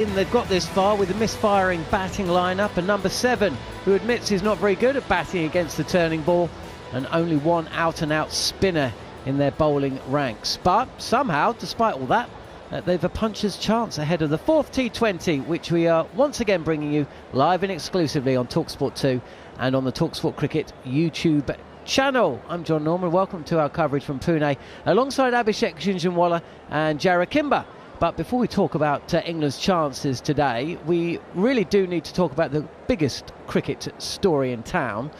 They've got this far with a misfiring batting lineup, and number 7, who admits he's not very good at batting against the turning ball, and only one out-and-out spinner in their bowling ranks. But somehow, despite all that, they've a puncher's chance ahead of the 4th T20, which we are once again bringing you live and exclusively on talkSPORT 2 and on the talkSPORT Cricket YouTube channel. I'm Jon Norman. Welcome to our coverage from Pune, alongside Abhishek Jhunjhunwala and Jarrod Kimber. But before we talk about England's chances today, we really do need to talk about the biggest cricket story in town,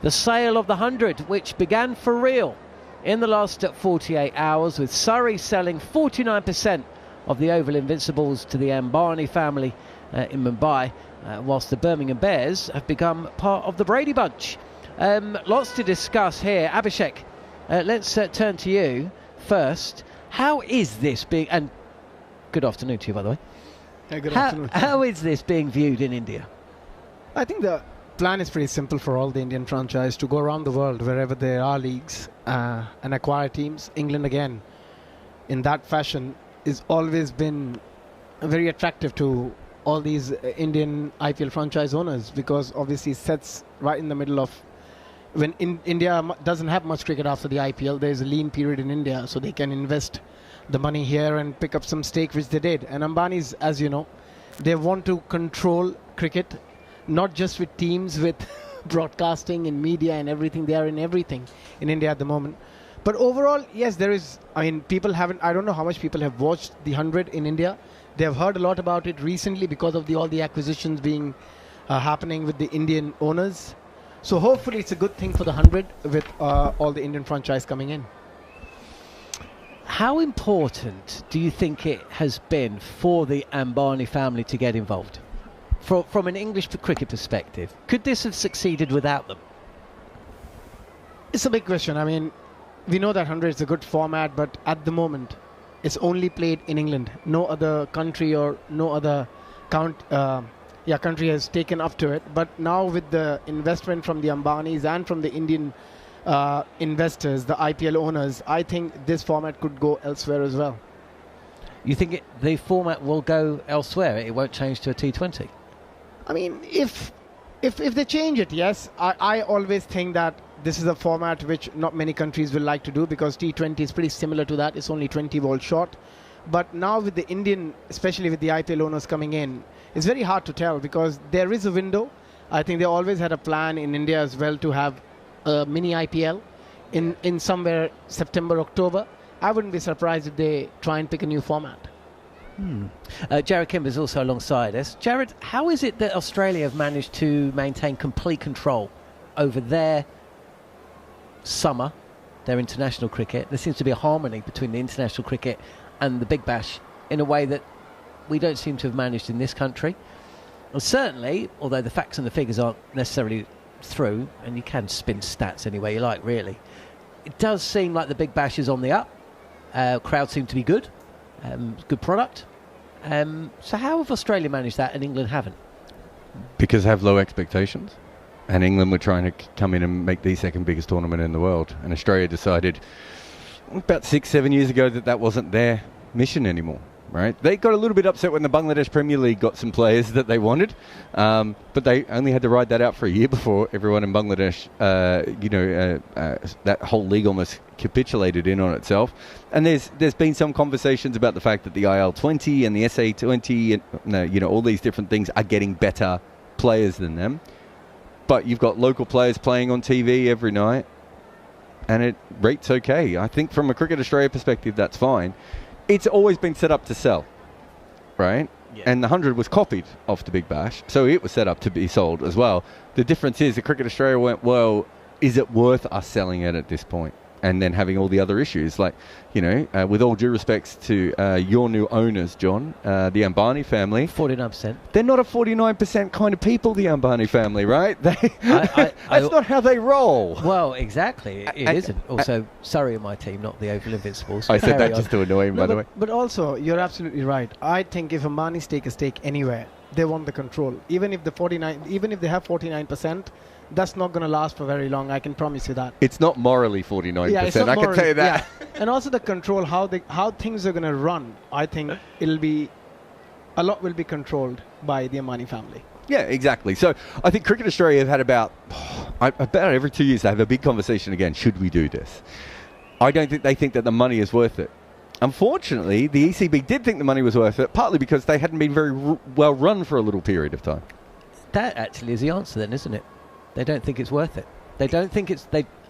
the sale of the 100, which began for real in the last 48 hours, with Surrey selling 49% of the Oval Invincibles to the Ambani family in Mumbai, whilst the Birmingham Bears have become part of the Brady Bunch. Lots to discuss here. Abhishek, let's turn to you first. How is this being... and good afternoon to you, by the way. Hey, good afternoon. How is this being viewed in India? I think the plan is pretty simple for all the Indian franchise to go around the world wherever there are leagues and acquire teams. England, again, in that fashion, is always been very attractive to all these Indian IPL franchise owners, because obviously it sets right in the middle of when India doesn't have much cricket after the IPL. There's a lean period in India, so they can invest the money here and pick up some stake, which they did. And Ambani's, as you know, they want to control cricket, not just with teams, with broadcasting and media and everything. They are in everything in India at the moment. But overall, yes, there is, I mean, people haven't, I don't know how much people have watched the 100 in India. They have heard a lot about it recently because of all the acquisitions being happening with the Indian owners. So hopefully it's a good thing for the 100 with all the Indian franchise coming in. How important do you think it has been for the Ambani family to get involved? From an English cricket perspective, could this have succeeded without them? It's a big question. I mean, we know that 100 is a good format, but at the moment, it's only played in England. No other country or no other country has taken up to it. But now with the investment from the Ambanis and from the Indian investors, the IPL owners, I think this format could go elsewhere as well. You think the format will go elsewhere? It won't change to a T20? I mean, if they change it, yes. I always think that this is a format which not many countries will like to do, because T20 is pretty similar to that. It's only 20 balls short. But now with the Indian, especially with the IPL owners coming in, it's very hard to tell, because there is a window. I think they always had a plan in India as well to have a mini IPL in somewhere September, October. I wouldn't be surprised if they try and pick a new format. Jarrod Kimber is also alongside us. Jarrod, how is it that Australia have managed to maintain complete control over their summer, their international cricket? There seems to be a harmony between the international cricket and the Big Bash in a way that we don't seem to have managed in this country. And certainly, although the facts and the figures aren't necessarily through, and you can spin stats any way you like, really, it does seem like the Big Bash is on the up. Crowds seem to be good. Good product. So how have Australia managed that and England haven't? Because they have low expectations, and England were trying to come in and make the second biggest tournament in the world, and Australia decided about 6-7 years ago that wasn't their mission anymore. Right, they got a little bit upset when the Bangladesh Premier League got some players that they wanted, but they only had to ride that out for a year before everyone in Bangladesh, that whole league almost capitulated in on itself. And there's been some conversations about the fact that the IL-20 and the SA-20 and all these different things are getting better players than them. But you've got local players playing on TV every night, and it rates okay. I think from a Cricket Australia perspective, that's fine. It's always been set up to sell, right? Yeah. And the 100 was copied off the Big Bash, so it was set up to be sold as well. The difference is the Cricket Australia went, well, is it worth us selling it at this point? And then having all the other issues, like, with all due respects to your new owners, John, the Ambani family. 49%. They're not a 49% kind of people, the Ambani family, right? That's not how they roll. Well, exactly. It isn't. Also, Surrey in my team, not the Oval Invincibles. I said that just to annoy him, by the way. But also, you're absolutely right. I think if Ambani's take a stake anywhere, they want the control. Even if they have 49%, that's not going to last for very long. I can promise you that. It's not morally 49%. Yeah, I can tell you that. Yeah. And also the control, how things are going to run. I think it'll be a lot will be controlled by the Ambani family. Yeah, exactly. So I think Cricket Australia have had about every 2 years they have a big conversation again. Should we do this? I don't think they think that the money is worth it. Unfortunately, the ECB did think the money was worth it, partly because they hadn't been very well run for a little period of time. That actually is the answer then, isn't it? They don't think it's worth it. They don't think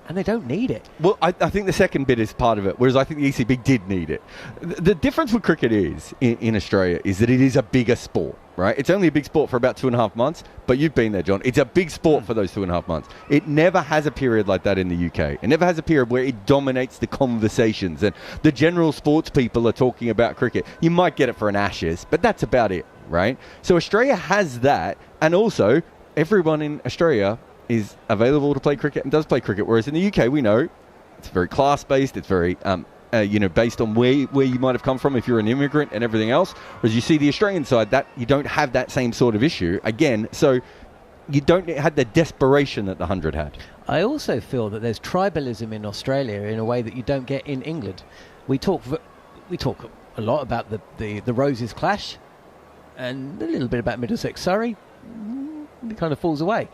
and they don't need it. Well, I think the second bit is part of it, whereas I think the ECB did need it. The difference with cricket is, in Australia, is that it is a bigger sport, right? It's only a big sport for about 2.5 months, but you've been there, John. It's a big sport for those 2.5 months. It never has a period like that in the UK. It never has a period where it dominates the conversations and the general sports people are talking about cricket. You might get it for an Ashes, but that's about it, right? So Australia has that, and also everyone in Australia is available to play cricket and does play cricket, whereas in the UK we know it's very class-based, it's very based on where you might have come from if you're an immigrant and everything else, whereas you see the Australian side, that you don't have that same sort of issue again, so you don't have the desperation that the 100 had. I also feel that there's tribalism in Australia in a way that you don't get in England. We talk a lot about the Roses clash and a little bit about Middlesex Surrey. It kind of falls away.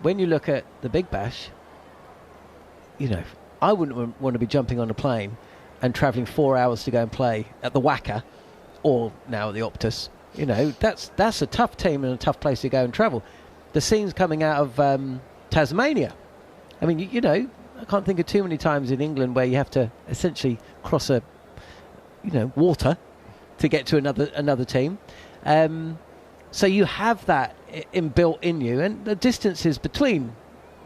When you look at the Big Bash, I wouldn't want to be jumping on a plane and travelling 4 hours to go and play at the Wacker or now at the Optus. That's a tough team and a tough place to go and travel. The scenes coming out of Tasmania. I mean, I can't think of too many times in England where you have to essentially cross water to get to another team. So you have that inbuilt in you, and the distances between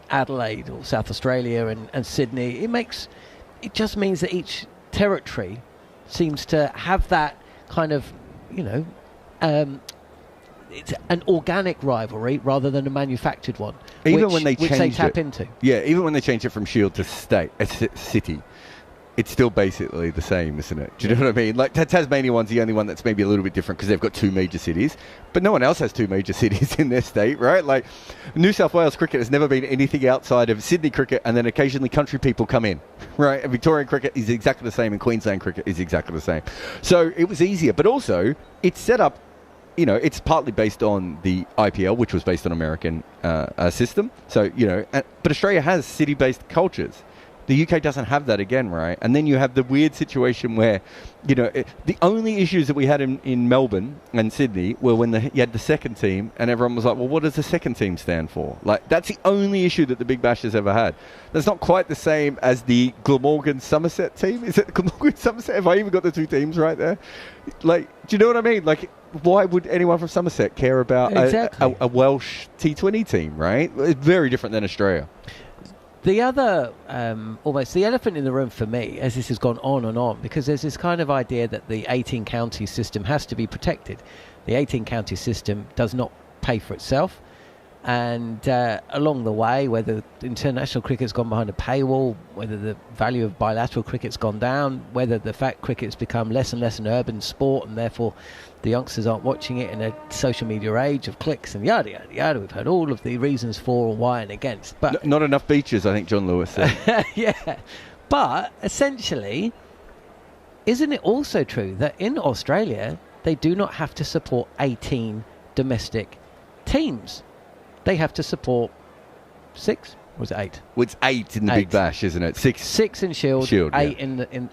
Adelaide or South Australia and Sydney, it just means that each territory seems to have that kind of, it's an organic rivalry rather than a manufactured one. Even when they tap into. Yeah, even when they change it from Shield to city, it's still basically the same, isn't it? Do you know what I mean? Like, Tasmania one's the only one that's maybe a little bit different because they've got 2 major cities, but no one else has 2 major cities in their state, right? Like, New South Wales cricket has never been anything outside of Sydney cricket, and then occasionally country people come in, right? And Victorian cricket is exactly the same, and Queensland cricket is exactly the same. So it was easier, but also it's set up, it's partly based on the IPL, which was based on American system. So, but Australia has city-based cultures. The UK doesn't have that again, right? And then you have the weird situation where, the only issues that we had in Melbourne and Sydney were when you had the second team, and everyone was like, well, what does the second team stand for? Like, that's the only issue that the Big Bash has ever had. That's not quite the same as the Glamorgan-Somerset team. Is it Glamorgan-Somerset? Have I even got the 2 teams right there? Like, do you know what I mean? Like, why would anyone from Somerset care about a Welsh T20 team, right? It's very different than Australia. The other, almost the elephant in the room for me, as this has gone on and on, because there's this kind of idea that the 18 county system has to be protected. The 18 county system does not pay for itself. And along the way, whether international cricket's gone behind a paywall, whether the value of bilateral cricket's gone down, whether the fact cricket's become less and less an urban sport and therefore the youngsters aren't watching it in a social media age of clicks and yada, yada, yada. We've heard all of the reasons for and why and against. But not enough beaches, I think John Lewis said. Yeah. But essentially, isn't it also true that in Australia, they do not have to support 18 domestic teams? They have to support 6, or was it 8? Well, it's 8 in the Big Bash, isn't it? 6 in Shield 8 in...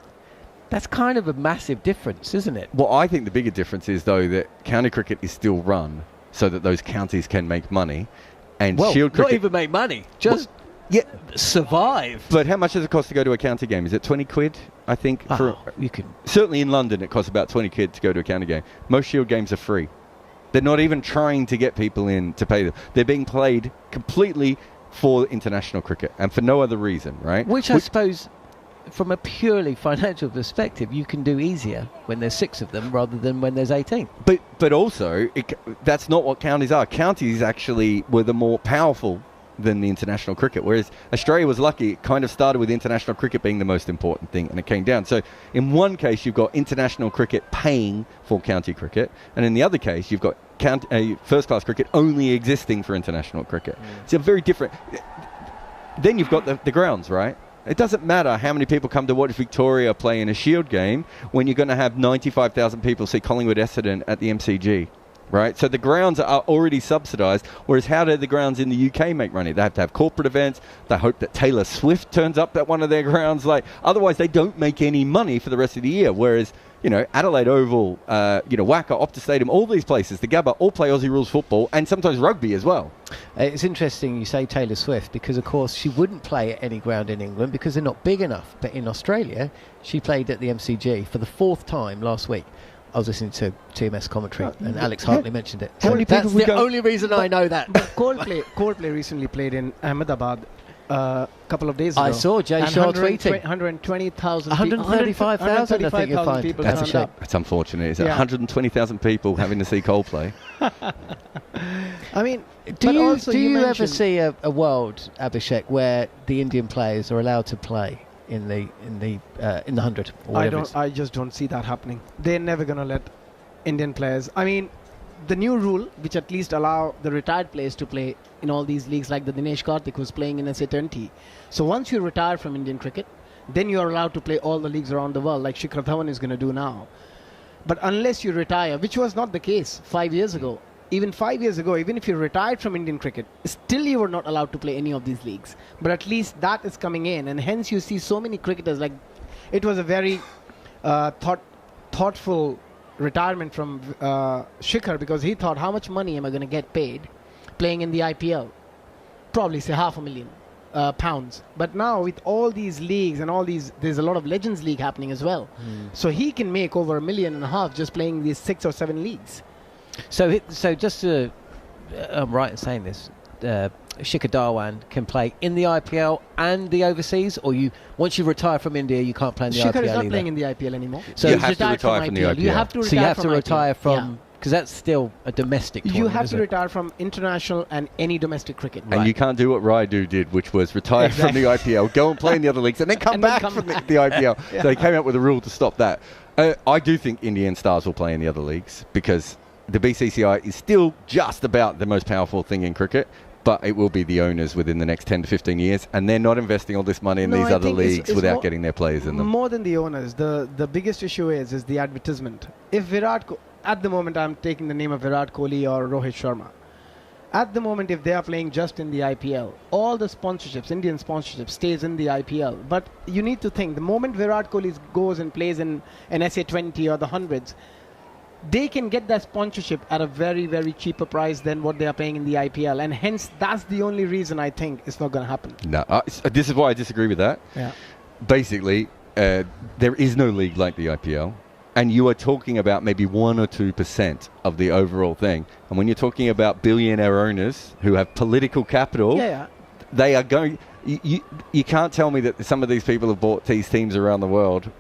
That's kind of a massive difference, isn't it? Well, I think the bigger difference is, though, that county cricket is still run so that those counties can make money. And Shield cricket... not even make money, just survive. But how much does it cost to go to a county game? Is it 20 quid, I think? You can... Certainly in London, it costs about 20 quid to go to a county game. Most Shield games are free. They're not even trying to get people in to pay them. They're being played completely for international cricket and for no other reason, right? Which I suppose, from a purely financial perspective, you can do easier when there's 6 of them rather than when there's 18. But also, that's not what counties are. Counties actually were the more powerful than the international cricket, whereas Australia was lucky. It kind of started with international cricket being the most important thing, and it came down. So in one case, you've got international cricket paying for county cricket, and in the other case, you've got first-class cricket only existing for international cricket. So very different. Then you've got the grounds, right? It doesn't matter how many people come to watch Victoria play in a Shield game when you're going to have 95,000 people see Collingwood Essendon at the MCG. Right, so the grounds are already subsidised, whereas how do the grounds in the UK make money? They have to have corporate events. They hope that Taylor Swift turns up at one of their grounds. Otherwise, they don't make any money for the rest of the year. Whereas, Adelaide Oval, WACA, Optus Stadium, all these places, the Gabba, all play Aussie rules football and sometimes rugby as well. It's interesting you say Taylor Swift because, of course, she wouldn't play at any ground in England because they're not big enough. But in Australia, she played at the MCG for the 4th time last week. I was listening to TMS commentary and Alex Hartley mentioned it. So that's the only reason I know that. But Coldplay recently played in Ahmedabad a couple of days ago. I saw Jay Shaw tweeting. 120,000 135,000 I think you'll find. people That's a shame. up. That's unfortunate. It's Yeah. 120,000 people having to see Coldplay. I mean, Do you ever mentioned- see a world, Abhishek, where the Indian players are allowed to play in the 100 or whatever it is? I just don't see that happening. They're never going to let Indian players. I mean, the new rule, which at least allow the retired players to play in all these leagues, like the Dinesh Karthik who's playing in SA20. So once you retire from Indian cricket, then you are allowed to play all the leagues around the world, like Shikhar Dhawan is going to do now. But unless you retire, which was not the case 5 years ago, even 5 years ago, even if you retired from Indian cricket, still you were not allowed to play any of these leagues. But at least that is coming in, and hence you see so many cricketers. Like, it was a very thoughtful retirement from Shikhar, because he thought, how much money am I going to get paid playing in the IPL? Probably say £500,000 But now with all these leagues and all these, there's a lot of Legends League happening as well. So he can make over $1.5 million just playing these 6 or 7 leagues. So just to, I'm right in saying this, Shikhar Dhawan can play in the IPL and the overseas, or once you retire from India, you can't play in the IPL Shikhar is not either? playing in the IPL anymore. So you he's have to retired retire from the IPL. You have to retire So you have from to retire IPL. from, because that's still a domestic You tournament, have to isn't it? retire from international and any domestic cricket. And you can't do what Raidu did, which was retire from the IPL, go and play in the other leagues, and then come And then back come from back. the IPL. So they came up with a rule to stop that. I do think Indian stars will play in the other leagues because the BCCI is still just about the most powerful thing in cricket, but it will be the owners within the next 10 to 15 years, and they're not investing all this money in these I other think it's leagues without more- getting their players in them. More than the owners, the biggest issue is the advertisement. If at the moment I'm taking the name of Virat Kohli or Rohit Sharma. At the moment, if they are playing just in the IPL, all the sponsorships, Indian sponsorship, stays in the IPL. But you need to think, the moment Virat Kohli goes and plays in an SA20 or the hundreds, they can get that sponsorship at a very, very cheaper price than what they are paying in the IPL. And hence, that's the only reason I think it's not going to happen. No, this is why I disagree with that. Yeah. Basically, there is no league like the IPL, and you are talking about maybe 1 or 2% of the overall thing. And when you're talking about billionaire owners who have political capital, they are going. You can't tell me that some of these people have bought these teams around the world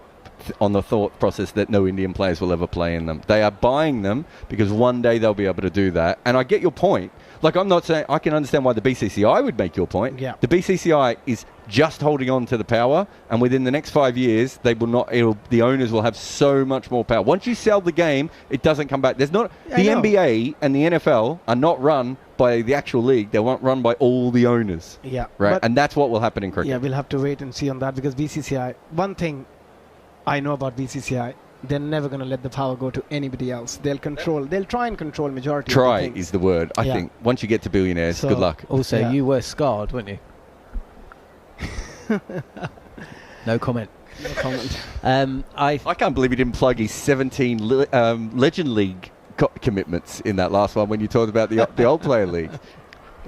on the thought process that no Indian players will ever play in them. They are buying them because one day they'll be able to do that. And I get your point. Like, I'm not saying, I can understand why the BCCI would make your point. Yeah. The BCCI is just holding on to the power, and within the next 5 years, they will not. The owners will have so much more power. Once you sell the game, it doesn't come back. There's not the NBA and the NFL are not run by the actual league. They're run by all the owners. Yeah. Right, and that's what will happen in cricket. Yeah, we'll have to wait and see on that, because BCCI, one thing I know about BCCI, they're never going to let the power go to anybody else. They'll try and control majority of the Try things. is the word. I think once you get to billionaires, So- good luck. Also, you were scarred, weren't you? No comment. No comment. I can't believe he didn't plug his 17 Legend League commitments in that last one when you talked about the old player league.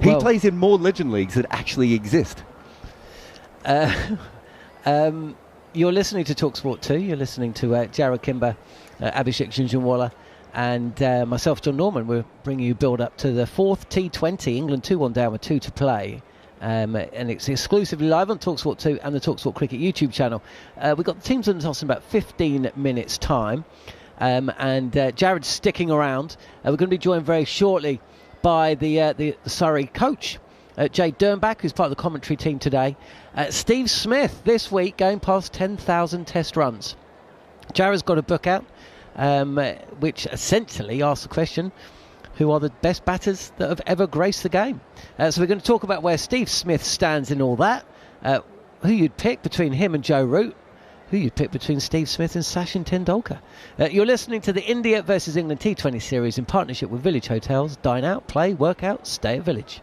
He Well- plays in more Legend Leagues that actually exist. You're listening to talkSPORT 2. You're listening to Jarrod, Kimber, Abhishek Jhunjhunwala, and myself, Jon Norman. We're bringing you build up to the 4th T20. England 2-1 down with 2 to play. And it's exclusively live on talkSPORT 2 and the talkSPORT Cricket YouTube channel. We've got the teams on the toss in about 15 minutes' time. And Jarrod's sticking around. We're going to be joined very shortly by the Surrey coach, Jade Dernbach, who's part of the commentary team today. Steve Smith this week going past 10,000 test runs. Jarrod's got a book out which essentially asks the question, who are the best batters that have ever graced the game? So we're going to talk about where Steve Smith stands in all that. who you'd pick between him and Joe Root, who you'd pick between Steve Smith and Sachin Tendulkar. You're listening to the India versus England T20 series in partnership with Village Hotels. Dine out, play, work out, stay at Village.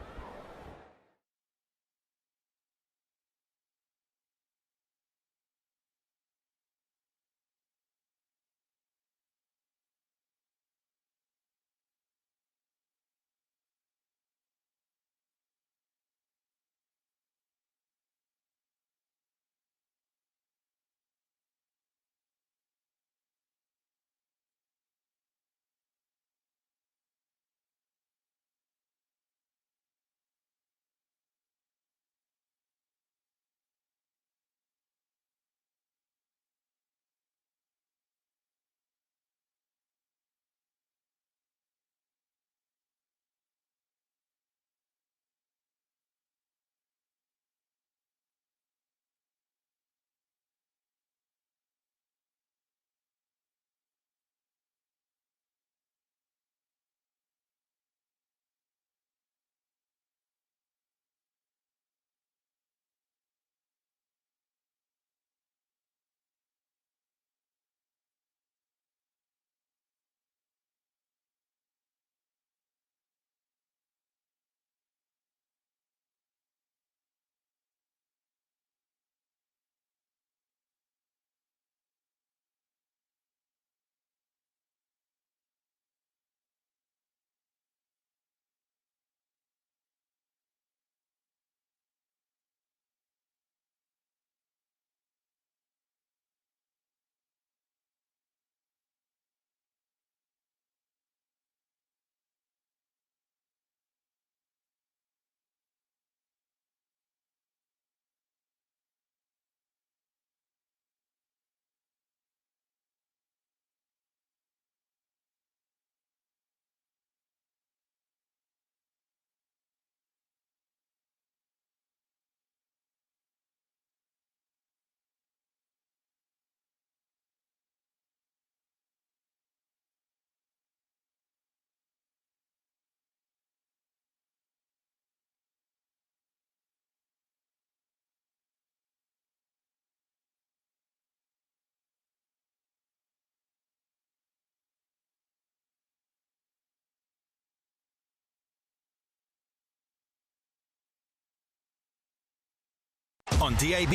On DAB+,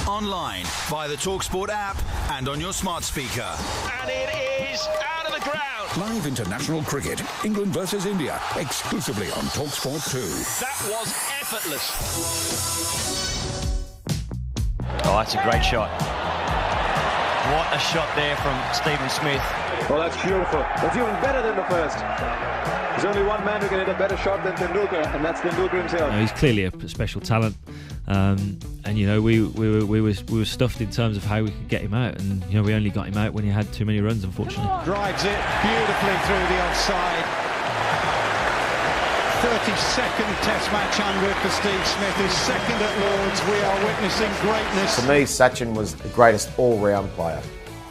online, via the talkSPORT app, and on your smart speaker. And it is out of the ground. Live international cricket, England versus India, exclusively on talkSPORT 2. That was effortless. Oh, that's a great shot. What a shot there from Stephen Smith. Well, that's beautiful. That's even better than the first. There's only one man who can hit a better shot than Tendulkar, and that's Tendulkar himself. He's clearly a special talent, and you know we were stuffed in terms of how we could get him out, and you know we only got him out when he had too many runs, unfortunately. Drives it beautifully through the offside. 32nd Test match 100 for Steve Smith. His second at Lords. We are witnessing greatness. For me, Sachin was the greatest all-round player.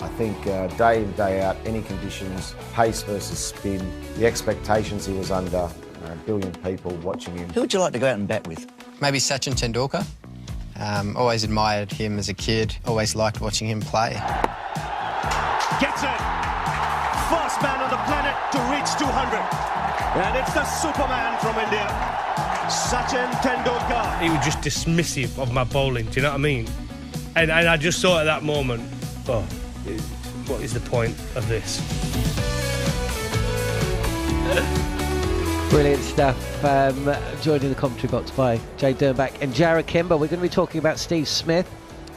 I think day in, day out, any conditions, pace versus spin, the expectations he was under, a billion people watching him. Who would you like to go out and bat with? Maybe Sachin Tendulkar. Always admired him as a kid, always liked watching him play. Gets it! First man on the planet to reach 200. And it's the Superman from India, Sachin Tendulkar. He was just dismissive of my bowling, do you know what I mean? And I just thought at that moment, oh, what is the point of this? Brilliant stuff. Joined in the commentary box by Jade, Dernbach and Jarrod Kimber. We're going to be talking about Steve Smith,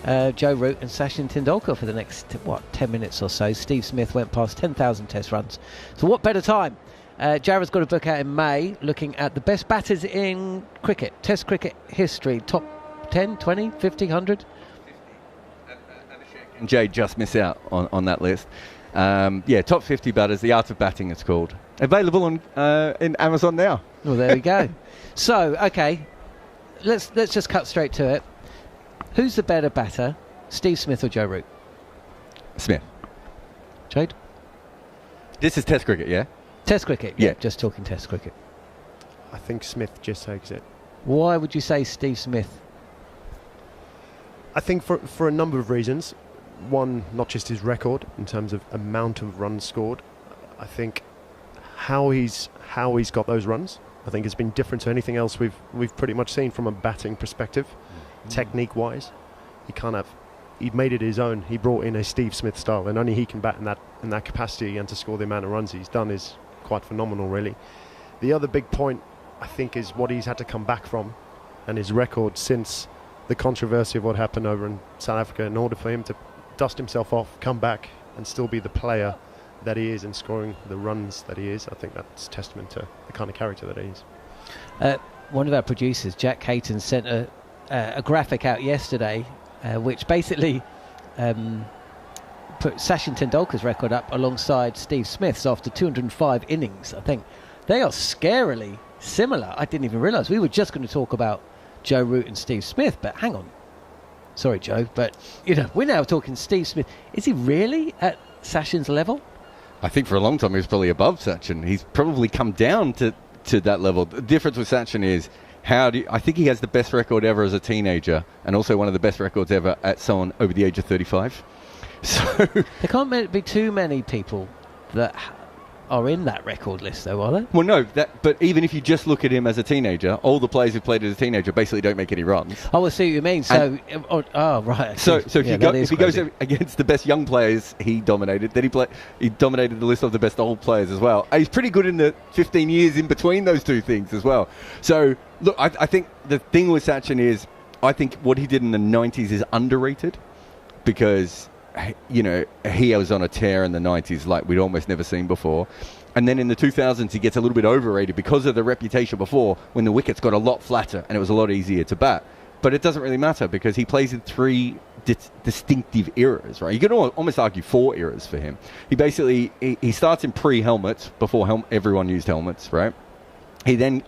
Joe Root and Sachin Tendulkar for the next, 10 minutes or so. Steve Smith went past 10,000 test runs. So what better time? Jarrod's got a book out in May looking at the best batters in cricket, test cricket history. Top 10, 20, 50, 100? And Jade just miss out on that list. Top 50 batters, The Art of Batting it's called. Available on in Amazon now. Well, there we go. So, okay, let's just cut straight to it. Who's the better batter, Steve Smith or Joe Root? Smith. Jade? This is test cricket, yeah? Test cricket? Yeah. Just talking test cricket. I think Smith just takes it. Why would you say Steve Smith? I think for a number of reasons. One, not just his record in terms of amount of runs scored. I think how he's got those runs, I think, has been different to anything else we've pretty much seen from a batting perspective. Technique-wise, he made it his own. He brought in a Steve Smith style, and only he can bat in that capacity, and to score the amount of runs he's done is quite phenomenal, really. The other big point, I think, is what he's had to come back from, and his record since the controversy of what happened over in South Africa. In order for him to dust himself off, come back, and still be the player that he is and scoring the runs that he is, I think that's testament to the kind of character that he is. One of our producers, Jack Hayton, sent a graphic out yesterday which basically put Sachin Tendulkar's record up alongside Steve Smith's after 205 innings. I think they are scarily similar. I didn't even realise. We were just going to talk about Joe Root and Steve Smith, but hang on. Sorry, Joe, but we're now talking Steve Smith. Is he really at Sachin's level? I think for a long time he was probably above Sachin. He's probably come down to that level. The difference with Sachin is I think he has the best record ever as a teenager, and also one of the best records ever at someone over the age of 35. So there can't be too many people that are in that record list, though, are there? Well, no, but even if you just look at him as a teenager, all the players who played as a teenager basically don't make any runs. Oh, I see what you mean. So, right. So if he goes against the best young players, he dominated. Then he dominated the list of the best old players as well. And he's pretty good in the 15 years in between those two things as well. So, look, I think the thing with Sachin is, I think what he did in the 90s is underrated, because he was on a tear in the 90s like we'd almost never seen before. And then in the 2000s, he gets a little bit overrated because of the reputation before, when the wickets got a lot flatter and it was a lot easier to bat. But it doesn't really matter, because he plays in three distinctive eras, right? You could almost argue 4 eras for him. He starts in pre-helmets, before everyone used helmets, right? He then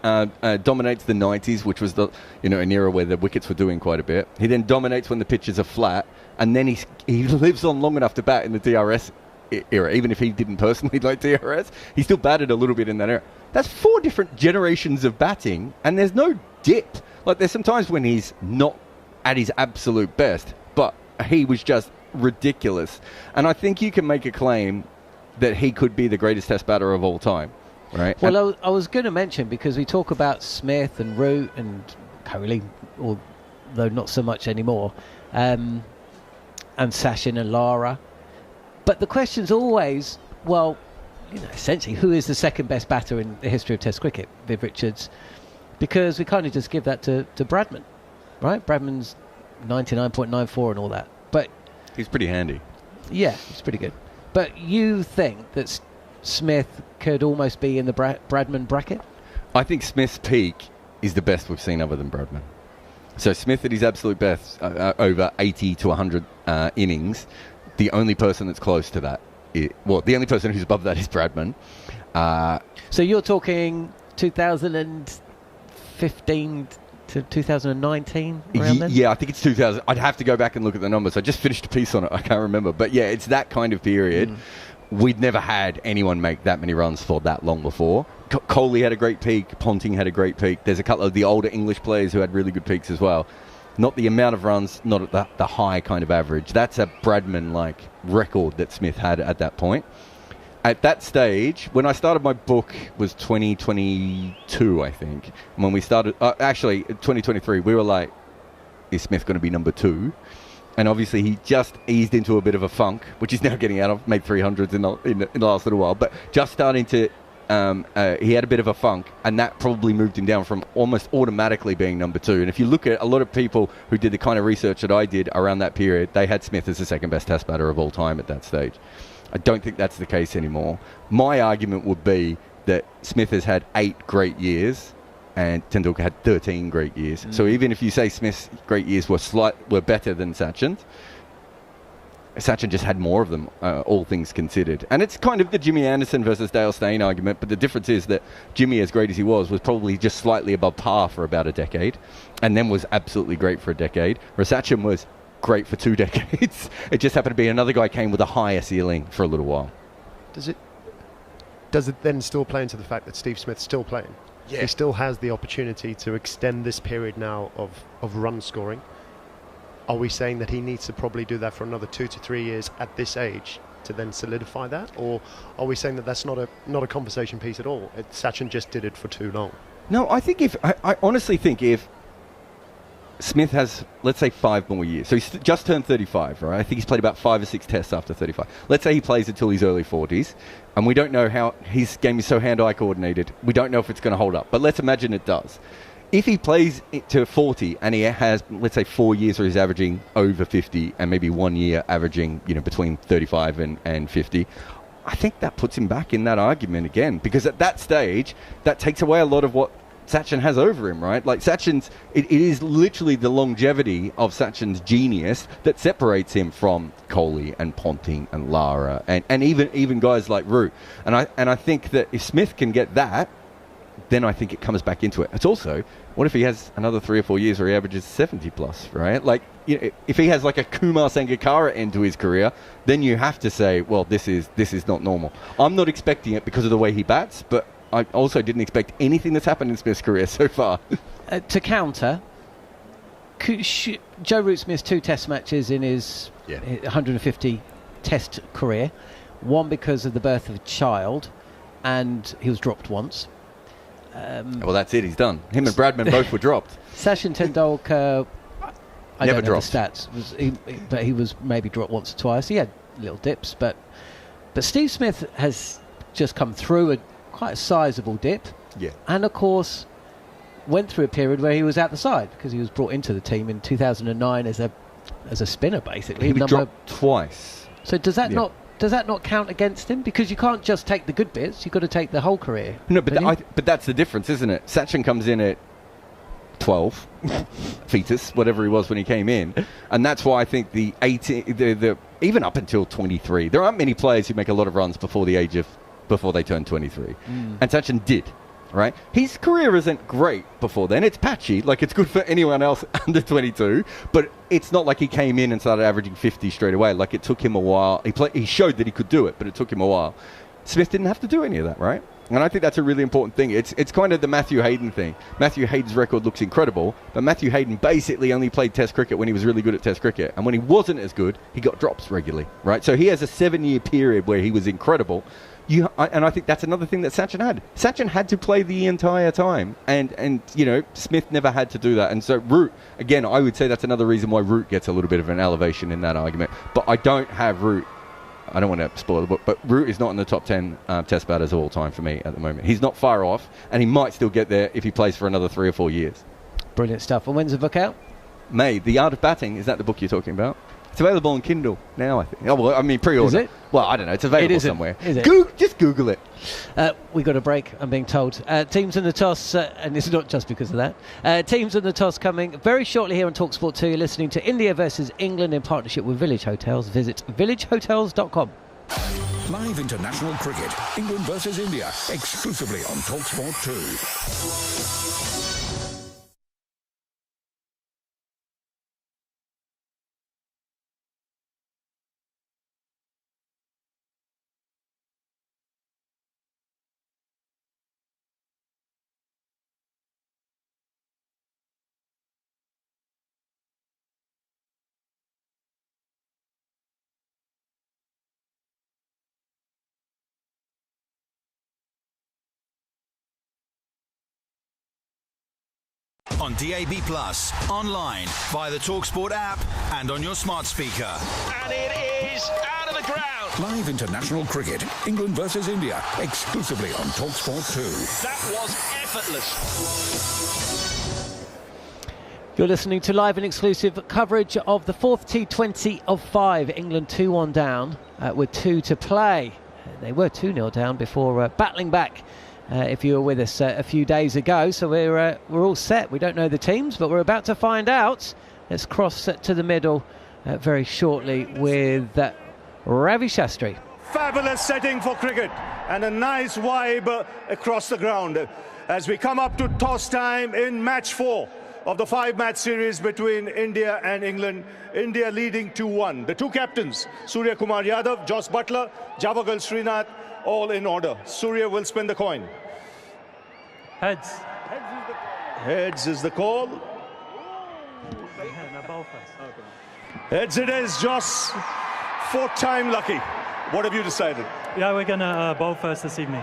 dominates the 90s, which was an era where the wickets were doing quite a bit. He then dominates when the pitches are flat, and then he lives on long enough to bat in the DRS era. Even if he didn't personally like DRS, he still batted a little bit in that era. That's 4 different generations of batting, and there's no dip. Like, there's some times when he's not at his absolute best, but he was just ridiculous. And I think you can make a claim that he could be the greatest Test batter of all time. Right. Well, I was going to mention, because we talk about Smith and Root and Kohli, although not so much anymore, and Sachin and Lara. But the question's always, essentially, who is the second best batter in the history of Test cricket? Viv Richards. Because we kind of just give that to Bradman, right? Bradman's 99.94 and all that. But he's pretty handy. Yeah, he's pretty good. But you think that Smith could almost be in the Bradman bracket? I think Smith's peak is the best we've seen other than Bradman. So Smith at his absolute best, over 80 to 100 innings. The only person that's close to that, the only person who's above that is Bradman. So you're talking 2015 to 2019, around then? Yeah, I think it's 2000. I'd have to go back and look at the numbers. I just finished a piece on it. I can't remember. But yeah, it's that kind of period. We'd never had anyone make that many runs for that long before. Kohli had a great peak. Ponting had a great peak. There's a couple of the older English players who had really good peaks as well. Not the amount of runs, not at the high kind of average. That's a Bradman-like record that Smith had at that point. At that stage, when I started my book, was 2022, I think. And when we started, actually, 2023, we were like, is Smith going to be number 2? And obviously he just eased into a bit of a funk, which he's now getting out of, made 300s in the last little while, but just starting to, he had a bit of a funk, and that probably moved him down from almost automatically being number 2. And if you look at a lot of people who did the kind of research that I did around that period, they had Smith as the second best Test batter of all time at that stage. I don't think that's the case anymore. My argument would be that Smith has had 8 great years, and Tendulkar had 13 great years. So even if you say Smith's great years were better than Sachin's, Sachin just had more of them, all things considered. And it's kind of the Jimmy Anderson versus Dale Steyn argument, but the difference is that Jimmy, as great as he was probably just slightly above par for about a decade, and then was absolutely great for a decade, whereas Sachin was great for 2 decades. It just happened to be another guy came with a higher ceiling for a little while. Does it then still play into the fact that Steve Smith's still playing? Yeah. He still has the opportunity to extend this period now of run scoring. Are we saying that he needs to probably do that for another 2 to 3 years at this age to then solidify that? Or are we saying that that's not a conversation piece at all? Sachin just did it for too long. No, I think I honestly think if Smith has, let's say, 5 more years. So he's just turned 35, right? I think he's played about 5 or 6 tests after 35. Let's say he plays until his early 40s, and we don't know how his game is so hand-eye coordinated. We don't know if it's going to hold up, but let's imagine it does. If he plays to 40 and he has, let's say, 4 years where he's averaging over 50 and maybe 1 year averaging, between 35 and 50, I think that puts him back in that argument again, because at that stage, that takes away a lot of what Sachin has over him, right? Like Sachin's, it is literally the longevity of Sachin's genius that separates him from Kohli and Ponting and Lara and even guys like Root. And I think that if Smith can get that, then I think it comes back into it. It's also, what if he has another 3 or 4 years where he averages 70 plus, right? Like, if he has like a Kumar Sangakkara end to his career, then you have to say, well, this is not normal. I'm not expecting it because of the way he bats, but I also didn't expect anything that's happened in Smith's career so far. To counter, Joe Root's missed 2 test matches in his 150 test career. One because of the birth of a child, and he was dropped once. Well, that's it. He's done. Him and Bradman both were dropped. Sachin Tendulkar, I never don't know dropped. the stats, but he was maybe dropped once or twice. He had little dips, but Steve Smith has just come through quite a sizable dip. Yeah. And of course, went through a period where he was out the side because he was brought into the team in 2009 as a spinner, basically. He dropped twice. So does that not count against him? Because you can't just take the good bits; you've got to take the whole career. No, but that's the difference, isn't it? Sachin comes in at 12, fetus, whatever he was when he came in, and that's why I think the 18, even up until 23, there aren't many players who make a lot of runs before they turn 23, and Sachin did. Right, his career isn't great before then. It's patchy, like it's good for anyone else under 22, but it's not like he came in and started averaging 50 straight away. Like it took him a while. He showed that he could do it, but it took him a while. Smith didn't have to do any of that, right? And I think that's a really important thing. It's kind of the Matthew Hayden thing. Matthew Hayden's record looks incredible, but Matthew Hayden basically only played Test cricket when he was really good at Test cricket, and when he wasn't as good, he got drops regularly, right? So he has a 7-year period where he was incredible. And I think that's another thing that Sachin had. Sachin had to play the entire time, and Smith never had to do that. And so Root, again, I would say that's another reason why Root gets a little bit of an elevation in that argument. But I don't have Root. I don't want to spoil the book, but Root is not in the top 10 test batters of all time for me at the moment. He's not far off, and he might still get there if he plays for another 3 or 4 years. Brilliant stuff. And when's the book out? May. The Art of Batting, is that the book you're talking about? It's available on Kindle now, I think. Oh, well, I mean, pre-order. Is it? Well, I don't know. It's available somewhere. Is it? Just Google it. We got a break, I'm being told. Teams in the toss, and it's not just because of that. Teams in the toss coming very shortly here on talkSPORT 2. You're listening to India versus England in partnership with Village Hotels. Visit villagehotels.com. Live international cricket. England versus India. Exclusively on talkSPORT 2. On DAB+, online, via the talkSPORT app, and on your smart speaker. And it is out of the ground. Live international cricket. England versus India. Exclusively on talkSPORT 2. That was effortless. You're listening to live and exclusive coverage of the 4th T20 of 5. England 2-1 down with 2 to play. They were 2-0 down before battling back. If you were with us a few days ago, so we're all set. We don't know the teams, but we're about to find out. Let's cross to the middle very shortly with Ravi Shastri. Fabulous setting for cricket and a nice vibe across the ground as we come up to toss time in match 4 of the 5-match series between India and England. India leading 2-1. The 2 captains, Surya Kumar Yadav, Joss Butler, Javagal Srinath, all in order. Surya will spin the coin. Heads. Heads is the call. Heads it is, Joss. 4th time lucky. What have you decided? Yeah, we're going to bowl first this evening.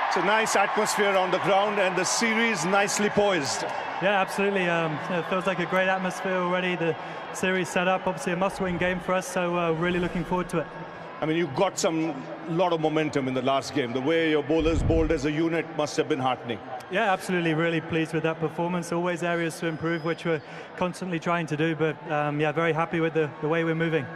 It's a nice atmosphere on the ground and the series nicely poised. Yeah, absolutely. It feels like a great atmosphere already. The series set up, obviously a must-win game for us, so really looking forward to it. I mean, you got lot of momentum in the last game. The way your bowlers bowled as a unit must have been heartening. Yeah, absolutely. Really pleased with that performance. Always areas to improve, which we're constantly trying to do. But yeah, very happy with the way we're moving.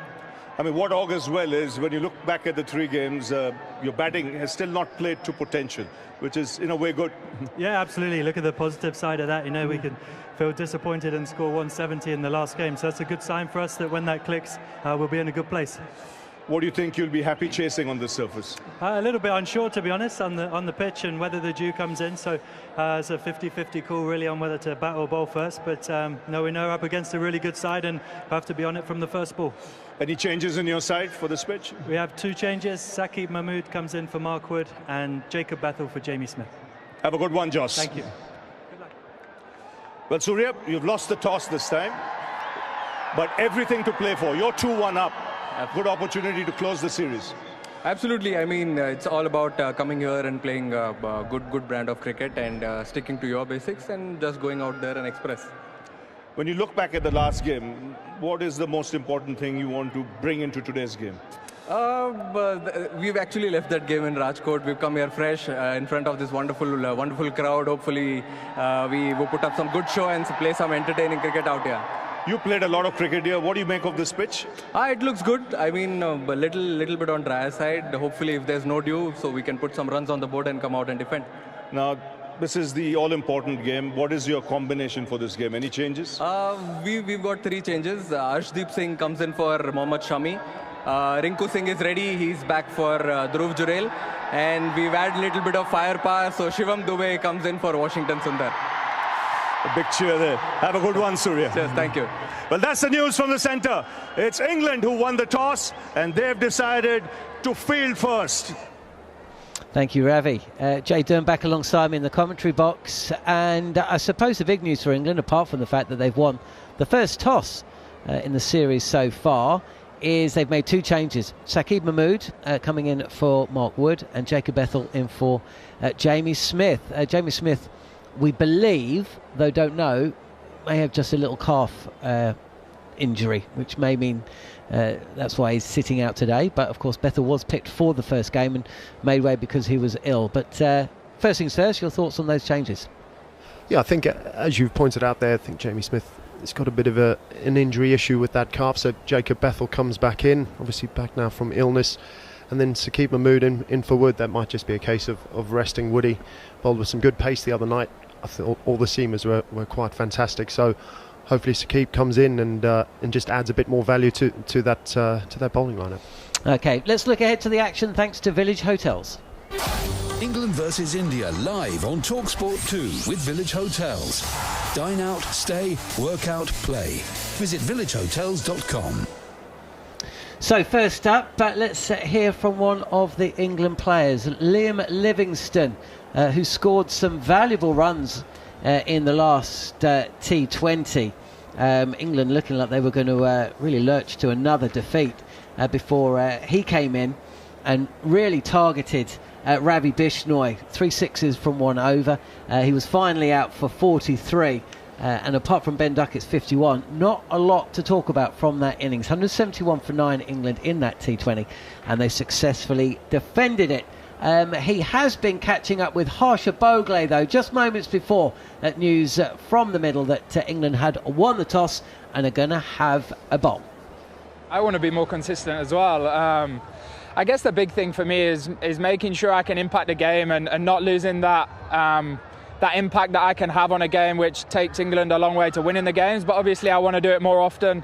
I mean, what augurs well is when you look back at the 3 games, your batting has still not played to potential, which is in a way good. Yeah, absolutely. Look at the positive side of that. You know, we can feel disappointed and score 170 in the last game. So that's a good sign for us that when that clicks, we'll be in a good place. What do you think you'll be happy chasing on this surface? A little bit unsure, to be honest, on the pitch and whether the dew comes in. So it's a 50-50 call really on whether to bat or bowl first. But no, we know we're up against a really good side and have to be on it from the first ball. Any changes in your side for this pitch? We have 2 changes. Saqib Mahmood comes in for Mark Wood and Jacob Bethel for Jamie Smith. Have a good one, Joss. Thank you. Good luck. Well, Surya, you've lost the toss this time, but everything to play for. You're 2-1 up. Good opportunity to close the series. Absolutely. I mean, it's all about coming here and playing a good brand of cricket and sticking to your basics and just going out there and express. When you look back at the last game, what is the most important thing you want to bring into today's game? We've actually left that game in Rajkot. We've come here fresh in front of this wonderful crowd. Hopefully, we will put up some good show and play some entertaining cricket out here. You played a lot of cricket here. What do you make of this pitch? It looks good. I mean, a little bit on drier side. Hopefully, if there's no dew, so we can put some runs on the board and come out and defend. Now, this is the all-important game. What is your combination for this game? Any changes? We've got 3 changes. Arshdeep Singh comes in for Mohammad Shami. Rinku Singh is ready. He's back for Dhruv Jurel. And we've had a little bit of firepower. So Shivam Dubey comes in for Washington Sundar. A big cheer there. Have a good one, Surya. Cheers, thank you. Well, that's the news from the centre. It's England who won the toss, and they've decided to field first. Thank you, Ravi. Jade Dernbach alongside me in the commentary box. And I suppose the big news for England, apart from the fact that they've won the first toss in the series so far, is they've made 2 changes. Saqib Mahmood coming in for Mark Wood and Jacob Bethel in for Jamie Smith. Jamie Smith, we believe, though don't know, may have just a little calf injury, which may mean that's why he's sitting out today. But of course Bethel was picked for the first game and made way because he was ill. But first things first, your thoughts on those changes? Yeah, I think as you've pointed out there, I think Jamie Smith has got a bit of an injury issue with that calf, so Jacob Bethel comes back in, obviously back now from illness. And then Saqib Mahmood in for Wood. That might just be a case of resting Woody. Bowled with some good pace the other night. I thought all the seamers were quite fantastic. So hopefully Saqib comes in and just adds a bit more value to that bowling lineup. Okay, let's look ahead to the action thanks to Village Hotels. England versus India live on talkSPORT 2 with Village Hotels. Dine out, stay, work out, play. Visit villagehotels.com. So first up, let's hear from one of the England players, Liam Livingstone, who scored some valuable runs in the last T20. England looking like they were going to really lurch to another defeat before he came in and really targeted Ravi Bishnoi. 3 sixes from 1 over. He was finally out for 43. And apart from Ben Duckett's 51, not a lot to talk about from that innings. 171 for 9 England in that T20, and they successfully defended it. He has been catching up with Harsha Bhogle, though, just moments before that news from the middle that England had won the toss and are going to have a bowl. I want to be more consistent as well. I guess the big thing for me is making sure I can impact the game and not losing that impact that I can have on a game, which takes England a long way to winning the games. But obviously I want to do it more often.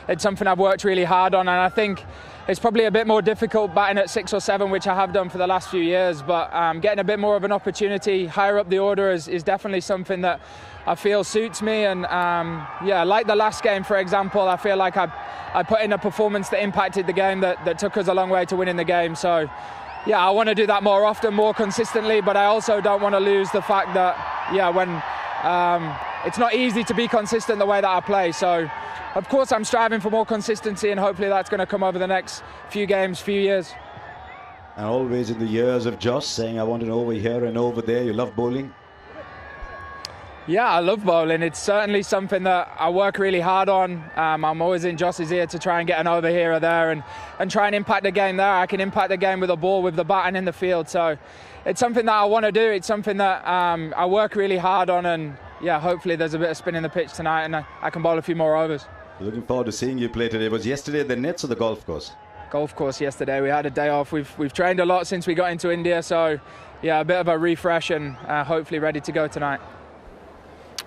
It's something I've worked really hard on, and I think it's probably a bit more difficult batting at 6 or 7, which I have done for the last few years. But getting a bit more of an opportunity higher up the order is definitely something that I feel suits me. And yeah, like the last game, for example, I feel like I put in a performance that impacted the game that took us a long way to winning the game. So yeah, I want to do that more often, more consistently, but I also don't want to lose the fact that, yeah, when it's not easy to be consistent the way that I play. So, of course, I'm striving for more consistency, and hopefully that's going to come over the next few games, few years. And always in the years of Josh saying, I want an over here and over there. You love bowling? Yeah, I love bowling. It's certainly something that I work really hard on. I'm always in Josh's ear to try and get an over here or there and try and impact the game there. I can impact the game with a ball, with the bat and in the field. So it's something that I want to do. It's something that I work really hard on, and yeah, hopefully there's a bit of spin in the pitch tonight and I can bowl a few more overs. Looking forward to seeing you play today. Was yesterday the nets or the golf course? Golf course yesterday. We had a day off. We've trained a lot since we got into India, so yeah, a bit of a refresh and hopefully ready to go tonight.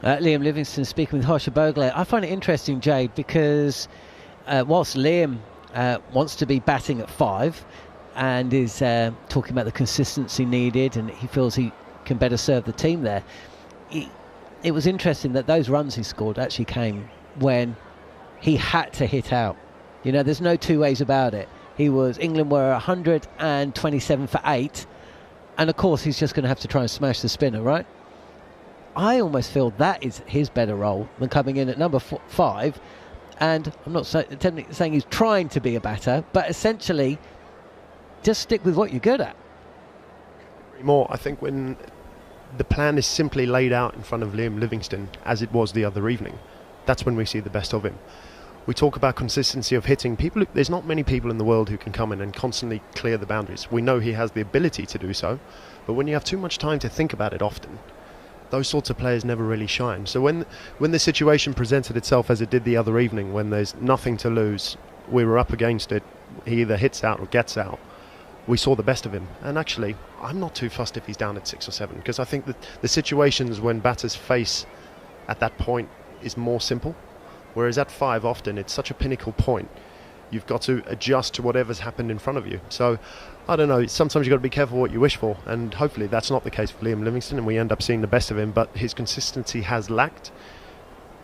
Liam Livingstone speaking with Harsha Bogle. I find it interesting, Jade, because whilst Liam wants to be batting at 5 and is talking about the consistency needed and he feels he can better serve the team there, it was interesting that those runs he scored actually came when he had to hit out. You know, there's no two ways about it. England were 127 for 8, and of course he's just going to have to try and smash the spinner, right? I almost feel that is his better role than coming in at number 5. And I'm not saying he's trying to be a batter, but essentially just stick with what you're good at. More, I think when the plan is simply laid out in front of Liam Livingstone, as it was the other evening, that's when we see the best of him. We talk about consistency of hitting. There's not many people in the world who can come in and constantly clear the boundaries. We know he has the ability to do so, but when you have too much time to think about it often, those sorts of players never really shine. So when the situation presented itself as it did the other evening, when there's nothing to lose, we were up against it, he either hits out or gets out, we saw the best of him. And actually, I'm not too fussed if he's down at 6 or 7, because I think that the situations when batters face at that point is more simple, whereas at 5 often it's such a pinnacle point. You've got to adjust to whatever's happened in front of you. So I don't know, sometimes you've got to be careful what you wish for, and hopefully that's not the case for Liam Livingstone and we end up seeing the best of him, but his consistency has lacked.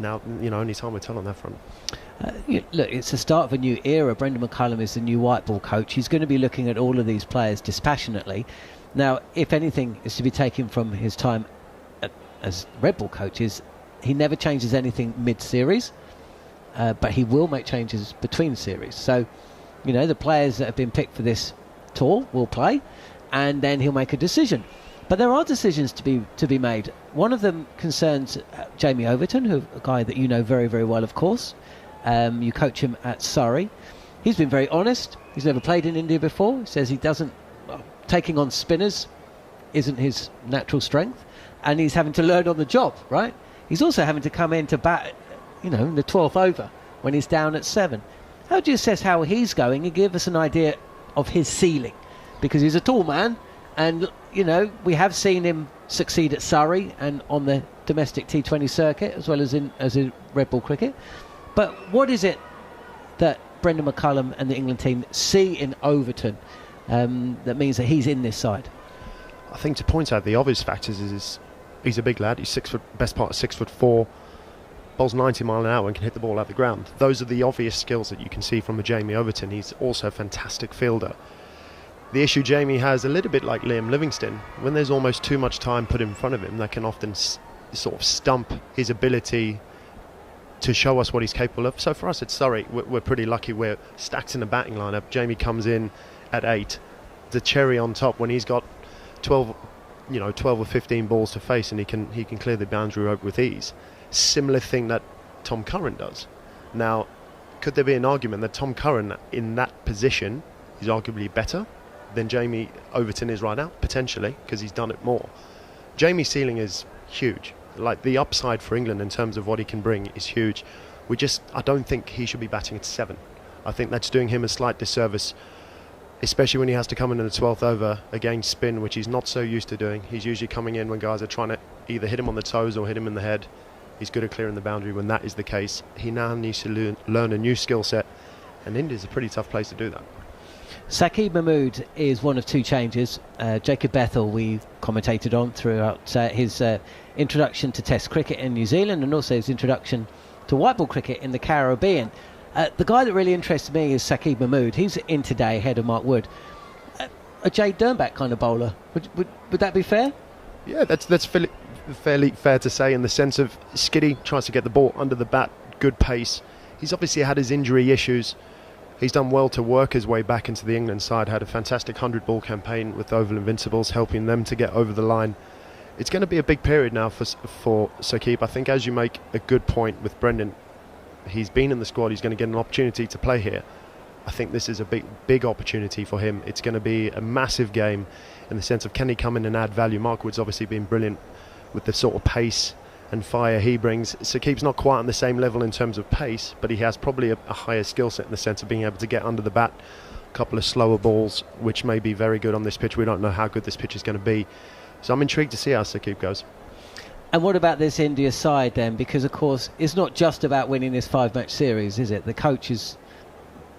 Now, only time will tell on that front. Look, it's the start of a new era. Brendan McCullum is the new white ball coach. He's going to be looking at all of these players dispassionately. Now, if anything is to be taken from his time as red ball coach, is he never changes anything mid-series, but he will make changes between series. So, the players that have been picked for this tour will play, and then he'll make a decision. But there are decisions to be made. One of them concerns Jamie Overton, a guy that you know very, very well, of course. You coach him at Surrey. He's been very honest. He's never played in India before. He says he doesn't. Taking on spinners isn't his natural strength, and he's having to learn on the job. Right? He's also having to come in to bat, in the 12th over when he's down at 7. How do you assess how he's going and give us an idea of his ceiling? Because he's a tall man, and we have seen him succeed at Surrey and on the domestic T20 circuit as well as in red ball cricket. But what is it that Brendan McCullum and the England team see in Overton that means that he's in this side? I think to point out the obvious factors is he's a big lad. He's 6 foot, best part of 6'4", bowls 90 mile an hour and can hit the ball out the ground. Those are the obvious skills that you can see from a Jamie Overton. He's also a fantastic fielder. The issue Jamie has, a little bit like Liam Livingstone, when there's almost too much time put in front of him, that can often sort of stump his ability to show us what he's capable of. So for us at Surrey, we're pretty lucky. We're stacked in the batting lineup. Jamie comes in at 8. The cherry on top when he's got 12 or 15 balls to face, and he can clear the boundary rope with ease. Similar thing that Tom Curran does. Now, could there be an argument that Tom Curran in that position is arguably better than Jamie Overton is right now? Potentially, because he's done it more. Jamie's ceiling is huge. Like, the upside for England in terms of what he can bring is huge. I don't think he should be batting at 7. I think that's doing him a slight disservice, especially when he has to come in the 12th over against spin, which he's not so used to doing. He's usually coming in when guys are trying to either hit him on the toes or hit him in the head. He's good at clearing the boundary when that is the case. He now needs to learn a new skill set, and India's a pretty tough place to do that. Saqib Mahmood is one of 2 changes. Jacob Bethel we commentated on throughout his introduction to Test cricket in New Zealand and also his introduction to white ball cricket in the Caribbean. The guy that really interests me is Saqib Mahmood. He's in today ahead of Mark Wood. A Jade Dernbach kind of bowler. Would that be fair? Yeah, that's fairly fair to say, in the sense of Skiddy tries to get the ball under the bat, good pace. He's obviously had his injury issues. He's done well to work his way back into the England side, had a fantastic 100-ball campaign with the Oval Invincibles, helping them to get over the line. It's going to be a big period now for Saqib. I think, as you make a good point with Brendan, he's been in the squad, he's going to get an opportunity to play here. I think this is a big opportunity for him. It's going to be a massive game in the sense of, can he come in and add value? Mark Wood's obviously been brilliant with the sort of pace and fire he brings. Saqib's not quite on the same level in terms of pace, but he has probably a higher skill set in the sense of being able to get under the bat, a couple of slower balls, which may be very good on this pitch. We don't know how good this pitch is going to be. So I'm intrigued to see how Saqib goes. And what about this India side then? Because, of course, it's not just about winning this 5-match series, is it? The coaches,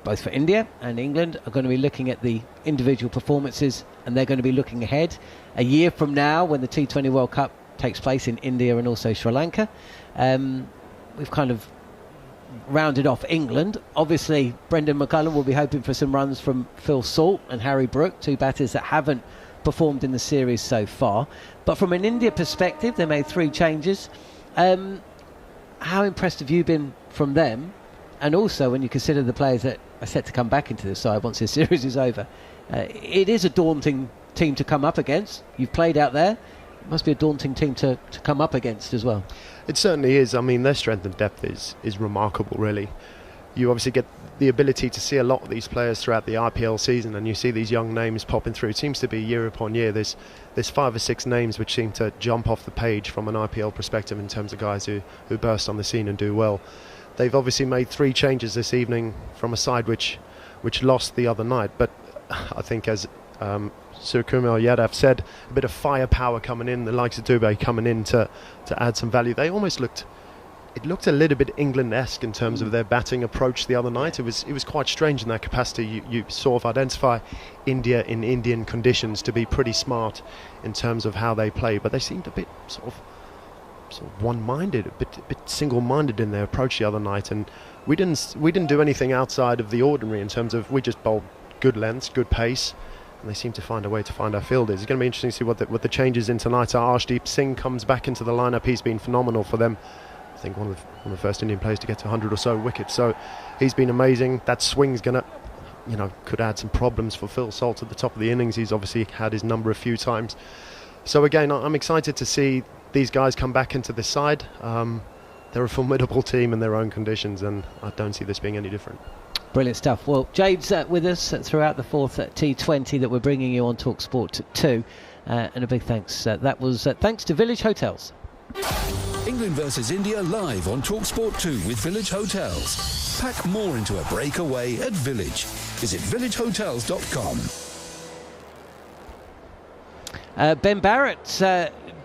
both for India and England, are going to be looking at the individual performances, and they're going to be looking ahead a year from now when the T20 World Cup takes place in India and also Sri Lanka. We've kind of rounded off England. Obviously, Brendan McCullum will be hoping for some runs from Phil Salt and Harry Brook, two batters that haven't performed in the series so far. But from an India perspective, they made 3 changes. How impressed have you been from them? And also, when you consider the players that are set to come back into the side once this series is over, it is a daunting team to come up against. You've played out there. It must be a daunting team to come up against as well. It certainly is. I mean, their strength and depth is remarkable, really. You obviously get the ability to see a lot of these players throughout the IPL season, and you see these young names popping through. It seems to be year upon year. There's 5 or 6 names which seem to jump off the page from an IPL perspective in terms of guys who burst on the scene and do well. They've obviously made 3 changes this evening from a side which lost the other night, but I think, as Suryakumar Yadav said, a bit of firepower coming in, the likes of Dubey coming in to add some value. They almost looked a little bit England-esque in terms of their batting approach the other night. It was quite strange in that capacity. You sort of identify India in Indian conditions to be pretty smart in terms of how they play, but they seemed a bit sort of one-minded, a bit single-minded in their approach the other night, and we didn't do anything outside of the ordinary in terms of, we just bowled good lengths, good pace, and they seem to find a way to find our fielders. It's going to be interesting to see what the changes in tonight are. Arshdeep Singh comes back into the lineup. He's been phenomenal for them. I think one of the first Indian players to get to 100 or so wickets, so he's been amazing. That swing's going to, could add some problems for Phil Salt at the top of the innings. He's obviously had his number a few times. So again, I'm excited to see these guys come back into the side. They're a formidable team in their own conditions, and I don't see this being any different. Brilliant stuff. Well, Jade's with us throughout the 4th T20 that we're bringing you on talkSPORT 2, and a big thanks. That was thanks to Village Hotels. England versus India live on talkSPORT 2 with Village Hotels. Pack more into a breakaway at Village. Visit villagehotels.com. Ben Barrett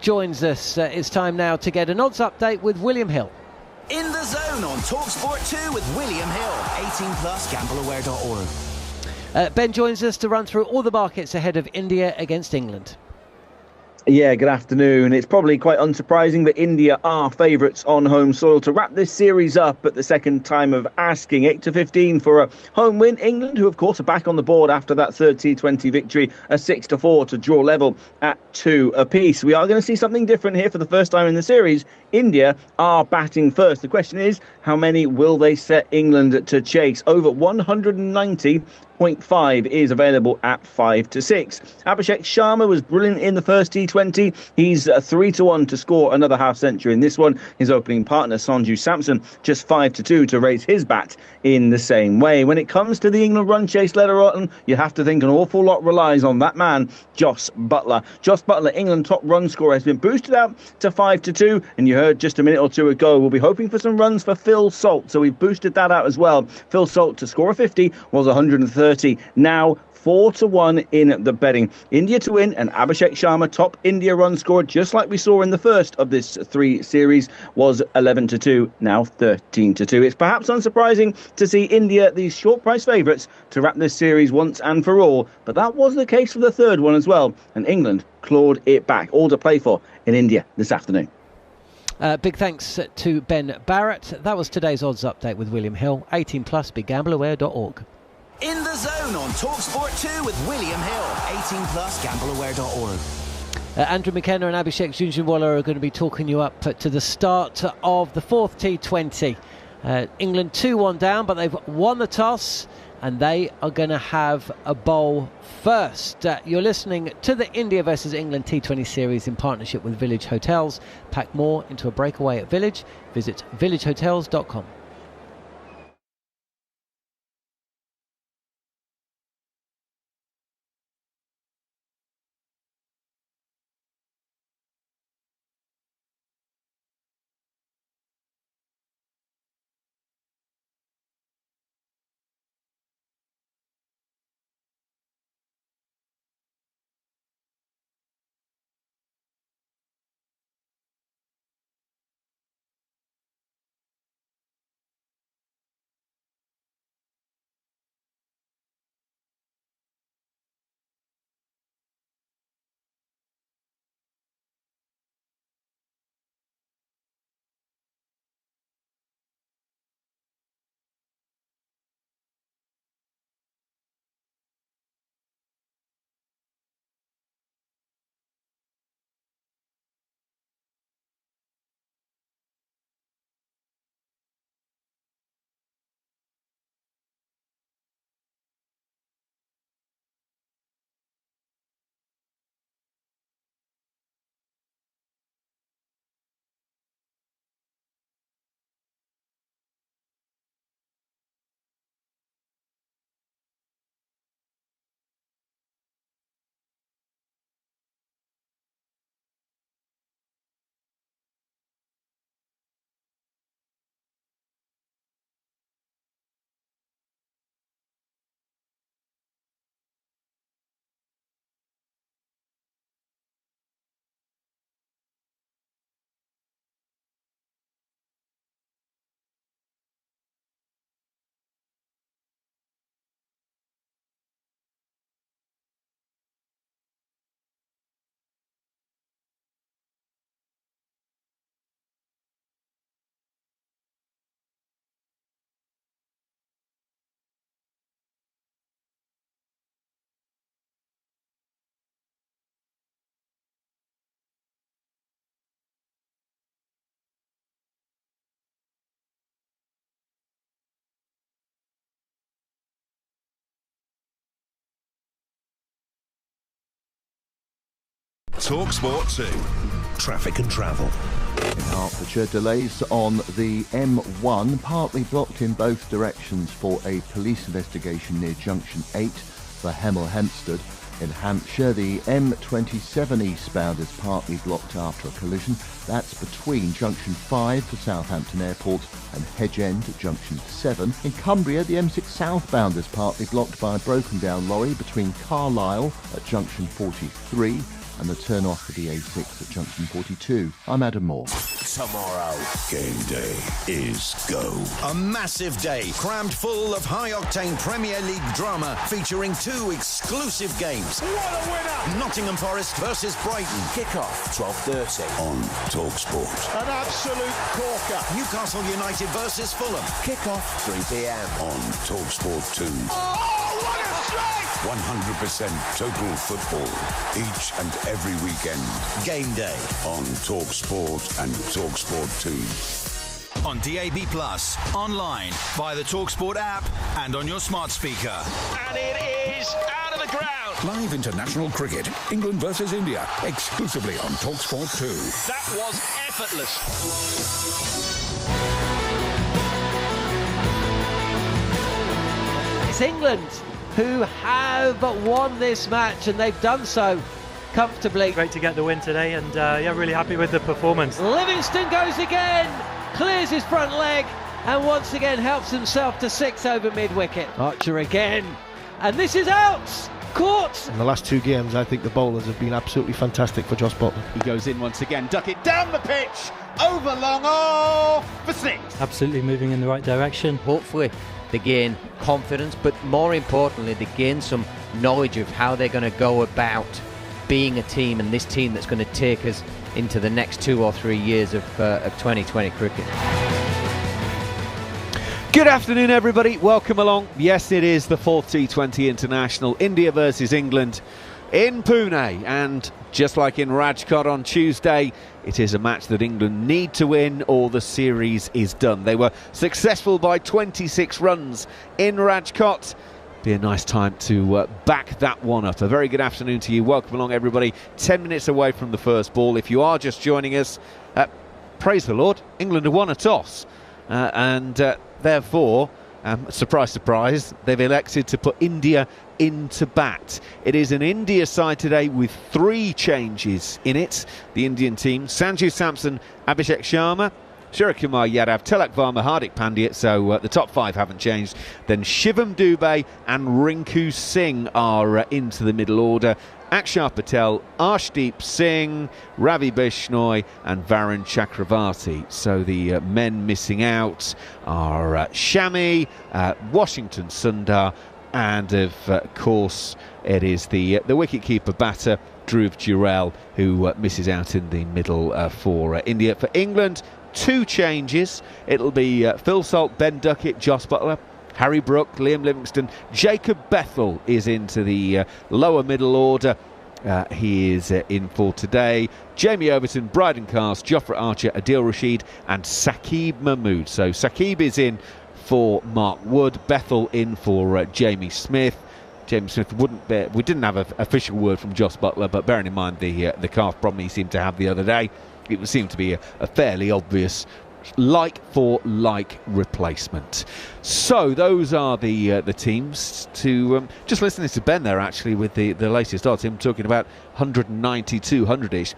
joins us. It's time now to get an odds update with William Hill. In the Zone on talkSPORT 2 with William Hill. 18+, gambleaware.org. Ben joins us to run through all the markets ahead of India against England. Yeah, good afternoon. It's probably quite unsurprising that India are favourites on home soil to wrap this series up at the second time of asking. 8-15 for a home win. England, who of course are back on the board after that third T20 victory, a 6-4 to draw level at 2 apiece. We are going to see something different here for the first time in the series. India are batting first. The question is, how many will they set England to chase? Over 190.5 is available at 5-6. Abhishek Sharma was brilliant in the first T20. He's 3-1 to score another half century in this one. His opening partner, Sanju Samson, just 5-2 to raise his bat in the same way. When it comes to the England run chase letter, you have to think an awful lot relies on that man, Jos Buttler. Jos Buttler, England top run scorer, has been boosted out to 5-2, and you heard just a minute or two ago, we'll be hoping for some runs for Phil Salt, so we've boosted that out as well. Phil Salt to score a 50 was 130. Now 4-1 in the betting. India to win, and Abhishek Sharma, top India run scorer, just like we saw in the first of this 3 series, was 11-2, now 13-2. It's perhaps unsurprising to see India, these short price favourites, to wrap this series once and for all, but that was the case for the third one as well, and England clawed it back. All to play for in India this afternoon. Big thanks to Ben Barrett. That was today's odds update with William Hill. 18+, begambleaware.org. In the Zone on talkSPORT 2 with William Hill. 18+, gambleaware.org. Andrew McKenna and Abhishek Jhunjhunwala are going to be talking you up to the start of the fourth T20. England 2-1 down, but they've won the toss and they are going to have a bowl first. You're listening to the India versus England T20 series in partnership with Village Hotels. Pack more into a breakaway at Village. Visit villagehotels.com. talkSPORT 2. Traffic and travel. In Hertfordshire, delays on the M1, partly blocked in both directions for a police investigation near Junction 8 for Hemel Hempstead. In Hampshire, the M27 eastbound is partly blocked after a collision. That's between Junction 5 for Southampton Airport and Hedge End at Junction 7. In Cumbria, the M6 southbound is partly blocked by a broken down lorry between Carlisle at Junction 43 and the turn-off for the A6 at Junction 42. I'm Adam Moore. Tomorrow, game day is go. A massive day, crammed full of high-octane Premier League drama, featuring two exclusive games. What a winner! Nottingham Forest versus Brighton. Kick-off, 12:30. On talkSPORT. An absolute corker. Newcastle United versus Fulham. Kick-off, 3 p.m. On talkSPORT 2. Oh, what a strike! 100% total football, each and every weekend. Game day. On talkSPORT and talkSPORT 2. On DAB+, online, via the talkSPORT app, and on your smart speaker. And it is out of the ground. Live international cricket, England versus India, exclusively on talkSPORT 2. That was effortless. It's England who have won this match, and they've done so comfortably. Great to get the win today, and yeah, really happy with the performance. Livingston goes again, clears his front leg, and once again helps himself to 6 over mid-wicket. Archer again, and this is out! Caught! In the last two games, I think the bowlers have been absolutely fantastic for Josh Butler. He goes in once again, duck it down the pitch, over long off for 6. Absolutely moving in the right direction. Hopefully they gain confidence, but more importantly they gain some knowledge of how they're going to go about being a team, and this team that's going to take us into the next 2 or 3 years of 2020 cricket. Good afternoon, everybody. Welcome along. Yes, it is the fourth T20 International, India versus England. in Pune. And just like in Rajkot on Tuesday, it is a match that England need to win or the series is done. They were successful by 26 runs in Rajkot. Be a nice time to back that one up. A very good afternoon to you. Welcome along, everybody. 10 minutes away from the first ball. If you are just joining us, praise the Lord, England have won a toss. And therefore, surprise, surprise, they've elected to put India into bat. It is an India side today with 3 changes in it. The Indian team: Sanju Samson, Abhishek Sharma, Suryakumar Yadav, Tilak Varma, Hardik Pandya. So the top 5 haven't changed. Then Shivam Dubey and Rinku Singh are into the middle order. Akshar Patel, Arshdeep Singh, Ravi Bishnoi and Varun Chakravarti. So the men missing out are Shami, Washington Sundar, and of course it is the wicket-keeper batter Dhruv Jurel who misses out in the middle for India. For England, 2 changes. It'll be Phil Salt, Ben Duckett, Jos Buttler, Harry Brook, Liam Livingstone. Jacob Bethel is into the lower middle order. He is in for today. Jamie Overton, Bryden Cast, Jofra Archer, Adil Rashid and Saqib Mahmood. So Saqib is in for Mark Wood, Bethel in for Jamie Smith. Jamie Smith we didn't have an official word from Jos Buttler, but bearing in mind the calf problem he seemed to have the other day, it would seem to be a fairly obvious like-for-like replacement. So those are the teams. To just listening to Ben there actually with the latest odds, him talking about 192, 100-ish.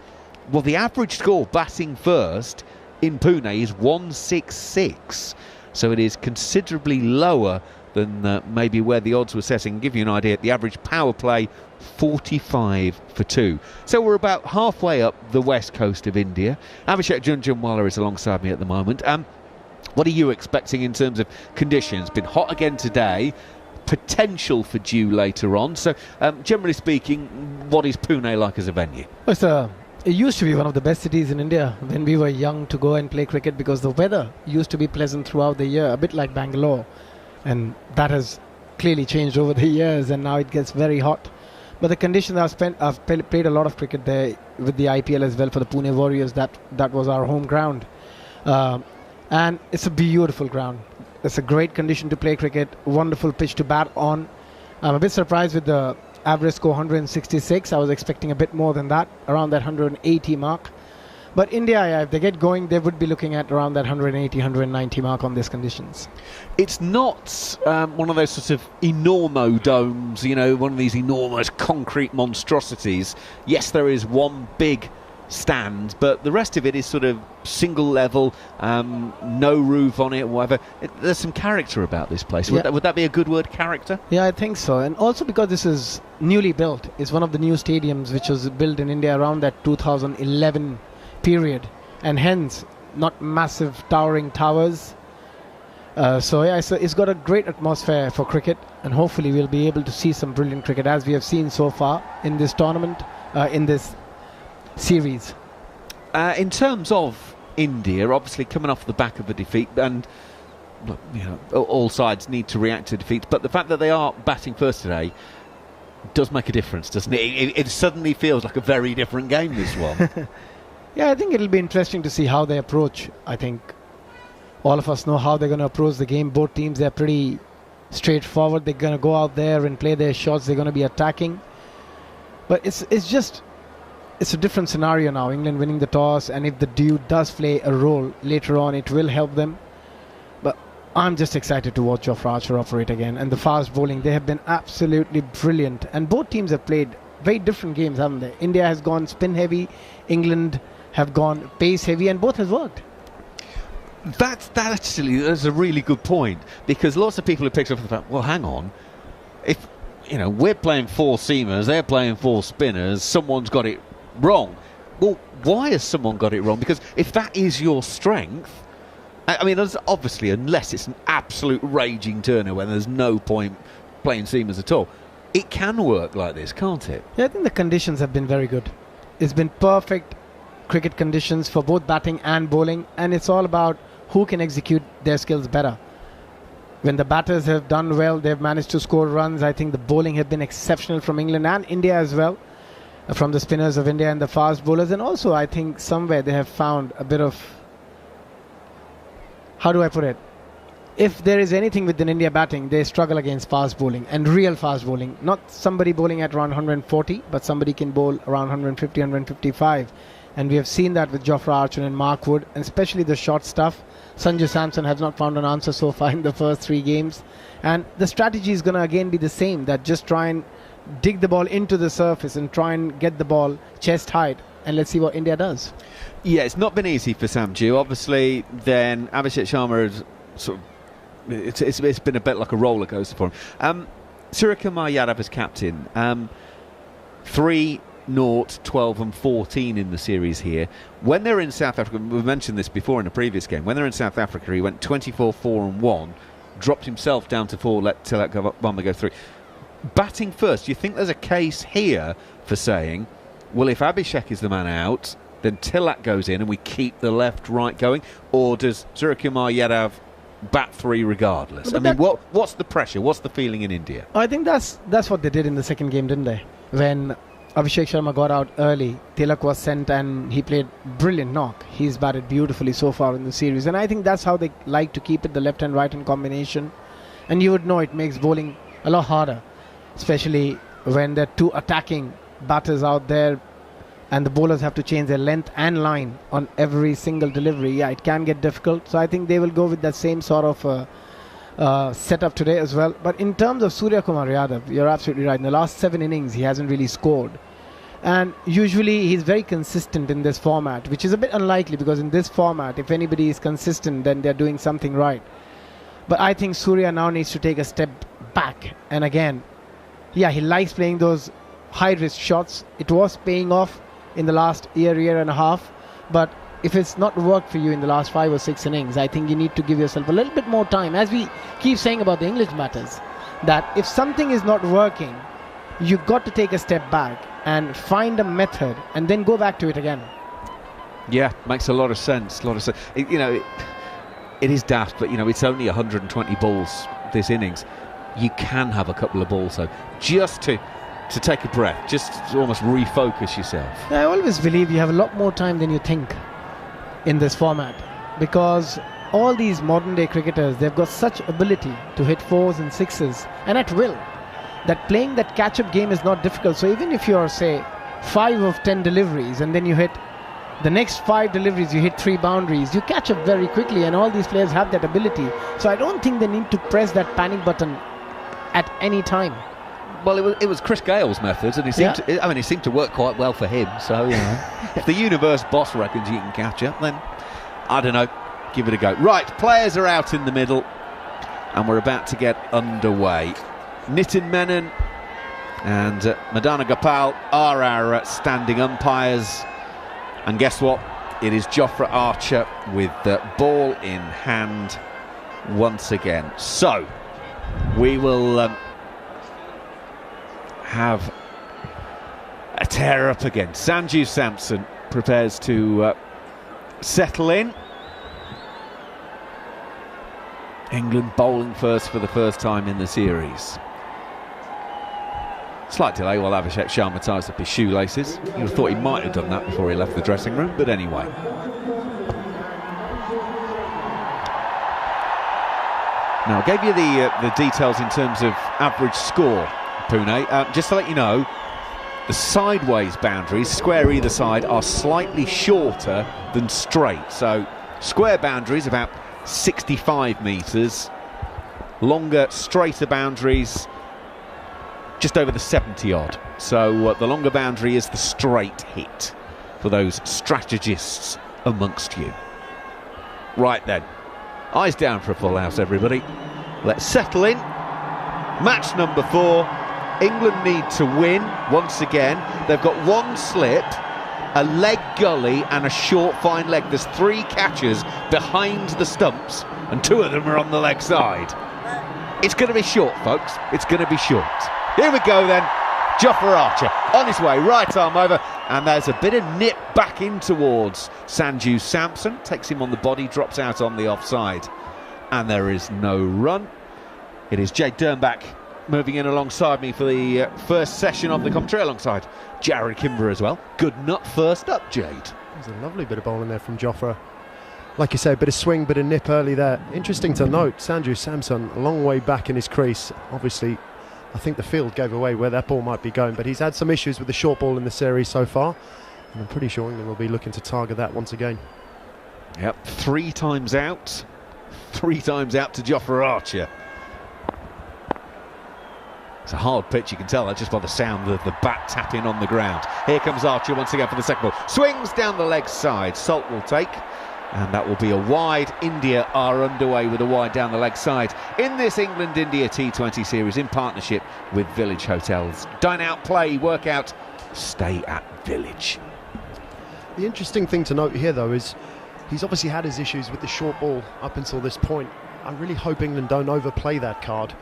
Well, the average score batting first in Pune is 166, so it is considerably lower than maybe where the odds were setting. Give you an idea, the average power play 45 for 2. So we're about halfway up the west coast of India. Abhishek Jhunjhunwala is alongside me at the moment. What are you expecting in terms of conditions? Been hot again today, potential for dew later on. So generally speaking, what is Pune like as a venue? It used to be one of the best cities in India when we were young to go and play cricket, because the weather used to be pleasant throughout the year, a bit like Bangalore. And that has clearly changed over the years, and now it gets very hot. But the conditions I've played a lot of cricket there with the IPL as well for the Pune Warriors. That was our home ground. And it's a beautiful ground. It's a great condition to play cricket, wonderful pitch to bat on. I'm a bit surprised with the average score 166. I was expecting a bit more than that, around that 180 mark. But India, if they get going, they would be looking at around that 180, 190 mark on these conditions. It's not one of those sort of enormo domes, one of these enormous concrete monstrosities. Yes, there is one big stand, but the rest of it is sort of single level, no roof on it, whatever. There's some character about this place. Yeah. Would that be a good word, character? Yeah, I think so. And also because this is newly built. It's one of the new stadiums which was built in India around that 2011 period, and hence not massive towering towers. So it's got a great atmosphere for cricket, and hopefully we'll be able to see some brilliant cricket as we have seen so far in this tournament, in this series. In terms of India, obviously coming off the back of a defeat, and all sides need to react to defeats, but the fact that they are batting first today does make a difference, doesn't it? It suddenly feels like a very different game, this one. Yeah, I think it'll be interesting to see how they approach. I think all of us know how they're going to approach the game. Both teams, they're pretty straightforward. They're going to go out there and play their shots. They're going to be attacking. But it's a different scenario now. England winning the toss, and if the dew does play a role later on, it will help them. But I'm just excited to watch Jofra Archer operate again. And the fast bowling, they have been absolutely brilliant. And both teams have played very different games, haven't they? India has gone spin heavy. England have gone pace heavy, and both has worked. That actually is a really good point, because lots of people have picked up the fact, well, hang on, if we're playing 4 seamers, they're playing 4 spinners, someone's got it wrong. Well, why has someone got it wrong? Because if that is your strength, I mean, obviously, unless it's an absolute raging turner when there's no point playing seamers at all, it can work like this, can't it? Yeah, I think the conditions have been very good. It's been perfect cricket conditions for both batting and bowling, and it's all about who can execute their skills better. When the batters have done well, they've managed to score runs. I think the bowling have been exceptional from England and India as well. from the spinners of India and the fast bowlers. And also, I think somewhere they have found a bit of, how do I put it? If there is anything within India batting, they struggle against fast bowling, and real fast bowling. Not somebody bowling at around 140, but somebody can bowl around 150, 155. And we have seen that with Jofra Archer and Mark Wood, and especially the short stuff. Sanju Samson has not found an answer so far in the first 3 games. And the strategy is going to again be the same, that just try and dig the ball into the surface and try and get the ball chest height. And let's see what India does. Yeah, it's not been easy for Samju. Obviously, then Abhishek Sharma has sort of... It's been a bit like a roller coaster for him. Suryakumar Yadav as captain. 3, 0, 12 and 14 in the series here. When they're in South Africa, we've mentioned this before in a previous game, when they're in South Africa, he went 24, 4 and 1, dropped himself down to 4, let Tilak go 3. Batting first, do you think there's a case here for saying, well, if Abhishek is the man out, then Tilak goes in and we keep the left-right going? Or does Suryakumar Yadav bat 3 regardless? But I mean, what's the pressure? What's the feeling in India? I think that's what they did in the second game, didn't they? When Abhishek Sharma got out early, Tilak was sent and he played brilliant knock. He's batted beautifully so far in the series, and I think that's how they like to keep it, the left and right hand combination. And you would know it makes bowling a lot harder, especially when there are 2 attacking batters out there and the bowlers have to change their length and line on every single delivery. Yeah, it can get difficult. So I think they will go with that same sort of setup today as well. But in terms of Suryakumar Yadav, you're absolutely right. In the last 7 innings, he hasn't really scored. And usually he's very consistent in this format, which is a bit unlikely, because in this format, if anybody is consistent, then they're doing something right. But I think Surya now needs to take a step back. And again, yeah, he likes playing those high-risk shots. It was paying off in the last year and a half. But if it's not worked for you in the last 5 or 6 innings, I think you need to give yourself a little bit more time. As we keep saying about the English batters, that if something is not working, you've got to take a step back and find a method and then go back to it again. Yeah, makes a lot of sense. It is daft, but it's only 120 balls this innings. You can have a couple of balls though, just to take a breath, just to almost refocus yourself. I always believe you have a lot more time than you think in this format, because all these modern day cricketers, they've got such ability to hit 4s and 6s and at will, that playing that catch-up game is not difficult. So even if you're, say, 5 of 10 deliveries and then you hit the next 5 deliveries, you hit 3 boundaries, you catch up very quickly, and all these players have that ability. So I don't think they need to press that panic button at any time. Well, it was Chris Gale's methods, and it seemed to work quite well for him. So, if the universe boss reckons you can catch up, then I don't know, give it a go. Right, players are out in the middle, and we're about to get underway. Nitin Menon and Madana Gopal are our standing umpires, and guess what? It is Jofra Archer with the ball in hand once again. So, we will have a tear up again. Sanju Samson prepares to settle in. England bowling first for the first time in the series. Slight delay while Abhishek Sharma ties up his shoelaces. You'd have thought he might have done that before he left the dressing room, but anyway. Now, I gave you the details in terms of average score, Pune. Just to let you know, the sideways boundaries, square either side, are slightly shorter than straight. So, square boundaries about 65 metres, longer, straighter boundaries just over the 70 odd. So the longer boundary is the straight hit for those strategists amongst you. Right then, eyes down for a full house, everybody. Let's settle in. Match number 4. England need to win once again. They've got 1 slip, a leg gully and a short fine leg. There's 3 catches behind the stumps and 2 of them are on the leg side. It's going to be short, folks. It's going to be short. Here we go then. Jofra Archer on his way, right arm over, and there's a bit of nip back in towards Sanju Samson. Takes him on the body, drops out on the offside, and there is no run. It is Jade Dernbach moving in alongside me for the first session of the commentary, alongside Jarrod, Kimber as well. Good nut first up, Jade. There's a lovely bit of bowling there from Jofra. Like you say, a bit of swing, bit of nip early there. Interesting to note, Sanju Samson a long way back in his crease. Obviously, I think the field gave away where that ball might be going, but he's had some issues with the short ball in the series so far, and I'm pretty sure England will be looking to target that once again. Yep, 3 times out. 3 times out to Jofra Archer. It's a hard pitch, you can tell that just by the sound of the bat tapping on the ground. Here comes Archer once again for the second ball. Swings down the leg side. Salt will take, and that will be a wide. India are underway with a wide down the leg side in this England-India T20 series in partnership with Village Hotels. Dine out, play, work out, stay at Village. The interesting thing to note here, though, is he's obviously had his issues with the short ball up until this point. I really hope England don't overplay that card,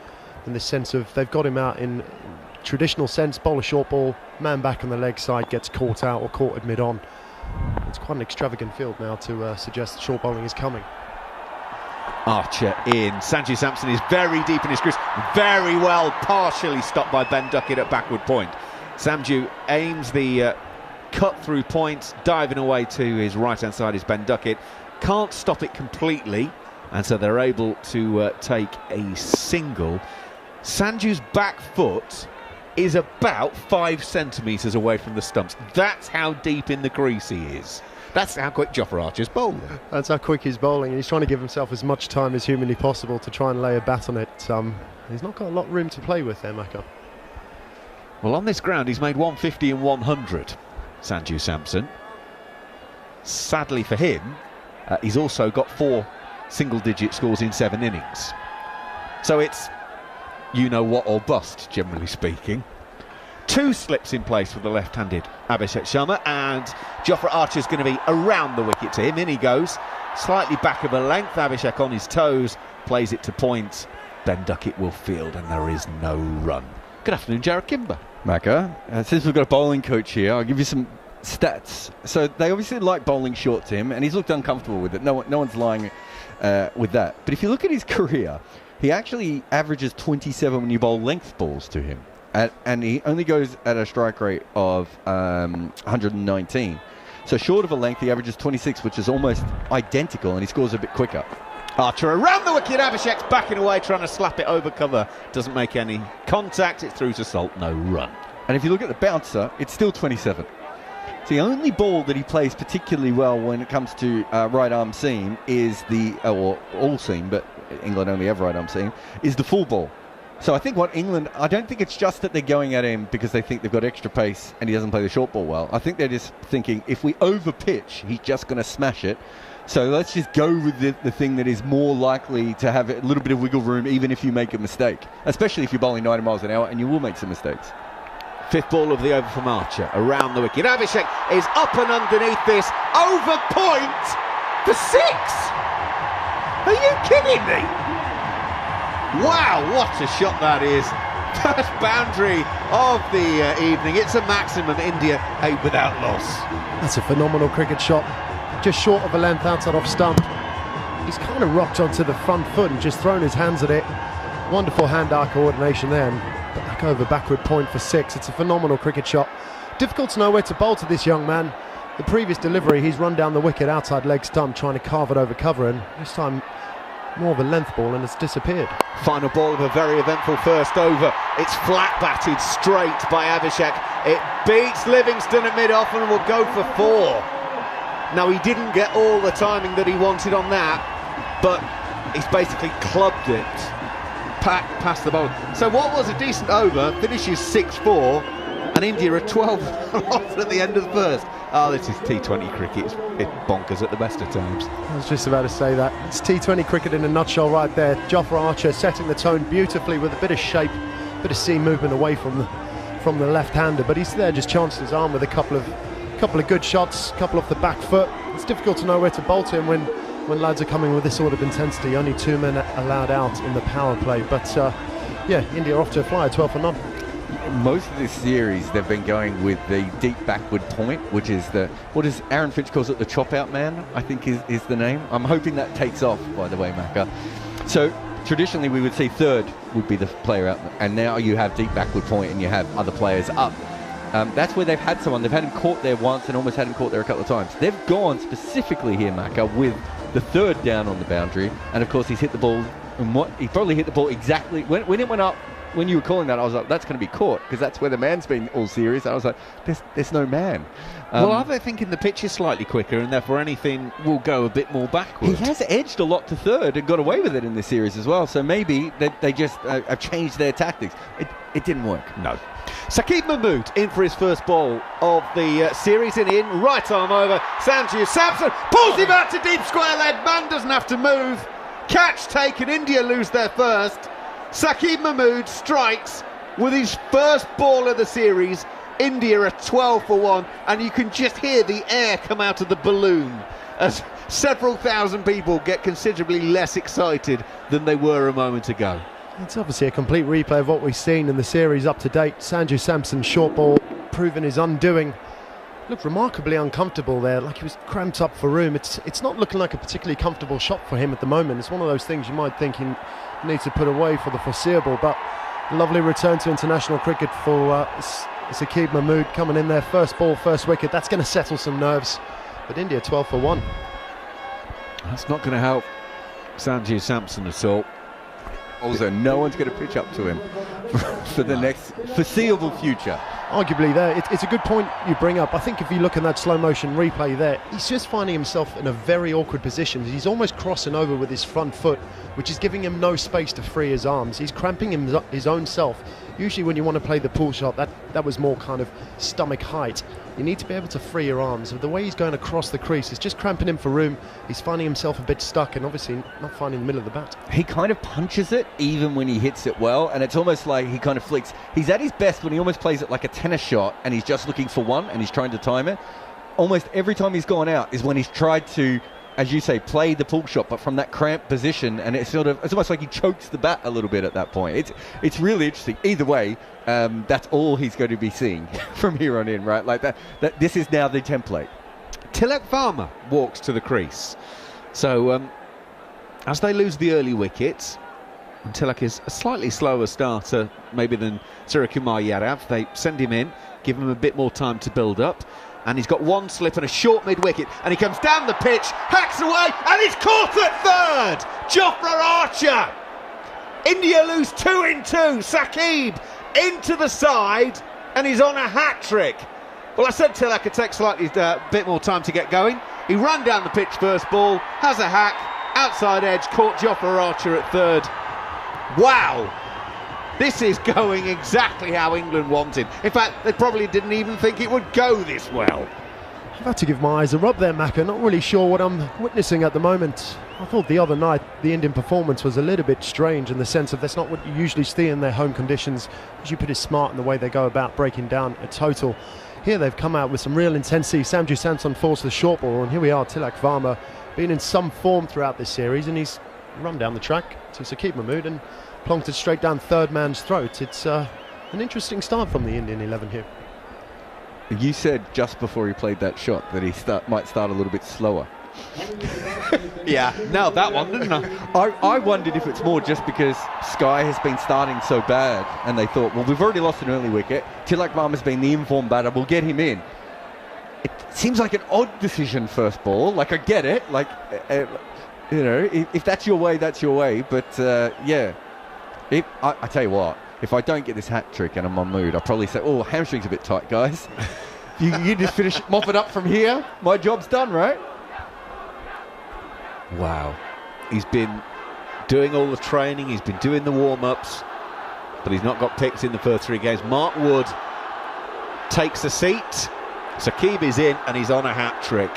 in the sense of they've got him out in traditional sense, bowl a short ball, man back on the leg side gets caught out or caught at mid-on. It's quite an extravagant field now to suggest short bowling is coming. Archer in. Sanju Samson is very deep in his crease. Very well partially stopped by Ben Duckett at backward point. Sanju aims the cut-through point, diving away to his right-hand side is Ben Duckett. Can't stop it completely, and so they're able to take a single. Sanju's back foot is about 5 centimetres away from the stumps. That's how deep in the crease he is. That's how quick Jofra Archer's bowling. That's how quick he's bowling, and he's trying to give himself as much time as humanly possible to try and lay a bat on it. He's not got a lot of room to play with there, Macca. Well, on this ground, he's made 150 and 100, Sanju Samson. Sadly for him, he's also got 4 single-digit scores in 7 innings. So it's you-know-what or bust, generally speaking. 2 slips in place for the left-handed Abhishek Sharma, and Jofra Archer's going to be around the wicket to him. In he goes, slightly back of a length. Abhishek on his toes, plays it to point. Ben Duckett will field, and there is no run. Good afternoon, Jarrod, Kimber. Macca, since we've got a bowling coach here, I'll give you some stats. So they obviously like bowling short to him, and he's looked uncomfortable with it. No one's lying with that. But if you look at his career, he actually averages 27 when you bowl length balls to him. And he only goes at a strike rate of 119. So short of a length, he averages 26, which is almost identical, and he scores a bit quicker. Archer around the wicket. Abhishek's backing away, trying to slap it over cover. Doesn't make any contact. It's through to Salt. No run. And if you look at the bouncer, it's still 27. So the only ball that he plays particularly well when it comes to right arm seam is or all seam, but England only have right arm seam, is the full ball. So I think I don't think it's just that they're going at him because they think they've got extra pace and he doesn't play the short ball well. I think they're just thinking, if we over pitch, he's just going to smash it. So let's just go with the thing that is more likely to have a little bit of wiggle room, even if you make a mistake, especially if you're bowling 90 miles an hour, and you will make some mistakes. 5th ball of the over from Archer, around the wicket. Abhishek is up and underneath this, over point for 6. Are you kidding me? Wow, what a shot that is. First boundary of the evening. It's a maximum. India 8 without loss. That's a phenomenal cricket shot. Just short of a length outside off stump. He's kind of rocked onto the front foot and just thrown his hands at it. Wonderful hand-eye coordination there. Back over backward point for 6. It's a phenomenal cricket shot. Difficult to know where to bowl to this young man. The previous delivery, he's run down the wicket outside leg stump trying to carve it over cover, and this time more of a length ball, and it's disappeared. Final ball of a very eventful first over. It's flat batted straight by Abhishek. It beats Livingston at mid-off and will go for 4. Now, he didn't get all the timing that he wanted on that, but he's basically clubbed it past the bowler. So what was a decent over finishes 6-4, and India are 12 off at the end of the first. Oh, this is T20 cricket. It's bonkers at the best of times. I was just about to say that. It's T20 cricket in a nutshell right there. Jofra Archer setting the tone beautifully with a bit of shape, bit of seam movement away from the left-hander, but he's there just chanced his arm with a couple of good shots, couple off the back foot. It's difficult to know where to bowl to him when lads are coming with this sort of intensity. Only 2 men allowed out in the power play, but yeah, India off to a flyer, 12 for none. Most of this series they've been going with the deep backward point, which is what is Aaron Finch calls it, the chop out man, I think is the name. I'm hoping that takes off, by the way, Macca. So traditionally we would see third would be the player out, and now you have deep backward point and you have other players up. That's where they've had someone. They've had him caught there once and almost had him caught there a couple of times. They've gone specifically here, Maka, with the third down on the boundary, and of course he's hit the ball. And he probably hit the ball exactly when it went up. When you were calling that, I was like, that's going to be caught, because that's where the man's been all series. I was like, there's no man. Well, are they thinking the pitch is slightly quicker and therefore anything will go a bit more backwards? He has edged a lot to third and got away with it in this series as well. So maybe they just have changed their tactics. It didn't work. No. Saqib Mahmood in for his first ball of the series, and in, right arm over, Sanju Samson pulls him out to deep square leg, man doesn't have to move, catch taken, India lose their first. Saqib Mahmood strikes with his first ball of the series. India are 12 for 1, and you can just hear the air come out of the balloon as several thousand people get considerably less excited than they were a moment ago. It's obviously a complete replay of what we've seen in the series up to date. Sanju Samson's short ball proving his undoing. Looked remarkably uncomfortable there, like he was cramped up for room. It's not looking like a particularly comfortable shot for him at the moment. It's one of those things you might think he needs to put away for the foreseeable, but a lovely return to international cricket for Saqib Mahmood coming in there. First ball, first wicket. That's going to settle some nerves. But India 12 for 1. That's not going to help Sanju Samson at all. Also, no one's going to pitch up to him for the next foreseeable future. Arguably there, it's a good point you bring up. I think if you look at that slow motion replay there, he's just finding himself in a very awkward position. He's almost crossing over with his front foot, which is giving him no space to free his arms. He's cramping his own self. Usually when you want to play the pull shot, that was more kind of stomach height. You need to be able to free your arms. The way he's going across the crease is just cramping him for room. He's finding himself a bit stuck and obviously not finding the middle of the bat. He kind of punches it even when he hits it well, and it's almost like he kind of flicks. He's at his best when he almost plays it like a tennis shot and he's just looking for one and he's trying to time it. Almost every time he's gone out is when he's tried to, as you say, play the pull shot, but from that cramped position, and it's almost like he chokes the bat a little bit at that point. It's really interesting. Either way, that's all he's going to be seeing from here on in, right? Like that this is now the template. Tilak Varma walks to the crease. So as they lose the early wickets, and Tilak is a slightly slower starter maybe than Suryakumar Yadav, they send him in, give him a bit more time to build up. And he's got one slip and a short mid-wicket, and he comes down the pitch, hacks away, and he's caught at third! Jofra Archer! India lose 2 in 2. Saqib into the side, and he's on a hat-trick. Well, I said Tilak could take slightly bit more time to get going. He ran down the pitch first ball, has a hack, outside edge, caught Jofra Archer at third. Wow! This is going exactly how England wanted. In fact, they probably didn't even think it would go this well. I've had to give my eyes a rub there, Macca. Not really sure what I'm witnessing at the moment. I thought the other night the Indian performance was a little bit strange in the sense of that's not what you usually see in their home conditions. As you put it, smart in the way they go about breaking down a total. Here they've come out with some real intensity. Sanju Samson forced the short ball, and here we are, Tilak Varma being in some form throughout this series, and he's run down the track to Saqib Mahmood and plonked it straight down third man's throat. It's an interesting start from the Indian 11 here. You said just before he played that shot that he might start a little bit slower. Yeah, nailed that one, didn't I? I wondered if it's more just because Sky has been starting so bad and they thought, well, we've already lost an early wicket. Tilak Varma's been the informed batter, we'll get him in. It seems like an odd decision first ball. Like, I get it. Like, you know, if that's your way, that's your way. But, yeah. I tell you what, if I don't get this hat-trick and I'm on mood, I'll probably say, oh, hamstring's a bit tight, guys. you just finish, mop it up from here, my job's done, right? Wow. He's been doing all the training, he's been doing the warm-ups, but he's not got picked in the first 3 games. Mark Wood takes a seat, Saqib is in, and he's on a hat-trick.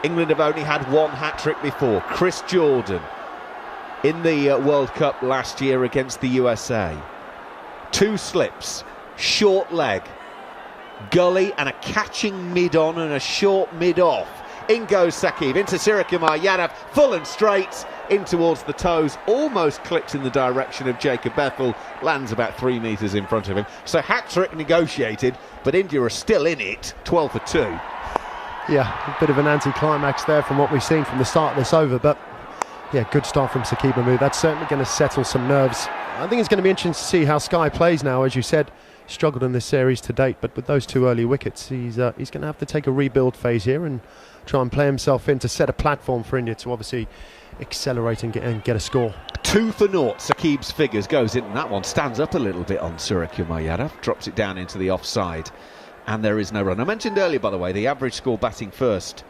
England have only had 1 hat-trick before. Chris Jordan in the World Cup last year against the USA. 2 slips, short leg, gully, and a catching mid-on and a short mid-off. In goes Saqib, into Suryakumar Yadav, full and straight, in towards the toes, almost clips in the direction of Jacob Bethel, lands about 3 metres in front of him. So hat-trick negotiated, but India are still in it, 12 for 2. Yeah, a bit of an anti-climax there from what we've seen from the start of this over, but Yeah, good start from Saqib Mahmood. That's certainly going to settle some nerves. I think it's going to be interesting to see how Sky plays now. As you said, struggled in this series to date, but with those 2 early wickets, he's going to have to take a rebuild phase here and try and play himself in to set a platform for India to obviously accelerate and get a score. 2 for 0. Saqib's figures goes in, and that one stands up a little bit on Suryakumar Yadav, drops it down into the offside, and there is no run. I mentioned earlier, by the way, the average score batting first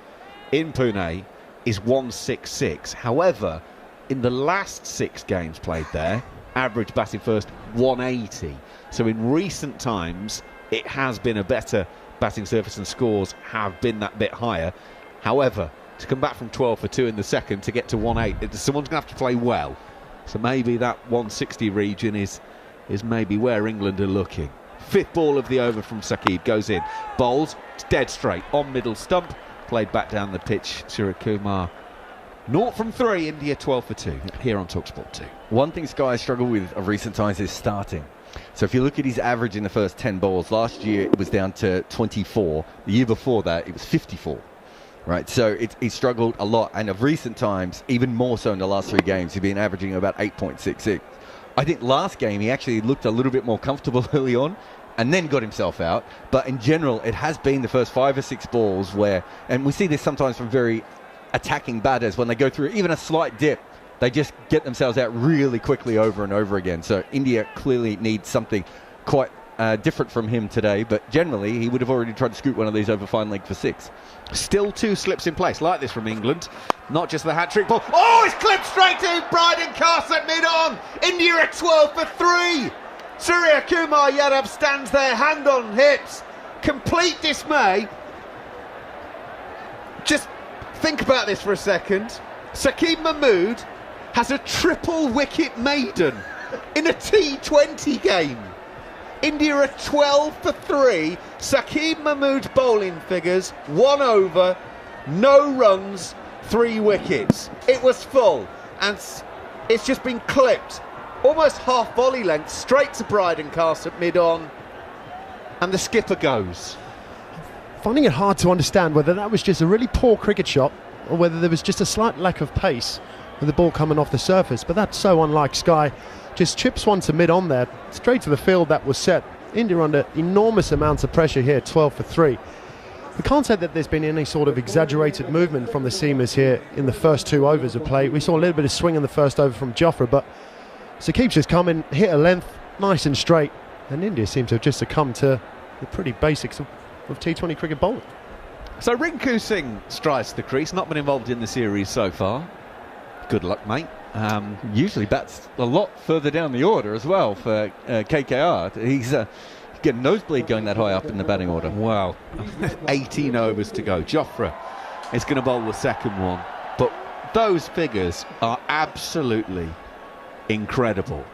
in Pune is 166. However, in the last 6 games played there, average batting first 180. So in recent times, it has been a better batting surface and scores have been that bit higher. However, to come back from 12 for 2 in the second to get to 180, someone's going to have to play well. So maybe that 160 region is maybe where England are looking. 5th ball of the over from Saqib goes in. Bowls, dead straight on middle stump. Played back down the pitch, Suryakumar. 0 from 3, India 12 for 2 here on talkSPORT 2. One thing Sky struggled with of recent times is starting. So if you look at his average in the first 10 balls, last year it was down to 24. The year before that, it was 54. Right, so he struggled a lot. And of recent times, even more so in the last 3 games, he's been averaging about 8.66. I think last game he actually looked a little bit more comfortable early on and then got himself out. But in general, it has been the first 5 or 6 balls where, and we see this sometimes from very attacking batters, when they go through even a slight dip, they just get themselves out really quickly over and over again. So India clearly needs something quite different from him today, but generally he would have already tried to scoot one of these over fine leg for 6. Still 2 slips in place like this from England, not just the hat-trick ball. Oh, it's clipped straight to Bryden Carson mid-on. India are 12 for 3. Suryakumar Yadav stands there, hand on hips, complete dismay. Just think about this for a second. Saqib Mahmood has a triple wicket maiden in a T20 game. India are 12 for 3. Saqib Mahmood's bowling figures, 1 over, no runs, 3 wickets. It was full, and it's just been clipped. Almost half volley length, straight to Bryden Carson mid-on, and the skipper goes. Finding it hard to understand whether that was just a really poor cricket shot or whether there was just a slight lack of pace with the ball coming off the surface, but that's so unlike Sky. Just chips one to mid-on there, straight to the field that was set. India under enormous amounts of pressure here, 12 for 3. We can't say that there's been any sort of exaggerated movement from the seamers here in the first 2 overs of play. We saw a little bit of swing in the first over from Jofra, but Saqib's just come in, hit a length, nice and straight, and India seems to have just succumbed to the pretty basics of T20 cricket bowling. So Rinku Singh strides the crease, not been involved in the series so far. Good luck, mate. Usually bats a lot further down the order as well for KKR. He's getting nosebleed going that high up in the batting order. Wow. 18 overs to go. Jofra is going to bowl the second one, but those figures are absolutely incredible.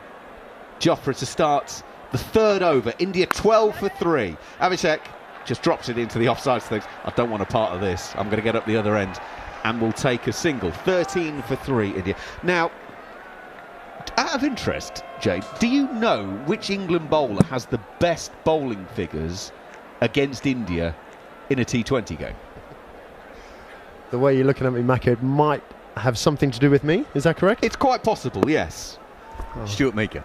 Jofra to start the 3rd over. India 12 for 3. Abhishek just drops it into the offside, thinks, I don't want a part of this. I'm going to get up the other end and will take a single. 13 for 3, India. Now, out of interest, Jade, do you know which England bowler has the best bowling figures against India in a T20 game? The way you're looking at me, Maka, it might have something to do with me. Is that correct? It's quite possible, yes. Stuart Maker.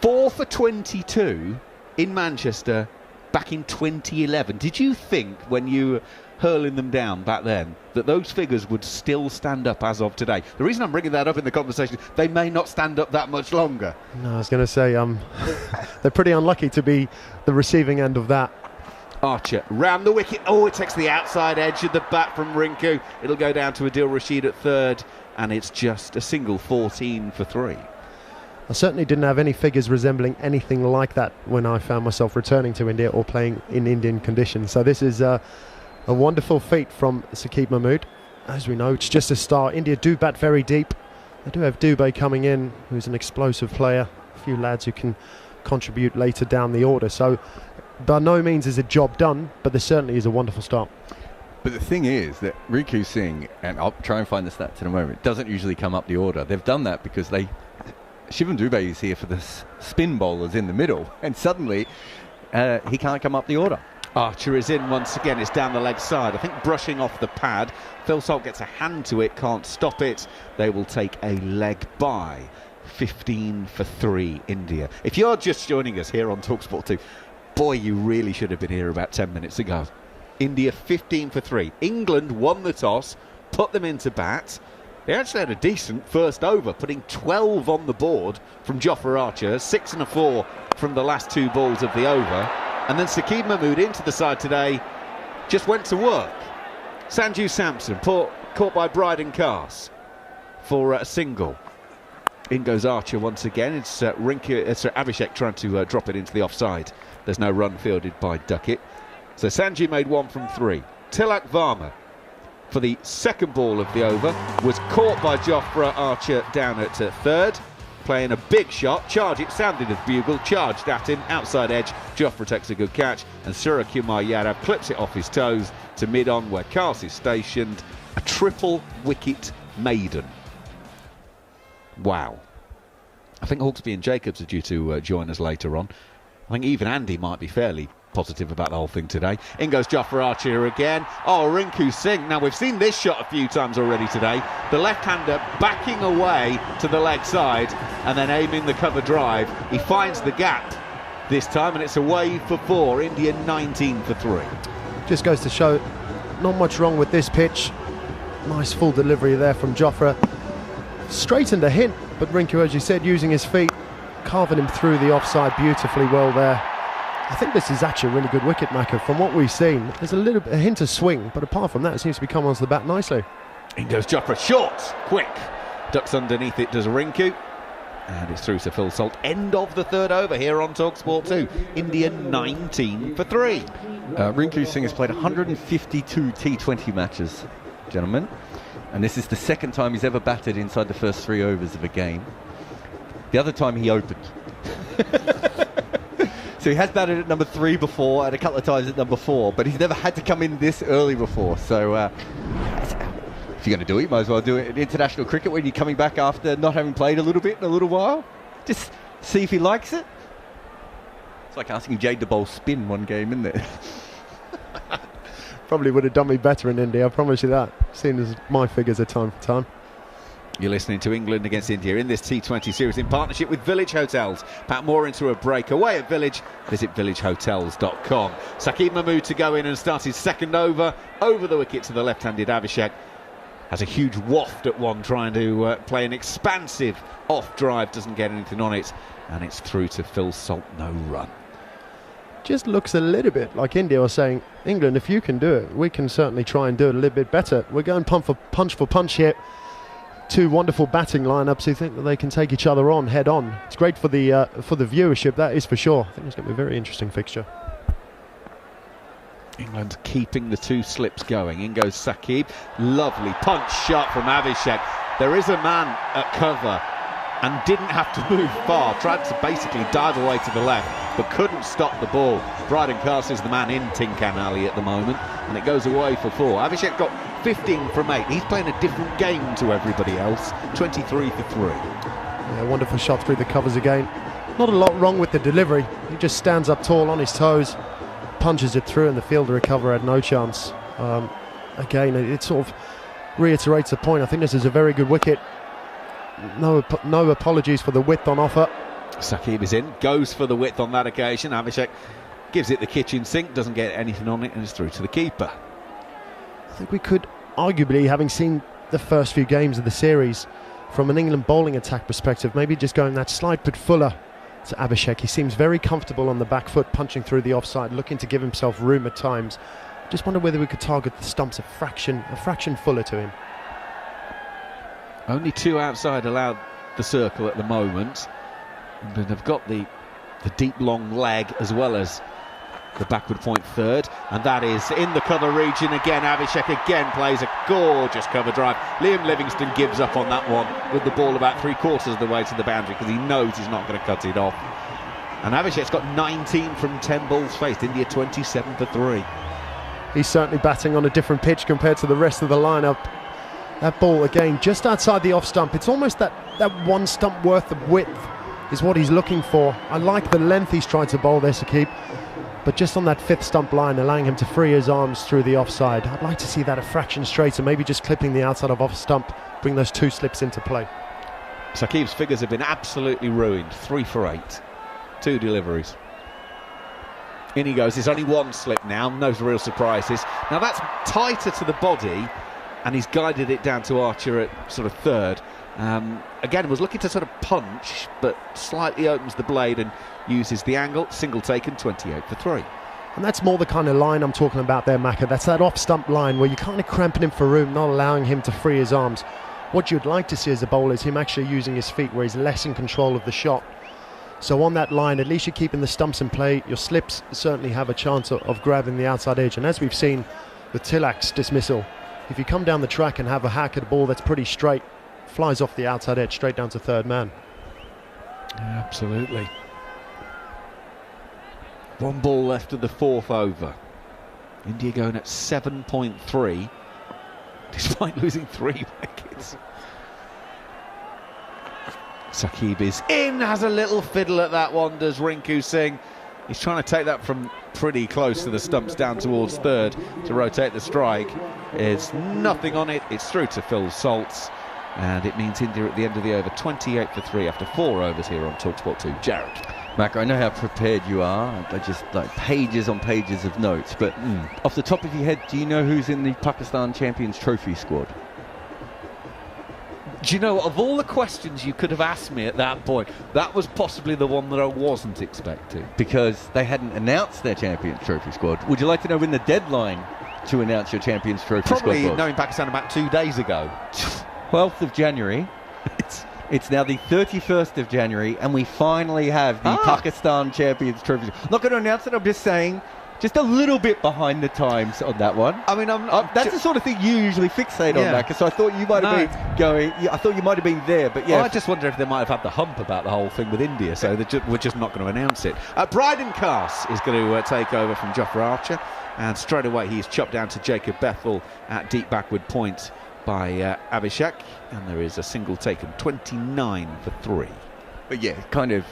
4 for 22 in Manchester back in 2011. Did you think, when you were hurling them down back then, that those figures would still stand up as of today? The reason I'm bringing that up in the conversation, they may not stand up that much longer. No, I was going to say, they're pretty unlucky to be the receiving end of that. Archer round the wicket. Oh, it takes the outside edge of the bat from Rinku. It'll go down to Adil Rashid at 3rd, and it's just a single. 14 for 3. I certainly didn't have any figures resembling anything like that when I found myself returning to India or playing in Indian conditions. So this is a wonderful feat from Saqib Mahmood. As we know, it's just a start. India do bat very deep. They do have Dubey coming in, who's an explosive player. A few lads who can contribute later down the order. So by no means is a job done, but there certainly is a wonderful start. But the thing is that Rinku Singh, and I'll try and find the stats in a moment, doesn't usually come up the order. They've done that because Shivam Dubey is here for the spin bowlers in the middle, and suddenly he can't come up the order. Archer is in once again. It's down the leg side. I think brushing off the pad. Phil Salt gets a hand to it, can't stop it. They will take a leg by. 15 for 3, India. If you're just joining us here on talkSPORT 2, boy, you really should have been here about 10 minutes ago. India 15 for 3. England won the toss, put them into bat. They actually had a decent first over, putting 12 on the board from Jofra Archer, 6 and a 4 from the last 2 balls of the over. And then Shakib Mahmood into the side today, just went to work. Sanju Samson caught by Bryden Cars for a single. In goes Archer once again. It's Abhishek trying to drop it into the offside. There's no run fielded by Duckett. So Sanju made 1 from 3. Tilak Varma for the second ball of the over was caught by Jofra Archer down at third. Playing a big shot, charge, it sounded as bugle, charged at him, outside edge, Jofra takes a good catch, and Surya Kumar Yadav clips it off his toes to mid-on where Cars is stationed. A triple wicket maiden. Wow. I think Hawksby and Jacobs are due to join us later on. I think even Andy might be fairly positive about the whole thing today. In goes Jofra Archer again. Oh, Rinku Singh. Now, we've seen this shot a few times already today. The left-hander backing away to the leg side and then aiming the cover drive. He finds the gap this time and it's away for 4. India 19 for 3. Just goes to show not much wrong with this pitch. Nice full delivery there from Jofra. Straightened a hint, but Rinku, as you said, using his feet, carving him through the offside beautifully well there. I think this is actually a really good wicket, Macca. From what we've seen, there's a hint of swing, but apart from that, it seems to be coming onto the bat nicely. In goes Jofra, short, quick. Ducks underneath it, does Rinku. And it's through to Phil Salt. End of the third over here on talkSPORT 2. India 19 for 3. Rinku Singh has played 152 T20 matches, gentlemen. And this is the second time he's ever batted inside the first 3 overs of a game. The other time he opened. So he has batted at number 3 before and a couple of times at number 4, but he's never had to come in this early before. So if you're going to do it, you might as well do it in international cricket when you're coming back after not having played a little bit in a little while. Just see if he likes it. It's like asking Jade to bowl spin one game, isn't it? Probably would have done me better in India, I promise you that, seeing as my figures are time for time. You're listening to England against India in this T20 series in partnership with Village Hotels. Pat Moore into a break away at Village. Visit villagehotels.com. Shakib Mahmood to go in and start his second over the wicket to the left-handed Abhishek. Has a huge waft at one, trying to play an expansive off drive, doesn't get anything on it, and it's through to Phil Salt, no run. Just looks a little bit like India are saying, England, if you can do it, we can certainly try and do it a little bit better. We're going punch for punch here. 2 wonderful batting lineups who think that they can take each other on head on. It's great for the viewership, that is for sure. I think it's going to be a very interesting fixture. England keeping the 2 slips going. In goes Shakib. Lovely punch shot from Abhishek. There is a man at cover and didn't have to move far. Tried to basically dive away to the left, but couldn't stop the ball. Bryden Cars is the man in Tinkan Alley at the moment, and it goes away for 4. Abhishek got 15 from 8. He's playing a different game to everybody else. 23 for 3. Yeah, wonderful shot through the covers again. Not a lot wrong with the delivery. He just stands up tall on his toes, punches it through, and the fielder recover had no chance. Again, it sort of reiterates the point. I think this is a very good wicket. No apologies for the width on offer. Shakib is in, goes for the width on that occasion. Abhishek gives it the kitchen sink, doesn't get anything on it, and it's through to the keeper. I think we could arguably, having seen the first few games of the series, from an England bowling attack perspective, maybe just going that slight bit fuller to Abhishek. He seems very comfortable on the back foot, punching through the offside, looking to give himself room at times. Just wonder whether we could target the stumps a fraction fuller to him. Only 2 outside allowed the circle at the moment. And they've got the deep long leg as well as the backward point third, and that is in the cover region again. Abhishek again plays a gorgeous cover drive. Liam Livingstone gives up on that one with the ball about 3/4 of the way to the boundary because he knows he's not going to cut it off. And Abhishek's got 19 from 10 balls faced. India 27 for 3. He's certainly batting on a different pitch compared to the rest of the lineup. That ball again just outside the off stump. It's almost that 1 stump worth of width is what he's looking for. I like the length he's tried to bowl there, Shakib. but just on that fifth stump line, allowing him to free his arms through the offside. I'd like to see that a fraction straighter, maybe just clipping the outside of off stump, bring those 2 slips into play. Saqib's figures have been absolutely ruined. 3 for 8, 2 deliveries. In he goes. There's only 1 slip now, no real surprises. Now that's tighter to the body, and he's guided it down to Archer at sort of third. Again, was looking to sort of punch, but slightly opens the blade and uses the angle. Single taken, 28 for 3. And that's more the kind of line I'm talking about there, Macca. That's that off-stump line where you're kind of cramping him for room, not allowing him to free his arms. What you'd like to see as a bowler is him actually using his feet, where he's less in control of the shot. So on that line, at least you're keeping the stumps in play. Your slips certainly have a chance of grabbing the outside edge. And as we've seen with Tilak's dismissal, if you come down the track and have a hack at a ball that's pretty straight, flies off the outside edge straight down to third man. Absolutely. 1 ball left of the 4th over. India going at 7.3 despite losing 3 wickets. Saqib is in, has a little fiddle at that one, does Rinku Singh. He's trying to take that from pretty close to the stumps down towards third to rotate the strike. It's nothing on it, it's through to Phil Salts, and it means India at the end of the over 28 for 3 after 4 overs here on talkSPORT 2. Jarrod. Mac, I know how prepared you are. I just like pages on pages of notes, but off the top of your head, do you know who's in the Pakistan Champions Trophy squad? Do you know, of all the questions you could have asked me at that point, that was possibly the one that I wasn't expecting. Because they hadn't announced their Champions Trophy squad. Would you like to know when the deadline to announce your Champions Trophy squad was? Probably knowing Pakistan about 2 days ago. 12th of January. It's now the 31st of January, and we finally have the Pakistan Champions Trophy. I'm not going to announce it, I'm just saying, just a little bit behind the times on that one. I mean, that's the sort of thing you usually fixate on, Mac, so I thought you might have been going, I thought you might have been there, but yeah. I just wonder if they might have had the hump about the whole thing with India, so we're just not going to announce it. Bryden Cass is going to take over from Jofra Archer, and straight away he's chopped down to Jacob Bethel at deep backward point by Abhishek, and there is a single taken, 29 for 3. But yeah, kind of,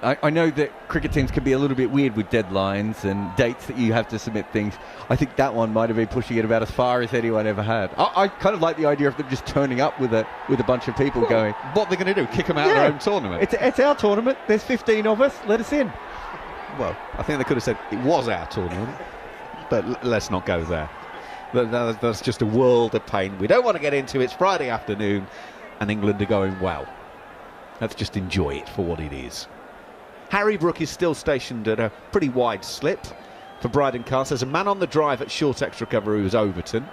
I know that cricket teams can be a little bit weird with deadlines and dates that you have to submit things. I think that one might have been pushing it about as far as anyone ever had. I kind of like the idea of them just turning up with a bunch of people going. What they're going to do, kick them out of their own tournament? It's our tournament, there's 15 of us, let us in. Well, I think they could have said it was our tournament, but let's not go there. That's just a world of pain. We don't want to get into it. It's Friday afternoon and England are going well. Let's just enjoy it for what it is. Harry Brook is still stationed at a pretty wide slip for Bryden Cass. There's a man on the drive at short extra cover who is Overton.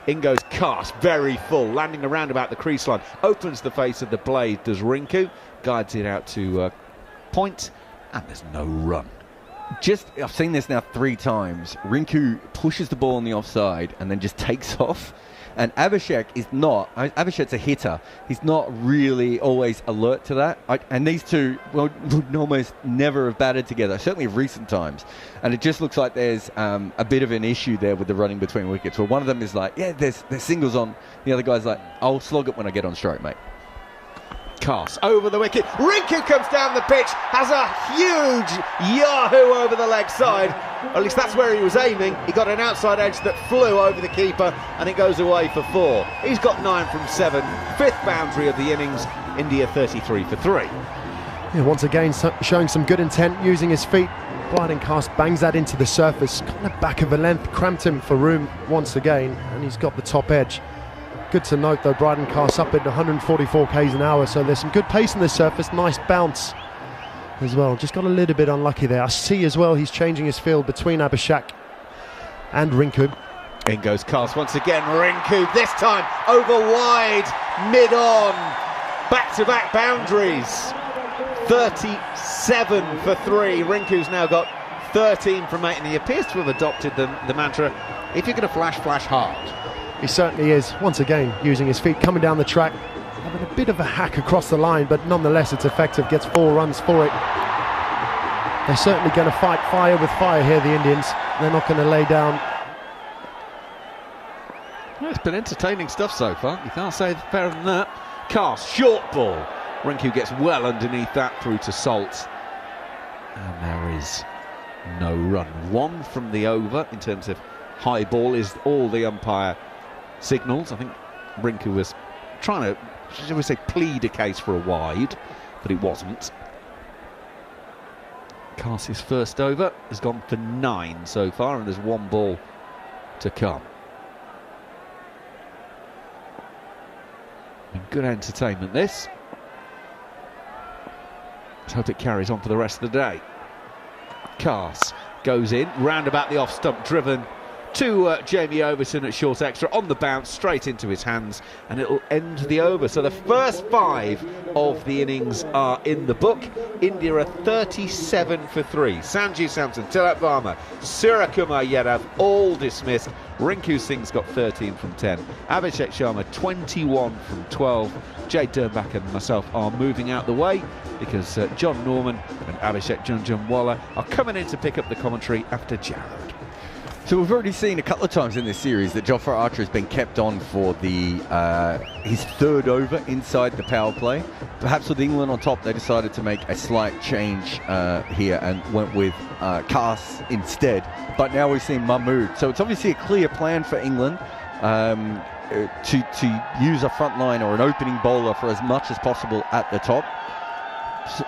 In goes Cass, very full, landing around about the crease line. Opens the face of the blade, does Rinku. Guides it out to point, and there's no run. I've seen this now 3 times. Rinku pushes the ball on the offside and then just takes off. And Abhishek is not. Abhishek's a hitter. He's not really always alert to that. And these two would almost never have batted together, certainly of recent times. And it just looks like there's a bit of an issue there with the running between wickets. Where one of them is like, yeah, there's singles on. The other guy's like, I'll slog it when I get on stroke, mate. Cass over the wicket. Rinku comes down the pitch, has a huge yahoo over the leg side. At least that's where he was aiming. He got an outside edge that flew over the keeper, and it goes away for 4. He's got 9 from 7. 5th boundary of the innings. India 33 for 3. Yeah, once again, showing some good intent, using his feet. Bryden Cass bangs that into the surface, kind of back of the length, cramped him for room once again, and he's got the top edge. Good to note though, Bryden Cass up at 144 k's an hour, so there's some good pace on the surface, nice bounce as well. Just got a little bit unlucky there. I see as well he's changing his field between Abhishek and Rinku. In goes Cass once again. Rinku this time over wide, mid-on, back-to-back boundaries. 37 for 3. Rinku's now got 13 from 8, and he appears to have adopted the mantra, if you're going to flash, flash hard. He certainly is, once again, using his feet, coming down the track, having a bit of a hack across the line, but nonetheless it's effective, gets 4 runs for it. They're certainly going to fight fire with fire here, the Indians. They're not going to lay down. Well, it's been entertaining stuff so far, you can't say better than that. Cass, short ball. Rinku gets well underneath that through to Salt. And there is No run. 1 from the over in terms of high ball is all the umpire signals. I think Rinku was trying to, shall we say, plead a case for a wide, but it wasn't. Carse's first over has gone for 9 so far, and there's 1 ball to come. And good entertainment, this. Let's hope it carries on for the rest of the day. Carse goes in, round about the off stump, driven to Jamie Overton at short extra, on the bounce, straight into his hands, and it'll end the over. So the first 5 of the innings are in the book. India are 37 for 3. Sanju Samson, Tilak Varma, Suryakumar Yadav all dismissed. Rinku Singh's got 13 from 10. Abhishek Sharma 21 from 12. Jade, Dernbach and myself are moving out the way because Jon Norman and Abhishek Jhunjhunwala are coming in to pick up the commentary after Jarrod. So we've already seen a couple of times in this series that Jofra Archer has been kept on for the his 3rd over inside the power play. Perhaps with England on top, they decided to make a slight change here and went with Carse instead. But now we've seen Mahmood. So it's obviously a clear plan for England to use a front line or an opening bowler for as much as possible at the top. So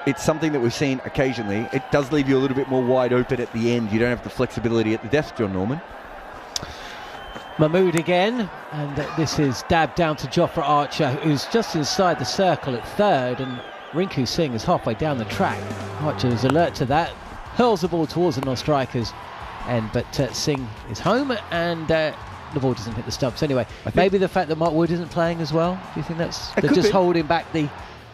it's something that we've seen occasionally. It does leave you a little bit more wide open at the end. You don't have the flexibility at the death, Jon Norman. Mahmood again, and this is dabbed down to Jofra Archer, who's just inside the circle at 3rd, and Rinku Singh is halfway down the track. Archer is alert to that, hurls the ball towards the non-strikers, but Singh is home, and the ball doesn't hit the stumps. Anyway, maybe the fact that Mark Wood isn't playing as well. Do you think they're just holding back the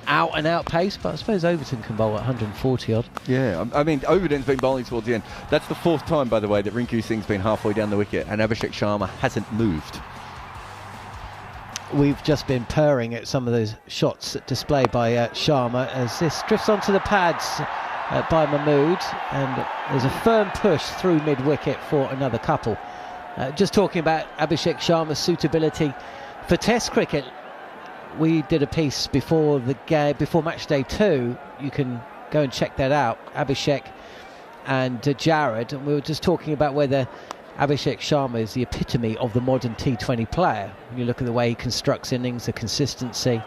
out-and-out pace? But I suppose Overton can bowl at 140 odd. Yeah, I mean, Overton's been bowling towards the end. That's the 4th time, by the way, that Rinku Singh's been halfway down the wicket, and Abhishek Sharma hasn't moved. We've just been purring at some of those shots displayed by Sharma as this drifts onto the pads by Mahmood, and there's a firm push through mid-wicket for another couple. Just talking about Abhishek Sharma's suitability for Test cricket, we did a piece before the game, before match day 2. You can go and check that out, Abhishek and Jarrod, and we were just talking about whether Abhishek Sharma is the epitome of the modern T20 player. When you look at the way he constructs innings, the consistency,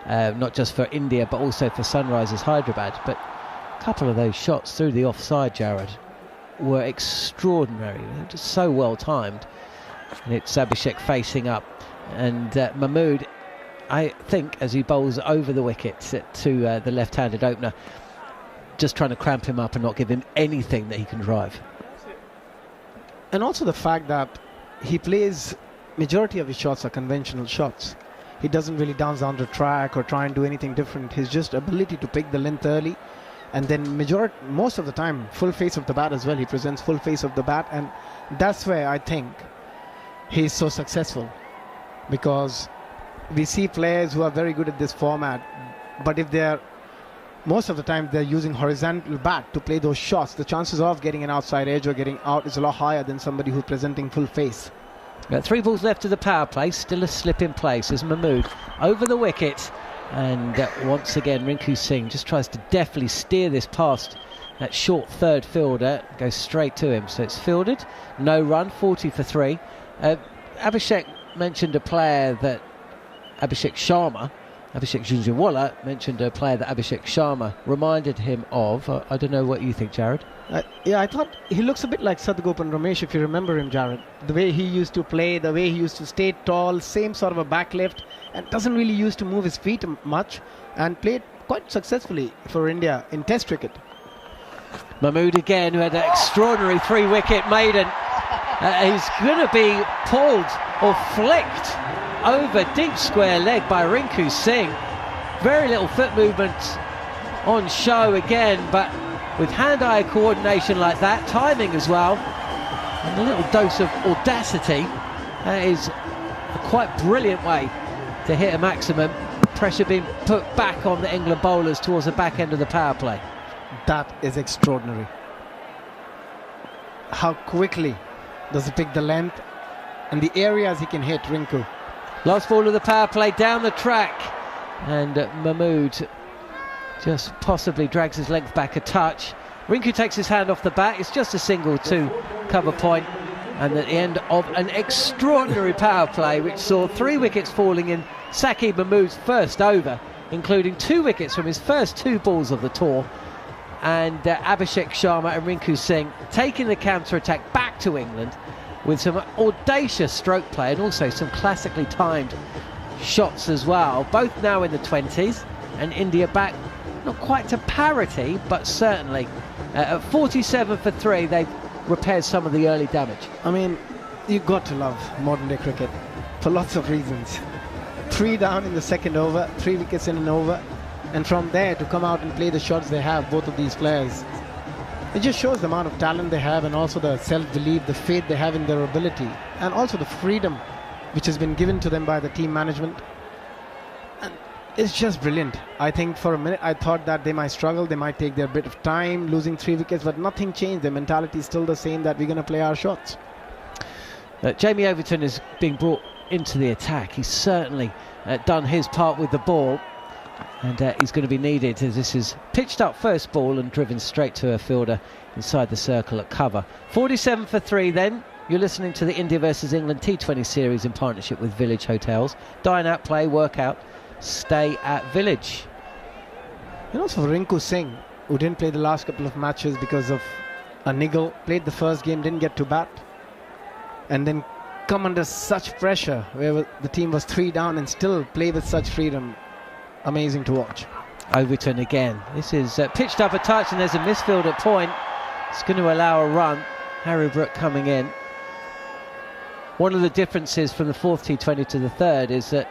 not just for India but also for Sunrisers Hyderabad. But a couple of those shots through the offside, Jarrod, were extraordinary. They're just so well timed. And it's Abhishek facing up, and Mahmood, I think, as he bowls over the wicket to the left-handed opener, just trying to cramp him up and not give him anything that he can drive. And also the fact that he plays, majority of his shots are conventional shots. He doesn't really dance down the track or try and do anything different. His just ability to pick the length early, and then most of the time full face of the bat as well. He presents full face of the bat, and that's where I think he's so successful, because we see players who are very good at this format, but if they're, most of the time they're using horizontal bat to play those shots, the chances of getting an outside edge or getting out is a lot higher than somebody who's presenting full face. Got 3 balls left to the power play, still a slip in place as Mahmood over the wicket, and once again Rinku Singh just tries to deftly steer this past that short 3rd fielder, goes straight to him, so it's fielded, no run, 40 for 3. Abhishek mentioned a player that Abhishek Jhunjhunwala mentioned a player that Abhishek Sharma reminded him of. I don't know what you think, Jarrod. Yeah, I thought he looks a bit like Sadgopan Ramesh, if you remember him, Jarrod. The way he used to play, the way he used to stay tall, same sort of a back lift, and doesn't really used to move his feet much, and played quite successfully for India in Test cricket. Mahmood again, who had an extraordinary 3-wicket maiden. He's going to be pulled or flicked over deep square leg by Rinku Singh. Very little foot movement on show again, but with hand-eye coordination like that, timing as well, and a little dose of audacity, that is a quite brilliant way to hit a maximum. Pressure being put back on the England bowlers towards the back end of the power play. That is extraordinary. How quickly does he pick the length and the areas he can hit, Rinku. Last ball of the power play down the track, and Mahmood just possibly drags his length back a touch, Rinku takes his hand off the bat. It's just a single to cover point. And at the end of an extraordinary power play, which saw 3 wickets falling in Saqib Mahmood's first over, including 2 wickets from his first 2 balls of the tour. And Abhishek Sharma and Rinku Singh taking the counter-attack back to England with some audacious stroke play and also some classically timed shots as well. Both now in the 20s, and India back not quite to parity, but certainly at 47 for 3, they've repaired some of the early damage. I mean, you've got to love modern day cricket for lots of reasons. 3 down in the second over, 3 wickets in an over, and from there to come out and play the shots they have, both of these players, it just shows the amount of talent they have, and also the self-belief, the faith they have in their ability, and also the freedom which has been given to them by the team management. And it's just brilliant. I think for a minute I thought that they might struggle, they might take their bit of time, losing 3 wickets, but nothing changed. Their mentality is still the same, that we're going to play our shots. Jamie Overton is being brought into the attack. He's certainly done his part with the ball, and he's going to be needed, as this is pitched up first ball and driven straight to a fielder inside the circle at cover. 47 for 3 then. You're listening to the India versus England T20 series in partnership with Village Hotels. Dine out, play, work out, stay at Village. And also for Rinku Singh, who didn't play the last couple of matches because of a niggle, played the first game, didn't get to bat, and then come under such pressure where the team was 3 down and still play with such freedom. Amazing to watch. Overton again. This is pitched up a touch, and there's a misfield at point. It's going to allow a run. Harry Brook coming in. One of the differences from the 4th T20 to the 3rd is that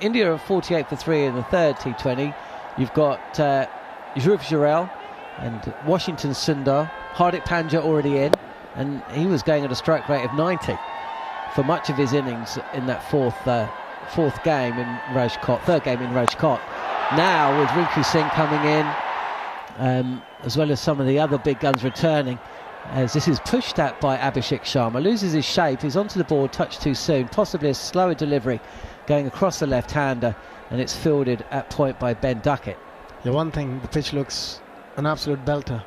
India are 48 for 3 in the 3rd T20. You've got Dhruv Jurel and Washington Sundar. Hardik Pandya already in, and he was going at a strike rate of 90 for much of his innings in that fourth game in Rajkot, 3rd game in Rajkot. Now with Rinku Singh coming in, as well as some of the other big guns returning, as this is pushed at by Abhishek Sharma, loses his shape, he's onto the board, touched too soon, possibly a slower delivery going across the left-hander, and it's fielded at point by Ben Duckett. Yeah, one thing, the pitch looks an absolute belter.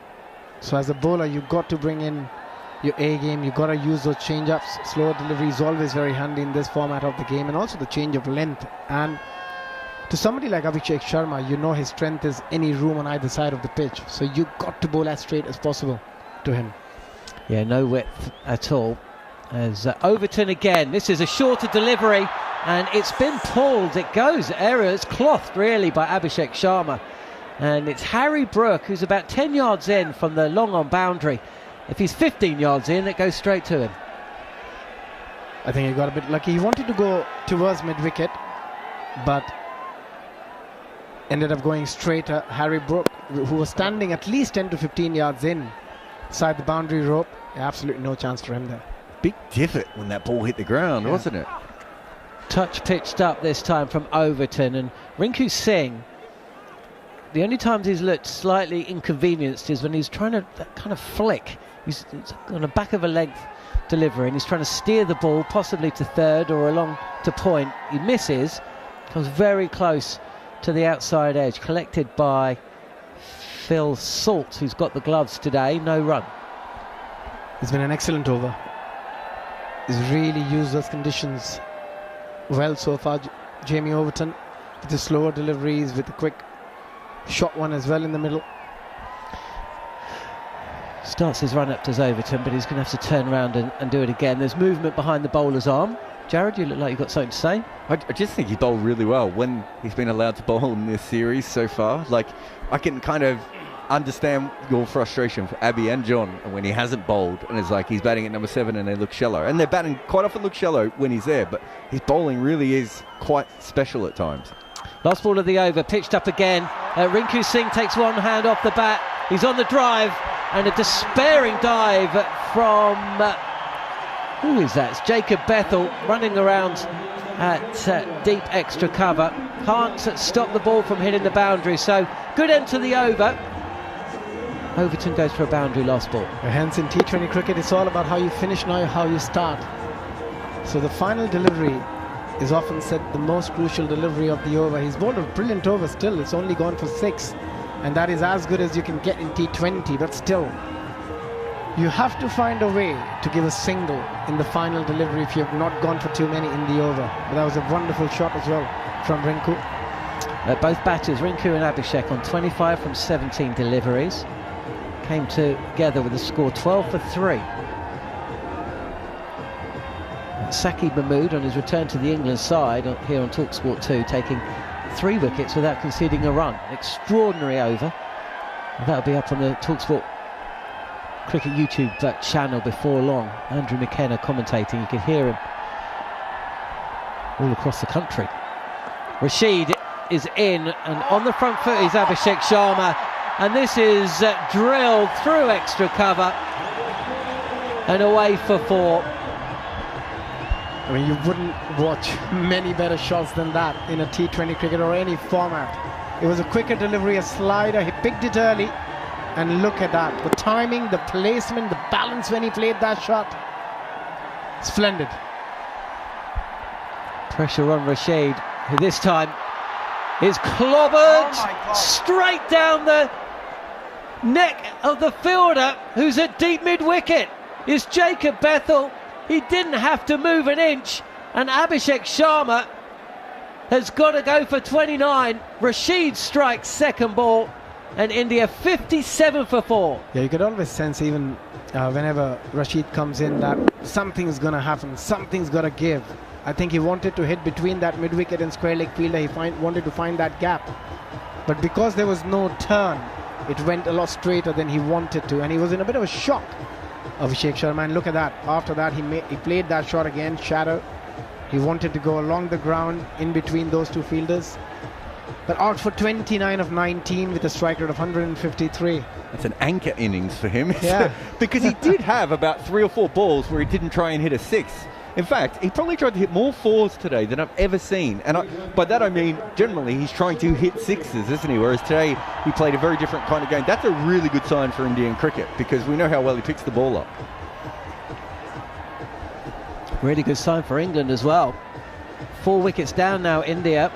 So as a bowler, you've got to bring in your A game, you've got to use those change-ups. Slower delivery is always very handy in this format of the game, and also the change of length. And to somebody like Abhishek Sharma, you know his strength is any room on either side of the pitch, so you've got to bowl as straight as possible to him. Yeah, no width at all. As Overton again, this is a shorter delivery, and it's been pulled. It goes area, it's clothed really by Abhishek Sharma, and it's Harry Brook who's about 10 yards in from the long on boundary. If he's 15 yards in, it goes straight to him. I think he got a bit lucky. He wanted to go towards mid-wicket, but ended up going straight at Harry Brook, who was standing at least 10 to 15 yards inside the boundary rope. Absolutely no chance for him there. Big divot when that ball hit the ground, wasn't it? Touch pitched up this time from Overton, and Rinku Singh, the only times he's looked slightly inconvenienced is when he's trying to kind of flick. He's on the back of a length delivery, and he's trying to steer the ball possibly to 3rd or along to point. He misses, comes very close to the outside edge, collected by Phil Salt, who's got the gloves today. No run. It's been an excellent over. He's really used those conditions well so far, Jamie Overton, with the slower deliveries, with the quick shot one as well in the middle. Starts his run up to Overton, but he's going to have to turn around and do it again. There's movement behind the bowler's arm. Jarrod, you look like you've got something to say. I just think he bowled really well when he's been allowed to bowl in this series so far. Like, I can kind of understand your frustration for Abby and John when he hasn't bowled, and it's like he's batting at number 7 and they look shallow. And their batting quite often looks shallow when he's there, but his bowling really is quite special at times. Last ball of the over, pitched up again. Rinku Singh takes one hand off the bat. He's on the drive, and a despairing dive from who is that? It's Jacob Bethel running around at deep extra cover. Can't stop the ball from hitting the boundary, so good end to the over. Overton goes for a boundary last ball. Hence in T20 cricket, it's all about how you finish, not how you start. So the final delivery is often said the most crucial delivery of the over. He's bowled a brilliant over still. It's only gone for 6, and that is as good as you can get in T20, but still, you have to find a way to give a single in the final delivery if you have not gone for too many in the over. But that was a wonderful shot as well from Rinku. Both batters, Rinku and Abhishek, on 25 from 17 deliveries. Came together with a score 12 for 3. Saki Mahmood on his return to the England side here on talkSPORT 2, taking 3 wickets without conceding a run. Extraordinary over. And that'll be up on the talkSPORT Cricket YouTube channel before long. Andrew McKenna commentating. You can hear him all across the country. Rashid is in, and on the front foot is Abhishek Sharma, and this is drilled through extra cover and away for 4. I mean, you wouldn't watch many better shots than that in a T20 cricket or any format. It was a quicker delivery, a slider. He picked it early, and look at that. The timing, the placement, the balance when he played that shot. Splendid. Pressure on Rashid, who this time is clobbered straight down the neck of the fielder, who's at deep mid-wicket. It's Jacob Bethel. He didn't have to move an inch, and Abhishek Sharma has got to go for 29. Rashid strikes second ball, and India 57 for 4. Yeah, you could always sense even whenever Rashid comes in that something's going to happen, something's got to give. I think he wanted to hit between that mid-wicket and square leg fielder. He wanted to find that gap. But because there was no turn, it went a lot straighter than he wanted to, and he was in a bit of a shock, Abhishek Sharma. And look at that. After that, he played that shot again, shadow. He wanted to go along the ground in between those two fielders. But out for 29 of 19 with a strike rate of 153. That's an anchor innings for him. Yeah. Because he did have about 3 or 4 balls where he didn't try and hit a 6. In fact, he probably tried to hit more 4s today than I've ever seen. And by that I mean, generally, he's trying to hit 6s, isn't he? Whereas today, he played a very different kind of game. That's a really good sign for Indian cricket, because we know how well he picks the ball up. Really good sign for England as well. 4 wickets down now, India.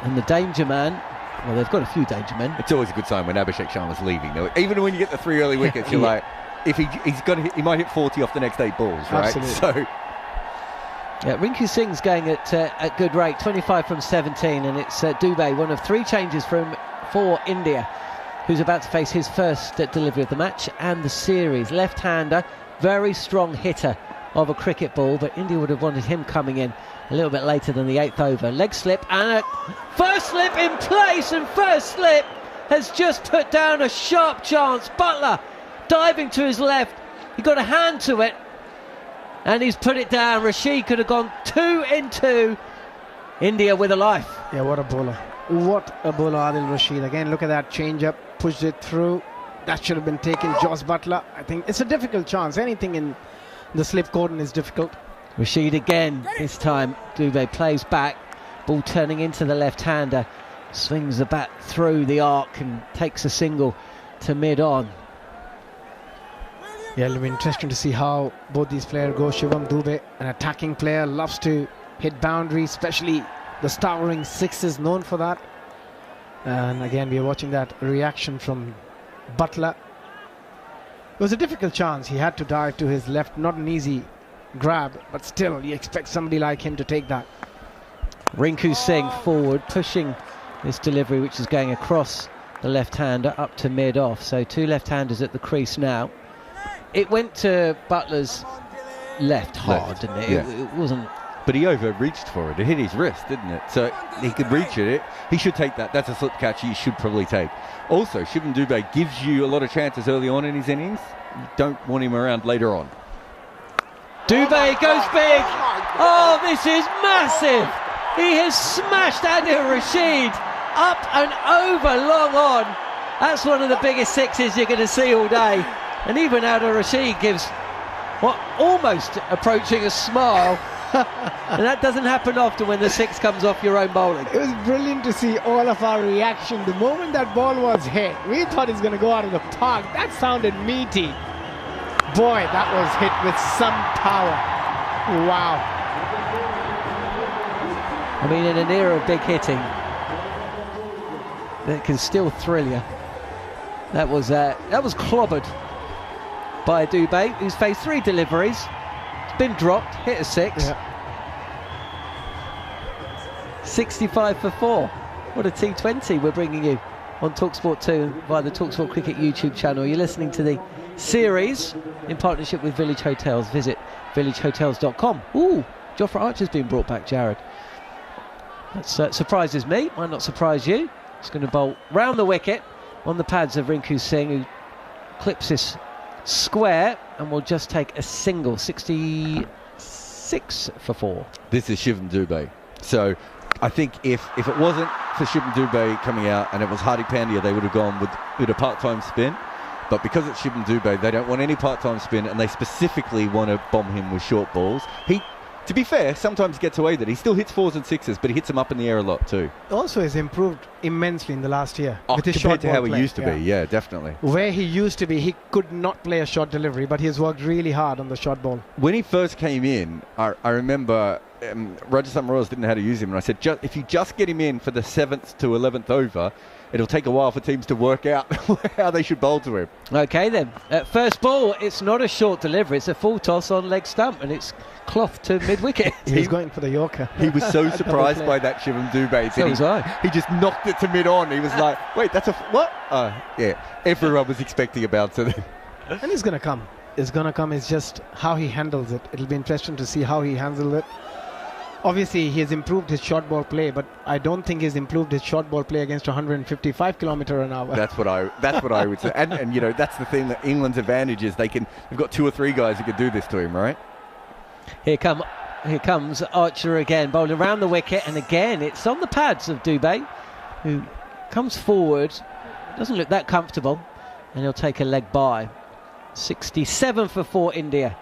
And the danger man, well, they've got a few danger men. It's always a good sign when Abhishek Sharma's leaving, though. Even when you get the 3 early wickets, you're like, if he might hit 40 off the next 8 balls, right? Absolutely. So, yeah, Rinku Singh's going at good rate, 25 from 17, and it's Dubey, one of 3 changes for India, who's about to face his first delivery of the match and the series. Left-hander, very strong hitter of a cricket ball, but India would have wanted him coming in a little bit later than the 8th over. Leg slip and a first slip in place, and first slip has just put down a sharp chance. Butler diving to his left, he got a hand to it and he's put it down. Rashid could have gone 2 in 2. India with a life. Yeah, what a bowler. What a bowler, Adil Rashid. Again, look at that change up, pushed it through. That should have been taken. Joss Butler, I think it's a difficult chance. Anything in the slip cordon is difficult. Rashid again, this time Dubey plays back, ball turning into the left-hander, swings the bat through the arc and takes a single to mid-on. Yeah, it'll be interesting to see how both these players go. Shivam Dubey, an attacking player, loves to hit boundaries, especially the towering 6s, known for that. And again, we are watching that reaction from Butler. It was a difficult chance. He had to dive to his left, not an easy grab, but still you expect somebody like him to take that. Rinku Singh forward, pushing this delivery, which is going across the left-hander up to mid-off. So 2 left-handers at the crease now. It went to Butler's left hard, didn't it? Yeah. It wasn't. But he overreached for it. It hit his wrist, didn't it? So he could reach it. He should take that. That's a slip catch he should probably take. Also, Shivam Dubey gives you a lot of chances early on in his innings. You don't want him around later on. Dubey goes big. Oh, this is massive. He has smashed Adil Rashid up and over long on. That's one of the biggest 6s you're going to see all day. And even Adil Rashid gives what almost approaching a smile. And that doesn't happen often when the 6 comes off your own bowling. It was brilliant to see all of our reaction. The moment that ball was hit, we thought it's going to go out of the park. That sounded meaty. Boy, that was hit with some power. Wow. I mean, in an era of big hitting, that can still thrill you. That was clobbered by Dubé, who's faced 3 deliveries. It's been dropped, hit a 6. Yeah. 65 for 4. What a T20 we're bringing you on talkSPORT 2 via the talkSPORT Cricket YouTube channel. You're listening to the series in partnership with Village Hotels. Visit villagehotels.com. Ooh, Jofra Archer's been brought back, Jarrod. That surprises me, might not surprise you. It's going to bowl round the wicket on the pads of Rinku Singh, who clips this square and will just take a single. 66 for 4. This is Shivam Dubé. So I think if it wasn't for Shivam Dubé coming out and it was Hardik Pandya, they would have gone with a part-time spin. But because it's Shivam Dubé, they don't want any part-time spin, and they specifically want to bomb him with short balls. He, to be fair, sometimes gets away with it. He still hits 4s and 6s, but he hits them up in the air a lot too. Also has improved immensely in the last year. Oh, with his compared short to ball how play. he used to be, yeah, definitely. Where he used to be, he could not play a short delivery, but he has worked really hard on the short ball. When he first came in, I remember Rajasthan Royals didn't know how to use him, and I said, if you just get him in for the 7th to 11th over, it'll take a while for teams to work out how they should bowl to him. Okay then, first ball, it's not a short delivery, it's a full toss on leg stump, and it's cloth to mid-wicket. He's going for the Yorker. He was so surprised by that, Shivam Dubé. So was I. He just knocked it to mid-on. He was like, wait, that's a... what? Yeah, everyone was expecting a bouncer then. And it's going to come. It's going to come. It's just how he handles it. It'll be interesting to see how he handles it. Obviously, he has improved his short ball play, but I don't think he's improved his short ball play against 155 km an hour. That's what I would say. And you know, that's the thing that England's advantage is. They've got 2 or 3 guys who can do this to him, right? Here comes Archer again, bowling around the wicket, and again it's on the pads of Dubé, who comes forward, doesn't look that comfortable, and he'll take a leg by. 67 for 4 India.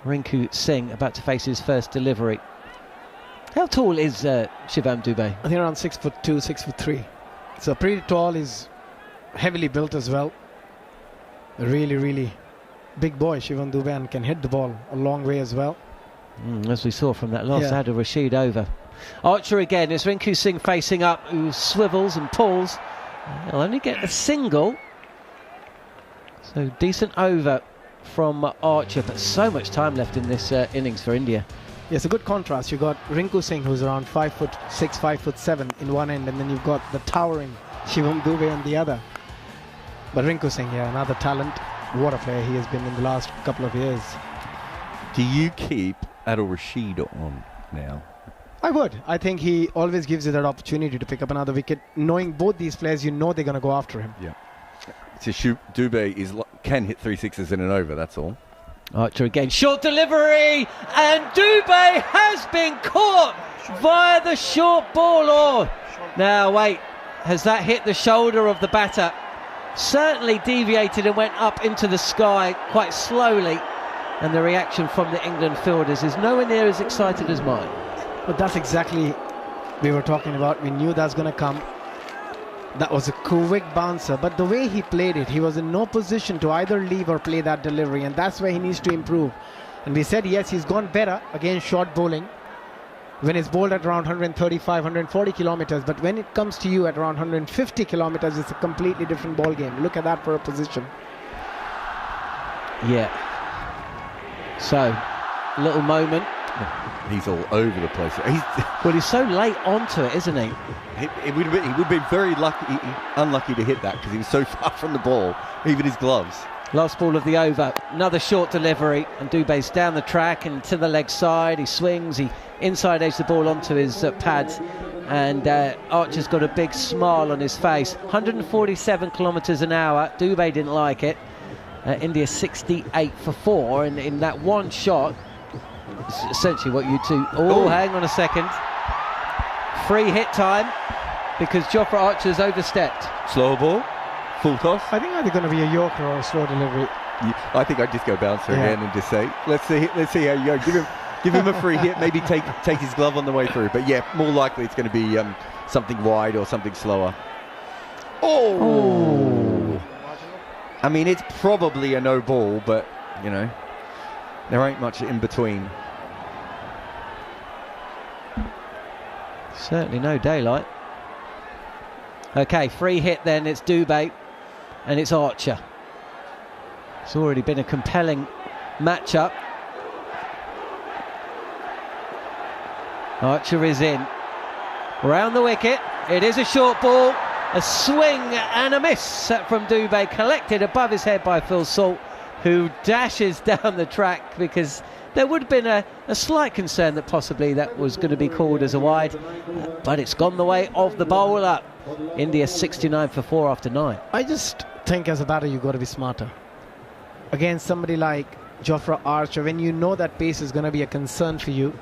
Rinku Singh about to face his first delivery. How tall is Shivam Dubé? I think around 6'2", 6'3". So pretty tall. He's heavily built as well. A really, really big boy, Shivam Dubé, and can hit the ball a long way as well. As we saw from that last Adil Rashid over. Archer again. It's Rinku Singh facing up, who swivels and pulls. He'll only get a single. So decent over from Archer, but so much time left in this innings for India. Yes, a good contrast. You got Rinku Singh, who's around 5'6", 5'7" in one end, and then you've got the towering Shivam Dubé on the other. But Rinku Singh, another talent. What a player he has been in the last couple of years. Do you keep Adil Rashid on now? I would. I think he always gives you that opportunity to pick up another wicket. Knowing both these players, you know they're going to go after him. Yeah. So Dubé can hit 3 6s in an over, that's all. Archer again, short delivery, and Dubé has been caught via the short ball. Oh, now wait, has that hit the shoulder of the batter? Certainly deviated and went up into the sky quite slowly, and the reaction from the England fielders is nowhere near as excited as mine. But that's exactly we were talking about. We knew that's going to come. That was a quick bouncer, but the way he played it, he was in no position to either leave or play that delivery, and that's where he needs to improve. And we said, yes, he's gone better against short bowling when it's bowled at around 135, 140 kilometers, but when it comes to you at around 150 kilometers, it's a completely different ball game. Look at that for a position. Yeah. So, little moment. He's all over the place. Well, he's so late onto it, isn't he? He would have been very unlucky to hit that because he was so far from the ball, even his gloves. Last ball of the over, another short delivery, and Dubé's down the track and to the leg side. He swings, he inside edge the ball onto his pads, and Archer's got a big smile on his face. 147 kilometres an hour. Dubé didn't like it. India 68 for 4, and in that one shot, it's essentially what you two... Oh, hang on a second. Free hit time because Jofra Archer's overstepped. Slow ball, full toss. I think either going to be a Yorker or a slow delivery. I think I'd just go bouncer again and just say, let's see how you go. Give him a free hit, maybe take his glove on the way through. But yeah, more likely it's going to be something wide or something slower. Oh! I mean, it's probably a no ball, but you know, there ain't much in between. Certainly no daylight. Okay, free hit then. It's Dubé and it's Archer. It's already been a compelling matchup. Archer is in. Round the wicket. It is a short ball. A swing and a miss from Dubé, collected above his head by Phil Salt, who dashes down the track because there would have been a slight concern that possibly that was going to be called as a wide, but it's gone the way of the bowler. India 69 for 4 after 9. I just think as a batter you've got to be smarter. Against somebody like Jofra Archer, when you know that pace is going to be a concern for you,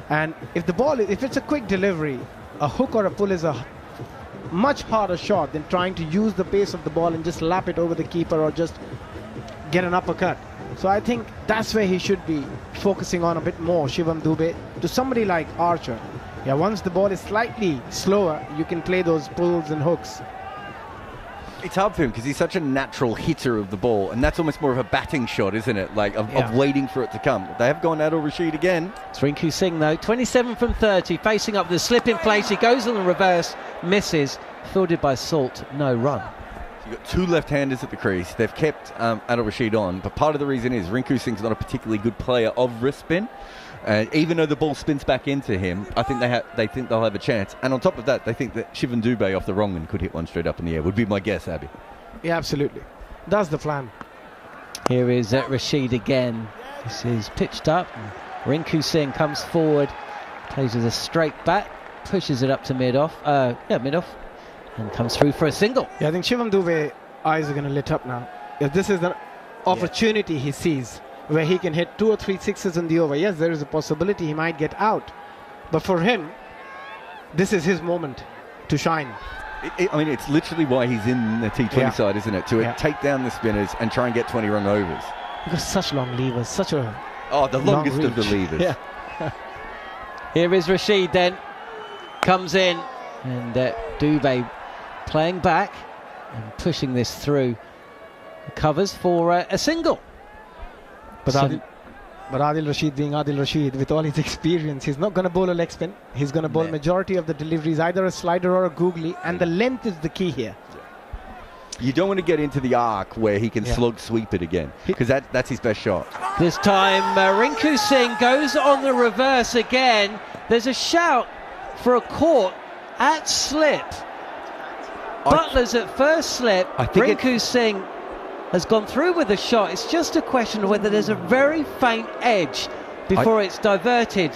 and if it's a quick delivery, a hook or a pull is a much harder shot than trying to use the pace of the ball and just lap it over the keeper or just get an uppercut. So I think that's where he should be focusing on a bit more, Shivam Dubé, to somebody like Archer. Yeah, once the ball is slightly slower, you can play those pulls and hooks. It's hard for him because he's such a natural hitter of the ball, and that's almost more of a batting shot, isn't it? Like of waiting for it to come. They have gone Adil Rashid again. It's Rinku Singh though, 27 from 30, facing up the slip in place. He goes on the reverse, misses, fielded by Salt, no run. You've got two left-handers at the crease. They've kept Adil Rashid on, but part of the reason is Rinku Singh's not a particularly good player of wrist spin. Even though the ball spins back into him, I think they think they'll have a chance. And on top of that, they think that Shivam Dubé off the wrong one could hit one straight up in the air. Would be my guess, Abby. Yeah, absolutely. That's the plan. Here is Rashid again. This is pitched up. Rinku Singh comes forward, plays with a straight bat, pushes it up to mid-off, and comes through for a single. Yeah, I think Shivam Dubé's eyes are going to lit up now. If this is the opportunity he sees, where he can hit 2 or 3 sixes in the over. Yes, there is a possibility he might get out. But for him, this is his moment to shine. I mean, it's literally why he's in the T20 side, isn't it? To take down the spinners and try and get 20-run overs. He's got such long levers, such a the longest of the levers. Yeah. Here is Rashid then. Comes in. And Dubé playing back and pushing this through. Covers for a single. But Adil Rashid being Adil Rashid, with all his experience, he's not going to bowl a leg spin. He's going to bowl majority of the deliveries, either a slider or a googly, and the length is the key here. You don't want to get into the arc where he can slug sweep it again, because that's his best shot. This time Rinku Singh goes on the reverse again. There's a shout for a caught at slip. Butler's at first slip. Rinku Singh has gone through with the shot. It's just a question of whether there's a very faint edge before it's diverted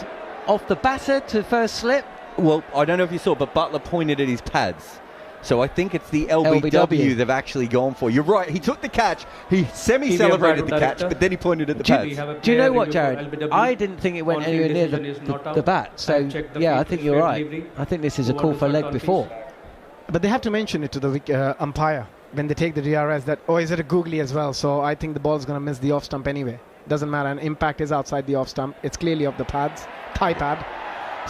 off the batter to first slip. Well, I don't know if you saw, but Butler pointed at his pads. So I think it's the LBW they've actually gone for. You're right. He took the catch. He semi-celebrated the catch, but then he pointed at the pads. Do you know what, Jarrod? I didn't think it went anywhere near the bat. So, yeah, I think you're right. I think this is a call for leg before. But they have to mention it to the umpire when they take the DRS that, is it a googly as well? So I think the ball's going to miss the off stump anyway. Doesn't matter. An impact is outside the off stump. It's clearly off the pads, thigh pad.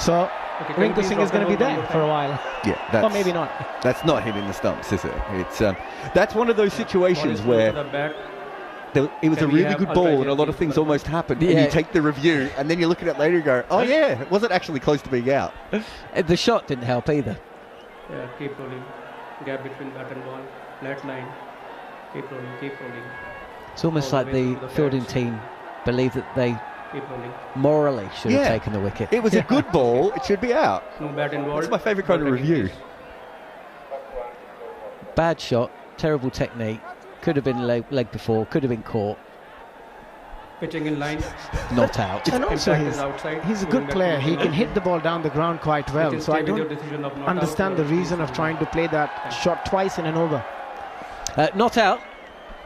So Rinku Singh is going to be there for a while. Yeah, or maybe not. That's not hitting the stumps, is it? It's that's one of those situations where it was a really good ball and a lot of things almost happened. And you take the review and then you look at it later and go, oh yeah, it wasn't actually close to being out. The shot didn't help either. Yeah, keep rolling. Gap between bat and ball. Flat line. Keep rolling, keep rolling. It's almost like the fielding team believe that they morally should have taken the wicket. It was a good ball. It should be out. No bat involved. That's my favourite kind of review. Bad shot, terrible technique. Could have been leg before, could have been caught. Pitching in line. Not out. And also he's a good player. He can hit the ball down the ground quite well. So I don't understand the reason of trying to play that shot twice in an over. Not out.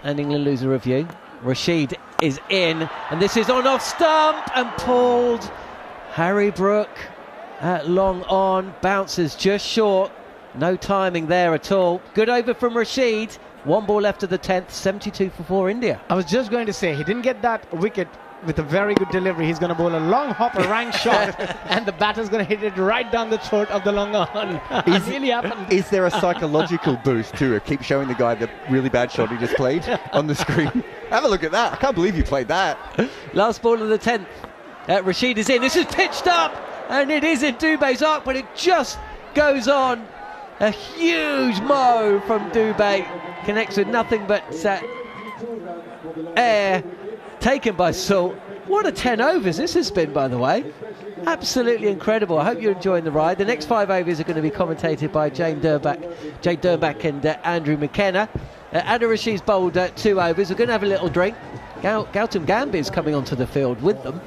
And England lose a review. Rashid is in. And this is on off stump and pulled. Harry Brook long on. Bounces just short. No timing there at all. Good over from Rashid. One ball left of the 10th, 72 for 4 India. I was just going to say, he didn't get that wicket with a very good delivery. He's going to bowl a long hopper rank shot and the batter's going to hit it right down the throat of the long on. It really happened. Is there a psychological boost to it? Keep showing the guy the really bad shot he just played on the screen. Have a look at that. I can't believe you played that. Last ball of the 10th. Rashid is in. This is pitched up and it is in Dubé's arc, but it just goes on A huge mow from Dubé, connects with nothing but air, taken by Salt. What a 10 overs this has been, by the way. Absolutely incredible. I hope you're enjoying the ride. The next 5 overs are going to be commentated by Jade Dernbach and Andrew McKenna. Adil Rashid's bowled 2 overs. We're going to have a little drink. Gautam Gambhir's coming onto the field with them.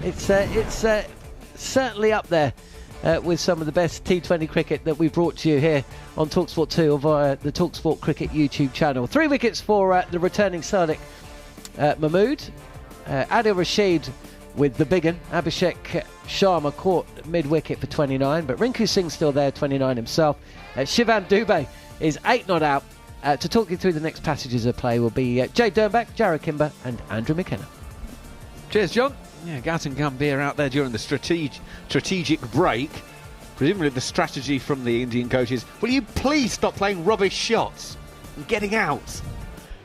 It's certainly up there with some of the best T20 cricket that we've brought to you here on talkSPORT 2 or via the talkSPORT Cricket YouTube channel. 3 wickets for the returning Sadiq Mahmood. Adil Rashid with the big one. Abhishek Sharma caught mid-wicket for 29, but Rinku Singh's still there, 29 himself. Shivam Dube is 8 not out. To talk you through the next passages of play will be Jade Dernbach, Jarrod, Kimber and Andrew McKenna. Cheers, John. Yeah, Gautam Gambhir out there during the strategic break. Presumably the strategy from the Indian coaches, will you please stop playing rubbish shots and getting out?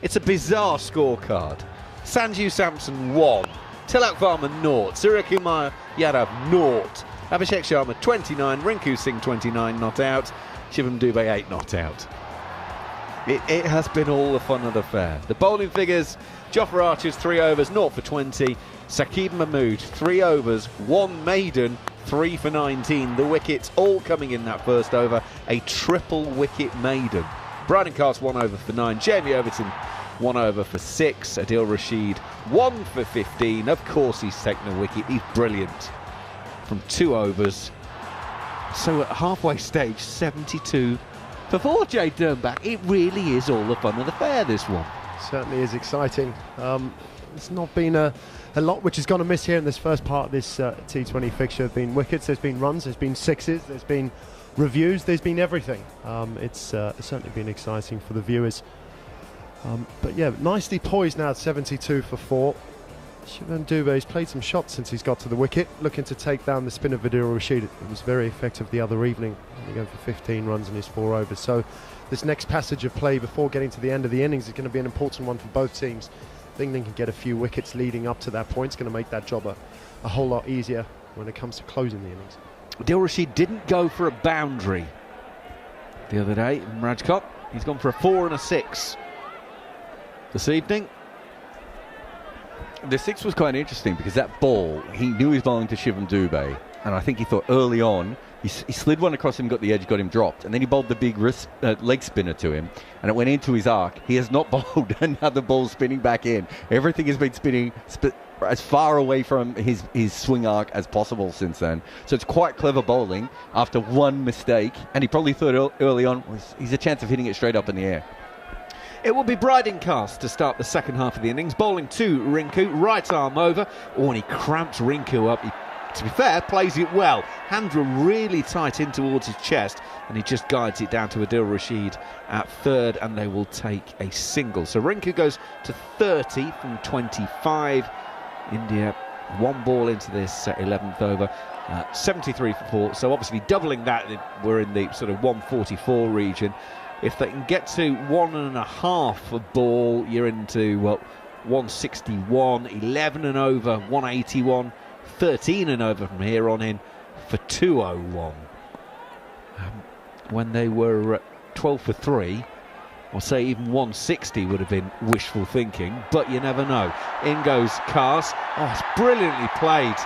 It's a bizarre scorecard. Sanju Samson 1, Tilak Varma 0, Suryakumar Yadav 0, Abhishek Sharma 29, Rinku Singh 29 not out, Shivam Dube 8 not out. It has been all the fun of the fair. The bowling figures: Jofra Archer's 3 overs, 0 for 20. Saqib Mahmood, 3 overs, 1 maiden, 3 for 19. The wickets all coming in that first over. A triple wicket maiden. Bryden Cast 1 over for 9. Jamie Overton 1 over for 6. Adil Rashid 1 for 15. Of course he's taken a wicket. He's brilliant from 2 overs. So at halfway stage, 72 for 4, Jade Dernbach. It really is all the fun of the fair, this one. Certainly is exciting. It's not been a lot which has gone amiss here in this first part of this T20 fixture. There have been wickets, there's been runs, there's been sixes, there's been reviews, there's been everything. It's certainly been exciting for the viewers. But yeah, nicely poised now at 72 for 4. Shivam Dube's played some shots since he's got to the wicket, looking to take down the spin of Adil Rashid. It was very effective the other evening, only going for 15 runs in his 4 overs. So this next passage of play before getting to the end of the innings is going to be an important one for both teams. If England can get a few wickets leading up to that point, it's going to make that job a whole lot easier when it comes to closing the innings. Adil Rashid didn't go for a boundary the other day in Rajkot. He's gone for a 4 and a 6 this evening. The 6 was quite interesting because that ball, he knew he was bowling to Shivam Dube, and I think he thought early on, he slid one across him, got the edge, got him dropped, and then he bowled the big leg spinner to him, and it went into his arc. He has not bowled another ball spinning back in. Everything has been spinning as far away from his swing arc as possible since then. So it's quite clever bowling after one mistake, and he probably thought early on, he's a chance of hitting it straight up in the air. It will be Bryden Cast to start the second half of the innings, bowling to Rinku, right arm over. Oh, and he cramps Rinku up. He, to be fair, plays it well. Hands were really tight in towards his chest, and he just guides it down to Adil Rashid at third, and they will take a single. So Rinku goes to 30 from 25. India 1 ball into this 11th over. 73 for 4. So obviously doubling that, we're in the sort of 144 region. If they can get to 1.5 a ball, you're into 161, 11 and over, 181, 13 and over from here on in for 201. When they were 12 for 3, I'll say even 160 would have been wishful thinking, but you never know. In goes Cast. Oh, it's brilliantly played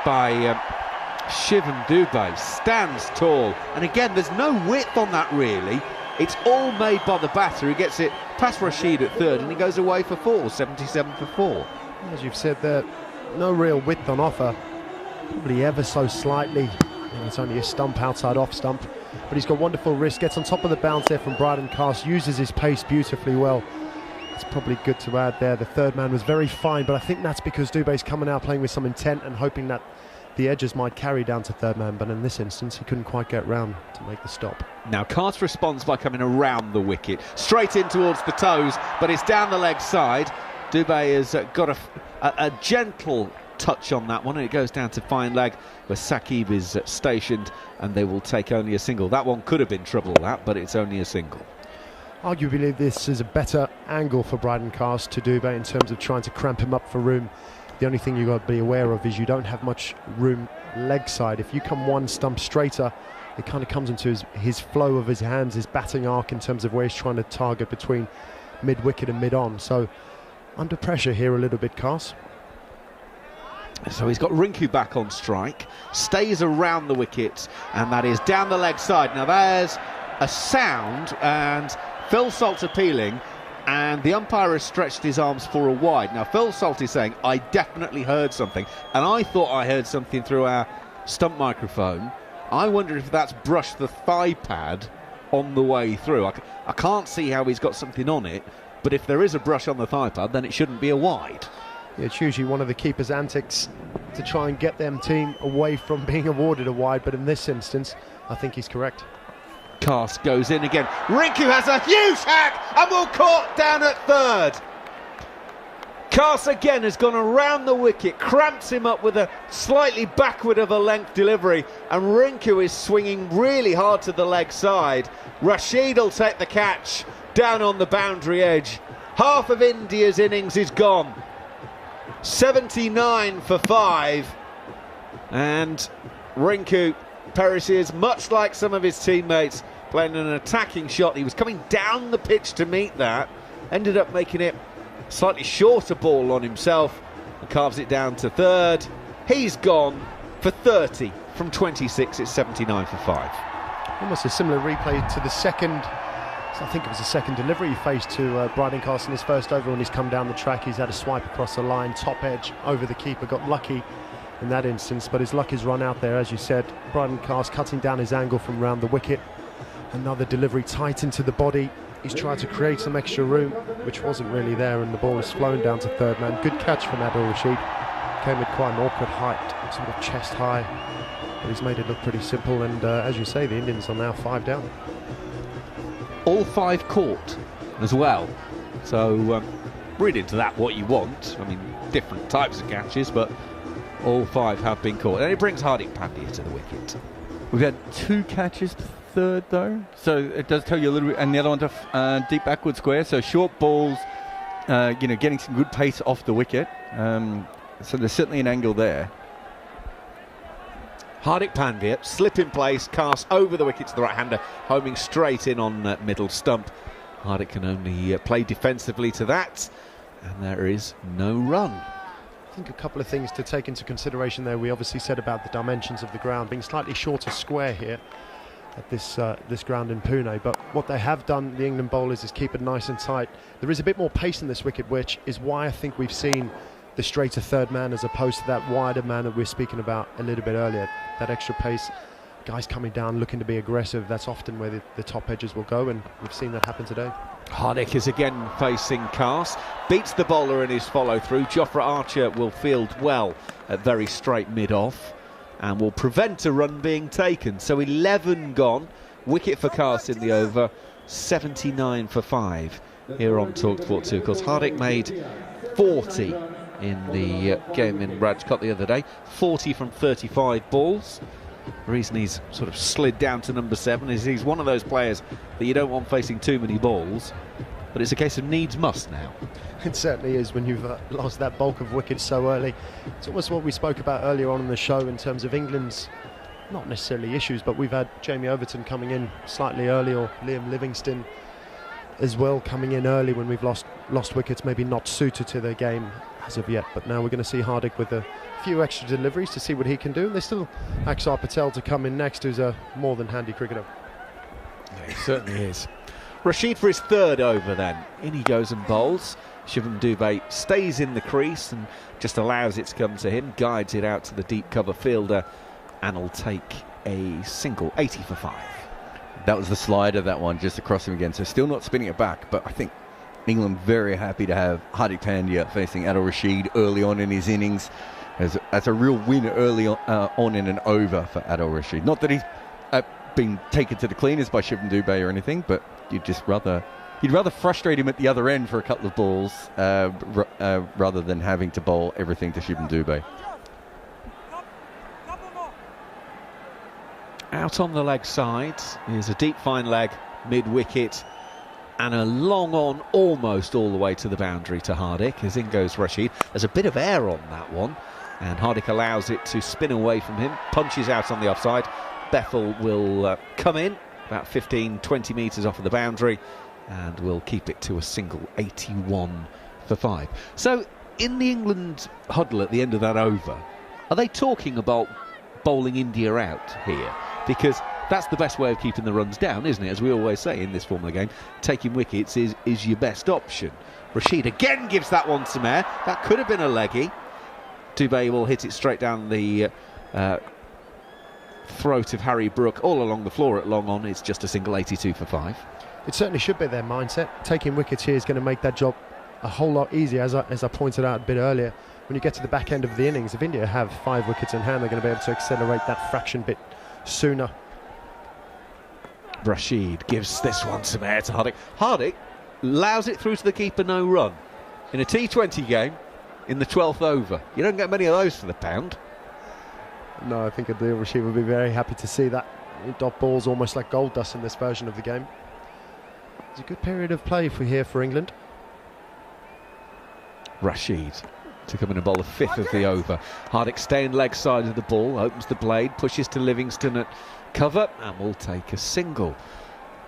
by Shivam Dube. Stands tall, and again, there's no width on that really. It's all made by the batter, who gets it past Rashid at third, and he goes away for 4, 77 for 4. As you've said there, no real width on offer, probably ever so slightly. It's only a stump outside off stump, but he's got wonderful wrist, gets on top of the bounce there from Bryden Cast, uses his pace beautifully well. It's probably good to add there. The third man was very fine, but I think that's because Dube's coming out playing with some intent and hoping that the edges might carry down to third man, but in this instance he couldn't quite get round to make the stop. Now Cast responds by coming around the wicket, straight in towards the toes, but it's down the leg side. Dube has got a gentle touch on that one, and it goes down to fine leg where Saqib is stationed, and they will take only a single. That one could have been trouble, but it's only a single. Arguably this is a better angle for Bryden Cast to Dube in terms of trying to cramp him up for room The only thing you've got to be aware of is you don't have much room leg side. If you come one stump straighter, it kind of comes into his flow of his hands, his batting arc in terms of where he's trying to target between mid-wicket and mid-on. So under pressure here a little bit, Cars. So he's got Rinku back on strike, stays around the wicket, and that is down the leg side. Now there's a sound, and Phil Salt appealing, and the umpire has stretched his arms for a wide. Now Phil Salt is saying, I definitely heard something, and I thought I heard something through our stump microphone. I wonder if that's brushed the thigh pad on the way through. I can't see how he's got something on it, but if there is a brush on the thigh pad, then it shouldn't be a wide. Yeah, it's usually one of the keeper's antics to try and get them team away from being awarded a wide, but in this instance, I think he's correct. Cast goes in again. Rinku has a huge hack and will caught down at third. Cast again has gone around the wicket, cramps him up with a slightly backward of a length delivery, and Rinku is swinging really hard to the leg side. Rashid will take the catch down on the boundary edge. Half of India's innings is gone. 79 for 5, and Rinku perishes, much like some of his teammates, playing an attacking shot. He was coming down the pitch to meet that, ended up making it slightly shorter ball on himself and carves it down to third. He's gone for 30 from 26. It's 79 for 5. Almost a similar replay to the second, I think it was the second delivery he faced to Bryden Castle in his first over when he's come down the track. He's had a swipe across the line, top edge over the keeper, got lucky in that instance, but his luck is run out there, as you said. Bryden Castle cutting down his angle from round the wicket. Another delivery tight into the body. He's tried to create some extra room, which wasn't really there, and the ball has flown down to third man. Good catch from Adil Rashid. Came with quite an awkward height, sort of chest high, but he's made it look pretty simple, and as you say, the Indians are now 5 down. All 5 caught as well, so read into that what you want. I mean, different types of catches, but all 5 have been caught, and it brings Hardik Pandya to the wicket. We've had 2 catches to third though, so it does tell you a little bit, and the other one to deep backward square, so short balls, getting some good pace off the wicket, so there's certainly an angle there. Hardik Pandya, slip in place, cast over the wicket to the right-hander, homing straight in on middle stump. Hardik can only play defensively to that, and there is no run. I think a couple of things to take into consideration there. We obviously said about the dimensions of the ground being slightly shorter square here at this ground in Pune, but what they have done, the England bowlers, is keep it nice and tight. There is a bit more pace in this wicket, which is why I think we've seen the straighter third man as opposed to that wider man that we were speaking about a little bit earlier. That extra pace, guys coming down looking to be aggressive, that's often where the top edges will go, and we've seen that happen today. Hardik is again facing Cast, beats the bowler in his follow-through. Jofra Archer will field well at very straight mid-off and will prevent a run being taken. So 11 gone, wicket for Cast in the over, 79 for 5 here on talkSPORT 2. Of course, Hardik made 40 in the game in Rajkot the other day, 40 from 35 balls. The reason he's sort of slid down to number 7 is he's one of those players that you don't want facing too many balls, but it's a case of needs must now. It certainly is when you've lost that bulk of wickets so early. It's almost what we spoke about earlier on in the show in terms of England's, not necessarily issues, but we've had Jamie Overton coming in slightly early, or Liam Livingston as well coming in early when we've lost wickets, maybe not suited to their game as of yet. But now we're going to see Hardik with a few extra deliveries to see what he can do. There's still Axar Patel to come in next, who's a more than handy cricketer. Yeah, he certainly is. Rashid for his third over then. In he goes and bowls. Shivam Dubey stays in the crease and just allows it to come to him, guides it out to the deep cover fielder, and will take a single, 80 for 5. That was the slider, that one, just across him again. So still not spinning it back, but I think England very happy to have Hardik Pandya facing Adil Rashid early on in his innings. As a real win early on in an over for Adil Rashid. Not that he's been taken to the cleaners by Shivam Dubey or anything, but you'd rather frustrate him at the other end for a couple of balls rather than having to bowl everything to Shivam Dubey. Out on the leg side is a deep fine leg mid-wicket, And a long on almost all the way to the boundary to Hardik, as in goes Rashid. There's a bit of air on that one, and Hardik allows it to spin away from him, punches out on the offside. Bethel will come in about 15-20 metres off of the boundary, and will keep it to a single, 81 for 5. So in the England huddle at the end of that over, are they talking about bowling India out here? Because that's the best way of keeping the runs down, isn't it? As we always say in this form of the game, taking wickets is your best option. Rashid again gives that one some air. That could have been a leggy. Dubé will hit it straight down the throat of Harry Brook, all along the floor at long on. It's just a single, 82 for 5. It certainly should be their mindset. Taking wickets here is going to make that job a whole lot easier, as I pointed out a bit earlier. When you get to the back end of the innings, if India have 5 wickets in hand, they're going to be able to accelerate that fraction bit sooner. Rashid gives this one some air to Hardik. Hardik allows it through to the keeper, no run. In a T20 game, in the 12th over. You don't get many of those for the pound. No, I think Adil Rashid would be very happy to see that. Dot balls almost like gold dust in this version of the game. It's a good period of play for England. Rashid to come in and bowl the 5th of the over. Hardik staying leg side of the ball, opens the blade, pushes to Livingston at cover, and will take a single.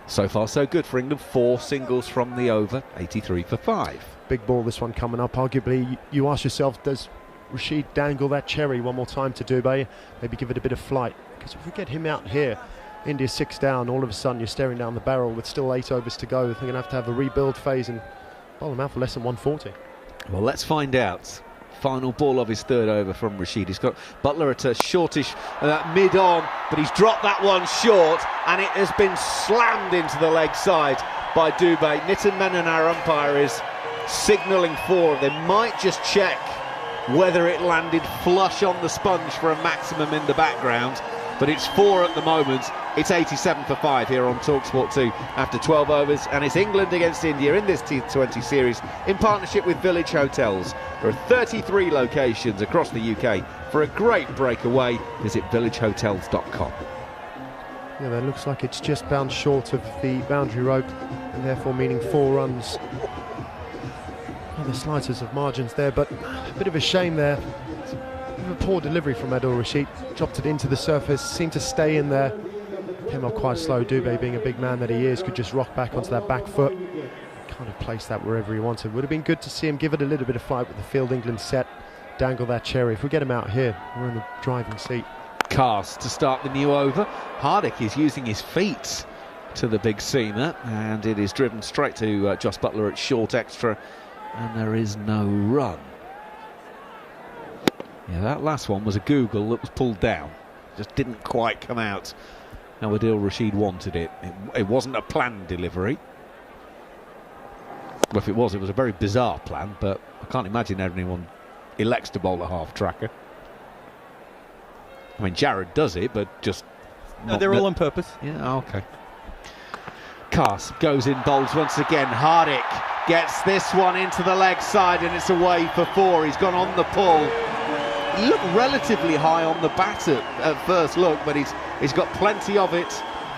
So far so good for England. 4 singles from the over, 83 for 5. Big ball this one coming up. Arguably you ask yourself, does Rashid dangle that cherry one more time to Dubé, maybe give it a bit of flight? Because if we get him out here, India's 6 down, all of a sudden you're staring down the barrel with still 8 overs to go. They're going to have a rebuild phase and bowl him out for less than 140. Well, let's find out. Final ball of his 3rd over from Rashid. He's got Butler at a shortish mid-on, but he's dropped that one short, and it has been slammed into the leg side by Dubé. Nitin Menon, our umpire, is signalling for. They might just check whether it landed flush on the sponge for a maximum in the background, but it's 4 at the moment. It's 87 for 5 here on talkSPORT 2 after 12 overs, and it's England against India in this T20 series in partnership with Village Hotels. There are 33 locations across the UK. For a great breakaway, visit villagehotels.com. Yeah, that looks like it's just bounced short of the boundary rope, and therefore meaning 4 runs. Well, the slightest of margins there, but a bit of a shame there. A poor delivery from Adil Rashid. Dropped it into the surface, seemed to stay in there. Came up quite slow. Dubé, being a big man that he is, could just rock back onto that back foot. Kind of place that wherever he wanted. Would have been good to see him give it a little bit of flight with the field England set. Dangle that cherry. If we get him out here, we're in the driving seat. Cast to start the new over. Hardik is using his feet to the big seamer, and it is driven straight to Jos Buttler at short extra, and there is no run. Yeah, that last one was a Google that was pulled down. Just didn't quite come out how Adil Rashid wanted it. It wasn't a planned delivery. Well, if it was a very bizarre plan, but I can't imagine anyone elects to bowl a half-tracker. I mean, Jarrod does it, but just... No, they're all on purpose. Yeah, okay. Cast goes in, bowls once again. Hardik gets this one into the leg side, and it's away for 4. He's gone on the pull. He looked relatively high on the bat at first look, but he's got plenty of it.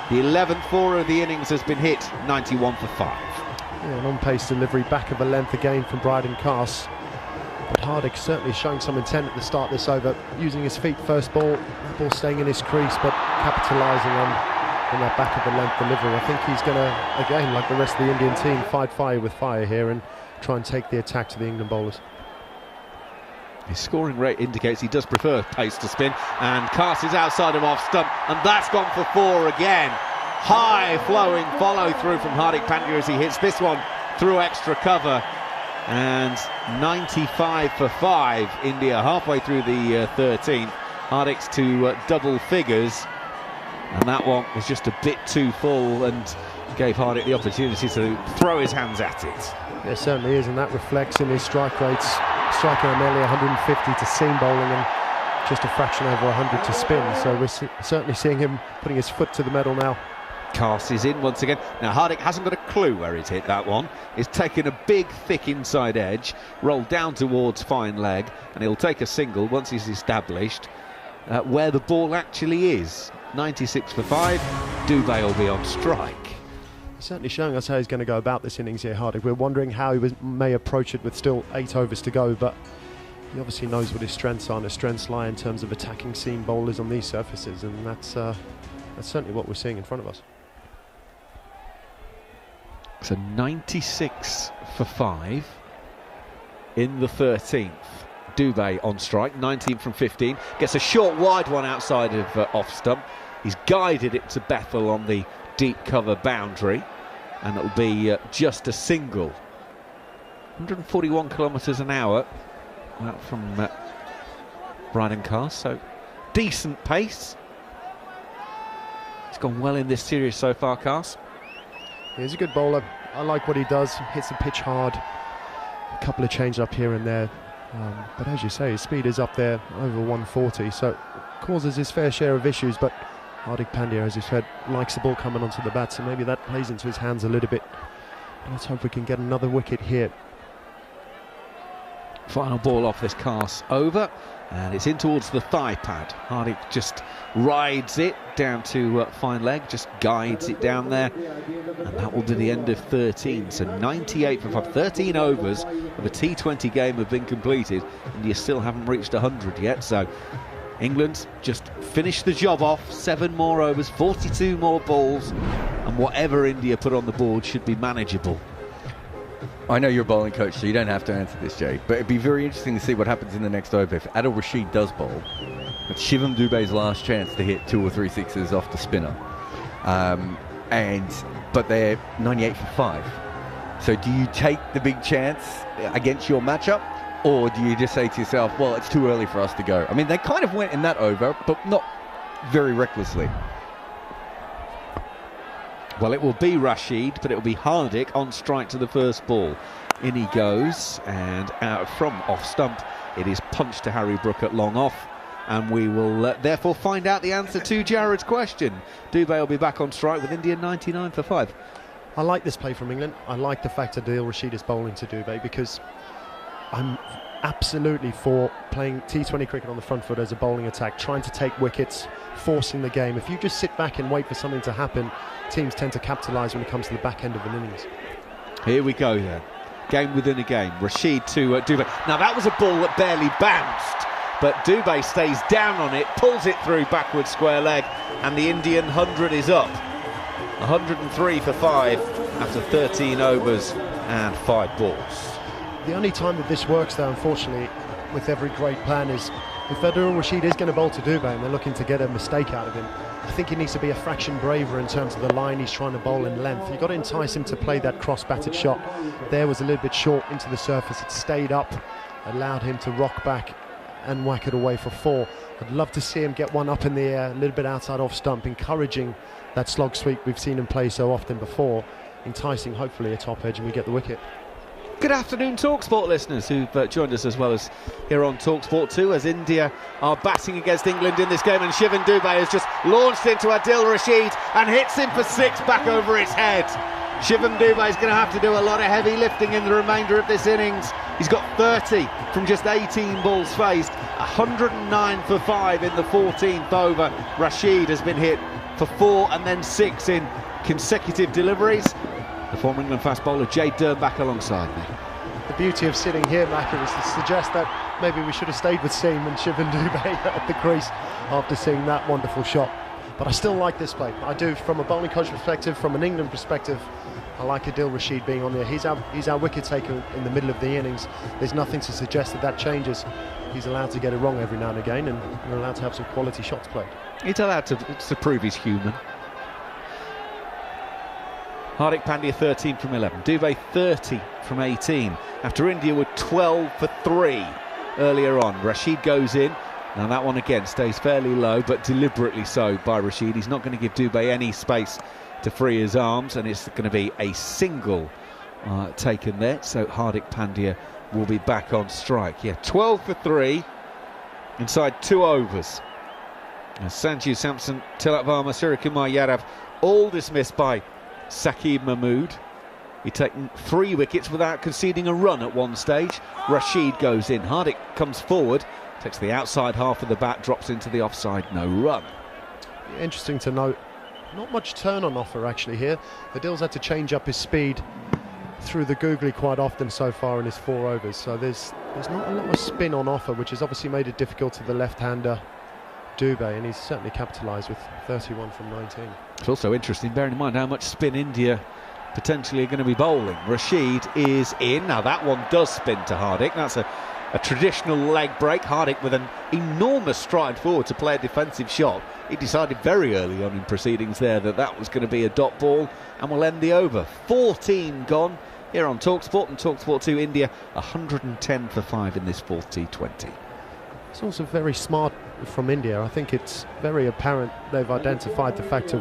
The 11th 4 of the innings has been hit, 91 for 5. Yeah, an on-pace delivery, back of a length again from Bryden Cast. But Hardik certainly showing some intent at the start of this over, using his feet first ball, that ball staying in his crease, but capitalising on that back of the length delivery. I think he's going to, again, like the rest of the Indian team, fight fire with fire here and try and take the attack to the England bowlers. His scoring rate indicates he does prefer pace to spin, and Cast is outside of off stump, and that's gone for 4 again. High flowing follow through from Hardik Pandya as he hits this one through extra cover, and 95 for 5. India halfway through the 13th. Hardik's to double figures, and that one was just a bit too full and gave Hardik the opportunity to throw his hands at it. There certainly is, and that reflects in his strike rates. Striking nearly 150 to seam bowling and just a fraction over 100 to spin. So we're certainly seeing him putting his foot to the metal now. Cast is in once again. Now Hardik hasn't got a clue where he's hit that one. He's taken a big, thick inside edge, rolled down towards fine leg, and he'll take a single once he's established where the ball actually is. 96 for 5. Dubé will be on strike. He's certainly showing us how he's going to go about this innings here, Hardik. We're wondering how he may approach it with still 8 overs to go, but he obviously knows what his strengths are, and his strengths lie in terms of attacking seam bowlers on these surfaces, and that's certainly what we're seeing in front of us. So 96 for 5 in the 13th. Dubé on strike, 19 from 15. Gets a short wide one outside of off stump. He's guided it to Bethel on the deep cover boundary, and it'll be just a single. 141 kilometres an hour out from Bryden Cast, so decent pace. He's gone well in this series so far, Cast. He's a good bowler. I like what he does. Hits the pitch hard. A couple of change up here and there. But as you say, his speed is up there over 140, so causes his fair share of issues. But Hardik Pandya, as you said, likes the ball coming onto the bat, so maybe that plays into his hands a little bit. Let's hope we can get another wicket here. Final ball off this Cast over, and it's in towards the thigh pad. Hardik just rides it down to fine leg, just guides it down there, and that will be the end of 13. So 98 for 5. 13 overs of a T20 game have been completed, and you still haven't reached 100 yet. So England just finished the job off. 7 more overs, 42 more balls, and whatever India put on the board should be manageable. I know you're a bowling coach, so you don't have to answer this, Jade, but it'd be very interesting to see what happens in the next over. If Adil Rashid does bowl, it's Shivam Dube's last chance to hit 2 or 3 sixes off the spinner. But they're 98 for 5. So do you take the big chance against your matchup, or do you just say to yourself, well, it's too early for us to go? I mean, they kind of went in that over, but not very recklessly. Well, it will be Rashid, but it will be Hardik on strike to the first ball. In he goes, and out from off stump, it is punched to Harry Brook at long off, and we will therefore find out the answer to Jarrod's question. Dubé will be back on strike with India 99 for 5. I like this play from England. I like the fact that Adil Rashid is bowling to Dubé, because I'm absolutely for playing T20 cricket on the front foot as a bowling attack, trying to take wickets, forcing the game. If you just sit back and wait for something to happen, teams tend to capitalise when it comes to the back end of an innings. Here we go then. Game within a game. Rashid to Dubé. Now that was a ball that barely bounced, but Dubé stays down on it, pulls it through backward square leg, and the Indian 100 is up. 103 for 5 after 13 overs and 5 balls. The only time that this works, though, unfortunately, with every great plan, is if Adil Rashid is going to bowl to Dubé and they're looking to get a mistake out of him, I think he needs to be a fraction braver in terms of the line he's trying to bowl in length. You've got to entice him to play that cross-batted shot. There was a little bit short into the surface. It stayed up, allowed him to rock back and whack it away for 4. I'd love to see him get one up in the air, a little bit outside off stump, encouraging that slog sweep we've seen him play so often before, enticing hopefully a top edge, and we get the wicket. Good afternoon, talkSPORT listeners who've joined us as well as here on talkSPORT 2 as India are batting against England in this game, and Shivam Dubé has just launched into Adil Rashid and hits him for 6 back over his head. Shivam Dubé is going to have to do a lot of heavy lifting in the remainder of this innings. He's got 30 from just 18 balls faced, 109 for 5 in the 14th over. Rashid has been hit for 4 and then 6 in consecutive deliveries. The former England fast bowler Jade Dernbach alongside me. The beauty of sitting here, Macca, is to suggest that maybe we should have stayed with Seam and Shivam Dubé at the crease after seeing that wonderful shot. But I still like this play. I do, from a bowling coach perspective, from an England perspective. I like Adil Rashid being on there. He's our wicket taker in the middle of the innings. There's nothing to suggest that changes. He's allowed to get it wrong every now and again, and we're allowed to have some quality shots played. He's allowed to prove he's human. Hardik Pandya 13 from 11, Dubé 30 from 18, after India were 12 for 3 earlier on. Rashid goes in, now that one again stays fairly low, but deliberately so by Rashid. He's not going to give Dubé any space to free his arms, and it's going to be a single taken there, so Hardik Pandya will be back on strike. Yeah, 12 for 3 inside 2 overs. Sanju Samson, Tilak Varma, Suryakumar Yadav, all dismissed by Saqib Mahmood. He'd taken 3 wickets without conceding a run at one stage. Rashid goes in. Hardik comes forward, takes the outside half of the bat, drops into the offside, no run. Interesting to note not much turn on offer actually here. Adil's had to change up his speed through the googly quite often so far in his 4 overs, so there's not a lot of spin on offer, which has obviously made it difficult to the left-hander Dubé, and he's certainly capitalised with 31 from 19. It's also interesting, bearing in mind how much spin India potentially are going to be bowling. Rashid is in. Now that one does spin to Hardik. That's a traditional leg break. Hardik with an enormous stride forward to play a defensive shot. He decided very early on in proceedings there that was going to be a dot ball and will end the over. 14 gone here on talkSPORT, and talkSPORT 2 India 110 for 5 in this 4th T20. It's also very smart from India. I think it's very apparent they've identified the fact of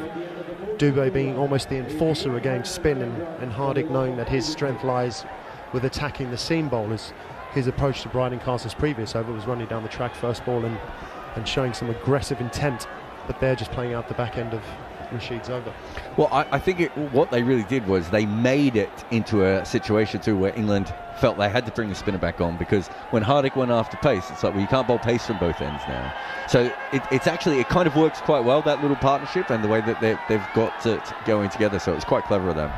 Dubé being almost the enforcer against spin, and Hardik knowing that his strength lies with attacking the seam bowlers. His approach to Bryden Castle's previous over was running down the track first ball and showing some aggressive intent, but they're just playing out the back end of Rashid's over. Well, I think what they really did was they made it into a situation too where England felt they had to bring the spinner back on, because when Hardik went after pace, it's like, well, you can't bowl pace from both ends now. So it kind of works quite well, that little partnership, and the way that they've got it going together. So it's quite clever of them.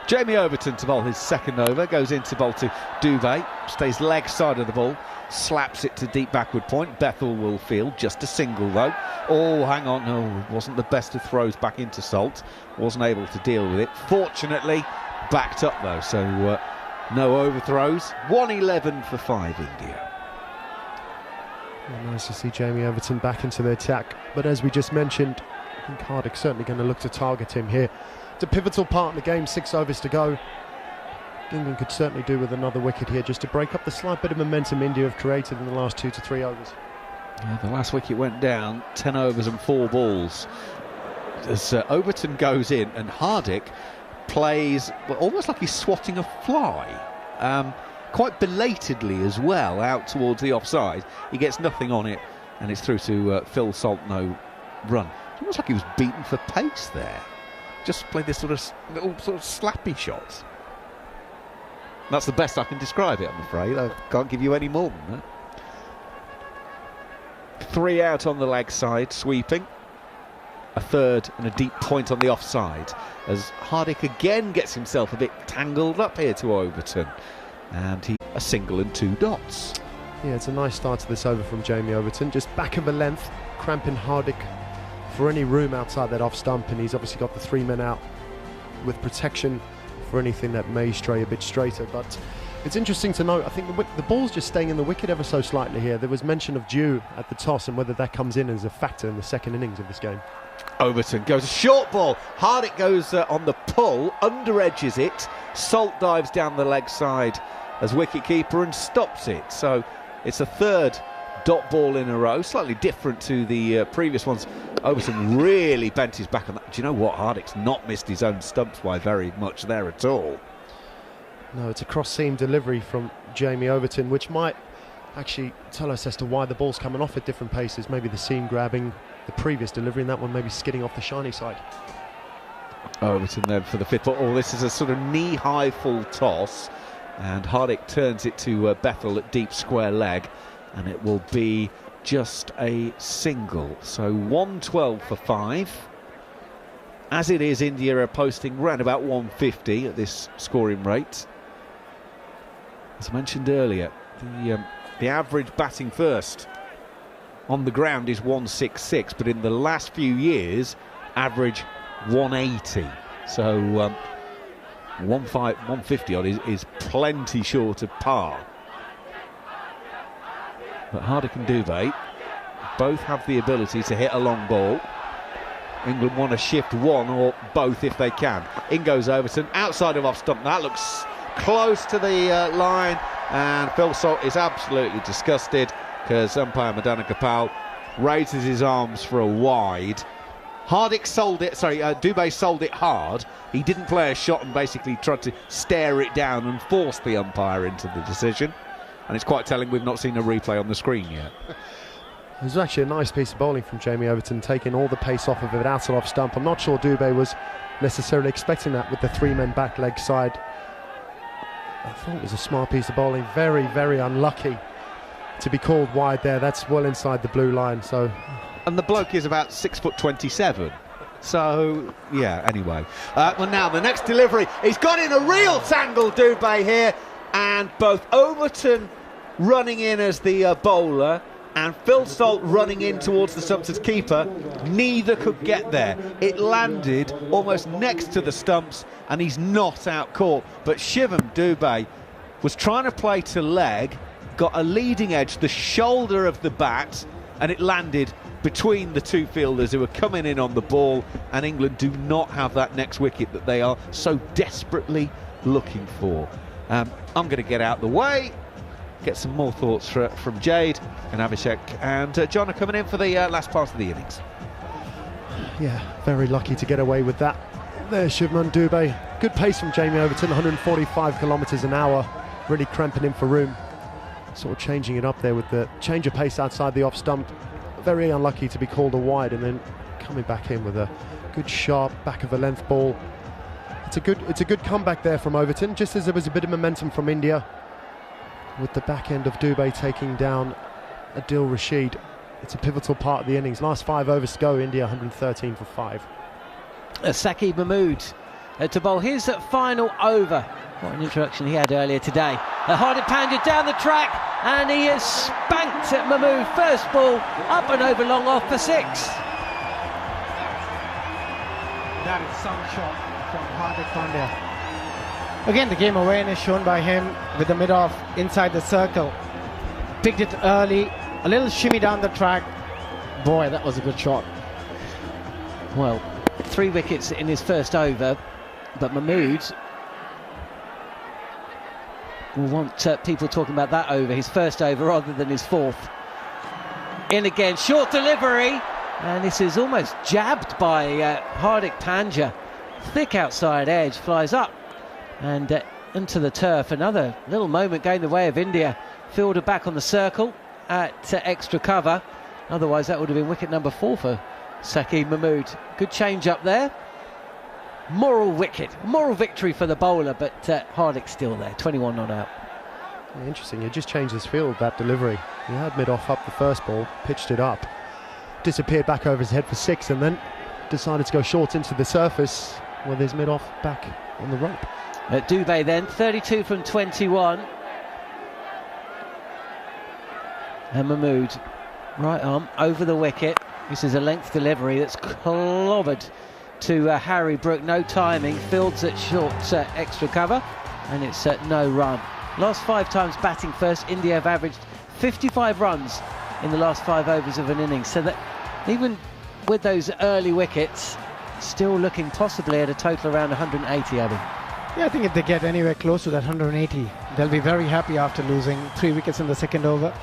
Jamie Overton to bowl his 2nd over, goes into bowl to Dubé, stays leg side of the ball, slaps it to deep backward point. Bethel will field, just a single though. Oh, hang on, no, wasn't the best of throws back into Salt, wasn't able to deal with it. Fortunately, backed up though, so no overthrows. 111 for 5 India. Well, nice to see Jamie Overton back into the attack, but as we just mentioned, I think Hardik's certainly going to look to target him here. It's a pivotal part in the game, 6 overs to go. England could certainly do with another wicket here just to break up the slight bit of momentum India have created in the last 2 to 3 overs. Yeah, the last wicket went down, 10 overs and 4 balls. As Overton goes in, and Hardik plays almost like he's swatting a fly. Quite belatedly as well, out towards the offside. He gets nothing on it, and it's through to Phil Salt, no run. It's almost like he was beaten for pace there. Just played this little slappy shots. That's the best I can describe it, I'm afraid. I can't give you any more than that. 3 out on the leg side, sweeping. A 3rd and a deep point on the offside, as Hardik again gets himself a bit tangled up here to Overton. And a single and 2 dots. Yeah, it's a nice start to this over from Jamie Overton. Just back of the length, cramping Hardik for any room outside that off stump, and he's obviously got the 3 men out with protection for anything that may stray a bit straighter. But it's interesting to note, I think the ball's just staying in the wicket ever so slightly here. There was mention of dew at the toss, and whether that comes in as a factor in the 2nd innings of this game. Overton goes a short ball. Hardik goes on the pull, under edges it. Salt dives down the leg side as wicketkeeper and stops it. So it's a 3rd dot ball in a row, slightly different to the previous ones. Overton really bent his back on that. Do you know what? Hardik's not missed his own stumps by very much there at all. No, it's a cross-seam delivery from Jamie Overton, which might actually tell us as to why the ball's coming off at different paces. Maybe the seam grabbing the previous delivery, and that one maybe skidding off the shiny side. Overton then for the 5th ball. Oh, this is a sort of knee-high full toss, and Hardik turns it to Bethel at deep square leg, and it will be just a single. So 112 for 5. As it is, India are posting round about 150 at this scoring rate. As I mentioned earlier, the average batting first on the ground is 166, but in the last few years, average 180. So 150 odd is plenty short of par. But Hardik and Dubé both have the ability to hit a long ball. England want to shift one or both if they can. In goes Overton, outside of off stump. That looks close to the line, and Phil Salt is absolutely disgusted because umpire Madana Kapal raises his arms for a wide. Dubé sold it hard. He didn't play a shot and basically tried to stare it down and force the umpire into the decision. And it's quite telling we've not seen a replay on the screen yet. It was actually a nice piece of bowling from Jamie Overton, taking all the pace off of it out off stump. I'm not sure Dubé was necessarily expecting that with the 3 men back leg side. I thought it was a smart piece of bowling. Very, very unlucky to be called wide there. That's well inside the blue line. So, and the bloke is about 6'27". So, yeah, anyway. Well, now the next delivery. He's got in a real tangle, Dubé, here. And both Overton running in as the bowler and Phil Stolt running in towards the stumps as keeper. Neither could get there. It landed almost next to the stumps and he's not out caught. But Shivam Dubé was trying to play to leg, got a leading edge, the shoulder of the bat, and it landed between the two fielders who were coming in on the ball, and England do not have that next wicket that they are so desperately looking for. I'm going to get out the way, get some more thoughts from Jade and Abhishek, and Jon are coming in for the last part of the innings. Yeah, very lucky to get away with that. There's Shivam Dubé. Good pace from Jamie Overton, 145 kilometres an hour, really cramping in for room. Sort of changing it up there with the change of pace outside the off stump. Very unlucky to be called a wide, and then coming back in with a good sharp back of the length ball. It's a good comeback there from Overton, just as there was a bit of momentum from India with the back end of Dubé taking down Adil Rashid. It's a pivotal part of the innings. Last 5 overs to go, India 113 for 5. Saqib Mahmood to bowl his final over. What an introduction he had earlier today. Hardik Pandya down the track, and he has spanked at Mahmood. First ball, up and over long off for 6. That is some shot from Hardik Pandya. Again, the game awareness shown by him with the mid-off inside the circle. Picked it early, a little shimmy down the track. Boy, that was a good shot. Well, 3 wickets in his first over, but Mahmood will want people talking about that over, his first over, rather than his 4th. In again, short delivery, and this is almost jabbed by Hardik Pandya. Thick outside edge, flies up and into the turf. Another little moment going the way of India. Fielder back on the circle at extra cover. Otherwise that would have been wicket number 4 for Saqib Mahmood. Good change up there. Moral wicket, moral victory for the bowler, but Hardik's still there, 21 not out. Yeah, interesting, he just changed his field, that delivery. He had mid-off up the first ball, pitched it up, disappeared back over his head for 6, and then decided to go short into the surface with his mid-off back on the rope. Dubé then, 32 from 21. And Mahmood, right arm, over the wicket. This is a length delivery that's clobbered to Harry Brook. No timing, fields at short extra cover, and it's no run. Last 5 times batting first, India have averaged 55 runs in the last 5 overs of an innings, so that even with those early wickets, still looking possibly at a total around 180, Abby. Yeah, I think if they get anywhere close to that 180, they'll be very happy after losing 3 wickets in the second over.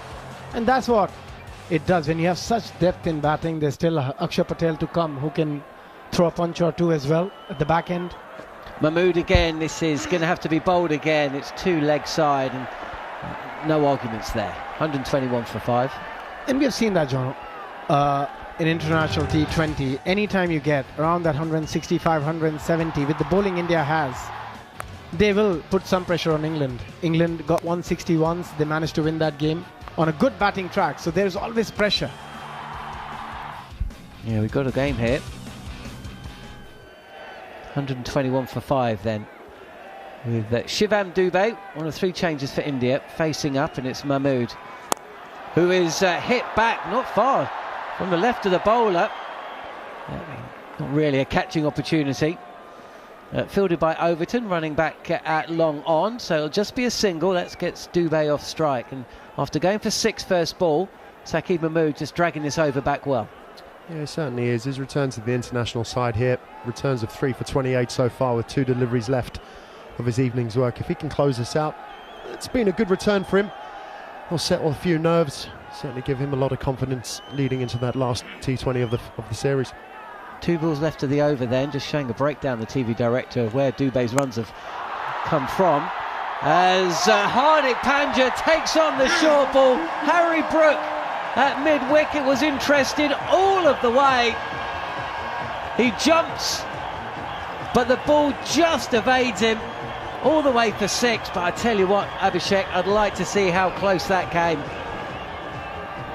And that's what it does. When you have such depth in batting, there's still Akshar Patel to come who can throw a punch or 2 as well at the back end. Mahmood again, this is going to have to be bowled again. It's 2 leg side and no arguments there. 121 for 5. And we have seen that, Jon, in international T20. Anytime you get around that 165, 170 with the bowling India has, they will put some pressure on England. England got 160 once. They managed to win that game on a good batting track. So there's always pressure. Yeah, we've got a game here. 121 for 5 then. With Shivam Dubé, one of 3 changes for India, facing up, and it's Mahmood, who is hit back not far from the left of the bowler. Not really a catching opportunity. Fielded by Overton, running back at long on, so it'll just be a single. That gets Dubé off strike, and after going for 6 first ball, Saqib Mahmood just dragging this over back well. Yeah, he certainly is. His return to the international side here, returns of 3 for 28 so far with 2 deliveries left of his evening's work. If he can close this out, it's been a good return for him. He'll settle a few nerves, certainly give him a lot of confidence leading into that last T20 of the series. 2 balls left of the over then, just showing a breakdown, the TV director, of where Dubé's runs have come from. As Hardik Pandya takes on the short ball. Harry Brook at mid-wicket was interested all of the way. He jumps, but the ball just evades him all the way for 6. But I tell you what, Abhishek, I'd like to see how close that came.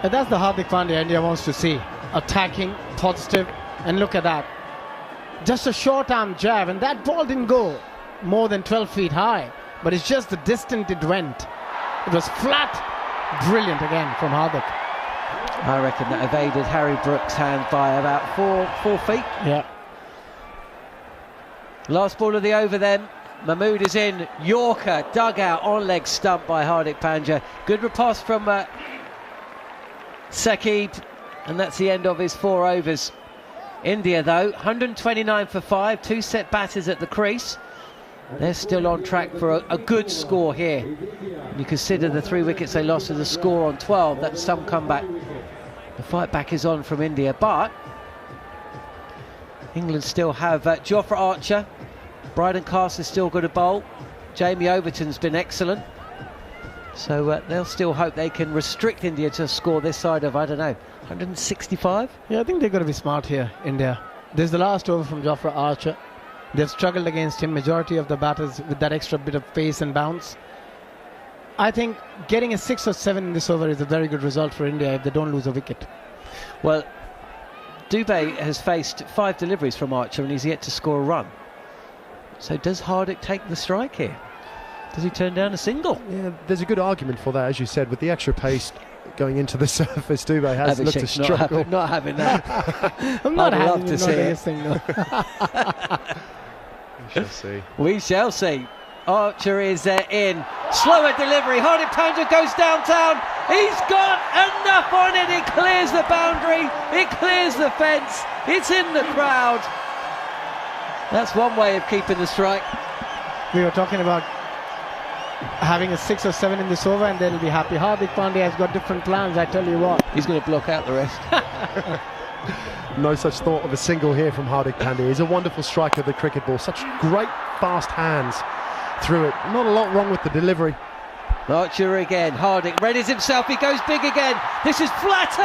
And that's the Hardik Pandya India wants to see. Attacking, positive, and look at that. just a short arm jab, and that ball didn't go more than 12 feet high, but it's just the distance it went. It was flat. Brilliant again from Hardik. I reckon that evaded Harry Brooks' hand by about four feet. Yeah. Last ball of the over then. Mahmood is in. Yorker, dug out, on leg stump by Hardik Pandya. Good riposte from Saqib, and that's the end of his 4 overs. India, though, 129 for 5, 2 set batters at the crease. They're still on track for a good score here. You consider the 3 wickets they lost as a score on 12. That's some comeback. The fight back is on from India, but England still have Jofra Archer. Bryden Castle's still got a bowl. Jamie Overton's been excellent. So they'll still hope they can restrict India to a score this side of, I don't know, 165? Yeah, I think they've got to be smart here, India. This is the last over from Jofra Archer. They've struggled against him, majority of the batters with that extra bit of pace and bounce. I think getting a 6 or 7 in this over is a very good result for India if they don't lose a wicket. Well, Dubey has faced 5 deliveries from Archer and he's yet to score a run. So does Hardik take the strike here? Does he turn down a single? Yeah, there's a good argument for that, as you said, with the extra pace going into the surface. Dubey has looked to struggle. Not having that. I'm not I'd having love to see it. We shall see. We shall see. Archer is in. Slower delivery. Hardik Pandya goes downtown. He's got enough on it. It clears the boundary. It clears the fence. It's in the crowd. That's one way of keeping the strike. We were talking about having a 6 or 7 in this over and they'll be happy. Hardik Pandya has got different plans, I tell you what. He's going to block out the rest. No such thought of a single here from Hardik Pandya. He's a wonderful striker of the cricket ball. Such great fast hands through it. Not a lot wrong with the delivery. Archer again. Hardik readies himself. He goes big again. This is flatter.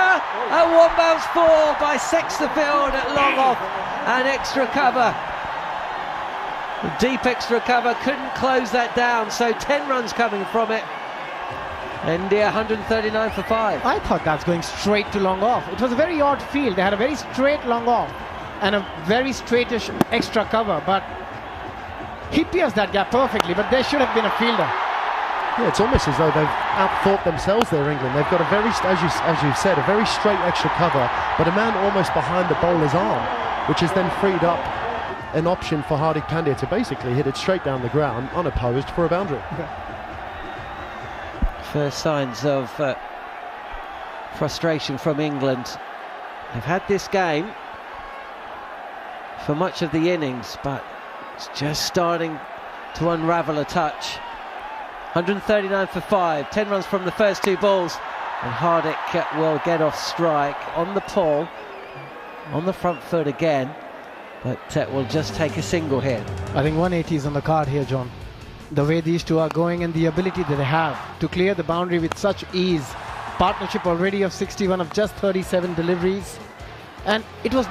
A 1 bounce 4 by Sexterfield at long off. An extra cover. Deep extra cover, couldn't close that down, so 10 runs coming from it. India 139 for 5. I thought that's going straight to long off. It was a very odd field. They had a very straight long off and a very straightish extra cover, but he pierced that gap perfectly, but there should have been a fielder. Yeah, it's almost as though they've outthought themselves there, England. They've got a very, as you've said, a very straight extra cover, but a man almost behind the bowler's arm, which has then freed up an option for Hardik Pandya to basically hit it straight down the ground, unopposed, for a boundary. First signs of frustration from England. They've had this game for much of the innings, but it's just starting to unravel a touch. 139 for 5, 10 runs from the first 2 balls, and Hardik will get off strike on the pull, on the front foot again. But we'll just take a single here. I think 180 is on the card here, John. The way these two are going and the ability that they have to clear the boundary with such ease. Partnership already of 61 of just 37 deliveries. And it was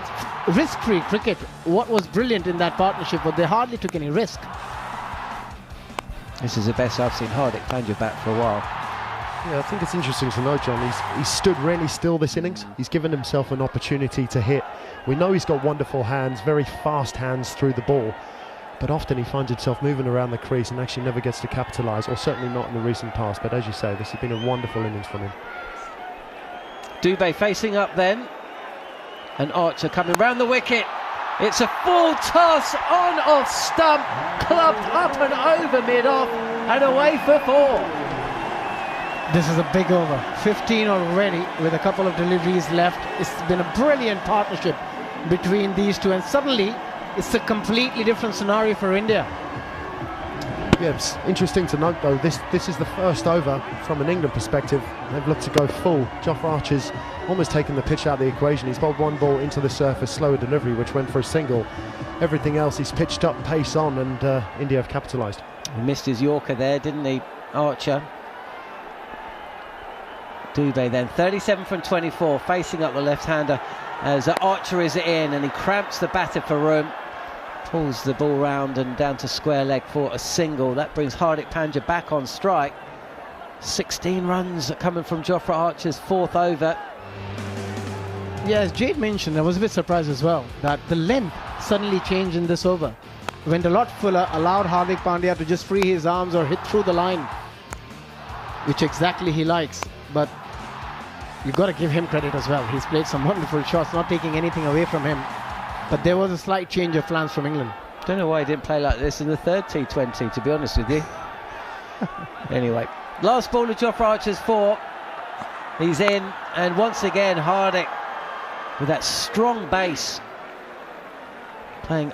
risk-free cricket. What was brilliant in that partnership was they hardly took any risk. This is the best I've seen Hardik Pandya bat for a while. Yeah, I think it's interesting to note, John. He's stood really still this innings. He's given himself an opportunity to hit. We know he's got wonderful hands, very fast hands through the ball, but often he finds himself moving around the crease and actually never gets to capitalise, or certainly not in the recent past. But as you say, this has been a wonderful innings from him. Dubey facing up then, and Archer coming round the wicket. It's a full toss on off stump, clubbed up and over mid-off, and away for 4. This is a big over. 15 already with a couple of deliveries left. It's been a brilliant partnership between these two, and suddenly it's a completely different scenario for India. Yeah, it's interesting to note though, this is the first over from an England perspective. They've looked to go full. Jofra Archer's almost taken the pitch out of the equation. He's bowled 1 ball into the surface, slower delivery, which went for a single. Everything else he's pitched up, pace on, and India have capitalised. He missed his Yorker there, didn't he, Archer? Dubey then, 37 from 24, facing up the left-hander as Archer is in, and he cramps the batter for room, pulls the ball round and down to square leg for a single. That brings Hardik Pandya back on strike. 16 runs coming from Jofra Archer's 4th over. Yeah, as Jade mentioned, I was a bit surprised as well that the length suddenly changed in this over. Went a lot fuller, allowed Hardik Pandya to just free his arms or hit through the line, which exactly he likes. But you've got to give him credit as well. He's played some wonderful shots, not taking anything away from him. But there was a slight change of plans from England. Don't know why he didn't play like this in the third T20, to be honest with you. Anyway, last ball of Jofra Archer's 4. He's in, and once again Hardik with that strong base, playing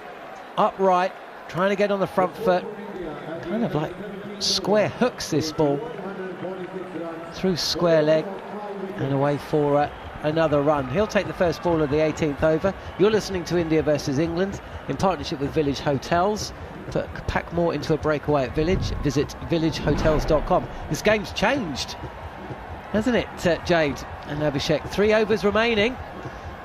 upright, trying to get on the front foot, kind of like square hooks this ball through square leg and away for another run. He'll take the first ball of the 18th over. You're listening to India versus England in partnership with Village Hotels. Pack more into a breakaway at Village. Visit villagehotels.com. This game's changed, hasn't it, Jade and Abhishek? 3 overs remaining,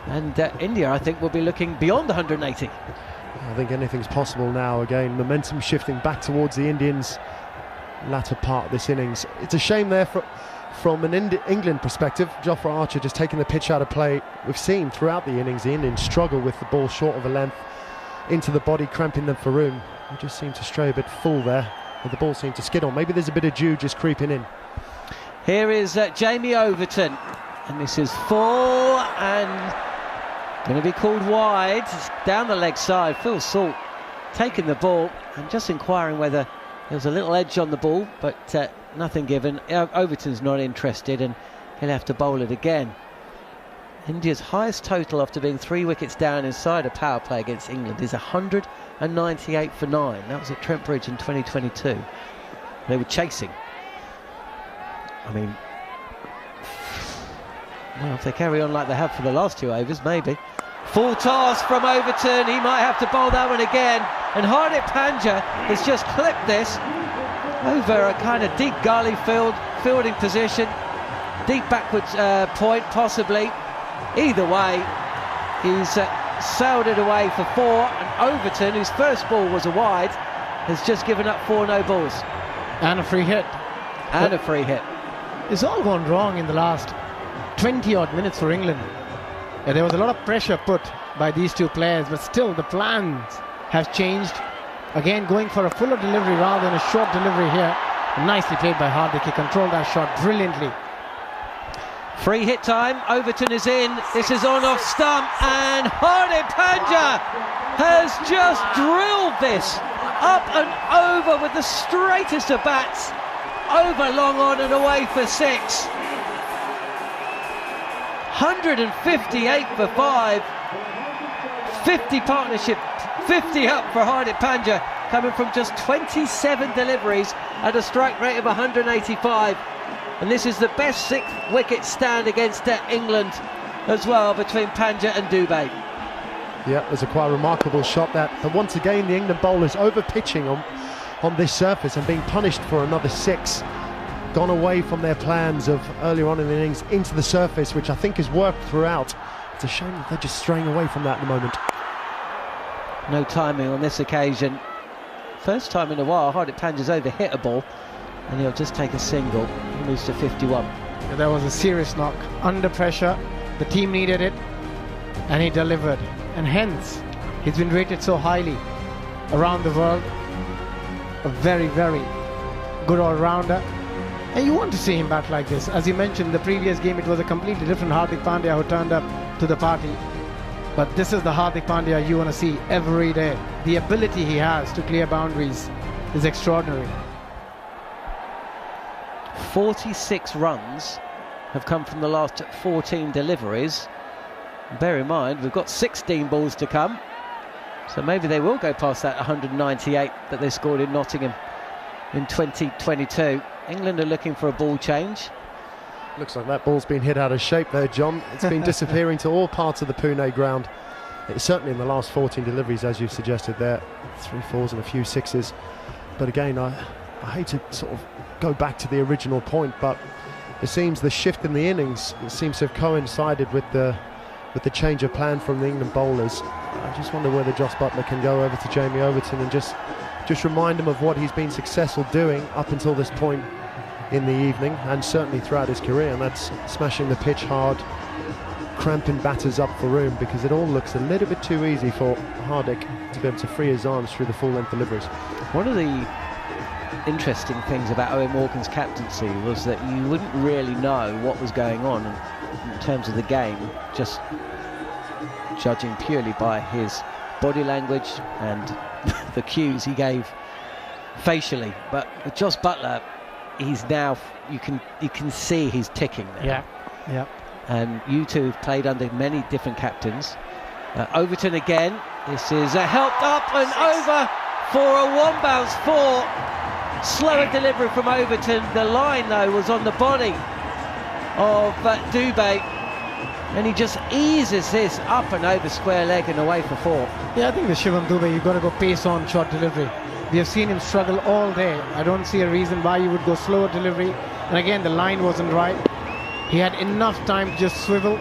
and India, I think, will be looking beyond 180. I think anything's possible now. Again, momentum shifting back towards the Indians latter part of this innings. It's a shame there from an England perspective. Jofra Archer just taking the pitch out of play. We've seen throughout the innings the Indians struggle with the ball short of a length into the body, cramping them for room. They just seem to stray a bit full there, but the ball seemed to skid on. Maybe there's a bit of dew just creeping in. Here is Jamie Overton, and this is 4 and going to be called wide. It's down the leg side. Phil Salt taking the ball and just inquiring whether there was a little edge on the ball, but nothing given. Overton's not interested, and he'll have to bowl it again. India's highest total after being 3 wickets down inside a power play against England is 198 for 9. That was at Trent Bridge in 2022. They were chasing. I mean, well, if they carry on like they have for the last 2 overs, maybe. Full toss from Overton. He might have to bowl that one again. And Hardik Pandya has just clipped this over a kind of deep gully fielding position. Deep backwards point, possibly. Either way, he's sailed it away for 4. And Overton, whose first ball was a wide, has just given up 4 no balls. And a free hit. And a free hit. It's all gone wrong in the last 20 odd minutes for England. There was a lot of pressure put by these 2 players, but still the plans have changed. Again, going for a fuller delivery rather than a short delivery here. Nicely played by Hardik. He controlled that shot brilliantly. Free hit time. Overton is in. This is on off stump, and Hardik Pandya has just drilled this up and over with the straightest of bats. Over long on and away for 6. 158 for 5. 50 partnership, 50 up for Hardik Pandya, coming from just 27 deliveries at a strike rate of 185. And this is the best 6th wicket stand against England as well, between Pandya and Dubey. Yeah, it was a quite remarkable shot that. But once again, the England bowlers over-pitching on this surface and being punished for another 6. Gone away from their plans of earlier on in the innings into the surface, which I think has worked throughout. It's a shame that they're just straying away from that at the moment. No timing on this occasion. First time in a while Hardik Pandya's overhit a ball, and he'll just take a single. He moves to 51. Yeah, that was a serious knock. Under pressure, the team needed it, and he delivered. And hence, he's been rated so highly around the world. A very, very good all-rounder. And you want to see him bat like this. As you mentioned, the previous game, it was a completely different Hardik Pandya who turned up to the party. But this is the Hardik Pandya you want to see every day. The ability he has to clear boundaries is extraordinary. 46 runs have come from the last 14 deliveries. Bear in mind, we've got 16 balls to come. So maybe they will go past that 198 that they scored in Nottingham in 2022. England are looking for a ball change. Looks like that ball's been hit out of shape there, John. It's been disappearing to all parts of the Pune ground. It's certainly in the last 14 deliveries, as you've suggested there. 3 4s and a few 6s. But again, I hate to sort of go back to the original point, but it seems the shift in the innings, it seems to have coincided with the change of plan from the England bowlers. I just wonder whether Jos Buttler can go over to Jamie Overton and just remind him of what he's been successful doing up until this point in the evening, and certainly throughout his career, and that's smashing the pitch hard, cramping batters up for room, because it all looks a little bit too easy for Hardik to be able to free his arms through the full-length deliveries. One of the interesting things about Owen Morgan's captaincy was that you wouldn't really know what was going on in terms of the game, just judging purely by his body language and the cues he gave facially. But with Jos Buttler, he's now, you can see he's ticking now. Yeah. And you two have played under many different captains. Overton again. This is helped up and over for a one bounce four. Slower delivery from Overton. The line though was on the body of Dubé, and he just eases this up and over square leg and away for four. Yeah, I think with Shivam Dubé, you've got to go pace on short delivery. We have seen him struggle all day. I don't see a reason why you would go slower delivery. And again, the line wasn't right. He had enough time to just swivel.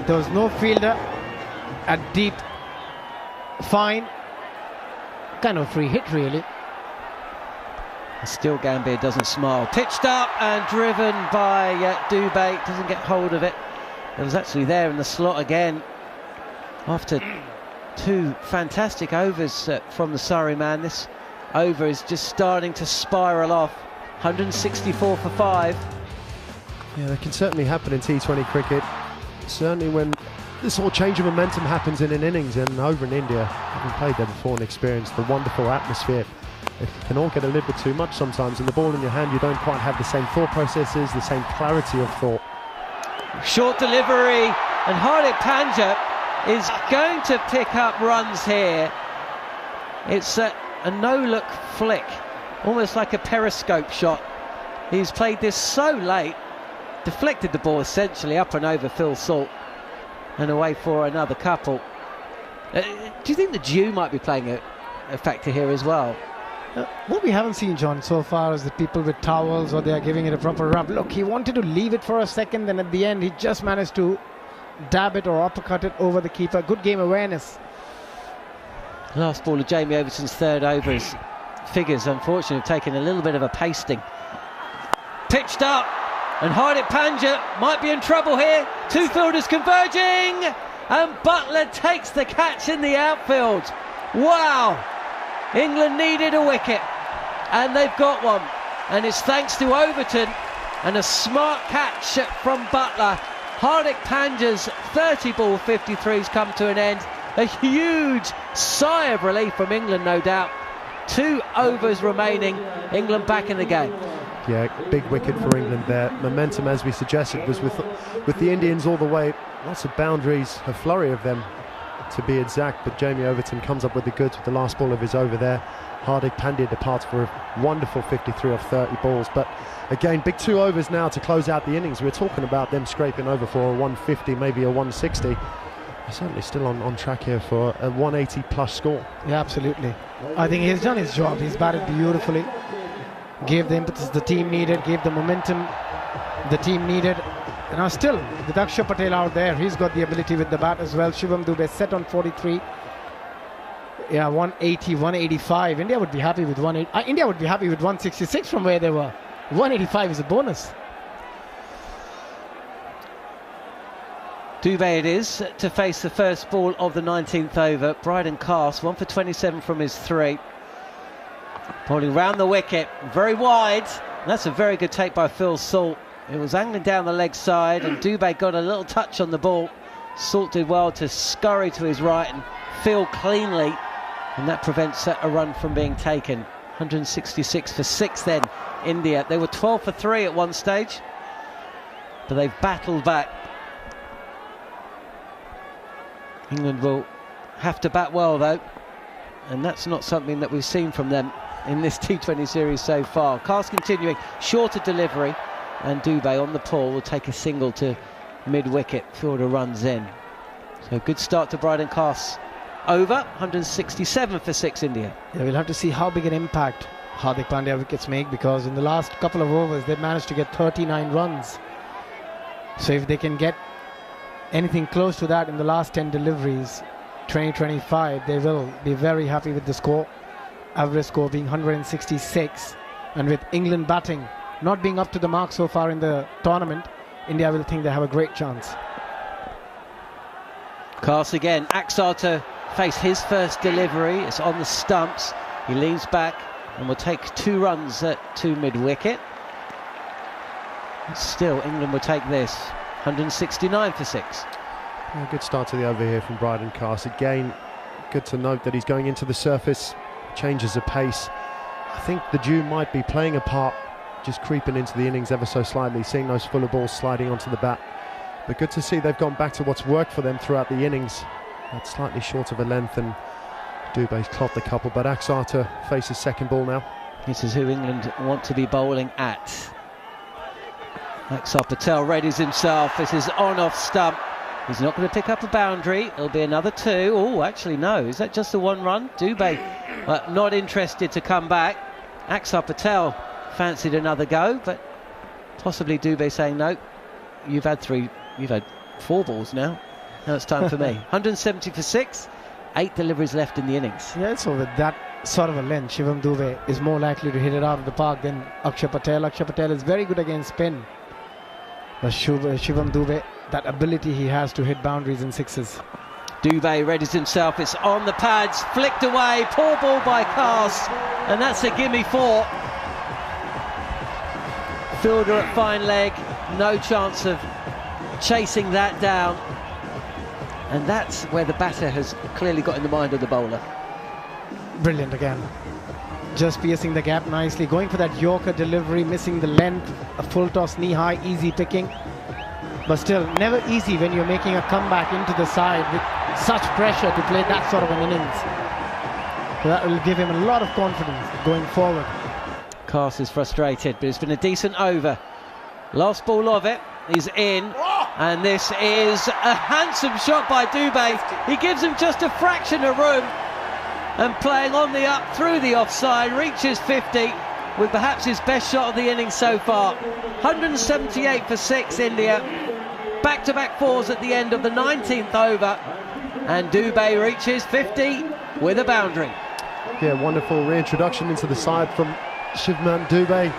There was no fielder at deep. Fine. Kind of a free hit, really. Still Gambier doesn't smile. Pitched up and driven by Dubé. Doesn't get hold of it. It was actually there in the slot again. After two fantastic overs from the Surrey man, this over is just starting to spiral off. 164 for 5. Yeah, that can certainly happen in T20 cricket. Certainly when this whole change of momentum happens in an innings, and over in India, having played there before and experienced the wonderful atmosphere, it can all get a little bit too much sometimes. And the ball in your hand, you don't quite have the same thought processes, the same clarity of thought. Short delivery, and Hardik Pandya is going to pick up runs here. It's a no-look flick, almost like a periscope shot. He's played this so late, deflected the ball essentially up and over Phil Salt and away for another couple. Do you think the dew might be playing a factor here as well? What we haven't seen, John, so far is the people with towels, or they are giving it a proper rub. Look, he wanted to leave it for a second, then at the end he just managed to dab it or uppercut it over the keeper. Good game awareness. Last ball of Jamie Overton's third over. His figures, unfortunately, have taken a little bit of a pasting. Pitched up, and Hardik Pandya might be in trouble here. Two fielders converging, and Buttler takes the catch in the outfield. Wow! England needed a wicket, and they've got one. And it's thanks to Overton and a smart catch from Buttler. Hardik Pandya's 30-ball 53's come to an end. A huge sigh of relief from England, no doubt. 2 overs remaining, England back in the game. Yeah, big wicket for England there. Momentum, as we suggested, was with the Indians all the way. Lots of boundaries, a flurry of them to be exact, but Jamie Overton comes up with the goods with the last ball of his over there. Hardik Pandya departs for a wonderful 53 off 30 balls, but again, big 2 overs now to close out the innings. We're talking about them scraping over for a 150, maybe a 160. They're certainly still on track here for a 180 plus score. Yeah, absolutely. I think he's done his job. He's batted beautifully, gave the impetus the team needed, gave the momentum the team needed. And now still, with Akshar Patel out there, he's got the ability with the bat as well. Shivam Dubé set on 43. Yeah, 180, 185. India would be happy with 180. India would be happy with 166 from where they were. 185 is a bonus. Dubé it is to face the first ball of the 19th over. Bryden Cast, 1 for 27 from his 3. Bowling round the wicket, very wide. That's a very good take by Phil Salt. It was angling down the leg side, and Dubé got a little touch on the ball. Salt did well to scurry to his right and field cleanly, and that prevents a run from being taken. 166 for 6 then, India. They were 12 for 3 at one stage, but they've battled back. England will have to bat well though, and that's not something that we've seen from them in this T20 series so far. Cast continuing, shorter delivery, and Dubé on the pull will take a single to mid-wicket. Fielder runs in. So good start to Bryden Cast. Over, 167 for 6 India. Yeah, we'll have to see how big an impact Hardik Pandya wickets make, because in the last couple of overs they've managed to get 39 runs. So if they can get anything close to that in the last 10 deliveries, 2025, they will be very happy with the score. Average score being 166, and with England batting not being up to the mark so far in the tournament, India will think they have a great chance. Cast again. Axar to face his first delivery. It's on the stumps. He leans back and will take 2 runs to mid-wicket. Still, England will take this. 169 for 6. A good start to the over here from Bryden Cast. Again, good to note that he's going into the surface, changes of pace. I think the dew might be playing a part, just creeping into the innings ever so slightly, seeing those fuller balls sliding onto the bat. But good to see they've gone back to what's worked for them throughout the innings. That's slightly short of a length, and Dubé's clocked a couple, but Axar to face his second ball now. This is who England want to be bowling at. Axar Patel readies himself. This is on-off stump. He's not going to pick up a boundary. It'll be another 2. Oh, actually, no. Is that just the 1 run? Dubé not interested to come back. Axar Patel fancied another go, but possibly Dubé saying, no, you've had 4 balls now. Now it's time for me. 170 for 6. 8 deliveries left in the innings. Yeah, so with that sort of a length, Shivam Dube is more likely to hit it out of the park than Akshar Patel. Akshar Patel is very good against spin. But Shivam Dube, that ability he has to hit boundaries and sixes. Dubé readies himself. It's on the pads, flicked away. Poor ball by Cast, and that's a gimme 4. Fielder at fine leg, no chance of chasing that down. And that's where the batter has clearly got in the mind of the bowler. Brilliant again. Just piercing the gap nicely, going for that Yorker delivery, missing the length, a full toss knee high, easy picking. But still, never easy when you're making a comeback into the side with such pressure to play that sort of an innings. So that will give him a lot of confidence going forward. Cast is frustrated, but it's been a decent over. Last ball of it is in, and this is a handsome shot by Dubé. He gives him just a fraction of room, and playing on the up through the offside, reaches 50 with perhaps his best shot of the innings so far. 178 for 6 India. Back-to-back 4s at the end of the 19th over, and Dubé reaches 50 with a boundary. Yeah, wonderful reintroduction into the side from Shivman Dubé.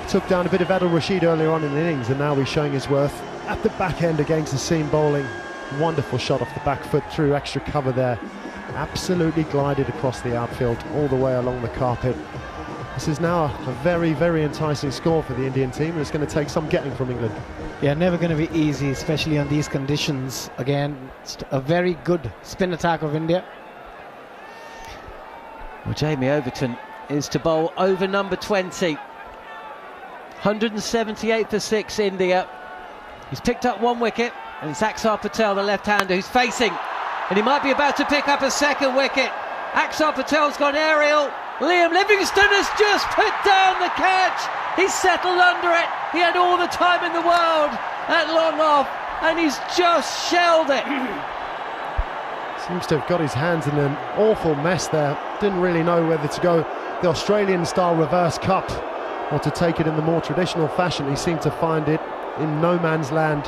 Took down a bit of Adil Rashid earlier on in the innings, and now he's showing his worth at the back end against the seam bowling. Wonderful shot off the back foot through extra cover there. Absolutely glided across the outfield all the way along the carpet. This is now a very, very enticing score for the Indian team, and it's going to take some getting from England. Yeah, never going to be easy, especially on these conditions. Again, it's a very good spin attack of India. Well, Jamie Overton is to bowl over number 20. 178 for 6 India. He's picked up 1 wicket, and it's Axar Patel, the left-hander, who's facing, and he might be about to pick up a 2nd wicket. Axar Patel's gone aerial. Liam Livingstone has just put down the catch. He's settled under it. He had all the time in the world at long off, and he's just shelled it. Seems to have got his hands in an awful mess there. Didn't really know whether to go the Australian-style reverse cut or to take it in the more traditional fashion. He seemed to find it in no man's land.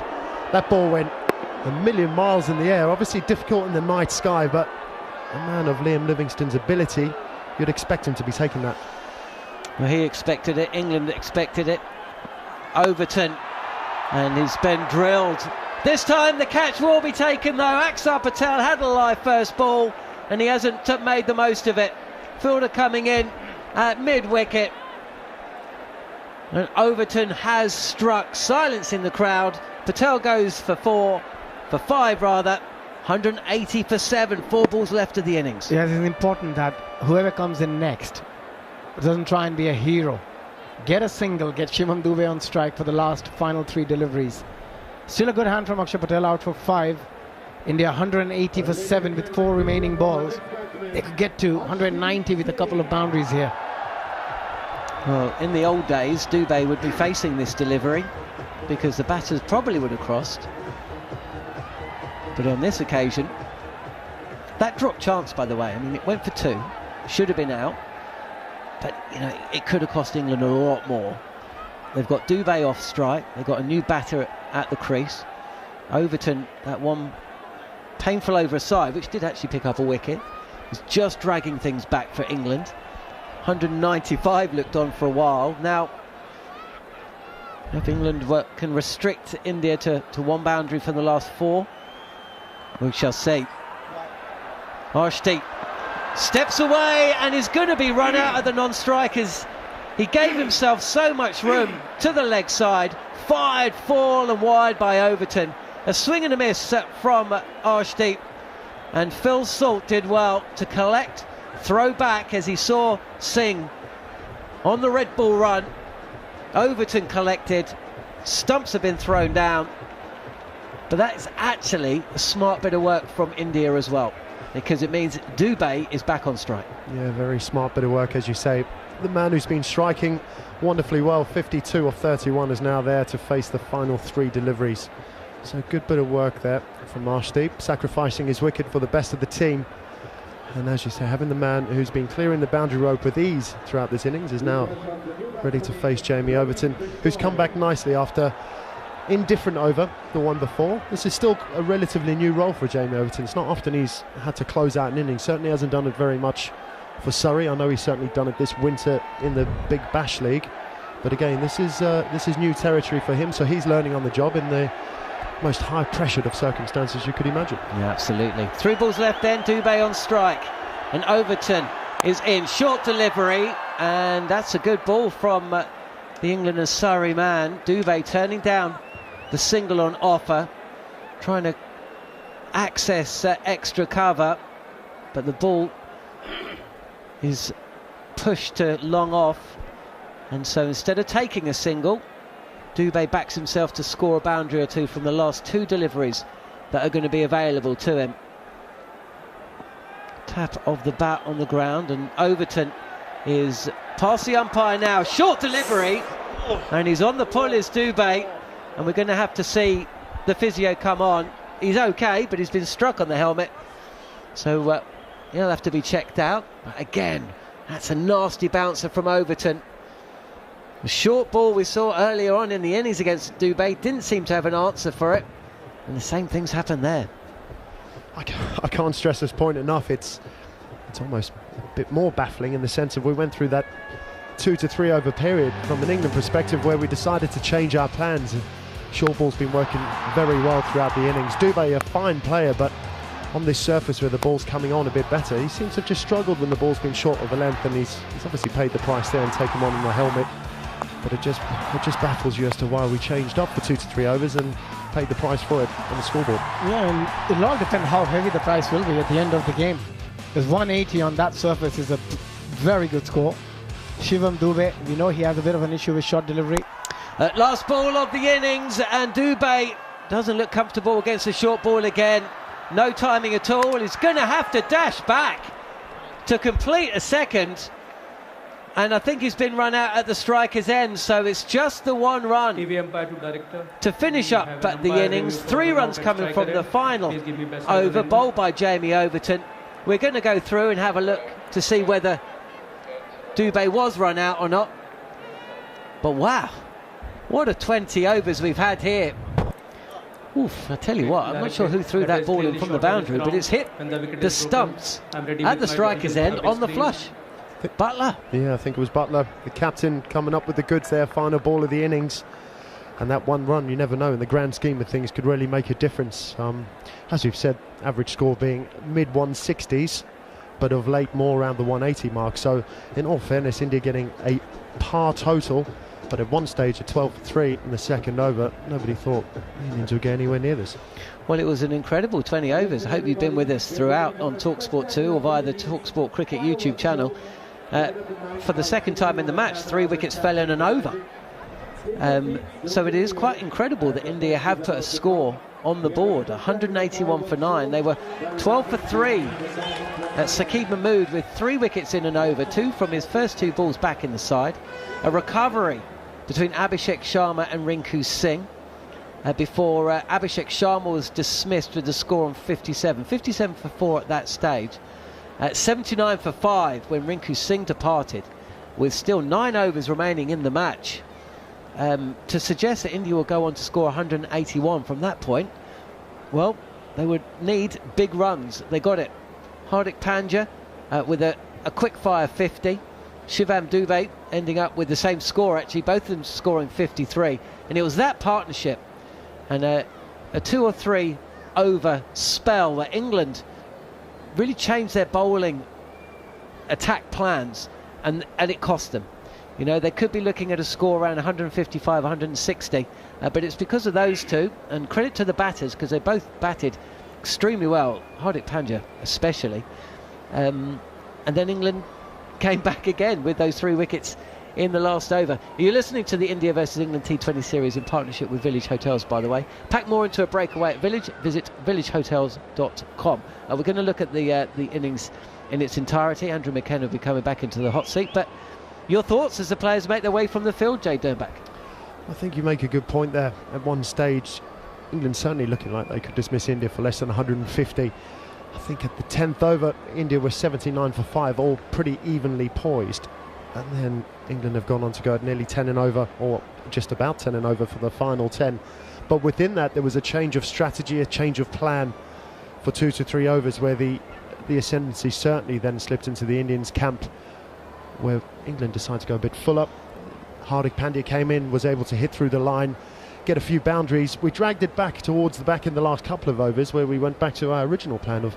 That ball went a million miles in the air. Obviously difficult in the night sky, but a man of Liam Livingstone's ability, you'd expect him to be taking that. Well, he expected it. England expected it. Overton, and he's been drilled. This time the catch will be taken though. Axar Patel had a live first ball, and he hasn't made the most of it. Fielder coming in at mid-wicket, and Overton has struck. Silence in the crowd. Patel goes for 5 rather. 180 for 7. 4 balls left of the innings. Yeah, it's important that whoever comes in next doesn't try and be a hero. Get a single, get Shivam Dube on strike for the final 3 deliveries. Still a good hand from Akshar Patel, out for 5. India 180 for 7 with 4 remaining balls. They could get to 190 with a couple of boundaries here. Well, in the old days, Dube would be facing this delivery because the batters probably would have crossed. But on this occasion, that dropped chance, by the way. I mean, it went for 2, should have been out, but you know, it could have cost England a lot more. They've got Dube off strike. They've got a new batter at the crease. Overton, that one painful over aside, which did actually pick up a wicket, is just dragging things back for England. 195 looked on for a while. Now, if England can restrict India to 1 boundary for the last 4, We shall see. Arshdeep steps away and is going to be run out of the non-strikers. He gave himself so much room to the leg side. Fired, full and wide by Overton. A swing and a miss from Arshdeep. And Phil Salt did well to collect, throw back as he saw Singh on the red ball run. Overton collected. Stumps have been thrown down. But that's actually a smart bit of work from India as well, because it means Dubé is back on strike. Yeah, very smart bit of work, as you say. The man who's been striking wonderfully well, 52 off 31, is now there to face the final 3 deliveries. So good bit of work there from Arshdeep, sacrificing his wicket for the best of the team. And as you say, having the man who's been clearing the boundary rope with ease throughout this innings is now ready to face Jamie Overton, who's come back nicely after indifferent over the one before. This is still a relatively new role for Jamie Overton. It's not often he's had to close out an inning. Certainly hasn't done it very much for Surrey. I know he's certainly done it this winter in the Big Bash League, but again, this is new territory for him, so he's learning on the job in the most high pressured of circumstances you could imagine. Yeah, absolutely. 3 balls left then, Dubé on strike, and Overton is in. Short delivery, and that's a good ball from the England and Surrey man. Dubé turning down the single on offer, trying to access extra cover, but the ball is pushed to long off, and so instead of taking a single, Dubé backs himself to score a boundary or 2 from the last 2 deliveries that are going to be available to him. Tap of the bat on the ground, and Overton is past the umpire now. Short delivery, and he's on the pull is Dubé, and we're going to have to see the physio come on. He's okay, but he's been struck on the helmet, so he'll have to be checked out. But again, that's a nasty bouncer from Overton. The short ball we saw earlier on in the innings against Dubé didn't seem to have an answer for it, and the same things happened there. I can't stress this point enough. It's almost a bit more baffling in the sense of we went through that 2 to 3 over period from an England perspective where we decided to change our plans, and short ball's been working very well throughout the innings. Dubé, a fine player, but on this surface where the ball's coming on a bit better, he seems to have just struggled when the ball's been short of the length, and he's obviously paid the price there and taken one on the helmet. But it just baffles you as to why we changed up for 2 to 3 overs and paid the price for it on the scoreboard. Yeah, and it'll all depend how heavy the price will be at the end of the game. Because 180 on that surface is a very good score. Shivam Dubé, we know he has a bit of an issue with short delivery. Last ball of the innings, and Dubé doesn't look comfortable against the short ball again. No timing at all. He's going to have to dash back to complete a second. And I think he's been run out at the striker's end, so it's just the 1 run to finish up at the innings. 3 runs coming from the final over, bowled by Jamie Overton. We're going to go through and have a look to see whether Dubé was run out or not. But wow, what a 20 overs we've had here. Oof, I tell you what, I'm not sure who threw that ball in from the boundary, but it's hit the stumps at the striker's end on the flush. Butler? Yeah, I think it was Butler, the captain, coming up with the goods there. Final ball of the innings, and that 1 run, you never know, in the grand scheme of things, could really make a difference. As we've said, average score being mid-160s, but of late more around the 180 mark. So in all fairness, India getting a par total, but at one stage at 12 for 3 in the second over, nobody thought Indians would get anywhere near this. Well, it was an incredible 20 overs. I hope you've been with us throughout on talkSPORT 2 or via the talkSPORT Cricket YouTube channel. For the second time in the match, 3 wickets fell in an over. So it is quite incredible that India have put a score on the board. 181 for 9. They were 12 for 3. Saqib Mahmood with 3 wickets in an over, 2 from his first 2 balls back in the side. A recovery between Abhishek Sharma and Rinku Singh before Abhishek Sharma was dismissed with the score on 57. 57 for 4 at that stage. 79 for 5 when Rinku Singh departed, with still 9 overs remaining in the match. To suggest that India will go on to score 181 from that point, well, they would need big runs. They got it. Hardik Pandya with a quick fire 50. Shivam Dubé ending up with the same score, actually, both of them scoring 53. And it was that partnership and a 2 or 3 over spell where England really changed their bowling attack plans, and it cost them. You know, they could be looking at a score around 155, 160, but it's because of those two, and credit to the batters because they both batted extremely well, Hardik Pandya especially, and then England came back again with those 3 wickets in the last over. You're listening to the India versus England T20 series in partnership with Village Hotels, by the way. Pack more into a breakaway at Village. Visit villagehotels.com. We're going to look at the innings in its entirety. Andrew McKenna will be coming back into the hot seat, but your thoughts as the players make their way from the field, Jade Dernbach? I think you make a good point there. At one stage, England certainly looking like they could dismiss India for less than 150. I think at the 10th over, India was 79 for 5, all pretty evenly poised. And then England have gone on to go at nearly 10 and over, or just about 10 and over for the final 10. But within that, there was a change of strategy, a change of plan for 2 to 3 overs, where the ascendancy certainly then slipped into the Indians' camp, where England decided to go a bit full up. Hardik Pandya came in, was able to hit through the line, get a few boundaries. We dragged it back towards the back in the last couple of overs, where we went back to our original plan of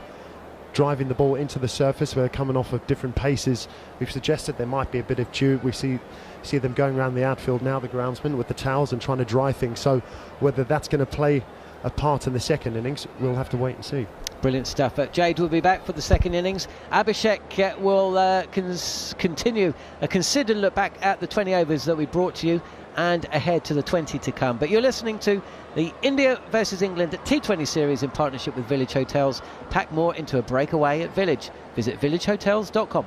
driving the ball into the surface. We're coming off of different paces. We've suggested there might be a bit of dew. We see them going around the outfield now, the groundsmen, with the towels and trying to dry things. So whether that's going to play a part in the second innings, we'll have to wait and see. Brilliant stuff. Jade will be back for the second innings. Abhishek will continue a considered look back at the 20 overs that we brought to you and ahead to the 20 to come. But you're listening to the India versus England T20 series in partnership with Village Hotels. Pack more into a breakaway at Village. Visit villagehotels.com.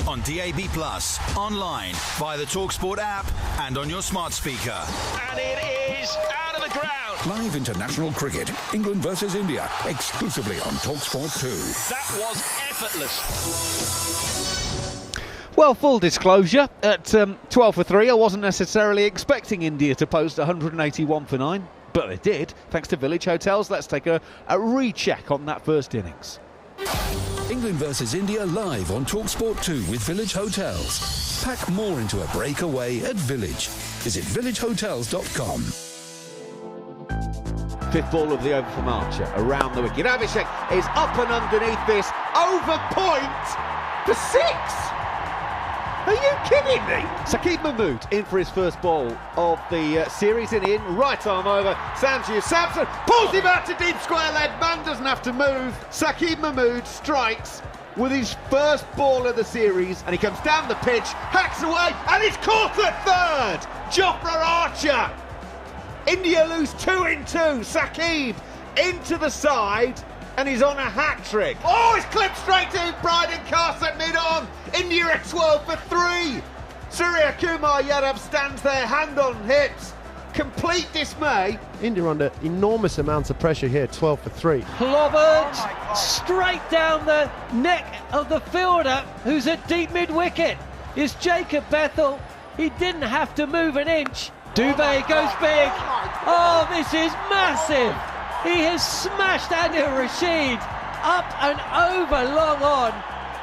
On DAB+, online, via the talkSPORT app, and on your smart speaker. And it is out of the ground. Live international cricket, England versus India, exclusively on talkSPORT 2. That was effortless. Well, full disclosure, at 12 for 3, I wasn't necessarily expecting India to post 181 for 9, but they did, thanks to Village Hotels. Let's take a recheck on that first innings. England versus India live on talkSPORT 2 with Village Hotels. Pack more into a breakaway at Village. Visit villagehotels.com. Fifth ball of the over from Archer, around the wicket. Abhishek is up and underneath this, over point for 6! Are you kidding me? Saqib Mahmood in for his first ball of the series, in, right arm over. Sanju Samson pulls him out to deep square leg, man doesn't have to move. Saqib Mahmood strikes with his first ball of the series, and he comes down the pitch, hacks away, and he's caught at third! Jofra Archer! India lose 2 in 2. Saqib into the side, and he's on a hat-trick. Oh, it's clipped straight in. Bryden casts at mid-on. India at 12 for 3. Surya Kumar Yadav stands there, hand on hips. Complete dismay. India under enormous amounts of pressure here, 12 for 3. Clobbered straight down the neck of the fielder, who's at deep mid-wicket. Is Jacob Bethel. He didn't have to move an inch. Dubé goes big. Oh, this is massive. He has smashed Adil Rashid up and over long on.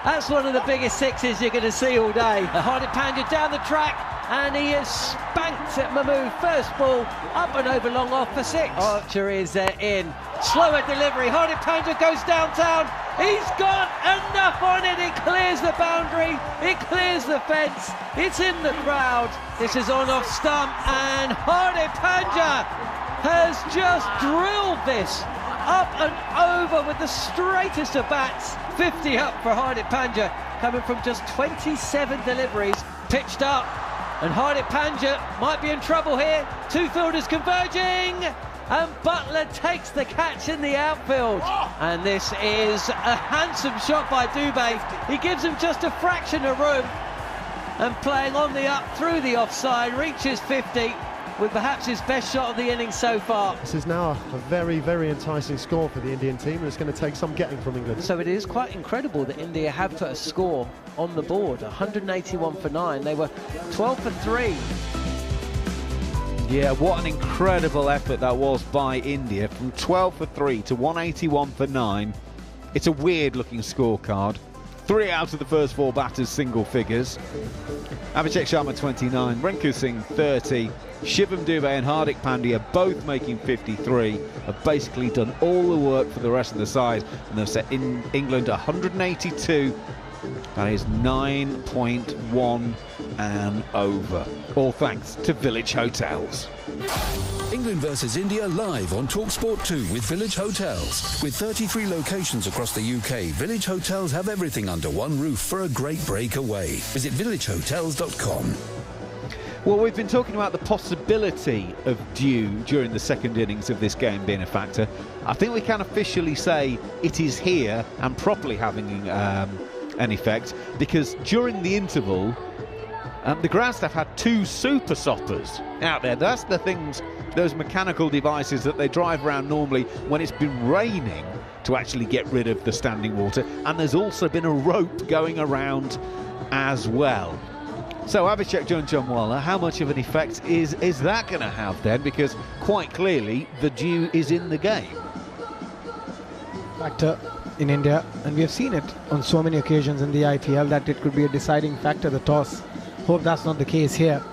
That's one of the biggest sixes you're going to see all day. Hardik Pandya down the track, and he has spanked at Mahmood. First ball, up and over long off for 6. Archer is in. Slower delivery. Hardik Pandya goes downtown. He's got enough on it. It clears the boundary. It clears the fence. It's in the crowd. This is on off stump, and Hardik Pandya has just drilled this up and over with the straightest of bats. 50 up for Hardik Pandya, coming from just 27 deliveries. Pitched up, and Hardik Pandya might be in trouble here. 2 fielders converging, and Butler takes the catch in the outfield. And this is a handsome shot by Dubé. He gives him just a fraction of room, and playing on the up through the offside, reaches 50 with perhaps his best shot of the innings so far. This is now a very, very enticing score for the Indian team, and it's going to take some getting from England. So it is quite incredible that India have put a score on the board, 181 for 9. They were 12 for 3. Yeah, what an incredible effort that was by India, from 12 for 3 to 181 for 9. It's a weird looking scorecard. 3 out of the first 4 batters single figures. Abhishek Sharma 29, Rinku Singh 30, Shivam Dubé and Hardik Pandya both making 53, have basically done all the work for the rest of the side, and they've set in England 182. That is 9.1 and over. All thanks to Village Hotels. England versus India live on talkSPORT 2 with Village Hotels. With 33 locations across the UK, Village Hotels have everything under one roof for a great breakaway. Visit villagehotels.com. Well, we've been talking about the possibility of dew during the second innings of this game being a factor. I think we can officially say it is here and properly having an effect, because during the interval, the ground staff had 2 super soppers out there. That's the things, those mechanical devices that they drive around normally when it's been raining to actually get rid of the standing water. And there's also been a rope going around as well. So Abhishek Jhunjhunwala, how much of an effect is that going to have then? Because quite clearly the dew is in the game. Factor in India, and we have seen it on so many occasions in the IPL that it could be a deciding factor, the toss. Hope that's not the case here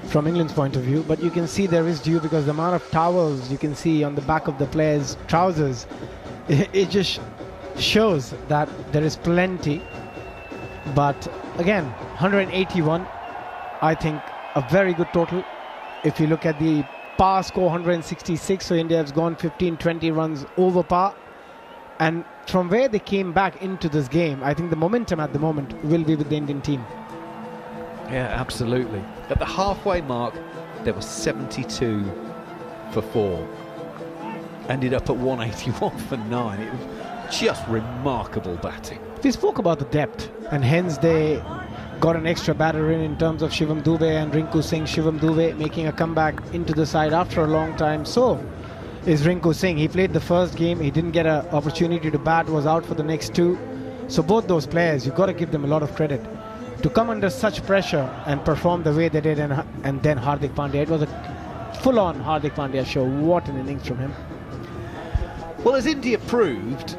from England's point of view, but you can see there is dew because the amount of towels you can see on the back of the players' trousers, it just shows that there is plenty. But again, 181, I think a very good total. If you look at the par score, 166, so India has gone 15-20 runs over par. And from where they came back into this game, I think the momentum at the moment will be with the Indian team. Yeah, absolutely. At the halfway mark, there were 72 for 4. Ended up at 181 for 9. It was just remarkable batting. We spoke about the depth, and hence they got an extra batter in terms of Shivam Dubé and Rinku Singh. Shivam Dubé making a comeback into the side after a long time. So is Rinku Singh. He played the first game. He didn't get an opportunity to bat, was out for the next 2. So both those players, you've got to give them a lot of credit. To come under such pressure and perform the way they did, and then Hardik Pandya. It was a full-on Hardik Pandya show. What an innings from him. Well, as India proved,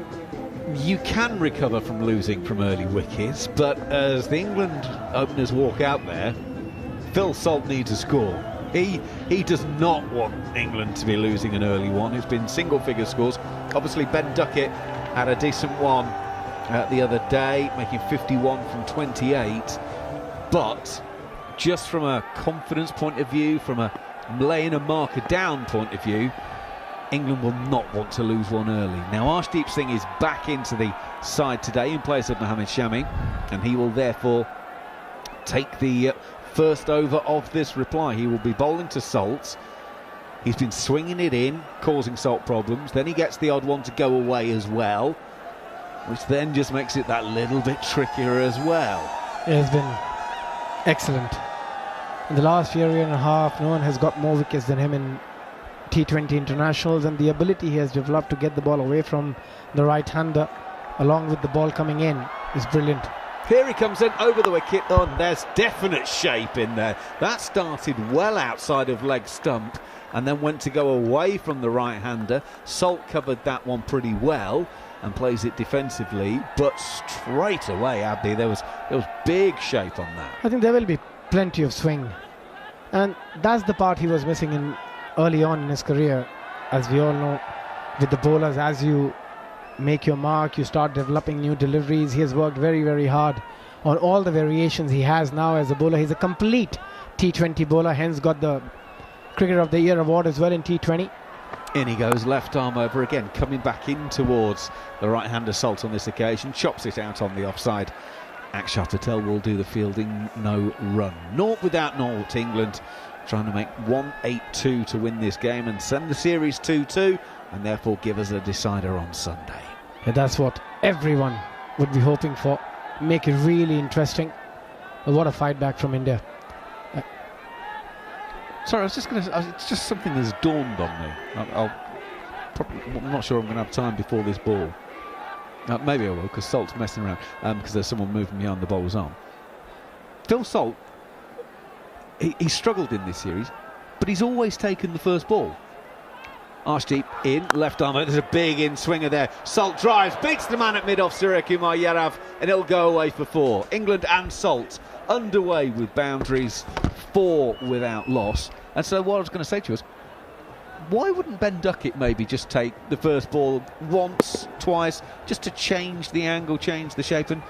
you can recover from losing from early wickets, but as the England openers walk out there, Phil Salt needs a score. He does not want England to be losing an early one. It's been single-figure scores. Obviously, Ben Duckett had a decent one the other day, making 51 from 28. But just from a confidence point of view, from a laying a marker down point of view, England will not want to lose one early. Now, Arshdeep Singh is back into the side today in place of Mohammad Shami, and he will therefore take the first over of this reply. He will be bowling to Salt. He's been swinging it in, causing Salt problems. Then he gets the odd one to go away as well, which then just makes it that little bit trickier as well. It has been excellent. In the last year and a half, no one has got more wickets than him in T20 internationals, and the ability he has developed to get the ball away from the right-hander along with the ball coming in is brilliant. Here he comes in over the wicket. Oh, there's definite shape in there. That started well outside of leg stump and then went to go away from the right-hander. Salt covered that one pretty well and plays it defensively, but straight away, Abdi, there was big shape on that. I think there will be plenty of swing, and that's the part he was missing in early on in his career. As we all know, with the bowlers, as you make your mark, you start developing new deliveries. He has worked very, very hard on all the variations he has now as a bowler. He's a complete T20 bowler, hence got the Cricketer of the Year award as well in T20. In he goes, left arm over again, coming back in towards the right-hander Salt on this occasion, chops it out on the offside. Akshar Patel will do the fielding, no run. Naught without naught, England trying to make 182 to win this game and send the series 2-2 and therefore give us a decider on Sunday. Yeah, that's what everyone would be hoping for. Make it really interesting. But what a fight back from India. Sorry, I was just going to... It's just something that's dawned on me. I'm not sure I'm going to have time before this ball. Maybe I will, because Salt's messing around, because there's someone moving behind the bowler's arm. Phil Salt, he struggled in this series, but he's always taken the first ball. Arshdeep in, left arm, there's a big in-swinger there. Salt drives, beats the man at mid-off, Surya Kumar Yadav, and it'll go away for 4. England and Salt underway with boundaries, 4 without loss. And so what I was going to say to you is, why wouldn't Ben Duckett maybe just take the first ball once, twice, just to change the angle, change the shape, and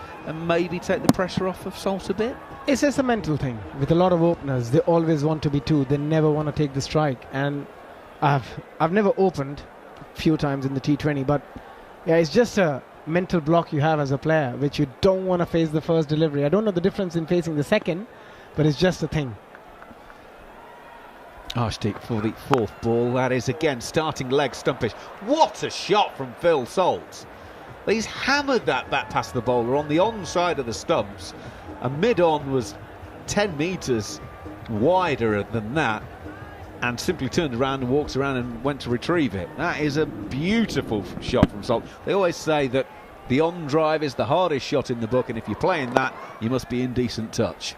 maybe take the pressure off of Salt a bit? It's just a mental thing. With a lot of openers, they always want to be 2. They never want to take the strike. And I've never opened a few times in the T20, but yeah, it's just a mental block you have as a player, which you don't want to face the first delivery. I don't know the difference in facing the second, but it's just a thing. Arshdeep for the 4th ball. That is again starting leg stumpish. What a shot from Phil Salt. He's hammered that back past the bowler on the onside of the stumps. And mid-on was 10 metres wider than that, and simply turned around and walked around and went to retrieve it. That is a beautiful shot from Salt. They always say that the on-drive is the hardest shot in the book, and if you're playing that, you must be in decent touch.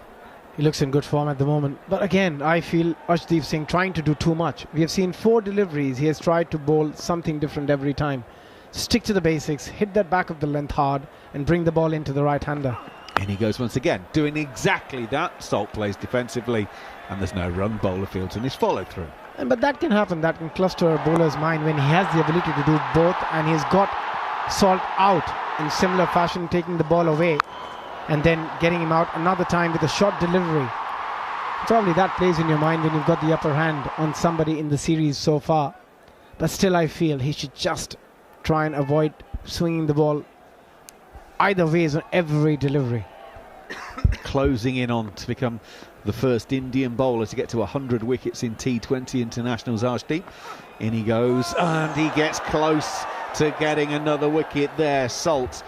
He looks in good form at the moment. But again, I feel Arshdeep Singh trying to do too much. We have seen 4 deliveries. He has tried to bowl something different every time. Stick to the basics, hit that back of the length hard, and bring the ball into the right-hander. And he goes once again, doing exactly that. Salt plays defensively, and there's no run. Bowler fields and his follow-through. But that can happen. That can cluster a bowler's mind when he has the ability to do both, and he's got Salt out in similar fashion, taking the ball away and then getting him out another time with a short delivery. Probably that plays in your mind when you've got the upper hand on somebody in the series so far. But still, I feel he should just try and avoid swinging the ball either ways on every delivery. Closing in on to become the first Indian bowler to get to 100 wickets in T20 internationals, Arshdeep. In he goes, and he gets close to getting another wicket there. Salt,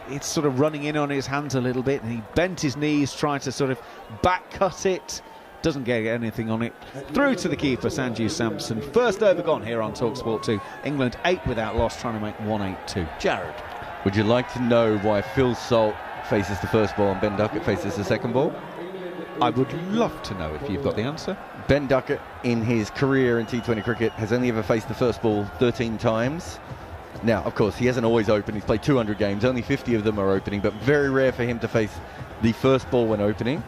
it's sort of running in on his hands a little bit, and he bent his knees, trying to sort of back cut it. Doesn't get anything on it. Through to the keeper, Sanju Samson. First over gone here on talkSPORT 2. England 8 without loss, trying to make 182. Jarrod. Would you like to know why Phil Salt faces the first ball and Ben Duckett faces the second ball? I would love to know if you've got the answer. Ben Duckett, in his career in T20 cricket, has only ever faced the first ball 13 times. Now, of course, he hasn't always opened. He's played 200 games. Only 50 of them are opening, but very rare for him to face the first ball when opening.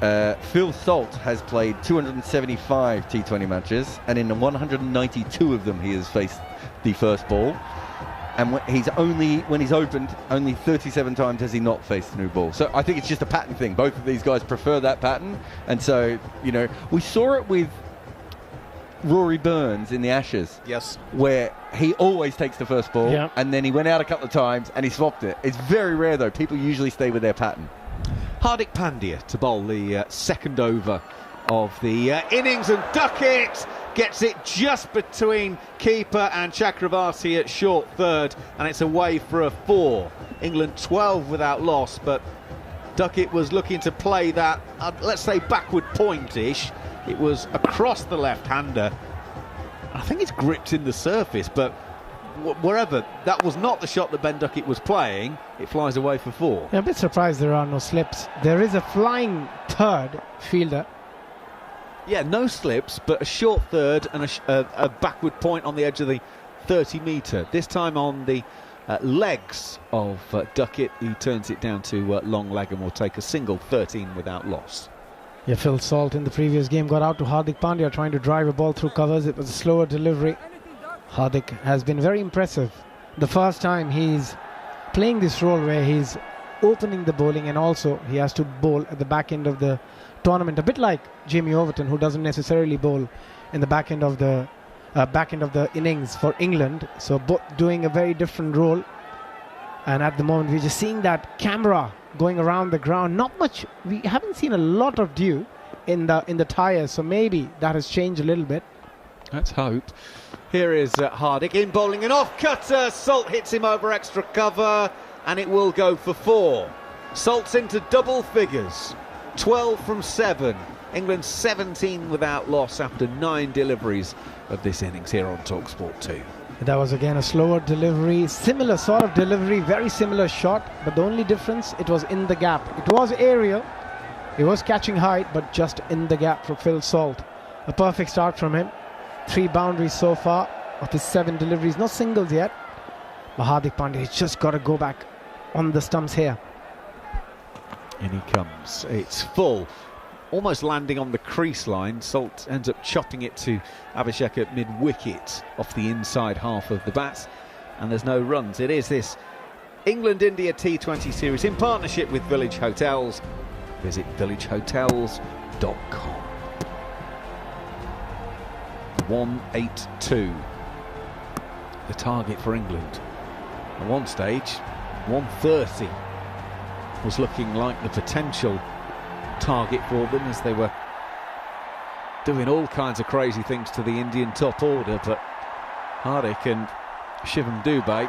Phil Salt has played 275 T20 matches, and in 192 of them he has faced the first ball. And when he's opened, only 37 times has he not faced a new ball. So I think it's just a pattern thing. Both of these guys prefer that pattern. And so, you know, we saw it with Rory Burns in the Ashes. Yes. Where he always takes the first ball, Yeah. and then he went out a couple of times and he swapped it. It's very rare, though. People usually stay with their pattern. Hardik Pandya to bowl the second over of the innings, and Duckett gets it just between keeper and Chakravarti at short third, and it's away for a 4. England 12 without loss, but Duckett was looking to play that, let's say, backward point-ish. It was across the left-hander. I think it's gripped in the surface, but wherever, that was not the shot that Ben Duckett was playing. It flies away for 4. Yeah, a bit surprised there are no slips. There is a flying third fielder. Yeah, no slips, but a short third and a backward point on the edge of the 30-metre. This time on the legs of Duckett. He turns it down to long leg and will take a single, 13 without loss. Yeah, Phil Salt in the previous game got out to Hardik Pandya trying to drive a ball through covers. It was a slower delivery. Hardik has been very impressive. The first time he's playing this role where he's opening the bowling, and also he has to bowl at the back end of the tournament, a bit like Jamie Overton, who doesn't necessarily bowl in the back end of the innings for England. So both doing a very different role. And at the moment we're just seeing that camera going around the ground. Not much. We haven't seen a lot of dew in the tyres, so maybe that has changed a little bit. Let's hope. Here is Hardik in bowling an off cutter. Salt hits him over extra cover, and it will go for 4. Salt's into double figures. 12 from 7. England 17 without loss after 9 deliveries of this innings here on talkSPORT 2. That was again a slower delivery, similar sort of delivery, very similar shot, but the only difference, it was in the gap. It was aerial, it was catching height, but just in the gap for Phil Salt. A perfect start from him. 3 boundaries so far of his 7 deliveries, no singles yet. But Hardik Pandya has just got to go back on the stumps here. In he comes. It's full. Almost landing on the crease line. Salt ends up chopping it to Abhishek at mid-wicket off the inside half of the bat. And there's no runs. It is this England-India T20 series in partnership with Village Hotels. Visit villagehotels.com. 182. The target for England. At one stage, 130 was looking like the potential target for them as they were doing all kinds of crazy things to the Indian top order, but Hardik and Shivam Dubey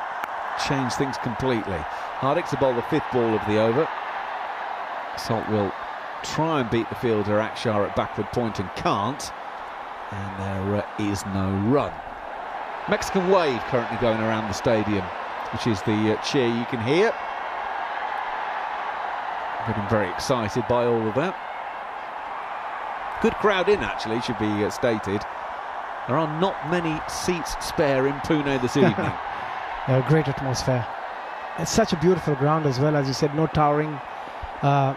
changed things completely. Hardik's to bowl the 5th ball of the over. Salt will try and beat the fielder Akshar at backward point and can't, and there is no run. Mexican wave currently going around the stadium, which is the cheer you can hear. Getting very excited by all of that. Good crowd in, actually, should be stated. There are not many seats spare in Pune this evening. Great atmosphere. It's such a beautiful ground as well, as you said, no towering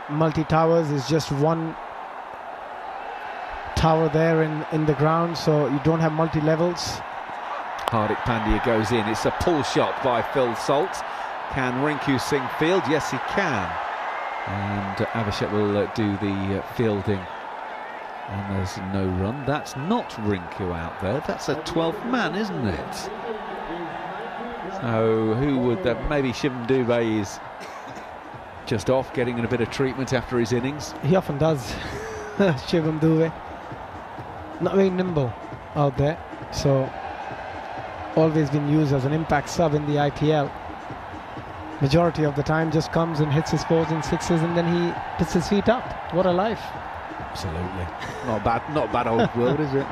multi-towers. It's just one tower there in the ground, so you don't have multi-levels. Hardik Pandya goes in. It's a pull shot by Phil Salt. Can Rinku Singh field? Yes, he can. And Abhishek will do the fielding. And there's no run. That's not Rinku out there. That's a 12th man, isn't it? So who would that? Maybe Shivam Dubey is just off, getting a bit of treatment after his innings. He often does. Shivam Dubey. Not very nimble out there. So always been used as an impact sub in the IPL. Majority of the time just comes and hits his 4s and 6s, and then he puts his feet up. What a life. Absolutely. Not bad old world, is it?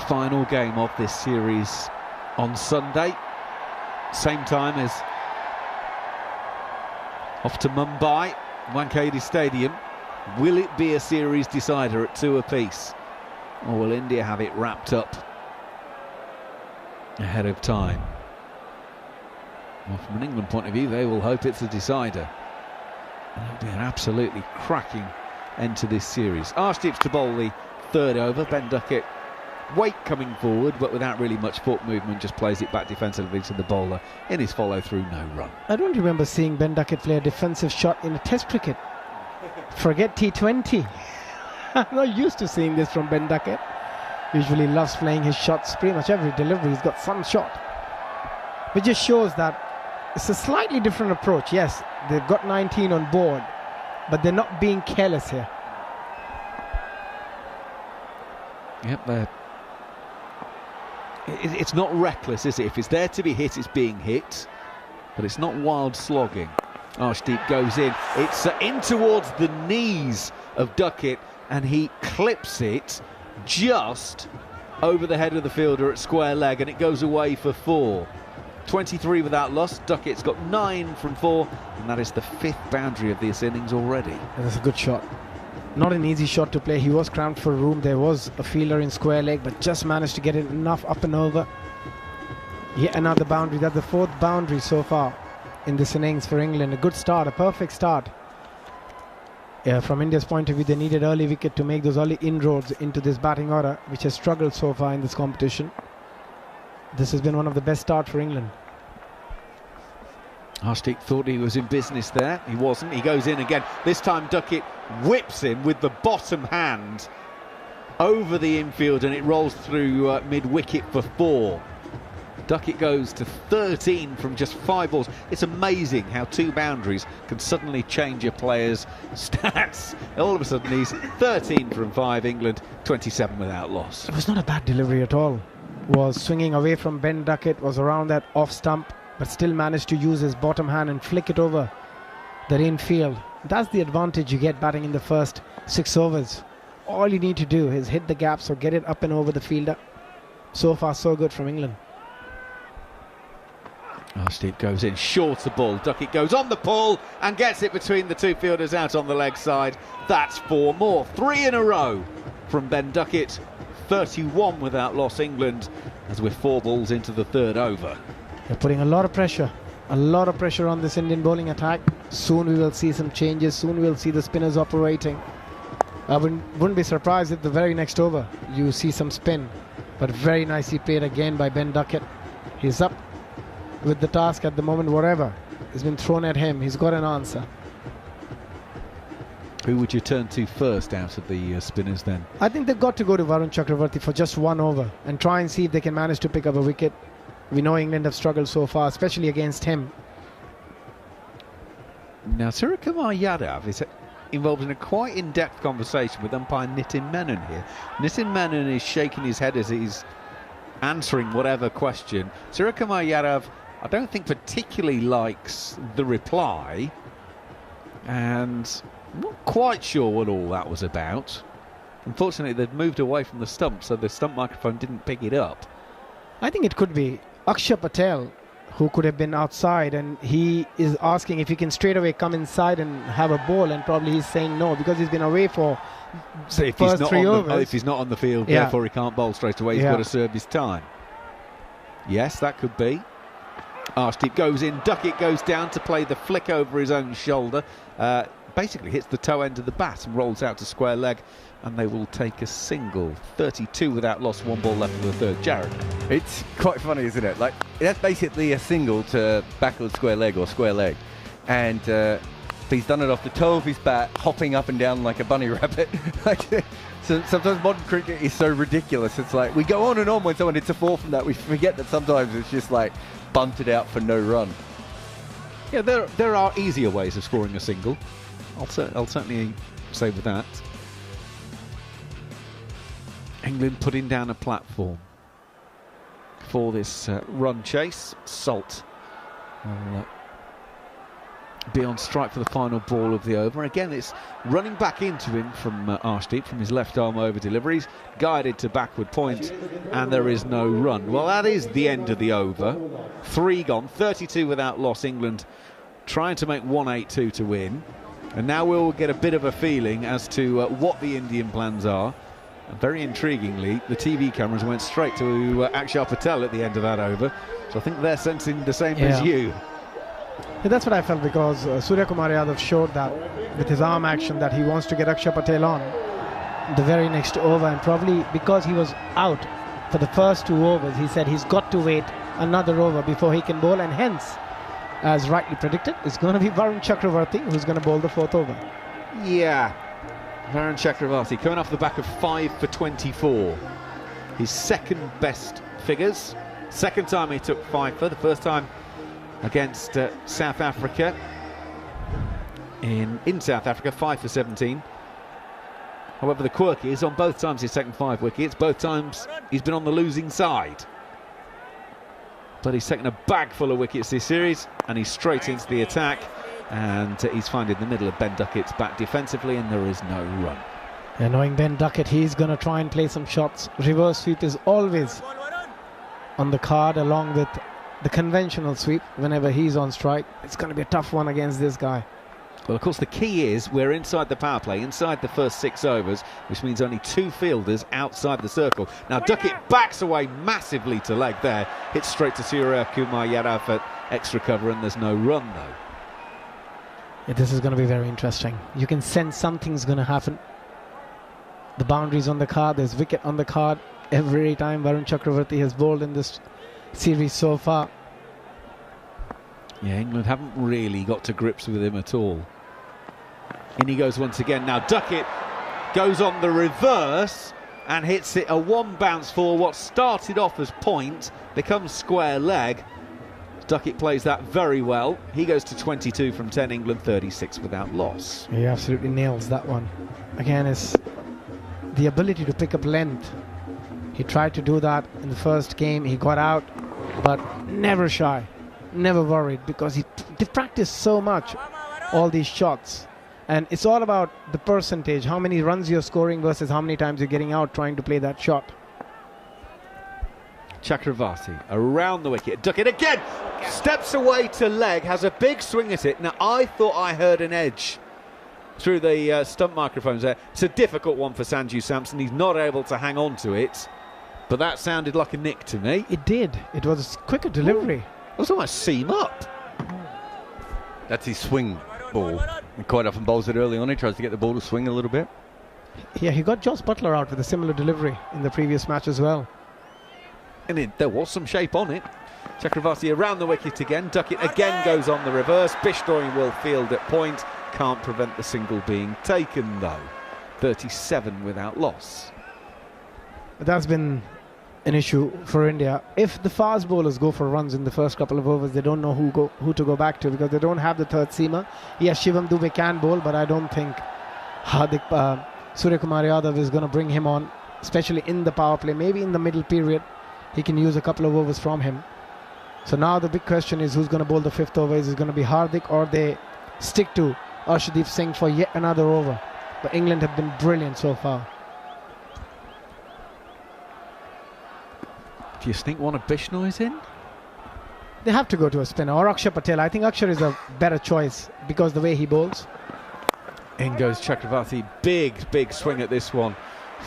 Final game of this series on Sunday. Same time as off to Mumbai, Wankhede Stadium. Will it be a series decider at 2 apiece? or will India have it wrapped up ahead of time? Well, from an England point of view, they will hope it's a decider. And it'll be an absolutely cracking end to this series. Arshdeep's to bowl the third over. Ben Duckett, weight coming forward, but without really much foot movement, just plays it back defensively to the bowler. In his follow-through, no run. I don't remember seeing Ben Duckett play a defensive shot in a Test cricket. Forget T20. I'm not used to seeing this from Ben Duckett. Usually loves playing his shots. Pretty much every delivery he's got some shot. Which just shows that it's a slightly different approach. Yes, they've got 19 on board, but they're not being careless here. Yep, it's not reckless, is it? If it's there to be hit, it's being hit, but it's not wild slogging. Arshdeep goes in. It's in towards the knees of Duckett, and he clips it just over the head of the fielder at square leg, and it goes away for 4. 23 without loss. Duckett's got 9 from 4, and that is the 5th boundary of this innings already. That's a good shot. Not an easy shot to play. He was cramped for room. There was a fielder in square leg, but just managed to get it enough up and over. Yet another boundary. That's the 4th boundary so far in this innings for England. A good start, a perfect start. Yeah, from India's point of view, they needed early wicket to make those early inroads into this batting order, which has struggled so far in this competition. This has been one of the best starts for England. Arshdeep thought he was in business there. He wasn't. He goes in again. This time Duckett whips him with the bottom hand over the infield, and it rolls through mid-wicket for 4. Duckett goes to 13 from just 5 balls. It's amazing how 2 boundaries can suddenly change a player's stats. All of a sudden he's 13 from 5, England 27 without loss. It was not a bad delivery at all. Was swinging away from Ben Duckett, was around that off stump, but still managed to use his bottom hand and flick it over the infield. That's the advantage you get batting in the first 6 overs. All you need to do is hit the gaps or get it up and over the fielder. So far, so good from England. Arshdeep goes in, shorter ball. Duckett goes on the pull and gets it between the 2 fielders out on the leg side. That's 4 more. 3 in a row from Ben Duckett. 31 without loss, England, as we're 4 balls into the 3rd over. They're putting a lot of pressure on this Indian bowling attack. Soon we will see some changes. Soon we'll see the spinners operating. I wouldn't be surprised if the very next over you see some spin, but very nicely played again by Ben Duckett. He's up with the task at the moment. Whatever has been thrown at him, he's got an answer. Who would you turn to first out of the spinners then? I think they've got to go to Varun Chakravarti for just 1 over and try and see if they can manage to pick up a wicket. We know England have struggled so far, especially against him. Now, Suryakumar Yadav is involved in a quite in-depth conversation with umpire Nitin Menon here. Nitin Menon is shaking his head as he's answering whatever question. Suryakumar Yadav, I don't think particularly likes the reply, and I'm not quite sure what all that was about. Unfortunately, they'd moved away from the stump, so the stump microphone didn't pick it up. I think it could be Akshay Patel, who could have been outside, and he is asking if he can straight away come inside and have a ball, and probably he's saying no because he's been away for so if first 3 overs. If he's not on the field, therefore he can't bowl straight away. He's got to serve his time. Yes, that could be. Arshdeep goes in. Duckett goes down to play the flick over his own shoulder. Basically hits the toe end of the bat and rolls out to square leg, and they will take a single. 32 without loss, 1 ball left for the 3rd. Jarrod. It's quite funny, isn't it? Like, that's basically a single to backward square leg or square leg, and he's done it off the toe of his bat, hopping up and down like a bunny rabbit. So sometimes modern cricket is so ridiculous. It's like we go on and on when someone hits a 4 from that. We forget that sometimes it's just like bunted out for no run. Yeah, there are easier ways of scoring a single. I'll certainly say with that. England putting down a platform for this run chase. Salt will be on strike for the final ball of the over. Again, it's running back into him from Arshdeep from his left arm over deliveries, guided to backward point, and there is no run. Well, that is the end of the over. 3 gone, 32 without loss. England trying to make 182 to win. And now we'll get a bit of a feeling as to what the Indian plans are. And very intriguingly, the TV cameras went straight to Akshar Patel at the end of that over. So I think they're sensing the same as you. Yeah, that's what I felt, because Surya Kumar Yadav showed that with his arm action that he wants to get Akshar Patel on the very next over, and probably because he was out for the first 2 overs, he said he's got to wait another over before he can bowl, and hence, as rightly predicted, it's going to be Varun Chakravarti who's going to bowl the 4th over. Yeah, Varun Chakravarti coming off the back of 5 for 24. His second best figures. Second time he took 5 for, the first time against South Africa. In South Africa, 5 for 17. However, the quirk is on both times he's taken 5 wickets, both times he's been on the losing side. But he's taken a bag full of wickets this series, and he's straight into the attack, and he's finding the middle of Ben Duckett's back defensively, and there is no run. Yeah, knowing Ben Duckett, he's going to try and play some shots. Reverse sweep is always on the card, along with the conventional sweep whenever he's on strike. It's going to be a tough one against this guy. Well, of course, the key is we're inside the power play, inside the first 6 overs, which means only 2 fielders outside the circle. Now, Duckett backs away massively to leg there. Hits straight to Surya Kumar Yadav at extra cover, and there's no run, though. Yeah, this is going to be very interesting. You can sense something's going to happen. The boundary's on the card. There's wicket on the card every time Varun Chakravarti has bowled in this series so far. Yeah, England haven't really got to grips with him at all. In he goes once again. Now Duckett goes on the reverse and hits it a 1 bounce for what started off as point, becomes square leg. Duckett plays that very well. He goes to 22 from 10, England 36 without loss. He absolutely nails that one. Again, it's the ability to pick up length. He tried to do that in the first game. He got out, but never shy, never worried, because they practiced so much, all these shots. And it's all about the percentage, how many runs you're scoring versus how many times you're getting out trying to play that shot. Chakravarti around the wicket. Duckett again steps away to leg, has a big swing at it. Now, I thought I heard an edge through the stump microphones there. It's a difficult one for Sanju Samson. He's not able to hang on to it, but that sounded like a nick to me. It did. It was a quicker delivery. It was almost seam up. That's his swing ball. He quite often bowls it early on. He tries to get the ball to swing a little bit. Yeah, he got Joss Butler out with a similar delivery in the previous match as well. And there was some shape on it. Chakravarti around the wicket again. Duckett again goes on the reverse. Bishnoi will field at point. Can't prevent the single being taken, though. 37 without loss. That's been an issue for India. If the fast bowlers go for runs in the first couple of overs, they don't know who to go back to, because they don't have the third seamer. Yes, Shivam Dube can bowl, but I don't think Surya Kumar Yadav is going to bring him on, especially in the power play. Maybe in the middle period, he can use a couple of overs from him. So now the big question is who's going to bowl the 5th over. Is it going to be Hardik, or they stick to Arshdeep Singh for yet another over? But England have been brilliant so far. Do you think one of Bishnoi's in? They have to go to a spinner, or Akshar Patel. I think Akshar is a better choice because the way he bowls. In goes Chakravarti. Big swing at this one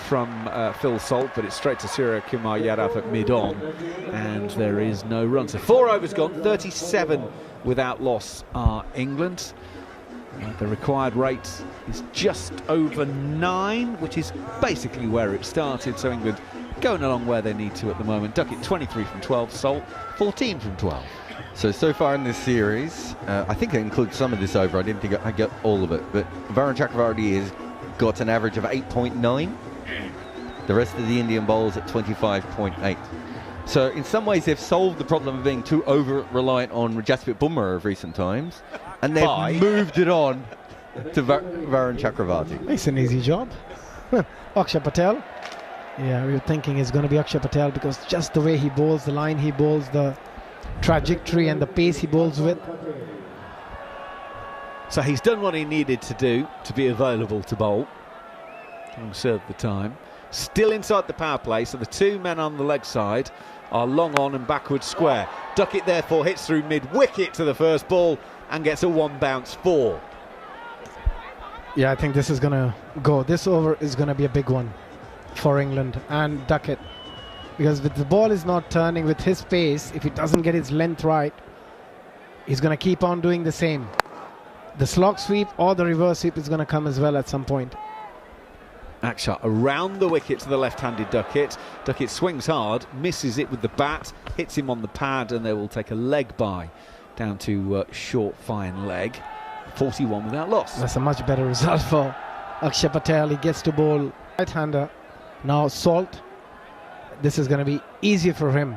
from Phil Salt, but it's straight to Surya Kumar Yadav at mid-on, and there is no run. So 4 overs gone, 37 without loss are England. The required rate is just over 9, which is basically where it started, so England going along where they need to at the moment. Duckett 23 from 12, Salt 14 from 12. So far in this series, I think I include some of this over. I didn't think I get all of it, but Varun Chakravarti has got an average of 8.9. The rest of the Indian bowls at 25.8. So in some ways they've solved the problem of being too over-reliant on Jasprit Bumrah of recent times, and they've moved it on to Varun Chakravarti. It's an easy job. Akshar Patel. Yeah, we were thinking it's going to be Akshar Patel, because just the way he bowls, the line he bowls, the trajectory and the pace he bowls with. So he's done what he needed to do to be available to bowl. Having served the time. Still inside the power play, so the 2 men on the leg side are long on and backward square. Duckett therefore hits through mid-wicket to the first ball and gets a 1 bounce 4. Yeah, I think this is going to go. This over is going to be a big one for England and Duckett, because if the ball is not turning with his pace, if he doesn't get his length right, he's going to keep on doing the same. The slog sweep or the reverse sweep is going to come as well at some point. Akshar around the wicket to the left-handed Duckett. Duckett swings hard, misses it with the bat, hits him on the pad, and they will take a leg by down to short, fine leg. 41 without loss. That's a much better result for Akshar Patel. He gets to bowl right-hander. Now Salt. This is going to be easier for him.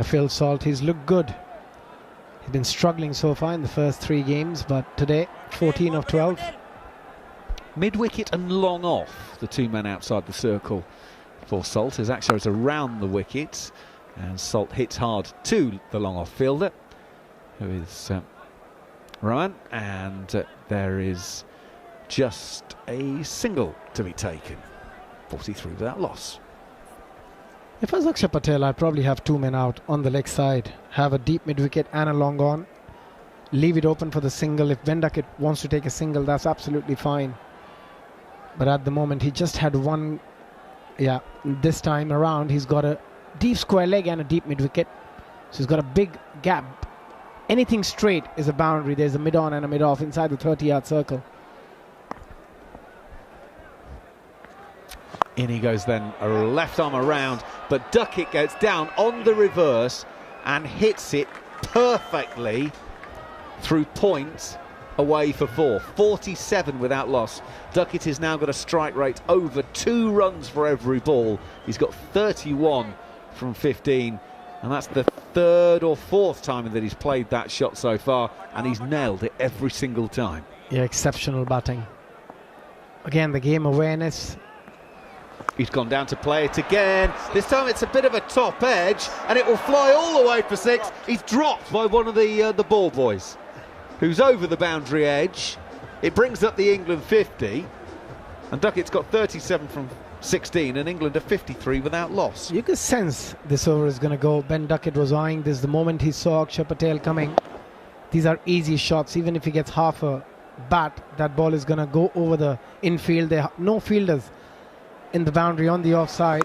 Phil Salt, he's looked good. He's been struggling so far in the first 3 games, but today 14 of 12. Mid-wicket and long off, the 2 men outside the circle for Salt, as Akshar is around the wicket, and Salt hits hard to the long-off fielder, who is Ryan, and there is just a single to be taken. 43 without loss. If I was Akshar Patel, I'd probably have 2 men out on the leg side, have a deep mid-wicket and a long on, leave it open for the single. If Ben Duckett wants to take a single, that's absolutely fine. But at the moment, he just had one. Yeah, this time around, he's got a deep square leg and a deep mid-wicket. So he's got a big gap. Anything straight is a boundary. There's a mid-on and a mid-off inside the 30-yard circle. In he goes then, a left arm around, but Duckett gets down on the reverse and hits it perfectly through point away for 4. 47 without loss. Duckett has now got a strike rate over 2 runs for every ball. He's got 31 from 15, and that's the 3rd or 4th time that he's played that shot so far, and he's nailed it every single time. Yeah, exceptional batting. Again, the game awareness. He's gone down to play it again. This time it's a bit of a top edge, and it will fly all the way for 6. He's dropped by one of the ball boys, who's over the boundary edge. It brings up the England 50, and Duckett's got 37 from 16, and England are 53 without loss. You could sense this over is going to go. Ben Duckett was eyeing this the moment he saw Akshar Patel coming. These are easy shots. Even if he gets half a bat, that ball is going to go over the infield. There are no fielders in the boundary on the offside.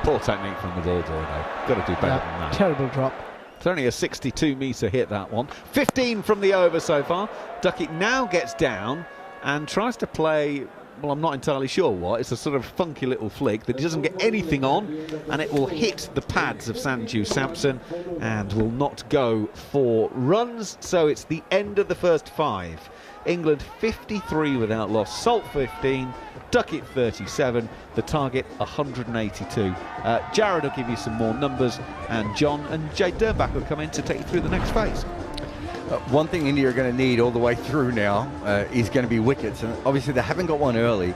Poor technique from the ball boy, though. Got to do better than that. Terrible drop. It's only a 62-metre hit, that one. 15 from the over so far. Duckett now gets down and tries to play, well, I'm not entirely sure what. It's a sort of funky little flick that he doesn't get anything on, and it will hit the pads of Sanju Samson and will not go for runs. So it's the end of the first 5. England 53 without loss. Salt 15, Duckett 37, the target 182. Jarrod will give you some more numbers, and John and Jade Dernbach will come in to take you through the next phase. One thing India are going to need all the way through now is going to be wickets, and obviously they haven't got one early.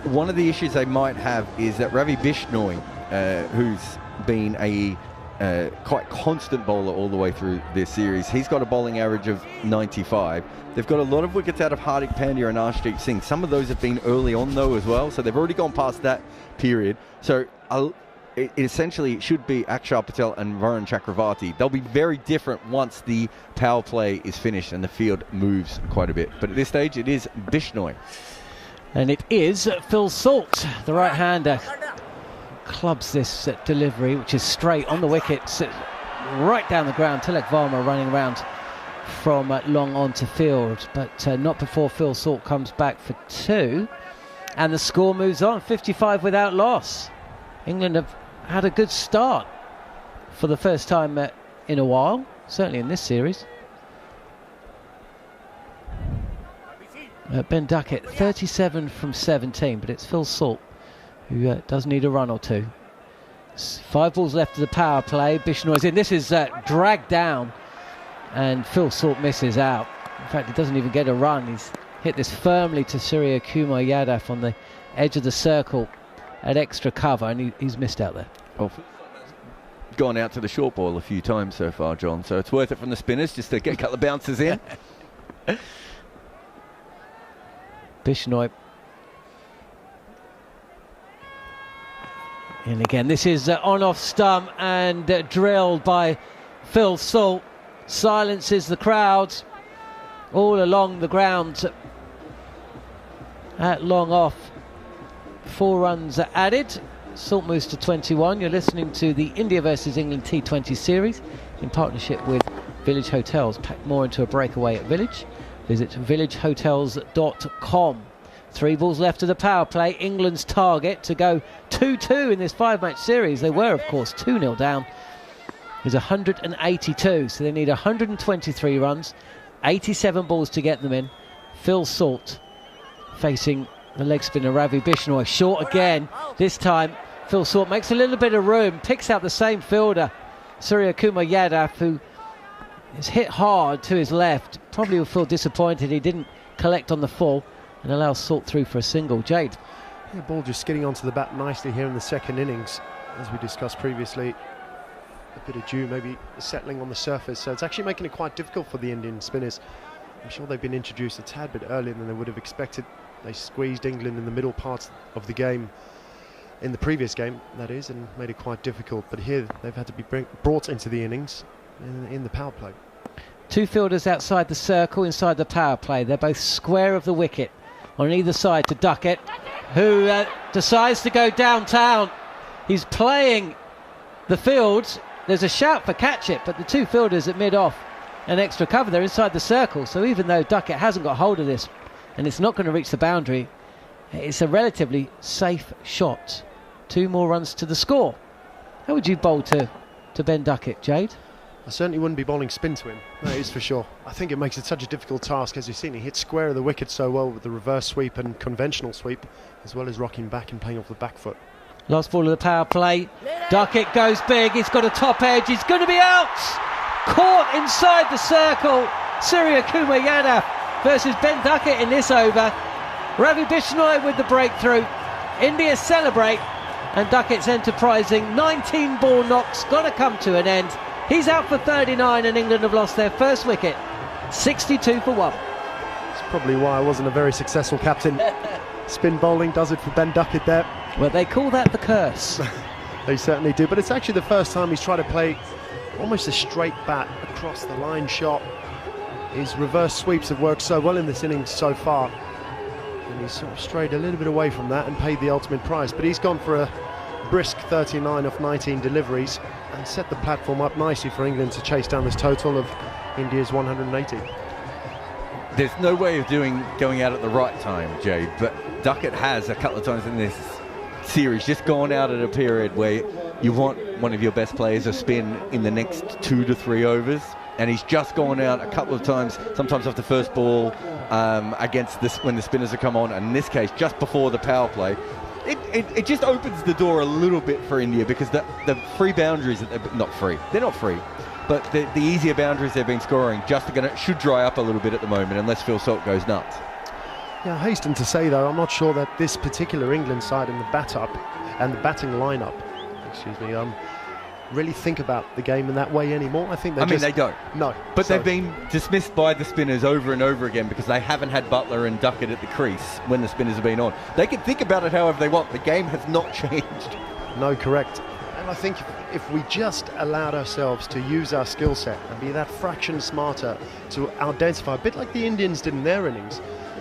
One of the issues they might have is that Ravi Bishnoi, who's been a quite constant bowler all the way through this series, he's got a bowling average of 95. They've got a lot of wickets out of Hardik Pandya and Arshdeep Singh. Some of those have been early on though as well, so they've already gone past that period. So it essentially should be Akshar Patel and Varun Chakravarti. They'll be very different once the power play is finished and the field moves quite a bit. But at this stage, it is Bishnoi. And it is Phil Salt, the right-hander. Clubs this delivery, which is straight on the wicket, right down the ground. Tilak Varma running around from long onto field, but not before Phil Salt comes back for 2. And the score moves on, 55 without loss. England have had a good start for the first time in a while, certainly in this series. Ben Duckett, 37 from 17, but it's Phil Salt who does need a run or 2. 5 balls left of the power play. Bishnoi's in. This is dragged down, and Phil Salt misses out. In fact, he doesn't even get a run. He's hit this firmly to Surya Kumar Yadav on the edge of the circle at extra cover, and he's missed out there. Well, gone out to the short ball a few times so far, John, so it's worth it from the spinners just to get a couple of bounces in. Bishnoi. And again, this is on-off stump and drilled by Phil Salt. Silences the crowd all along the ground at long off. 4 runs are added. Salt moves to 21. You're listening to the India versus England T20 series in partnership with Village Hotels. Pack more into a breakaway at Village. Visit villagehotels.com. 3 balls left of the power play. England's target to go 2-2 in this 5-match series. They were, of course, 2-0 down. There's 182, so they need 123 runs, 87 balls to get them in. Phil Salt facing the leg spinner Ravi Bishnoi. Short again. This time Phil Salt makes a little bit of room, picks out the same fielder, Surya Kumar Yadav, who is hit hard to his left. Probably will feel disappointed he didn't collect on the full and allows Salt through for a single. Jade. Yeah, ball just getting onto the bat nicely here in the second innings, as we discussed previously. A bit of dew maybe settling on the surface, so it's actually making it quite difficult for the Indian spinners. I'm sure they've been introduced a tad bit earlier than they would have expected. They squeezed England in the middle parts of the game, in the previous game that is, and made it quite difficult. But here they've had to be brought into the innings in the power play. 2 fielders outside the circle inside the power play. They're both square of the wicket on either side to Duckett, who decides to go downtown. He's playing the field. There's a shout for catch it, but the 2 fielders at mid-off and extra cover, they're inside the circle. So even though Duckett hasn't got hold of this and it's not going to reach the boundary, it's a relatively safe shot. 2 more runs to the score. How would you bowl to Ben Duckett, Jade? I certainly wouldn't be bowling spin to him, that is for sure. I think it makes it such a difficult task. As you've seen, he hits square of the wicket so well with the reverse sweep and conventional sweep, as well as rocking back and playing off the back foot. Last ball of the power play. Duckett goes big. He's got a top edge. He's going to be out. Caught inside the circle. Surya Kumar Yadav versus Ben Duckett in this over. Ravi Bishnoi with the breakthrough. India celebrate. And Duckett's enterprising 19-ball knock's got to come to an end. He's out for 39 and England have lost their first wicket. 62 for 1. That's probably why I wasn't a very successful captain. Spin bowling does it for Ben Duckett there. Well, they call that the curse. They certainly do, but it's actually the first time he's tried to play almost a straight bat across the line shot. His reverse sweeps have worked so well in this innings so far, and he's sort of strayed a little bit away from that and paid the ultimate price. But he's gone for a brisk 39 off 19 deliveries and set the platform up nicely for England to chase down this total of India's 180. There's no way of going out at the right time, Jade, but Duckett has a couple of times in this series just gone out at a period where you want one of your best players to spin in the next 2 to 3 overs, and he's just gone out a couple of times, sometimes off the first ball against this when the spinners have come on, and in this case just before the power play. It just opens the door a little bit for India, because the free boundaries that they're not free, but the easier boundaries they've been scoring should dry up a little bit at the moment, unless Phil Salt goes nuts. Yeah, I hasten to say though, I'm not sure that this particular England side and the batting lineup, really think about the game in that way anymore. I think they don't. No. But they've been dismissed by the spinners over and over again because they haven't had Buttler and Duckett at the crease when the spinners have been on. They can think about it however they want. The game has not changed. No, correct. And I think if we just allowed ourselves to use our skill set and be that fraction smarter to identify, a bit like the Indians did in their innings,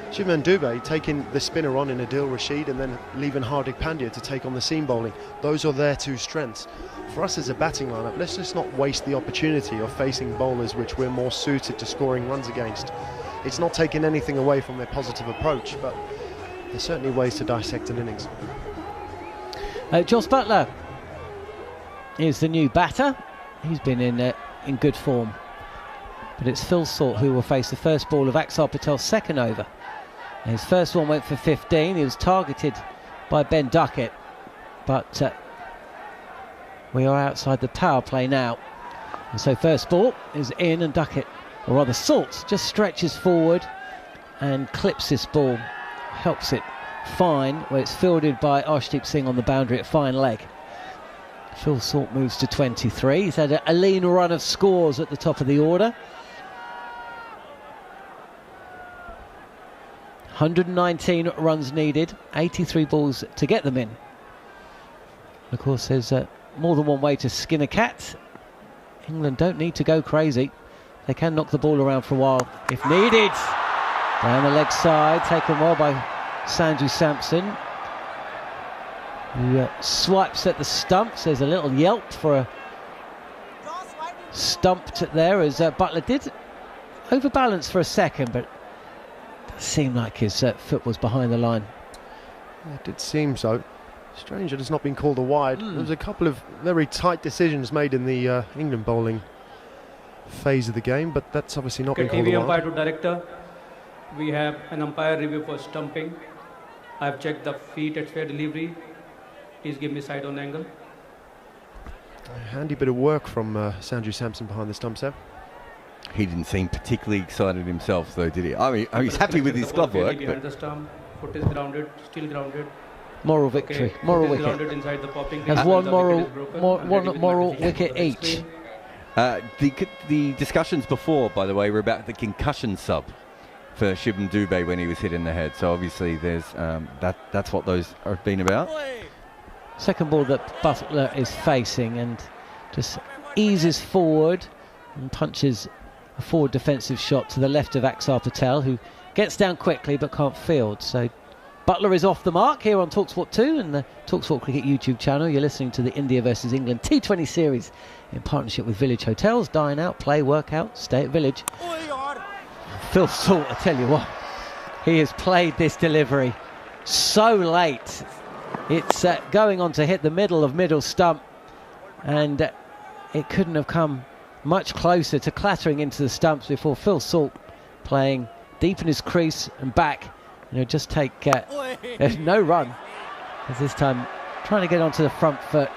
Shivam Dube taking the spinner on in Adil Rashid and then leaving Hardik Pandya to take on the seam bowling. Those are their 2 strengths. For us as a batting lineup, let's just not waste the opportunity of facing bowlers which we're more suited to scoring runs against. It's not taking anything away from their positive approach, but there's certainly ways to dissect an innings. Jos Buttler is the new batter. He's been in good form. But it's Phil Salt who will face the first ball of Axar Patel's second over. His first one went for 15. He was targeted by Ben Duckett, but we are outside the power play now. And so first ball is in, and Duckett, or rather Salt, just stretches forward and clips this ball, helps it fine, where it's fielded by Arshdeep Singh on the boundary at fine leg. Phil Salt moves to 23. He's had a lean run of scores at the top of the order. 119 runs needed, 83 balls to get them in. Of course, there's more than one way to skin a cat. England don't need to go crazy. They can knock the ball around for a while if needed. Down the leg side, taken well by Sanju Samson. who swipes at the stumps. There's a little yelp for a stumped there as Buttler did overbalance for a second, but it seemed like his foot was behind the line. It did seem so. Strange it has not been called a wide. There was a couple of very tight decisions made in the England bowling phase of the game, but that's obviously not been called a wide. umpire to director. We have an umpire review for stumping. I've checked the feet at fair delivery. Please give me side on angle. A handy bit of work from Sanju Samson behind the stumps there. He didn't seem particularly excited himself, though, did he? I mean, he's happy with his glove work. Behind the stump, foot is grounded, still grounded. Moral victory, moral wicket. Inside the popping. Has one moral wicket each. The discussions before, by the way, were about the concussion sub for Shivam Dubey when he was hit in the head. So obviously, there's that's what those have been about. Second ball that Buttler is facing and just eases forward and punches a forward defensive shot to the left of Axar Patel, who gets down quickly but can't field. So Buttler is off the mark here on talkSPORT 2 and the talkSPORT Cricket YouTube channel. You're listening to the India versus England T20 series in partnership with Village Hotels. Dine out, play, work out, stay at Village. Phil Salt, I tell you what, he has played this delivery so late. It's going on to hit the middle stump, and it couldn't have come much closer to clattering into the stumps before Phil Salt, playing deep in his crease and back, just take there's no run, as this time trying to get onto the front foot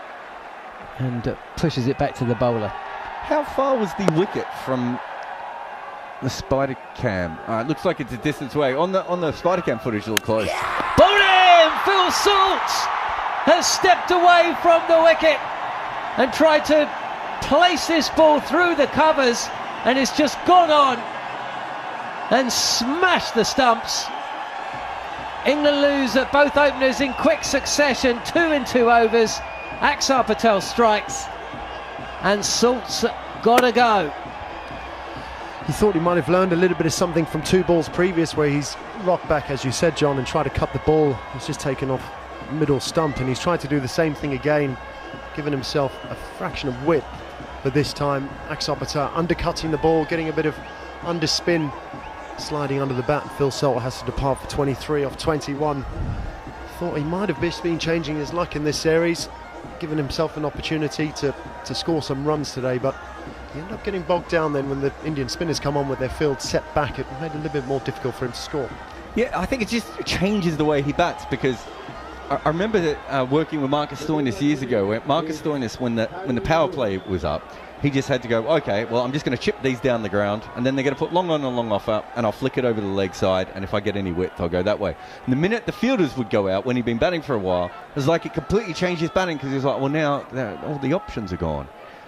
and pushes it back to the bowler. How far was the wicket from the spider cam? It looks like it's a distance away. On the spider cam footage, it looks close. Bowled in! Phil Salt has stepped away from the wicket and tried to place this ball through the covers, and it's just gone on and smashed the stumps. England lose at both openers in quick succession, 2 in 2 overs. Axar Patel strikes and Salt's gotta go. He thought he might have learned a little bit of something from 2 balls previous, where he's rocked back, as you said, John, and tried to cut the ball. He's just taken off middle stump, and he's tried to do the same thing again, giving himself a fraction of width. But this time, Axar Patel undercutting the ball, getting a bit of underspin, sliding under the bat. Phil Salt has to depart for 23 off 21. Thought he might have just been changing his luck in this series, giving himself an opportunity to score some runs today, but he ended up getting bogged down then when the Indian spinners come on with their field set back. It made it a little bit more difficult for him to score. Yeah, I think it just changes the way he bats, because I remember working with Marcus Stoinis years ago, where Marcus Stoinis, when the power play was up, he just had to go, okay, well, I'm just going to chip these down the ground, and then they're going to put long on and long off up, and I'll flick it over the leg side, and if I get any width, I'll go that way. And the minute the fielders would go out, when he'd been batting for a while, it was like it completely changed his batting, because he was like, well, now all the options are gone.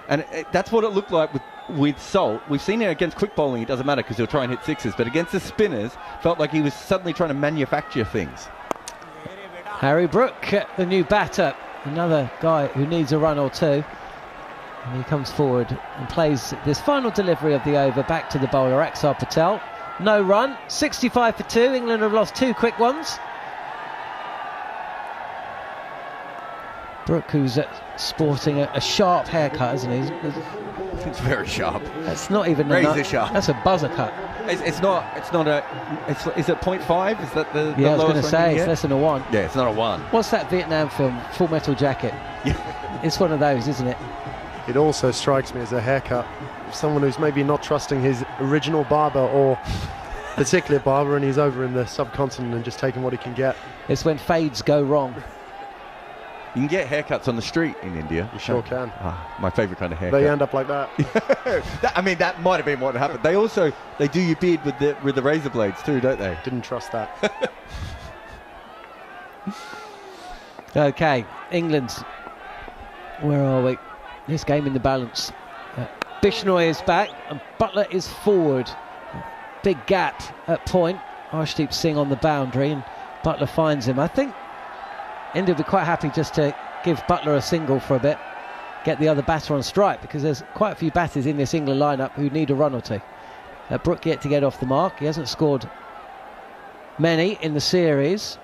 And that's what it looked like with Salt. We've seen it against quick bowling, it doesn't matter, because he'll try and hit sixes, but against the spinners, felt like he was suddenly trying to manufacture things. Harry Brook, the new batter, another guy who needs a run or two. And he comes forward and plays this final delivery of the over back to the bowler, Axar Patel. No run, 65 for 2. England have lost 2 quick ones. Brook, who's sporting a sharp haircut, isn't he? It's very sharp. That's not even razor sharp. That's a buzzer cut. Is it 0.5? Is that the Yeah, I was going to lowest say, ranking it's yet? less than a 1. Yeah, it's not a 1. What's that Vietnam film, Full Metal Jacket? It's one of those, isn't it? It also strikes me as a haircut of someone who's maybe not trusting his original barber or particular barber, and he's over in the subcontinent and just taking what he can get. It's when fades go wrong. You can get haircuts on the street in India. You sure can. My favourite kind of haircut. They end up like that. that might have been what happened. They do your beard with the razor blades too, don't they? Didn't trust that. Okay, England. Where are we? This game in the balance. Bishnoi is back and Buttler is forward. Big gap at point. Arshdeep Singh on the boundary and Buttler finds him. I think India will be quite happy just to give Buttler a single for a bit, get the other batter on strike, because there's quite a few batters in this England lineup who need a run or two. Brook yet to get off the mark. He hasn't scored many in the series.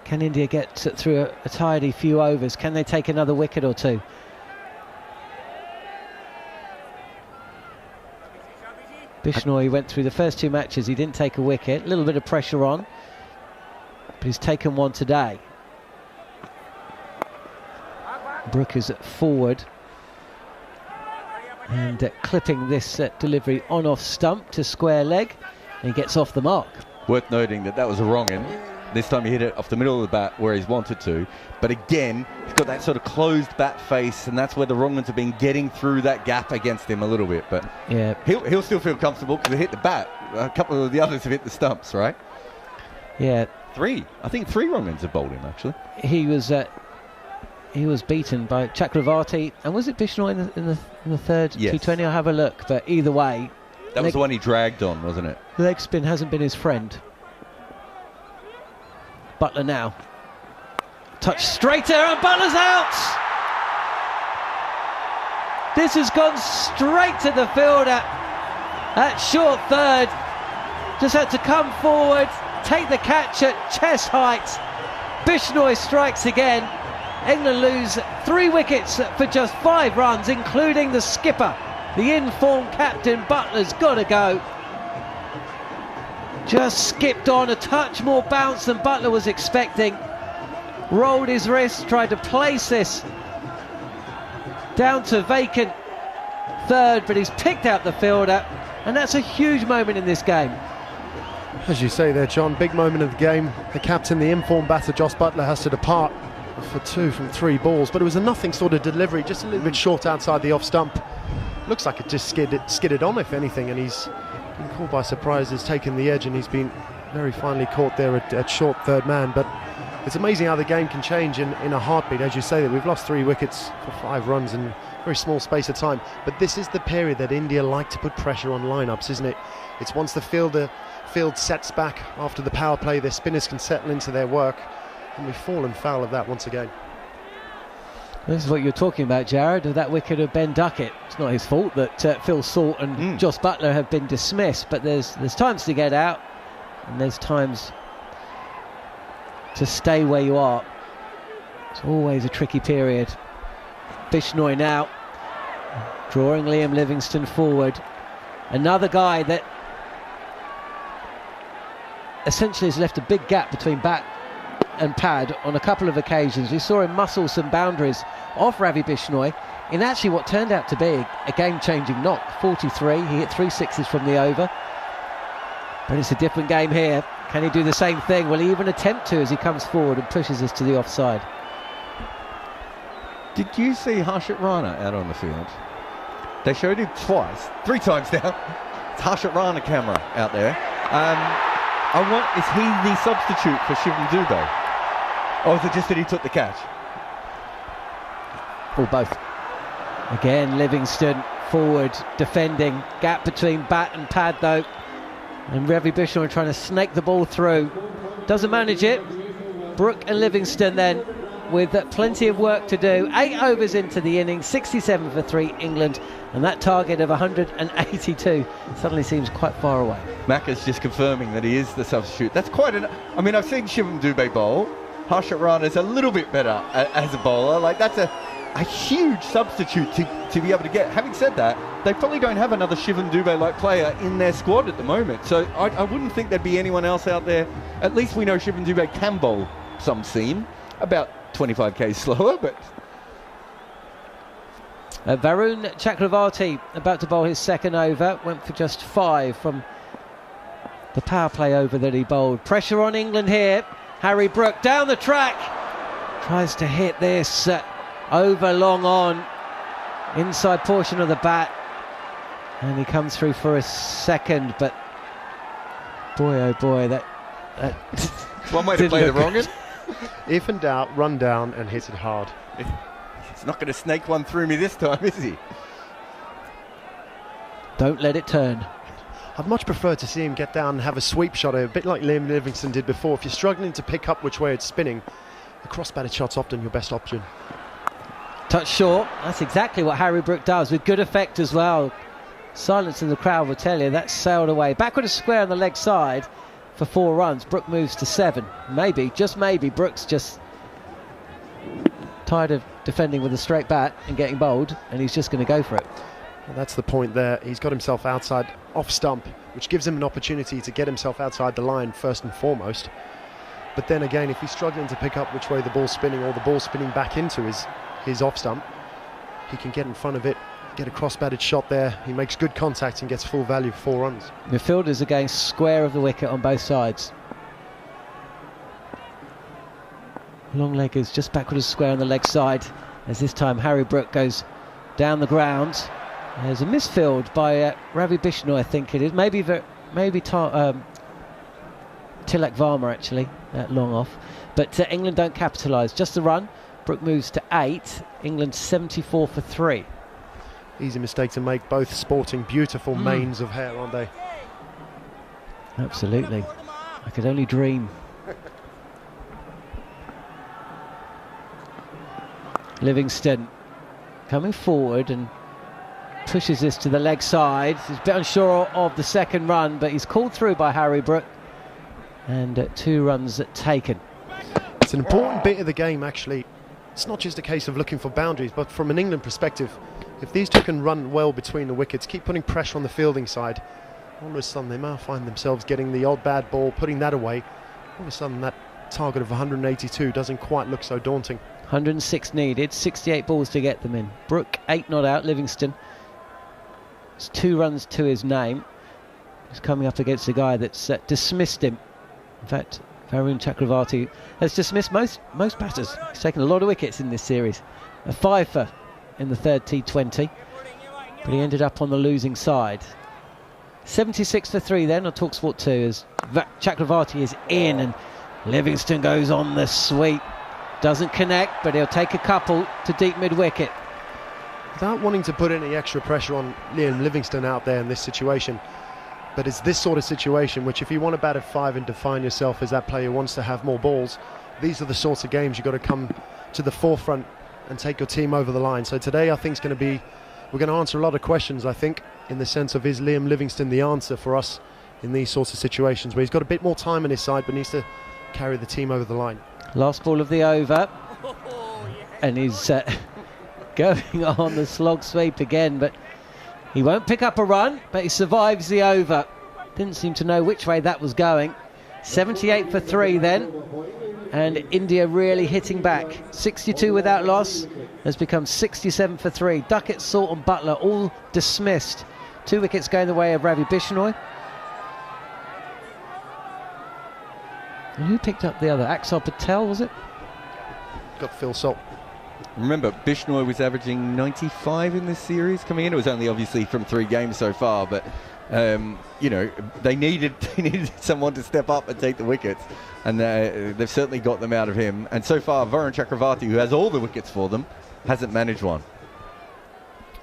Can India get through a tidy few overs? Can they take another wicket or two? Bishnoi went through the first 2 matches, he didn't take a wicket, a little bit of pressure on, but he's taken one today. Brook is forward and clipping this delivery on off stump to square leg, and he gets off the mark. Worth noting that was a wrong end. This time he hit it off the middle of the bat where he's wanted to, but again he's got that sort of closed bat face, and that's where the wrong ones have been getting through that gap against him a little bit. But yeah, he'll still feel comfortable because he hit the bat. A couple of the others have hit the stumps, right? Yeah, I think three wrong ends have bowled him actually. He was beaten by Chakravarti, and was it Bishnoi in the third T20? I'll have a look, but either way, that was the one he dragged on, wasn't it? Leg spin hasn't been his friend. Buttler now. Touch straighter, and Butler's out! This has gone straight to the fielder at short third. Just had to come forward, take the catch at chest height. Bishnoi strikes again. England lose 3 wickets for just 5 runs, including the skipper. The in-form captain Butler's got to go. Just skipped on a touch more bounce than Butler was expecting. Rolled his wrist, tried to place this down to vacant third, but he's picked out the fielder, and that's a huge moment in this game. As you say there, John, big moment of the game. The captain, the in-form batter, Jos Buttler, has to depart for 2 from 3 balls, but it was a nothing sort of delivery, just a little bit short outside the off stump. Looks like it just skidded on, if anything, and he's been caught by surprise, has taken the edge, and he's been very finely caught there at short third man. But it's amazing how the game can change in a heartbeat. As you say, that we've lost 3 wickets for 5 runs in a very small space of time, but this is the period that India like to put pressure on lineups, isn't it? It's once the field sets back after the power play, their spinners can settle into their work, and we've fallen foul of that once again. This is what you're talking about, Jarrod, of that wicket of Ben Duckett. It's not his fault that Phil Salt and Jos Buttler have been dismissed, but there's times to get out, and there's times to stay where you are. It's always a tricky period. Bishnoi now drawing Liam Livingstone forward. Another guy that essentially has left a big gap between bat and pad on a couple of occasions. We saw him muscle some boundaries off Ravi Bishnoi in actually what turned out to be a game-changing knock. 43, he hit 3 sixes from the over, but it's a different game here. Can he do the same thing? Will he even attempt to as he comes forward and pushes us to the offside? Did you see Harshit Rana out on the field? They showed him twice, 3 times now. It's Harshit Rana camera out there. Is he the substitute for Shivam Dubey? Or is it just that he took the catch? Or both. Again, Livingstone forward, defending. Gap between bat and pad though. And Ravi Bishnoi trying to snake the ball through. Doesn't manage it. Brook and Livingstone then with plenty of work to do. 8 overs into the innings, 67 for 3 England, and that target of 182 suddenly seems quite far away. Macca's just confirming that he is the substitute. That's quite an... I mean, I've seen Shivam Dubey bowl. Harshit Rana is a little bit better as a bowler. Like, that's a huge substitute to be able to get. Having said that, they probably don't have another Shivam Dubey-like player in their squad at the moment, so I wouldn't think there'd be anyone else out there. At least we know Shivam Dubey can bowl some seam, about 25 k's slower, but... Varun Chakravarti about to bowl his second over, went for just 5 from the power play over that he bowled. Pressure on England here. Harry Brook down the track, tries to hit this over long on, inside portion of the bat, and he comes through for a second, but boy oh boy, that one way to play the wrong end. If in doubt, run down and hit it hard. He's not going to snake one through me this time, is he? Don't let it turn. I'd much prefer to see him get down and have a sweep shot, a bit like Liam Livingstone did before. If you're struggling to pick up which way it's spinning, a cross-batted shot's often your best option. Touch short, that's exactly what Harry Brook does, with good effect as well. Silence in the crowd will tell you that's sailed away. Backward a square on the leg side for 4 runs. Brook moves to 7. Maybe, just maybe, Brook's just tired of defending with a straight bat and getting bowled, and he's just going to go for it. Well, that's the point there. He's got himself outside off stump, which gives him an opportunity to get himself outside the line first and foremost. But then again, if he's struggling to pick up which way the ball's spinning, or the ball spinning back into his off stump, he can get in front of it, get a cross-batted shot there. He makes good contact and gets full value for 4 runs. The fielders are going square of the wicket on both sides. Long leg is just backward of square on the leg side, as this time Harry Brook goes down the ground. There's a misfield by Ravi Bishnoi, I think it is. Maybe Tilak Varma, actually, long off. But England don't capitalise. Just the run. Brook moves to 8. England 74 for 3. Easy mistake to make. Both sporting beautiful manes of hair, aren't they? Absolutely. I could only dream. Livingston coming forward and pushes this to the leg side. He's a bit unsure of the second run, but he's called through by Harry Brook, and 2 runs taken. It's an important bit of the game, actually. It's not just a case of looking for boundaries, but from an England perspective, if these two can run well between the wickets, keep putting pressure on the fielding side, all of a sudden they might find themselves getting the odd bad ball, putting that away. All of a sudden that target of 182 doesn't quite look so daunting. 106 needed, 68 balls to get them in. Brook 8 not out. Livingston, it's 2 runs to his name. He's coming up against a guy that's dismissed him. In fact, Varun Chakravarti has dismissed most batters. He's taken a lot of wickets in this series. A 5-fer in the 3rd T20, but he ended up on the losing side. 76 for 3 then on talkSPORT 2 as Chakravarti is in, and Livingston goes on the sweep. Doesn't connect, but he'll take a couple to deep mid-wicket. Without wanting to put any extra pressure on Liam Livingston out there in this situation, but it's this sort of situation which, if you want to bat at 5 and define yourself as that player who wants to have more balls, these are the sorts of games you've got to come to the forefront and take your team over the line. So today I think we're going to answer a lot of questions, I think, in the sense of, is Liam Livingston the answer for us in these sorts of situations where he's got a bit more time on his side but needs to carry the team over the line. Last ball of the over, and he's going on the slog sweep again, but he won't pick up a run, but he survives the over. Didn't seem to know which way that was going. 78 for 3 then, and India really hitting back. 62 without loss has become 67 for 3. Duckett, Salt and Butler all dismissed. 2 wickets going the way of Ravi Bishnoi. And who picked up the other? Axar Patel, was it? Got Phil Salt. Remember, Bishnoi was averaging 95 in this series coming in. It was only obviously from 3 games so far, but you know, they needed someone to step up and take the wickets, and they've certainly got them out of him. And so far, Varun Chakravarti, who has all the wickets for them, hasn't managed one.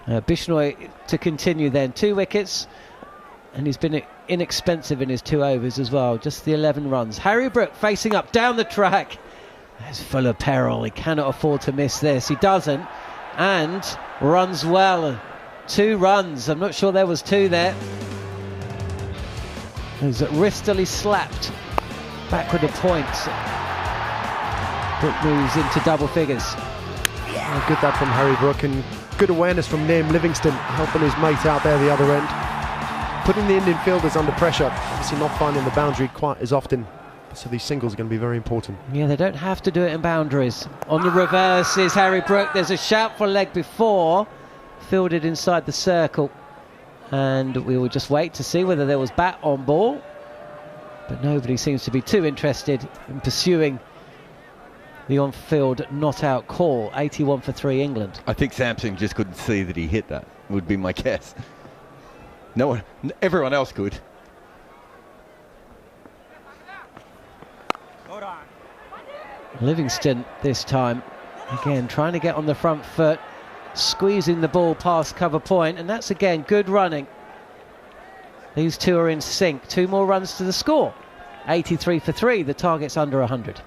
Bishnoi to continue then. 2 wickets, and he's been inexpensive in his 2 overs as well. Just the 11 runs. Harry Brook facing up down the track. It's full of peril. He cannot afford to miss this. He doesn't, and runs well. 2 runs. I'm not sure there was 2 there. He's wristily slapped backward of points. Brook moves into double figures. Good that from Harry Brook, and good awareness from Liam Livingston, helping his mate out there the other end. Putting the Indian fielders under pressure, obviously not finding the boundary quite as often. So these singles are going to be very important. Yeah, they don't have to do it in boundaries. On the reverse is Harry Brook. There's a shout for leg before. Fielded inside the circle. And we will just wait to see whether there was bat on ball. But nobody seems to be too interested in pursuing the on-field not-out call. 81 for 3 England. I think Sampson just couldn't see that he hit that, would be my guess. No one, everyone else could. Livingston this time, again trying to get on the front foot, squeezing the ball past cover point, and that's again good running. These 2 are in sync. 2 more runs to the score. 83 for 3, the target's under 100.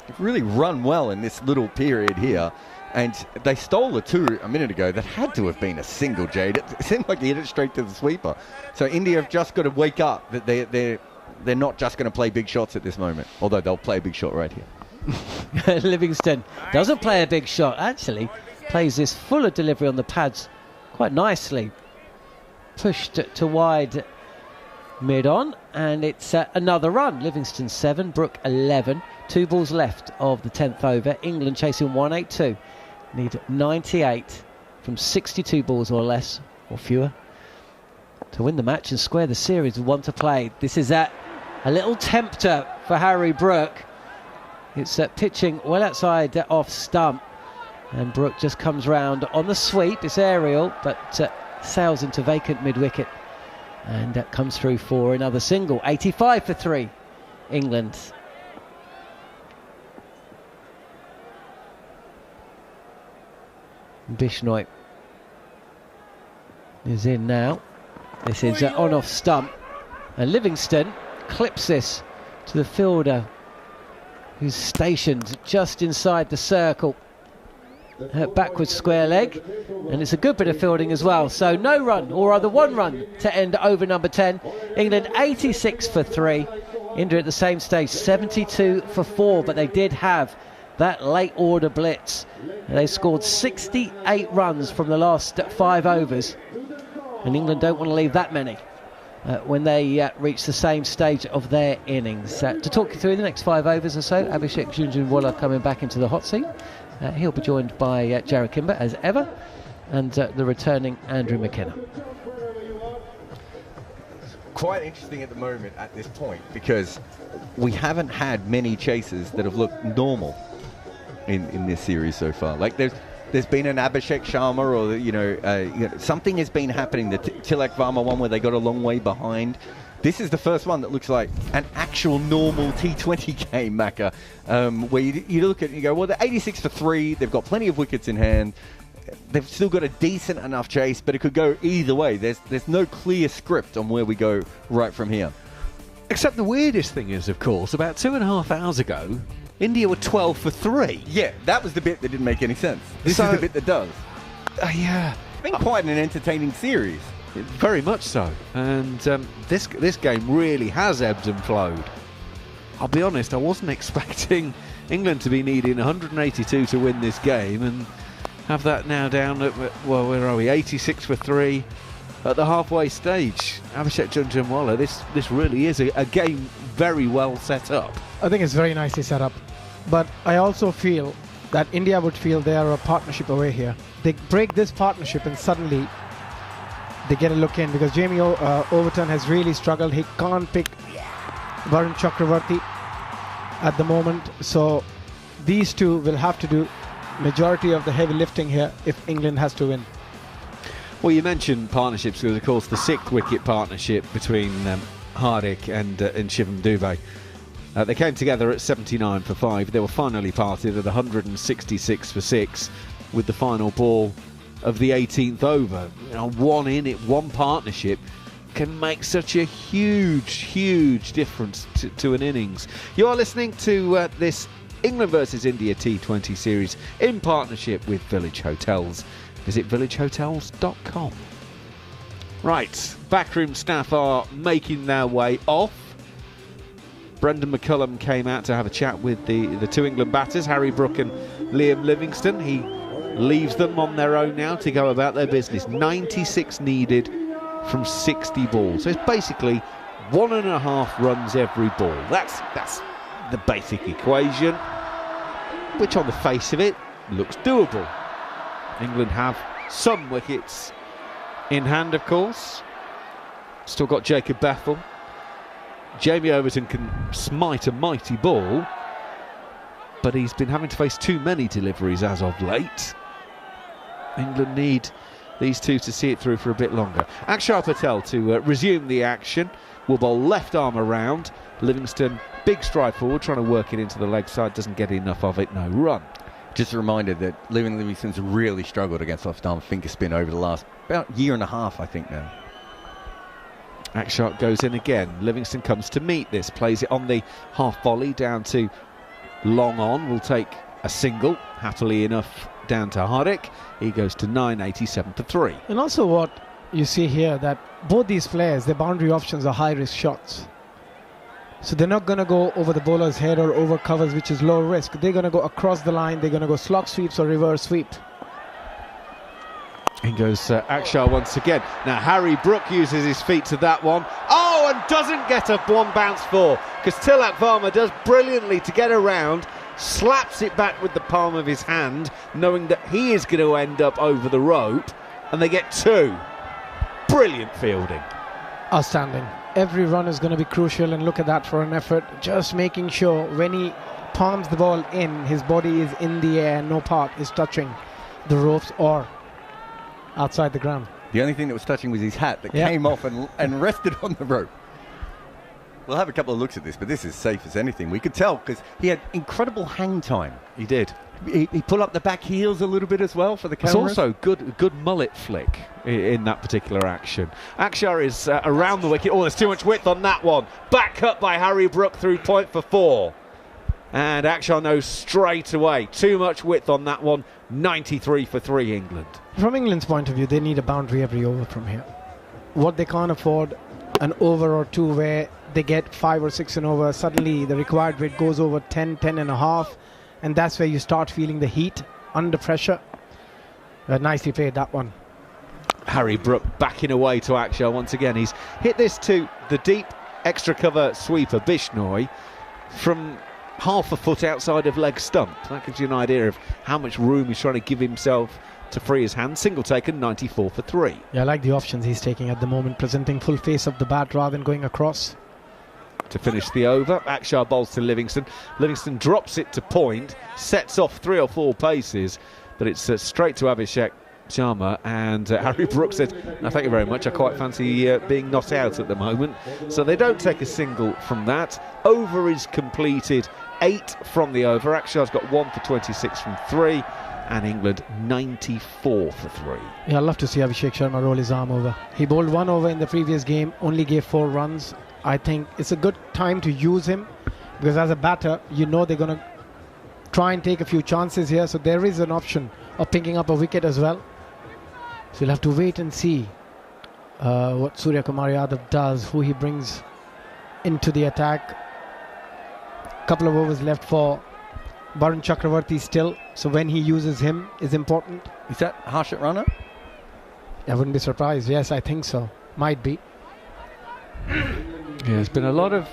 They've really run well in this little period here, and they stole a 2 a minute ago that had to have been a single, Jade. It seemed like he hit it straight to the sweeper. So India have just got to wake up that they're they're not just going to play big shots at this moment, although they'll play a big shot right here. Livingston doesn't play a big shot, actually plays this fuller delivery on the pads quite nicely. Pushed to wide mid-on, and it's another run. Livingston 7, Brook 11. 2 balls left of the 10th over. England chasing 182. Need 98 from 62 balls or less, or fewer, to win the match and square the series with 1 to play. This is a little tempter for Harry Brook. It's pitching well outside off stump, and Brook just comes round on the sweep. It's aerial, but sails into vacant mid-wicket, and comes through for another single. 85 for 3, England. Bishnoi is in now. This is on off stump, and Livingston clips this to the fielder, who's stationed just inside the circle. Backwards square leg, and it's a good bit of fielding as well. So no run, or rather 1 run to end over number 10. England 86 for 3. India at the same stage 72 for 4, but they did have that late order blitz. They scored 68 runs from the last 5 overs, and England don't want to leave that many when they reach the same stage of their innings. To talk you through the next 5 overs or so, Abhishek Jhunjhunwala coming back into the hot seat. He'll be joined by Jarrod Kimber as ever, and the returning Andrew McKenna. Quite interesting at the moment at this point, because we haven't had many chasers that have looked normal in this series so far. Like there's been an Abhishek Sharma, or something has been happening. The Tilak Varma one where they got a long way behind. This is the first one that looks like an actual normal T20 game, Macca, where you look at it and you go, well, they're 86 for 3. They've got plenty of wickets in hand. They've still got a decent enough chase, but it could go either way. There's no clear script on where we go right from here. Except the weirdest thing is, of course, about 2.5 hours ago, India were 12 for 3. Yeah, that was the bit that didn't make any sense. This is the bit that does. Yeah. It's been quite an entertaining series. Very much so. And this game really has ebbed and flowed. I'll be honest, I wasn't expecting England to be needing 182 to win this game, and have that now down at, well, where are we? 86 for 3 at the halfway stage. Abhishek Jhunjhunwala, this really is a game very well set up. I think it's very nicely set up, but I also feel that India would feel they are a partnership away here. They break this partnership and suddenly they get a look in, because Jamie Overton has really struggled. He can't pick Varun Chakravarti at the moment, so these two will have to do majority of the heavy lifting here if England has to win. Well, you mentioned partnerships, because of course the 6th wicket partnership between Hardik and Shivam Dubey, they came together at 79 for 5. They were finally parted at 166 for 6 with the final ball of the 18th over. One partnership can make such a huge difference to an innings. You are listening to this England versus India T20 series in partnership with Village Hotels. Visit villagehotels.com. Right, backroom staff are making their way off. Brendan McCullum came out to have a chat with the 2 England batters, Harry Brook and Liam Livingstone. He leaves them on their own now to go about their business. 96 needed from 60 balls. So it's basically 1.5 runs every ball. That's the basic equation, which on the face of it looks doable. England have some wickets in hand, of course. Still got Jacob Bethel. Jamie Overton can smite a mighty ball, but he's been having to face too many deliveries as of late. England need these two to see it through for a bit longer. Akshar Patel to resume the action. Will bowl left arm around. Livingstone, big stride forward, trying to work it into the leg side. Doesn't get enough of it, no run. Just a reminder that Liam Livingstone's really struggled against left-arm finger spin over the last about year and a half, I think, now. Akshar goes in again. Livingstone comes to meet this, plays it on the half volley down to long on. Will take a single, happily enough, down to Hardik. He goes to 987 for 3. And also what you see here, that both these players, their boundary options are high-risk shots. So they're not going to go over the bowler's head or over covers, which is low risk. They're going to go across the line. They're going to go slog sweeps or reverse sweep. In goes Akshar once again. Now Harry Brook uses his feet to that one. Oh, and doesn't get a one bounce for, because Tilak Varma does brilliantly to get around, slaps it back with the palm of his hand, knowing that he is going to end up over the rope, and they get 2. Brilliant fielding. Outstanding. Every run is going to be crucial, and look at that for an effort. Just making sure when he palms the ball in, his body is in the air, no part is touching the ropes or outside the ground. The only thing that was touching was his hat that came off and rested on the rope. We'll have a couple of looks at this, but this is safe as anything. We could tell because he had incredible hang time. He did. He pulled up the back heels a little bit as well for the camera. It's also good mullet flick in that particular action. Akshar is around the wicket. Oh, there's too much width on that one. Back up by Harry Brook through point for 4. And Akshar knows straight away. Too much width on that one. 93 for 3 England. From England's point of view, they need a boundary every over from here. What they can't afford, an over or 2 where they get 5 or 6 and over. Suddenly the required weight goes over 10, 10 and a half. And that's where you start feeling the heat under pressure. Nicely played, that one. Harry Brook backing away to Akshar once again. He's hit this to the deep extra cover sweeper Bishnoi from half a foot outside of leg stump. That gives you an idea of how much room he's trying to give himself to free his hand. Single taken, 94 for 3. Yeah, I like the options he's taking at the moment, presenting full face of the bat rather than going across. To finish the over, Akshar bowls to Livingston. Livingston drops it to point, sets off 3 or 4 paces, but it's straight to Abhishek Sharma, and Harry Brook says, no, thank you very much, I quite fancy being not out at the moment. So they don't take a single from that. Over is completed, 8 from the over. Akshar's got 1 for 26 from 3, and England 94 for 3. Yeah, I'd love to see Abhishek Sharma roll his arm over. He bowled 1 over in the previous game, only gave 4 runs. I think it's a good time to use him, because as a batter, you know they're going to try and take a few chances here, so there is an option of picking up a wicket as well. So you'll have to wait and see what Surya Kumar Yadav does, who he brings into the attack. Couple of overs left for Varun Chakravarti still, so when he uses him is important. Is that Harshit Rana? I wouldn't be surprised. Yes, I think so. Might be. Yeah, there's been a lot of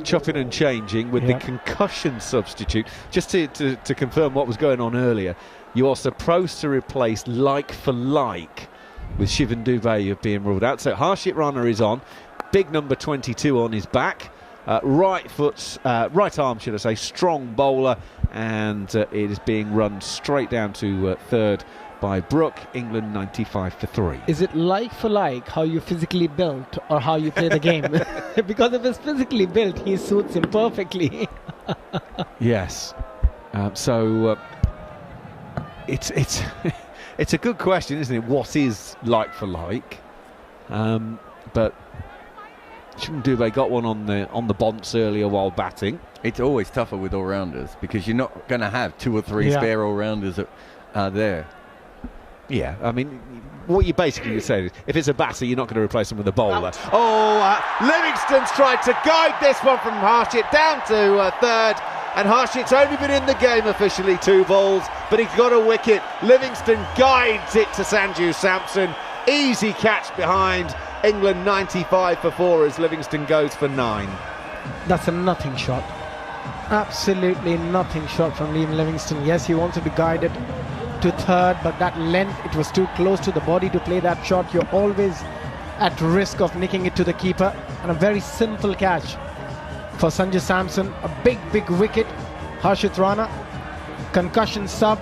chopping and changing with the concussion substitute. Just to confirm what was going on earlier, you are supposed to replace like for like with Shivan Dubey being ruled out. So Harshit Rana is on, big number 22 on his back, right arm should I say, strong bowler, and it is being run straight down to third by Brook. England 95 for 3. Is it like for like how you physically built or how you play the game? Because if it's physically built, he suits him perfectly. Yes. So it's it's a good question, isn't it? What is like for like? But Shivan Dubey got one on the bonce earlier while batting. It's always tougher with all-rounders because you're not going to have 2 or 3 spare all-rounders that are there. Yeah, I mean, what you basically say is, if it's a batter, you're not going to replace him with a bowler. Livingston's tried to guide this one from Harshit down to third, and Harshit's only been in the game officially 2 balls, but he's got a wicket. Livingston guides it to Sanju Samson. Easy catch behind. England 95 for 4 as Livingston goes for 9. That's a nothing shot. Absolutely nothing shot from Liam Livingston. Yes, he wanted to guide it to third, but that length, it was too close to the body to play that shot. You're always at risk of nicking it to the keeper, and a very simple catch for Sanju Samson. A big wicket. Harshit Rana, concussion sub,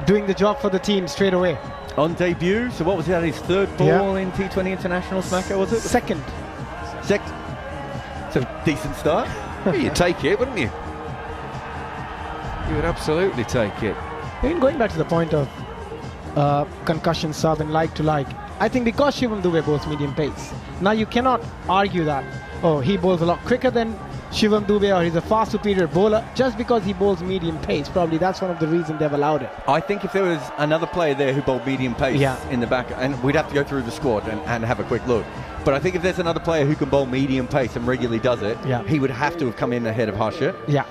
doing the job for the team straight away. On debut, so what was that, his 3rd ball in T20 International Smacker, was it? Second. So decent start. You'd take it, wouldn't you? You would absolutely take it. Going back to the point of concussion sub and like to like, I think because Shivam Dubey bowls medium pace, now you cannot argue that, oh, he bowls a lot quicker than Shivam Dubey or he's a far superior bowler just because he bowls medium pace. Probably that's one of the reasons they've allowed it. I think if there was another player there who bowled medium pace in the back, and we'd have to go through the squad and have a quick look, But I think if there's another player who can bowl medium pace and regularly does it, he would have to have come in ahead of Harshit. Yeah.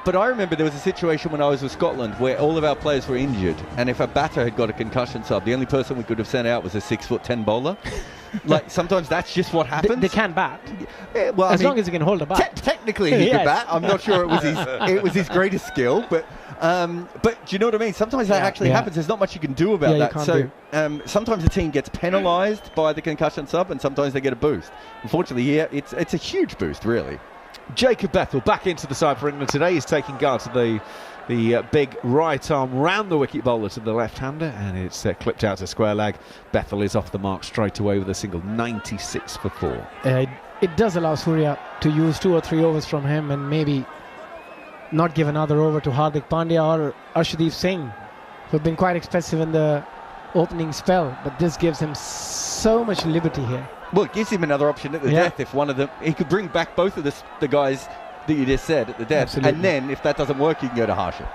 But I remember there was a situation when I was with Scotland where all of our players were injured, and if a batter had got a concussion sub, the only person we could have sent out was a 6'10" bowler. Like, sometimes that's just what happens. They can bat. Yeah, well, as long as he can hold a bat. Technically he could bat. I'm not sure it was his greatest skill, but do you know what I mean? Sometimes that actually happens. There's not much you can do about that. So sometimes the team gets penalised by the concussion sub, and sometimes they get a boost. Unfortunately, here it's a huge boost, really. Jacob Bethel back into the side for England today. He's taking guard to the big right arm round the wicket bowler to the left-hander, and it's clipped out to square leg. Bethel is off the mark straight away with a single, 96 for 4. It does allow Surya to use 2 or 3 overs from him and maybe not give another over to Hardik Pandya or Arshdeep Singh, who have been quite expensive in the opening spell, but this gives him so much liberty here. Well, it gives him another option at the death. If one of them, he could bring back both of the guys that you just said at the death. Absolutely. And then if that doesn't work, you can go to Harshit.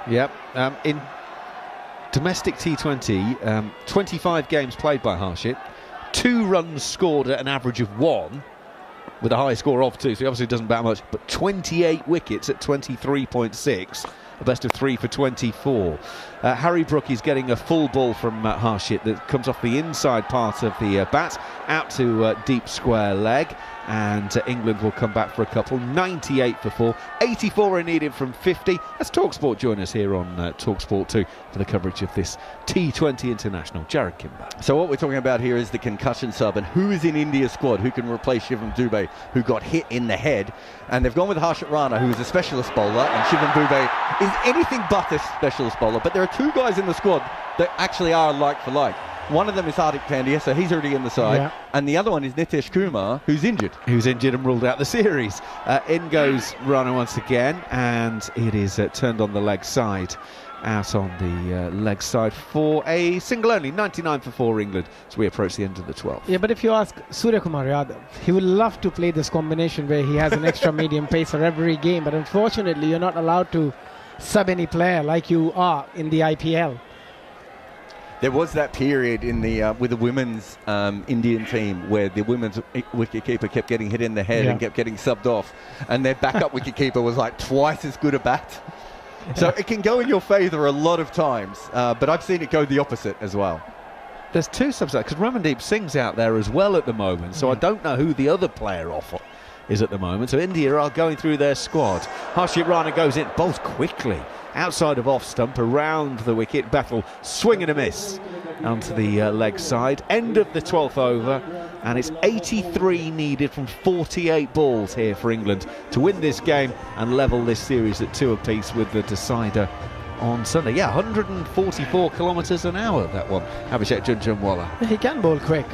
Yep. In domestic T20, 25 games played by Harshit, 2 runs scored at an average of 1, with a high score of 2, so he obviously doesn't bat much, but 28 wickets at 23.6, a best of 3 for 24. Harry Brook is getting a full ball from Harshit that comes off the inside part of the bat, out to deep square leg, and England will come back for a couple. 98 for 4, 84 are needed from 50. Let's talkSPORT join us here on talkSPORT 2 for the coverage of this T20 International. Jarrod Kimber. So what we're talking about here is the concussion sub, and who is in India's squad who can replace Shivam Dubey, who got hit in the head. And they've gone with Harshit Rana, who is a specialist bowler, and Shivam Dubey is anything but a specialist bowler. But there are 2 guys in the squad that actually are like for like. One of them is Hardik Pandya, so he's already in the side. And the other one is Nitish Kumar, who's injured. Who's injured and ruled out the series. In goes Rana once again, and it is turned on the leg side. Out on the leg side for a single only, 99 for 4 England, as we approach the end of the 12th. Yeah, but if you ask Surya Kumar Yadav, he would love to play this combination where he has an extra medium pacer every game, but unfortunately you're not allowed to sub any player like you are in the IPL. There was that period in the with the women's Indian team where the women's wicketkeeper kept getting hit in the head and kept getting subbed off, and their backup wicketkeeper was like twice as good a bat. So it can go in your favour a lot of times, but I've seen it go the opposite as well. There's 2 subs because Ramandeep Singh's out there as well at the moment, so I don't know who the other player off is at the moment. So India are going through their squad. Harshit Rana goes in, bowls quickly. Outside of off stump, around the wicket. Bethel swing and a miss onto the leg side. End of the 12th over, and it's 83 needed from 48 balls here for England to win this game and level this series at 2 apiece with the decider on Sunday. 144 kilometres an hour, that one. Abhishek Jhunjhunwala. He can bowl quick,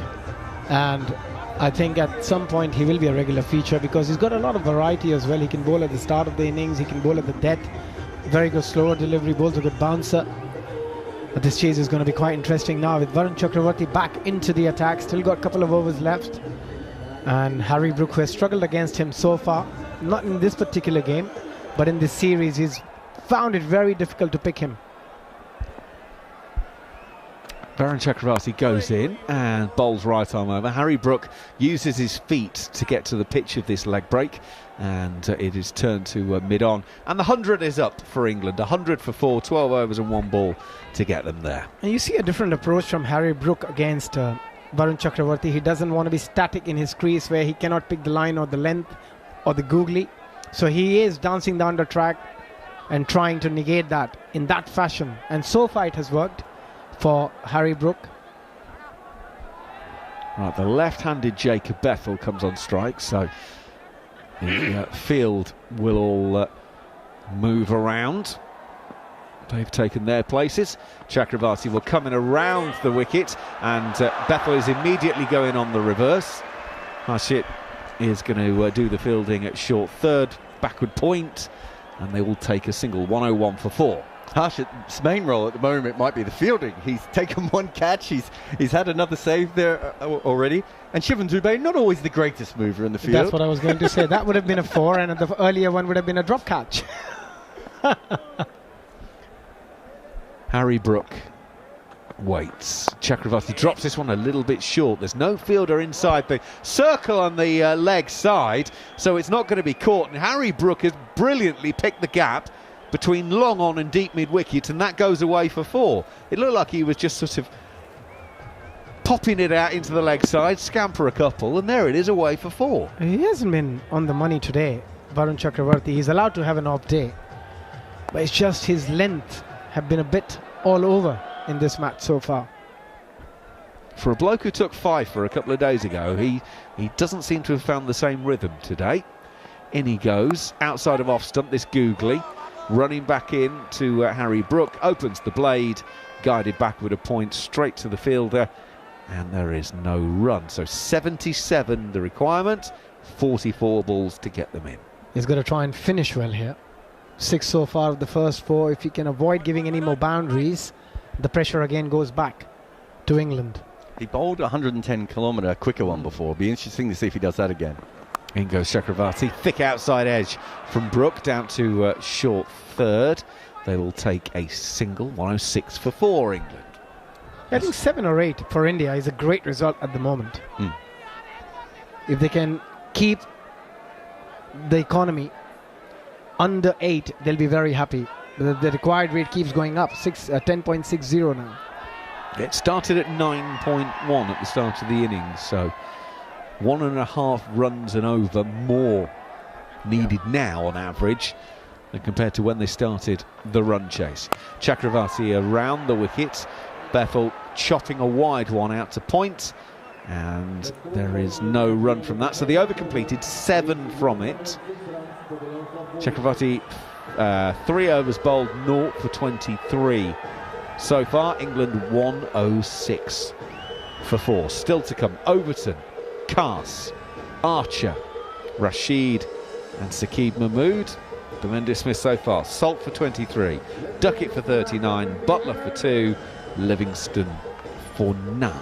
and I think at some point he will be a regular feature because he's got a lot of variety as well. He can bowl at the start of the innings, he can bowl at the death. Very good slower delivery, bowls a good bouncer. But this chase is going to be quite interesting now with Varun Chakravarti back into the attack. Still got a couple of overs left. And Harry Brook, who has struggled against him so far, not in this particular game, but in this series, he's found it very difficult to pick him. Varun Chakravarti goes in and bowls right arm over. Harry Brook uses his feet to get to the pitch of this leg break, and it is turned to mid-on. And the 100 is up for England. 100 for 4, 12 overs and 1 ball to get them there. And you see a different approach from Harry Brook against Varun Chakravarti. He doesn't want to be static in his crease where he cannot pick the line or the length or the googly. So he is dancing down the track and trying to negate that in that fashion. And so far it has worked for Harry Brook. Right, the left-handed Jacob Bethel comes on strike, so the field will all move around. They've taken their places. Chakravarti will come in around the wicket, and Bethel is immediately going on the reverse. Harshit is going to do the fielding at short third, backward point, and they will take a single. 101 for 4. Harshit's main role at the moment might be the fielding. He's taken 1 catch, he's had another save there already. And Shivam Dubey, not always the greatest mover in the field. That's what I was going to say. That would have been a 4, and the earlier one would have been a drop catch. Harry Brook waits. Chakravarti drops this one a little bit short. There's no fielder inside the circle on the leg side, so it's not going to be caught. And Harry Brook has brilliantly picked the gap between long on and deep mid-wicket, and that goes away for 4. It looked like he was just sort of popping it out into the leg side, scamper a couple, and there it is, away for 4. He hasn't been on the money today, Varun Chakravarti. He's allowed to have an off day, but it's just his length have been a bit all over in this match so far. For a bloke who took 5 for a couple of days ago, he doesn't seem to have found the same rhythm today. In he goes, outside of off stump, this googly, running back in to Harry Brook, opens the blade, guided backward a point straight to the fielder, and there is no run. So 77 the requirement, 44 balls to get them in. He's got to try and finish well here. 6 so far of the first 4. If he can avoid giving any more boundaries, the pressure again goes back to England. He bowled a 110-kilometre quicker one before. It'll be interesting to see if he does that again. In goes Chakravarti, thick outside edge from Brook down to short third. They will take a single, 106 for 4 England. I think 7 or 8 for India is a great result at the moment. If they can keep the economy under 8, they'll be very happy. The required rate keeps going up, 10.60 now. It started at 9.1 at the start of the innings, so 1.5 runs and over more needed now on average than compared to when they started the run chase. Chakravarti around the wicket, Bethel chopping a wide one out to point, and there is no run from that. So the over completed, 7 from it. Chakravarti 3 overs bowled, 0 for 23. So far, England 106 for 4. Still to come, Overton, Kars, Archer, Rashid and Saqib Mahmood. Devinder Smith so far, Salt for 23, Duckett for 39, Butler for 2, Livingston for 9.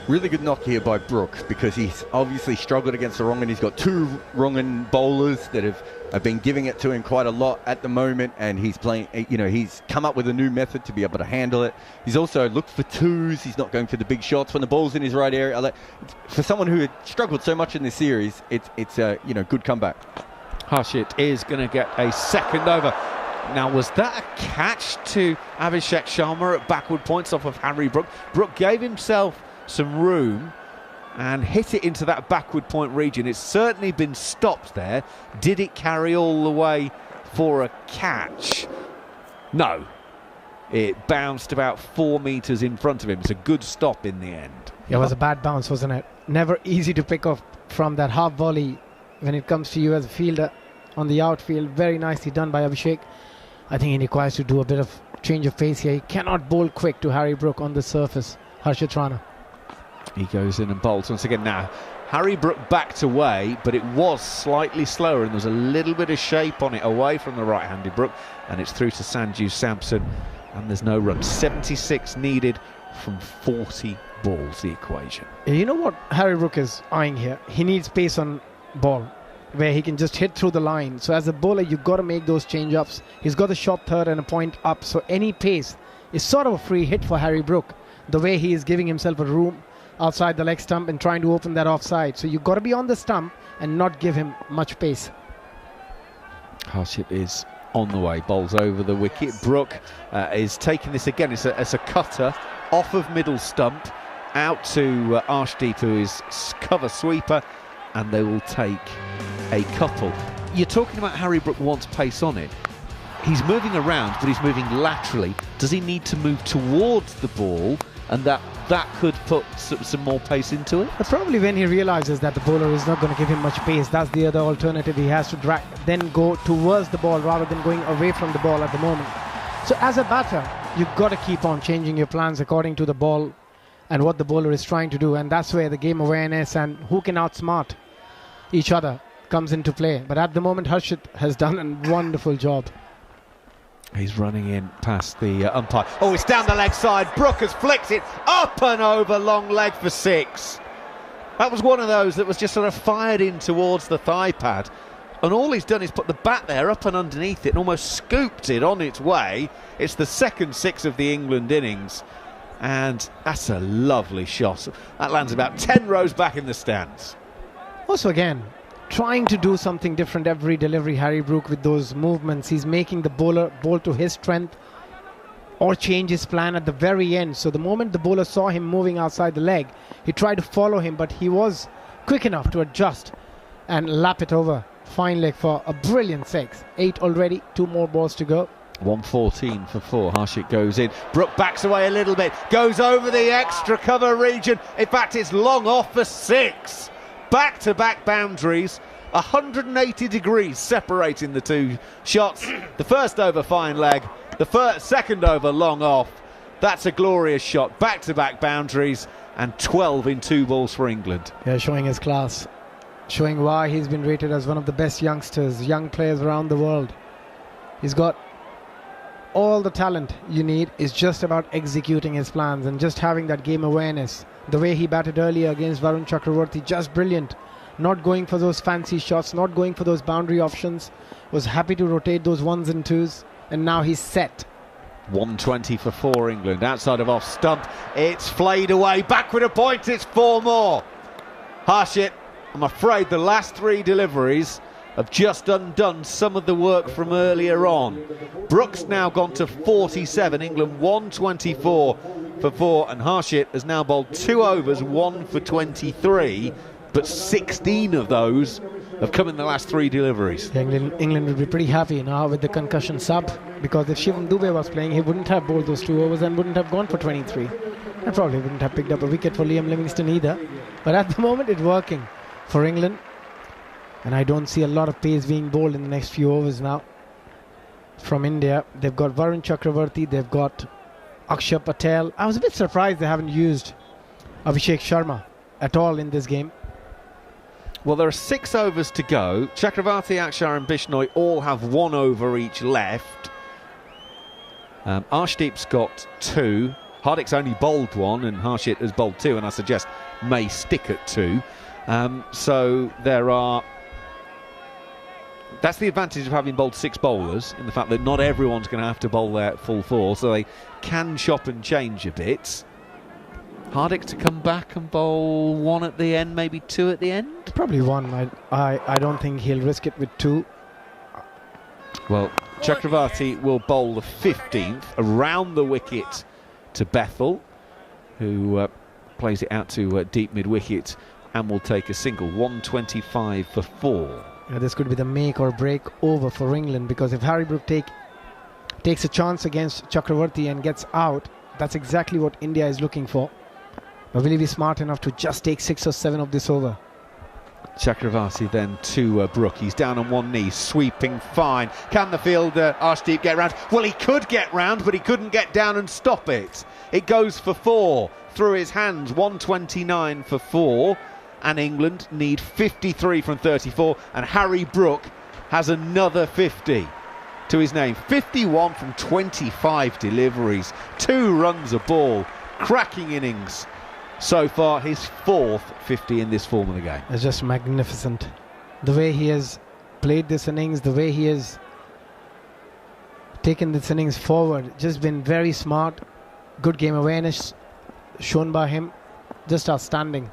Really good knock here by Brook, because he's obviously struggled against the wrong-un. He's got 2 wrong-un bowlers that have been giving it to him quite a lot at the moment, and he's playing, he's come up with a new method to be able to handle it. He's also looked for 2s. He's not going for the big shots when the ball's in his right area. For someone who had struggled so much in this series, it's a good comeback. Harshit is going to get a second over. Now, was that a catch to Abhishek Sharma at backward points off of Harry Brook? Brook gave himself some room and hit it into that backward point region. It's certainly been stopped there. Did it carry all the way for a catch? No. It bounced about 4 metres in front of him. It's a good stop in the end. It was a bad bounce, wasn't it? Never easy to pick off from that half volley when it comes to you as a fielder on the outfield. Very nicely done by Abhishek. I think he requires to do a bit of change of pace here. He cannot bowl quick to Harry Brook on the surface. Harshit Rana. He goes in and bowls once again. Now, Harry Brook backed away, but it was slightly slower, and there was a little bit of shape on it away from the right-handed Brook, and it's through to Sanju Samson, and there's no run. 76 needed from 40 balls, the equation. You know what Harry Brook is eyeing here? He needs pace on ball, where he can just hit through the line. So as a bowler, you've got to make those change-ups. He's got a short third and a point up, so any pace is sort of a free hit for Harry Brook, the way he is giving himself a room outside the leg stump and trying to open that offside. So you've got to be on the stump and not give him much pace. Harshit is on the way, bowls over the wicket. Brook is taking this again. It's a cutter off of middle stump out to Arshdeep, who is cover sweeper, and they will take a couple. You're talking about Harry Brook wants pace on it. He's moving around, but he's moving laterally. Does he need to move towards the ball, and that could put some more pace into it? But probably when he realizes that the bowler is not going to give him much pace, that's the other alternative. He has to drag, then go towards the ball rather than going away from the ball at the moment. So as a batter, you've got to keep on changing your plans according to the ball and what the bowler is trying to do, and that's where the game awareness and who can outsmart each other comes into play. But at the moment, Harshit has done a wonderful job. He's running in past the umpire. Oh, it's down the leg side. Brook has flicked it up and over long leg for 6. That was one of those that was just sort of fired in towards the thigh pad. And all he's done is put the bat there up and underneath it and almost scooped it on its way. It's the second 6 of the England innings. And that's a lovely shot. That lands about 10 rows back in the stands. Also, again, trying to do something different every delivery, Harry Brook, with those movements. He's making the bowler bowl to his strength or change his plan at the very end. So the moment the bowler saw him moving outside the leg, he tried to follow him, but he was quick enough to adjust and lap it over. Fine leg for a brilliant 6. 8 already, 2 more balls to go. 114 for 4. Harshit goes in. Brook backs away a little bit. Goes over the extra cover region. In fact, it's long off for 6. Back-to-back boundaries. 180 degrees separating the two shots. The first over fine leg. The second over long off. That's a glorious shot. Back-to-back boundaries. And 12 in 2 balls for England. Yeah, showing his class. Showing why he's been rated as one of the best youngsters, young players around the world. He's got all the talent you need. Is just about executing his plans and just having that game awareness. The way he batted earlier against Varun Chakravarti, just brilliant. Not going for those fancy shots, not going for those boundary options. Was happy to rotate those 1s and 2s, and now he's set. 120 for 4 England. Outside of off stump, it's flayed away. Backward a point, it's 4 more. Harshit, I'm afraid the last 3 deliveries have just undone some of the work from earlier on. Brook's now gone to 47. England 124 for 4. And Harshit has now bowled 2 overs, 1 for 23. But 16 of those have come in the last 3 deliveries. England will be pretty happy now with the concussion sub, because if Shivam Dube was playing, he wouldn't have bowled those 2 overs and wouldn't have gone for 23. And probably wouldn't have picked up a wicket for Liam Livingstone either. But at the moment, it's working for England. And I don't see a lot of pace being bowled in the next few overs now. From India, they've got Varun Chakravarti, they've got Akshar Patel. I was a bit surprised they haven't used Abhishek Sharma at all in this game. Well, there are 6 overs to go. Chakravarti, Akshar and Bishnoi all have 1 over each left. Arshdeep's got 2. Hardik's only bowled 1 and Harshit has bowled 2, and I suggest may stick at 2. So there are... That's the advantage of having bowled 6 bowlers, in the fact that not everyone's going to have to bowl their full 4, so they can chop and change a bit. Hardik to come back and bowl 1 at the end, maybe 2 at the end? Probably 1. I don't think he'll risk it with 2. Well, Chakravarti will bowl the 15th around the wicket to Bethel, who plays it out to deep mid-wicket and will take a single. 125 for 4. Yeah, this could be the make or break over for England, because if Harry Brook takes a chance against Chakravarti and gets out, that's exactly what India is looking for. But will he be smart enough to just take 6 or 7 of this over? Chakravarti then to Brook. He's down on one knee, sweeping fine. Can the fielder Arshdeep get round? Well, he could get round, but he couldn't get down and stop it. It goes for 4 through his hands. 129 for 4. And England need 53 from 34. And Harry Brook has another 50 to his name. 51 from 25 deliveries. 2 runs a ball. Cracking innings. So far, his 4th 50 in this form of the game. It's just magnificent. The way he has played this innings, the way he has taken this innings forward, just been very smart. Good game awareness shown by him. Just outstanding.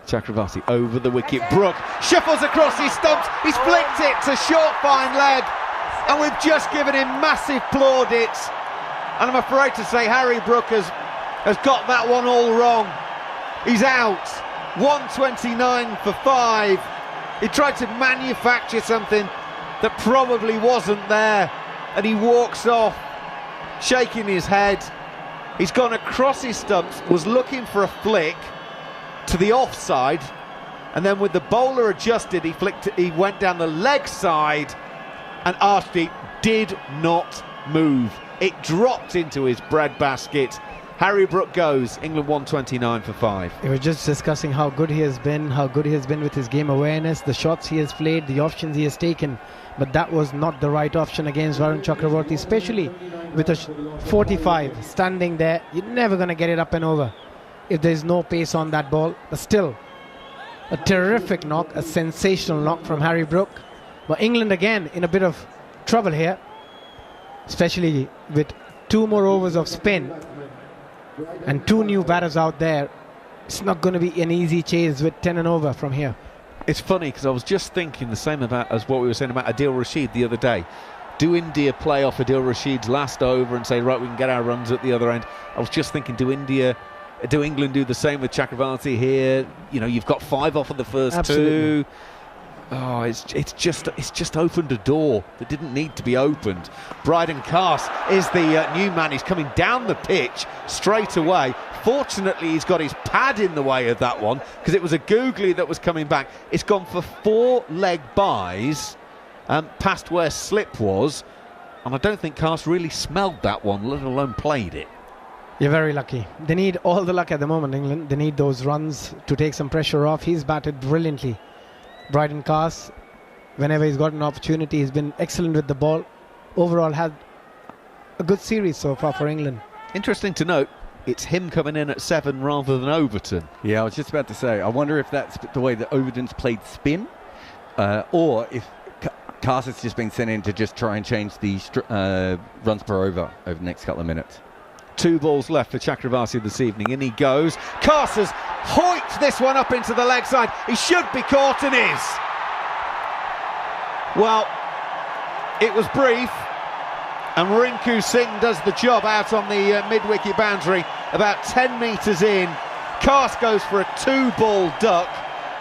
Chakravarti over the wicket. Brook shuffles across his stumps. He's flicked it to short fine leg. And we've just given him massive plaudits. And I'm afraid to say Harry Brook has got that one all wrong. He's out. 129 for 5. He tried to manufacture something that probably wasn't there, and he walks off shaking his head. He's gone across his stumps, was looking for a flick to the offside, and then with the bowler adjusted, he went down the leg side, and Arshdeep did not move. It dropped into his breadbasket. Harry Brook goes. England 129 for 5. We were just discussing how good he has been with his game awareness, the shots he has played, the options he has taken. But that was not the right option against Varun Chakravarti, especially with a 45 standing there. You're never going to get it up and over if there's no pace on that ball. But still, a terrific knock, a sensational knock from Harry Brook. But England again in a bit of trouble here, especially with 2 more overs of spin. and 2 new batters out there. It's not going to be an easy chase with 10 and over from here. It's funny because I was just thinking the same about as what we were saying about Adil Rashid the other day. Do India play off Adil Rashid's last over and say, right, we can get our runs at the other end? I was just thinking, do England do the same with Chakravarti here? You know, you've got 5 off of the first Absolutely. 2. Oh, it's just opened a door that didn't need to be opened. Bryden Carse is the new man. He's coming down the pitch straight away. Fortunately, he's got his pad in the way of that one because it was a googly that was coming back. It's gone for 4 leg byes past where slip was, and I don't think Carse really smelled that one, let alone played it. You're very lucky. They need all the luck at the moment, England. They need those runs to take some pressure off. He's batted brilliantly. Bryden Carse, whenever he's got an opportunity, he's been excellent with the ball. Overall, had a good series so far for England. Interesting to note, it's him coming in at 7 rather than Overton. Yeah, I was just about to say, I wonder if that's the way that Overton's played spin, or if Carse has just been sent in to just try and change the runs per over the next couple of minutes. 2 balls left for Chakravarti this evening. In he goes. Carse has hoiked this one up into the leg side. He should be caught and is. Well, it was brief, and Rinku Singh does the job out on the mid-wicket boundary, about 10 metres in. Carse goes for a 2-ball duck,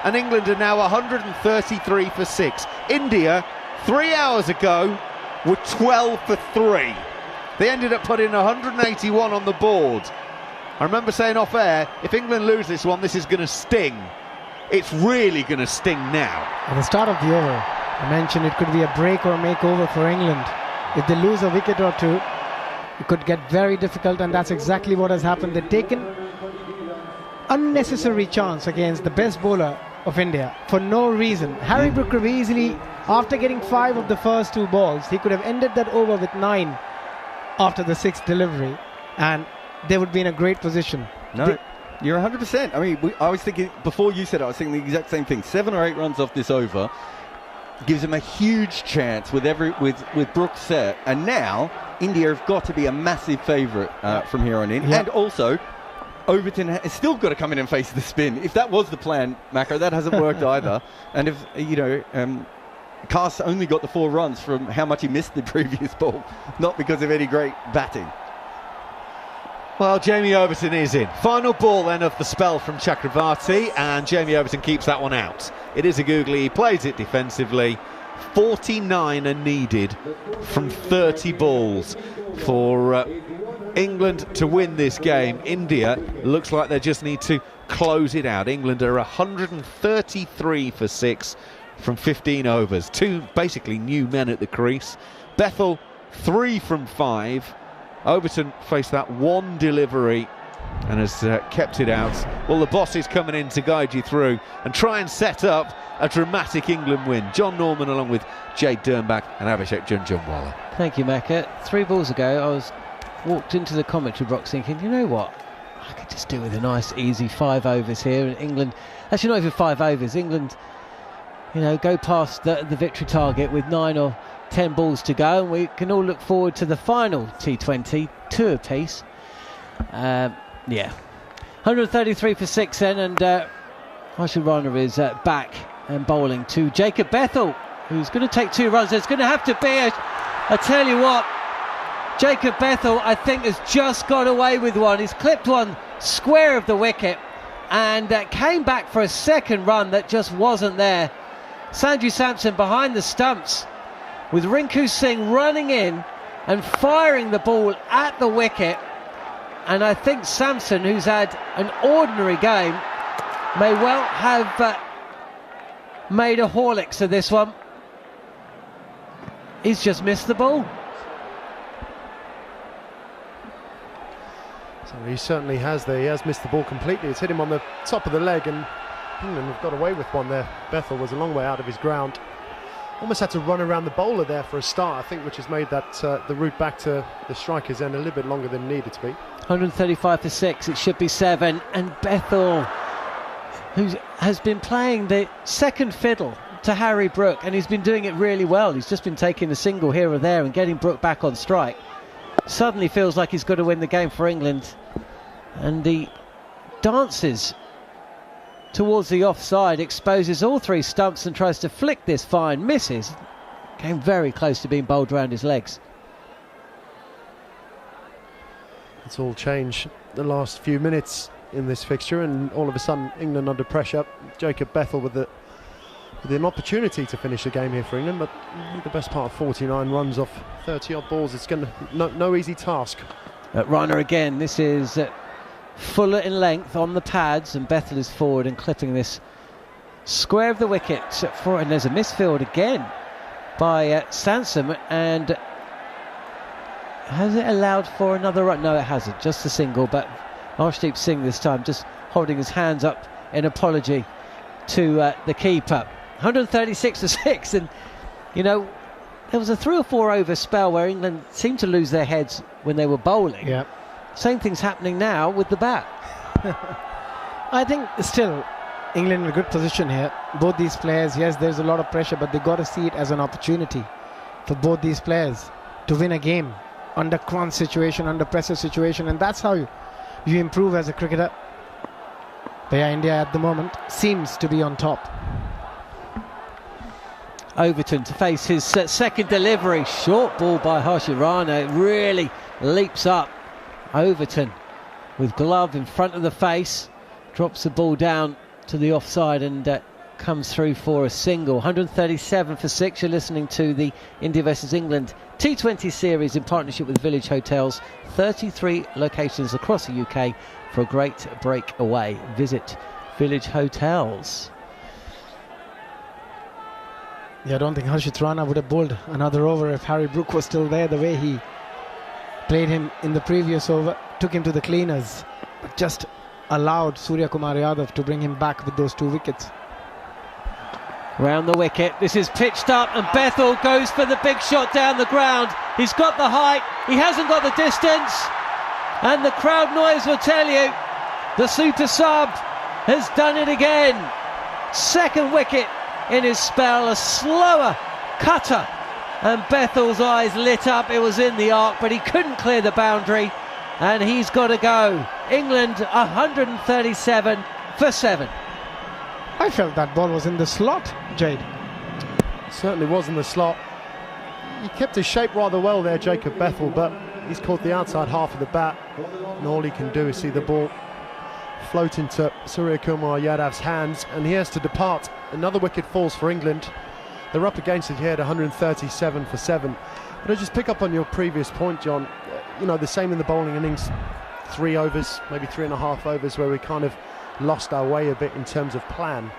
and England are now 133 for 6. India, 3 hours ago, were 12 for 3. They ended up putting 181 on the board. I remember saying off air, if England lose this one, this is going to sting. It's really going to sting now. At the start of the over, I mentioned it could be a break or a makeover for England. If they lose a wicket or 2, it could get very difficult, and that's exactly what has happened. They've taken unnecessary chance against the best bowler of India for no reason. Harry Brook could easily, after getting 5 of the first 2 balls, he could have ended that over with 9 after the 6th delivery, and they would be in a great position. No, you're 100%. I mean, I was thinking, before you said it, I was thinking the exact same thing. 7 or 8 runs off this over gives them a huge chance with Brook set, and now India have got to be a massive favourite from here on in. Yeah. And also, Overton has still got to come in and face the spin. If that was the plan, Macro, that hasn't worked either. And if, Carse only got the 4 runs from how much he missed the previous ball, not because of any great batting. Well, Jamie Overton is in. Final ball then of the spell from Chakravarti, and Jamie Overton keeps that one out. It is a googly, he plays it defensively. 49 are needed from 30 balls for England to win this game. India looks like they just need to close it out. England are 133 for 6 from 15 overs. 2 basically new men at the crease. Bethel 3 from 5. Overton faced that 1 delivery and has kept it out. Well, the boss is coming in to guide you through and try and set up a dramatic England win. Jon Norman along with Jade, Dernbach and Abhishek Jhunjhunwala. Thank you, Mecca. 3 balls ago, I walked into the commentary box thinking, you know what? I could just do with a nice, easy 5 overs here. And England, actually not even 5 overs, England, go past the victory target with 9 or 10 balls to go, and we can all look forward to the final T20, 2 apiece. 133 for 6 then, and Ashwin Rana is back and bowling to Jacob Bethel, who's going to take 2 runs. There's going to have to be I tell you what, Jacob Bethel, I think, has just got away with one. He's clipped one square of the wicket and came back for a second run that just wasn't there. Sanju Samson behind the stumps, with Rinku Singh running in and firing the ball at the wicket. And I think Samson, who's had an ordinary game, may well have made a Horlicks of this one. He's just missed the ball. So he certainly has there. He has missed the ball completely. It's hit him on the top of the leg, and England have got away with one there. Bethel was a long way out of his ground. Almost had to run around the bowler there for a start, I think, which has made that the route back to the striker's end a little bit longer than it needed to be. 135 for 6, it should be 7. And Bethel, who has been playing the second fiddle to Harry Brook, and he's been doing it really well. He's just been taking a single here or there and getting Brook back on strike. Suddenly feels like he's got to win the game for England. And he dances towards the offside, exposes all three stumps and tries to flick this fine, misses. Came very close to being bowled round his legs. It's all changed the last few minutes in this fixture, and all of a sudden England under pressure. Jacob Bethel with an opportunity to finish the game here for England, but the best part of 49 runs off 30 odd balls. It's going to no easy task. Rana again. This is Fuller in length on the pads, and Bethel is forward and clipping this square of the wicket and there's a misfield again by Sansom, and has it allowed for another run? No, it hasn't, just a single, but Arshdeep Singh this time just holding his hands up in apology to the keeper. 136 for 6, and you know, there was a 3 or 4 over spell where England seemed to lose their heads when they were bowling. Yeah. Same thing's happening now with the bat. I think still England in a good position here. Both these players, yes, there's a lot of pressure, but they've got to see it as an opportunity for both these players to win a game under crunch situation, under pressure situation, and that's how you improve as a cricketer. But yeah, India at the moment seems to be on top. Overton to face his second delivery. Short ball by Harshit Rana. It really leaps up. Overton with glove in front of the face, drops the ball down to the offside and comes through for a single. 137 for 6. You're listening to the India versus England T20 series in partnership with Village Hotels. 33 locations across the UK for a great breakaway. Visit Village Hotels. Yeah, I don't think Harshit Rana would have bowled another over if Harry Brook was still there. The way he played him in the previous over, took him to the cleaners, but just allowed Surya Kumar Yadav to bring him back with those 2 wickets. Round the wicket, this is pitched up, and Bethel goes for the big shot down the ground. He's got the height, he hasn't got the distance, and the crowd noise will tell you the super sub has done it again. Second wicket in his spell, a slower cutter, and Bethel's eyes lit up. It was in the arc, but he couldn't clear the boundary, and he's got to go. England 137 for 7. I felt that ball was in the slot, Jade. It certainly was in the slot. He kept his shape rather well there, Jacob Bethel, but he's caught the outside half of the bat, and all he can do is see the ball float into Surya Kumar Yadav's hands, and he has to depart. Another wicket falls for England. They're up against it here at 137 for 7. But I just pick up on your previous point, John. You know, the same in the bowling innings. 3 overs, maybe 3.5 overs, where we kind of lost our way a bit in terms of plan.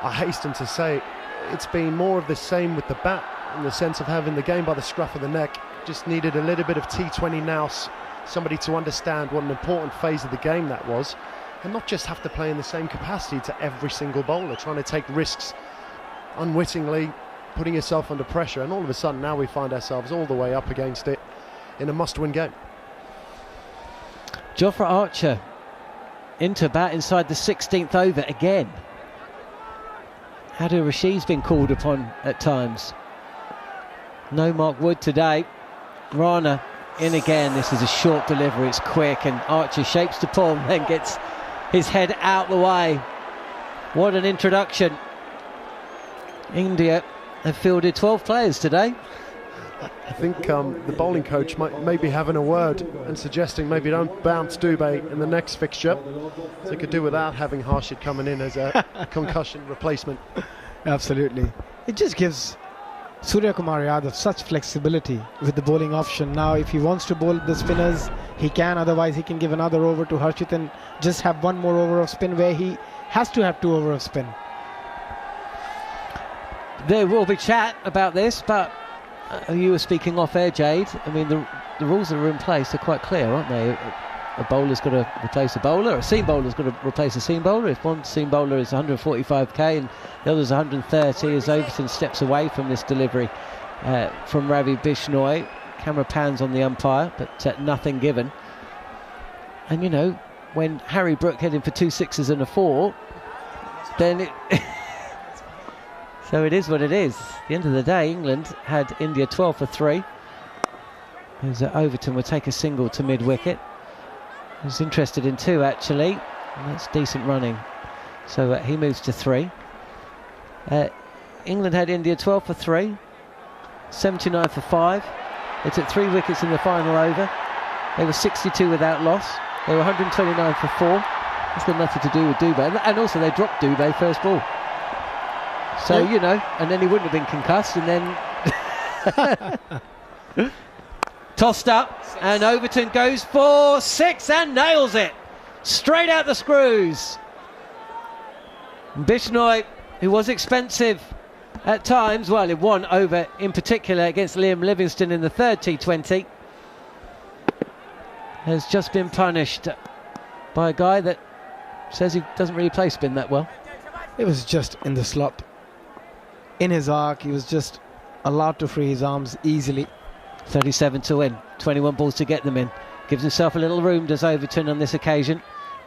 I hasten to say it's been more of the same with the bat, in the sense of having the game by the scruff of the neck. Just needed a little bit of T20 nous, somebody to understand what an important phase of the game that was, and not just have to play in the same capacity to every single bowler, trying to take risks unwittingly, putting yourself under pressure, and all of a sudden now we find ourselves all the way up against it in a must-win game. Jofra Archer into bat inside the 16th over again. Adil Rashid's been called upon at times. No Mark Wood today. Rana in again. This is a short delivery, it's quick, and Archer shapes to palm, then gets his head out the way. What an introduction. India have fielded 12 players today. I think the bowling coach might be having a word and suggesting maybe don't bounce Dubé in the next fixture. So they could do without having Harshit coming in as a concussion replacement. Absolutely. It just gives Surya Kumar Yadav such flexibility with the bowling option. Now if he wants to bowl the spinners, he can. Otherwise he can give another over to Harshit and just have one more over of spin, where he has to have 2 over of spin. There will be chat about this, but you were speaking off air, Jade. I mean, the rules that are in place are quite clear, aren't they? A bowler's got to replace a bowler, a seam bowler's got to replace a seam bowler. If one seam bowler is 145k and the other's 130, as Overton steps away from this delivery from Ravi Bishnoi. Camera pans on the umpire, but nothing given. And you know, when Harry Brook heading for 2 6s and a 4, then it so it is what it is. At the end of the day, England had India 12 for 3. As Overton would take a single to mid-wicket. He's interested in 2 actually, and that's decent running. So he moves to 3. England had India 12 for 3, 79 for 5. They took 3 wickets in the final over. They were 62 without loss. They were 129 for 4. That's got nothing to do with Dubé, and also they dropped Dubé first ball. So you know, and then he wouldn't have been concussed, and then tossed up, and Overton goes for 6 and nails it straight out the screws. Bishnoi, who was expensive at times, well, in one over in particular against Liam Livingstone in the 3rd T20, has just been punished by a guy that says he doesn't really play spin that well. It was just in the slot, in his arc. He was just allowed to free his arms easily. 37 to win, 21 balls to get them in. Gives himself a little room, does Overton on this occasion,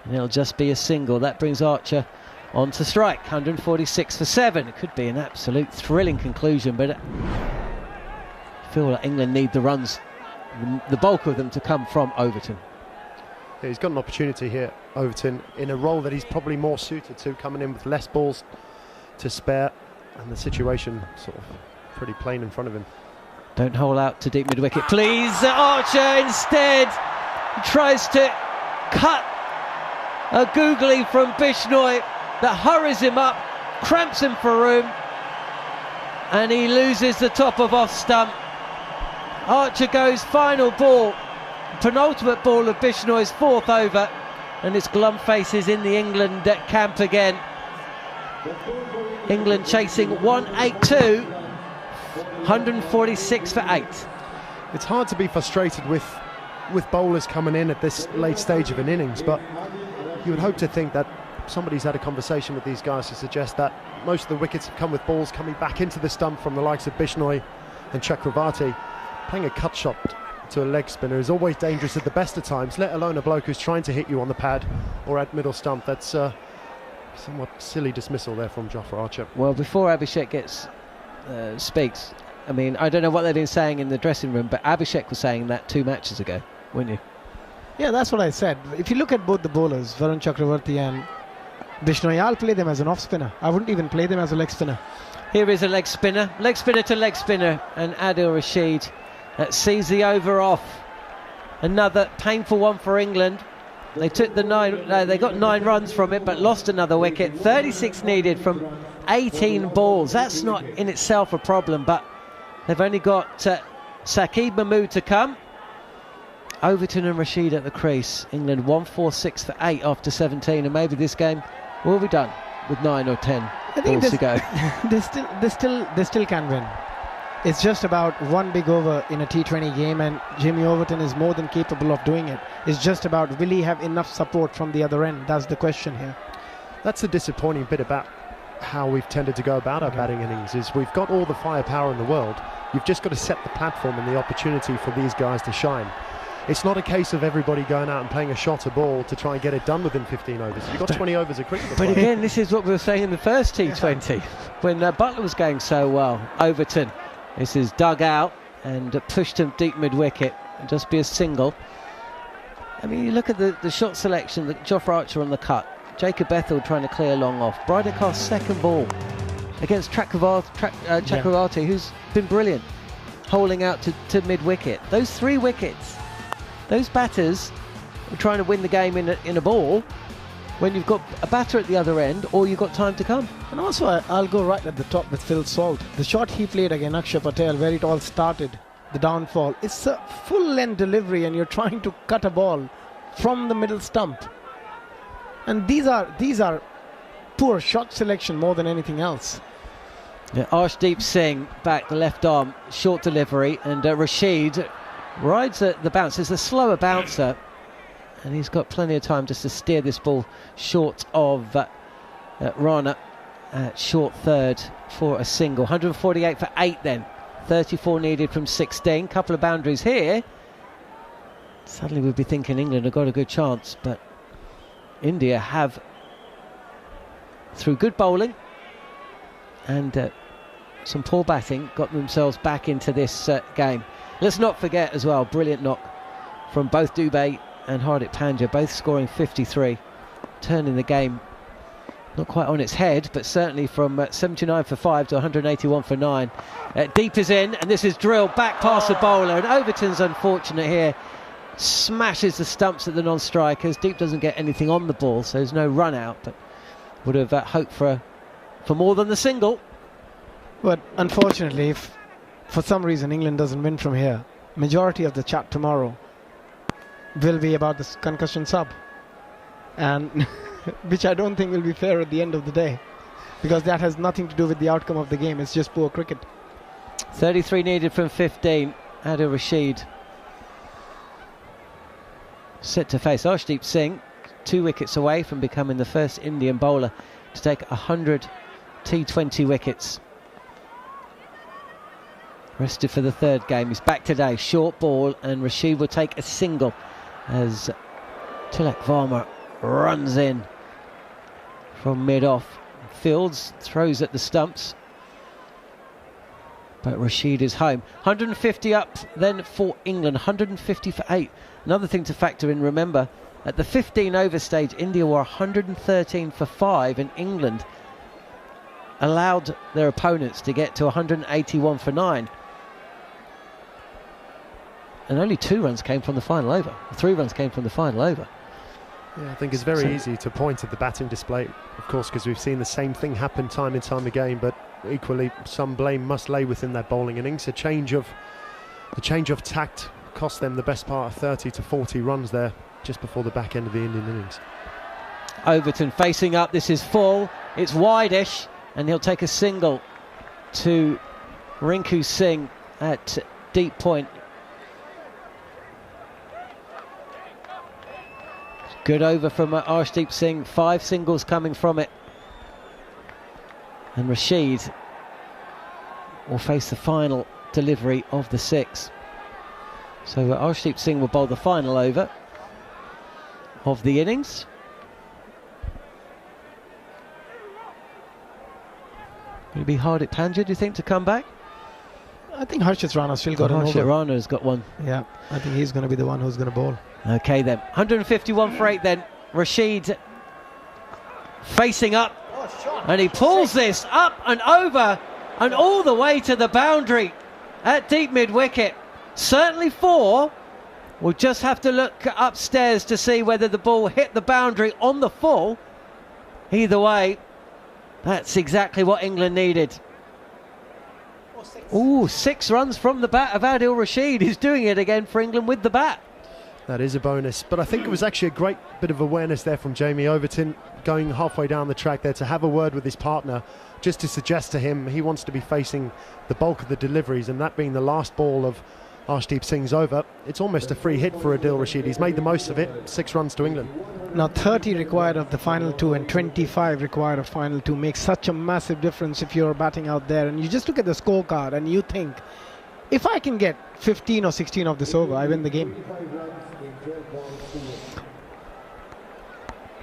and it'll just be a single. That brings Archer on to strike. 146 for 7. It could be an absolute thrilling conclusion, but I feel like England need the runs, the bulk of them, to come from Overton. Yeah, he's got an opportunity here, Overton, in a role that he's probably more suited to, coming in with less balls to spare, and the situation sort of pretty plain in front of him. Don't hole out to deep mid-wicket, please. Archer instead tries to cut a googly from Bishnoi that hurries him up, cramps him for room, and he loses the top of off stump. Archer goes final ball, penultimate ball of Bishnoi's 4th over, and it's glum faces in the England camp again. England chasing 182, 146 for 8. It's hard to be frustrated with bowlers coming in at this late stage of an innings, but you would hope to think that somebody's had a conversation with these guys to suggest that most of the wickets have come with balls coming back into the stump from the likes of Bishnoi and Chakravarti. Playing a cut shot to a leg spinner is always dangerous at the best of times, let alone a bloke who's trying to hit you on the pad or at middle stump. That's somewhat silly dismissal there from Jofra Archer. Well, before Abhishek speaks, I mean, I don't know what they've been saying in the dressing room, but Abhishek was saying that 2 matches ago, weren't you? Yeah, that's what I said. If you look at both the bowlers, Varun Chakravarti and Bishnoi, I'll play them as an off spinner. I wouldn't even play them as a leg spinner. Here is a leg spinner to leg spinner, and Adil Rashid sees the over off. Another painful one for England. They took they got 9 runs from it, but lost another wicket. 36 needed from 18 balls. That's not in itself a problem, but they've only got Saqib Mahmood to come. Overton and Rashid at the crease. England 146 for 8 after 17, and maybe this game will be done with 9 or 10 balls to go. They still can win. It's just about one big over in a T20 game, and Jimmy Overton is more than capable of doing it. It's just about, will he have enough support from the other end? That's the question here. That's the disappointing bit about how we've tended to go about our batting innings, is we've got all the firepower in the world. You've just got to set the platform and the opportunity for these guys to shine. It's not a case of everybody going out and playing a shot a ball to try and get it done within 15 overs. You've got 20 overs of cricket to play. But again, this is what we were saying in the first T20 when Butler was going so well. Overton, this is dug out and pushed him deep mid-wicket, and just be a single. I mean, you look at the shot selection, the Jofra Archer on the cut, Jacob Bethel trying to clear long off, Bridicast's second ball against Chakravarti, who's been brilliant, holding out to mid-wicket. Those 3 wickets, those batters are trying to win the game in a ball when you've got a batter at the other end, or you've got time to come. And also, I'll go right at the top with Phil Salt. The shot he played against Akshay Patel, where it all started, the downfall, it's a full-length delivery, and you're trying to cut a ball from the middle stump. And these are poor shot selection more than anything else. Yeah, Arshdeep Singh back, the left arm, short delivery, and Rashid rides the bounce. It's a slower bouncer, and he's got plenty of time just to steer this ball short of Rana, short third for a single. 148 for 8 then, 34 needed from 16. Couple of boundaries here. Suddenly we'd be thinking England have got a good chance, but India have, through good bowling and some poor batting, got themselves back into this game. Let's not forget as well, brilliant knock from both Dubé and Hardik Pandya both scoring 53, turning the game not quite on its head, but certainly from 79 for 5 to 181 for 9. Deep is in, and this is drilled back past the bowler, and Overton's unfortunate here. Smashes the stumps at the non-strikers. Deep doesn't get anything on the ball, so there's no run out, but would have hoped for more than the single. But unfortunately, if for some reason England doesn't win from here, majority of the chat tomorrow will be about this concussion sub, and which I don't think will be fair at the end of the day, because that has nothing to do with the outcome of the game. It's just poor cricket. 33 needed from 15. Adil Rashid set to face Arshdeep Singh, 2 wickets away from becoming the first Indian bowler to take 100 T20 wickets. Rested for the 3rd game. He's back today. Short ball, and Rashid will take a single as Tilak Varma runs in from mid-off. Fields throws at the stumps, but Rashid is home. 150 up then for England, 150 for 8. Another thing to factor in, remember, at the 15 over stage, India were 113 for 5, and England allowed their opponents to get to 181 for 9. And only 2 runs came from the final over. 3 runs came from the final over. Yeah, I think it's very easy to point at the batting display, of course, because we've seen the same thing happen time and time again, but equally some blame must lay within that bowling innings. The change of tact cost them the best part of 30 to 40 runs there just before the back end of the Indian innings. Overton facing up, this is full, it's wide-ish, and he'll take a single to Rinku Singh at deep point. Good over from Arshdeep Singh, 5 singles coming from it. And Rashid will face the final delivery of the 6. So Arshdeep Singh will bowl the final over of the innings. Will it be Hardik Pandya, do you think, to come back? I think Harshit Rana's still got an over. Harshit Rana's got one. Yeah, I think he's going to be the one who's going to bowl. Okay then, 151 for 8 then. Rashid facing up, and he pulls this up and over and all the way to the boundary at deep mid-wicket. Certainly 4. We'll just have to look upstairs to see whether the ball hit the boundary on the full. Either way, that's exactly what England needed. Ooh, 6 runs from the bat of Adil Rashid. He's doing it again for England with the bat. That is a bonus, but I think it was actually a great bit of awareness there from Jamie Overton, going halfway down the track there to have a word with his partner, just to suggest to him he wants to be facing the bulk of the deliveries, and that being the last ball of Arshdeep Singh's over. It's almost a free hit for Adil Rashid. He's made the most of it. 6 runs to England. Now 30 required of the final 2 and 25 required of final 2 makes such a massive difference if you're batting out there, and you just look at the scorecard and you think, if I can get 15 or 16 of this over, I win the game.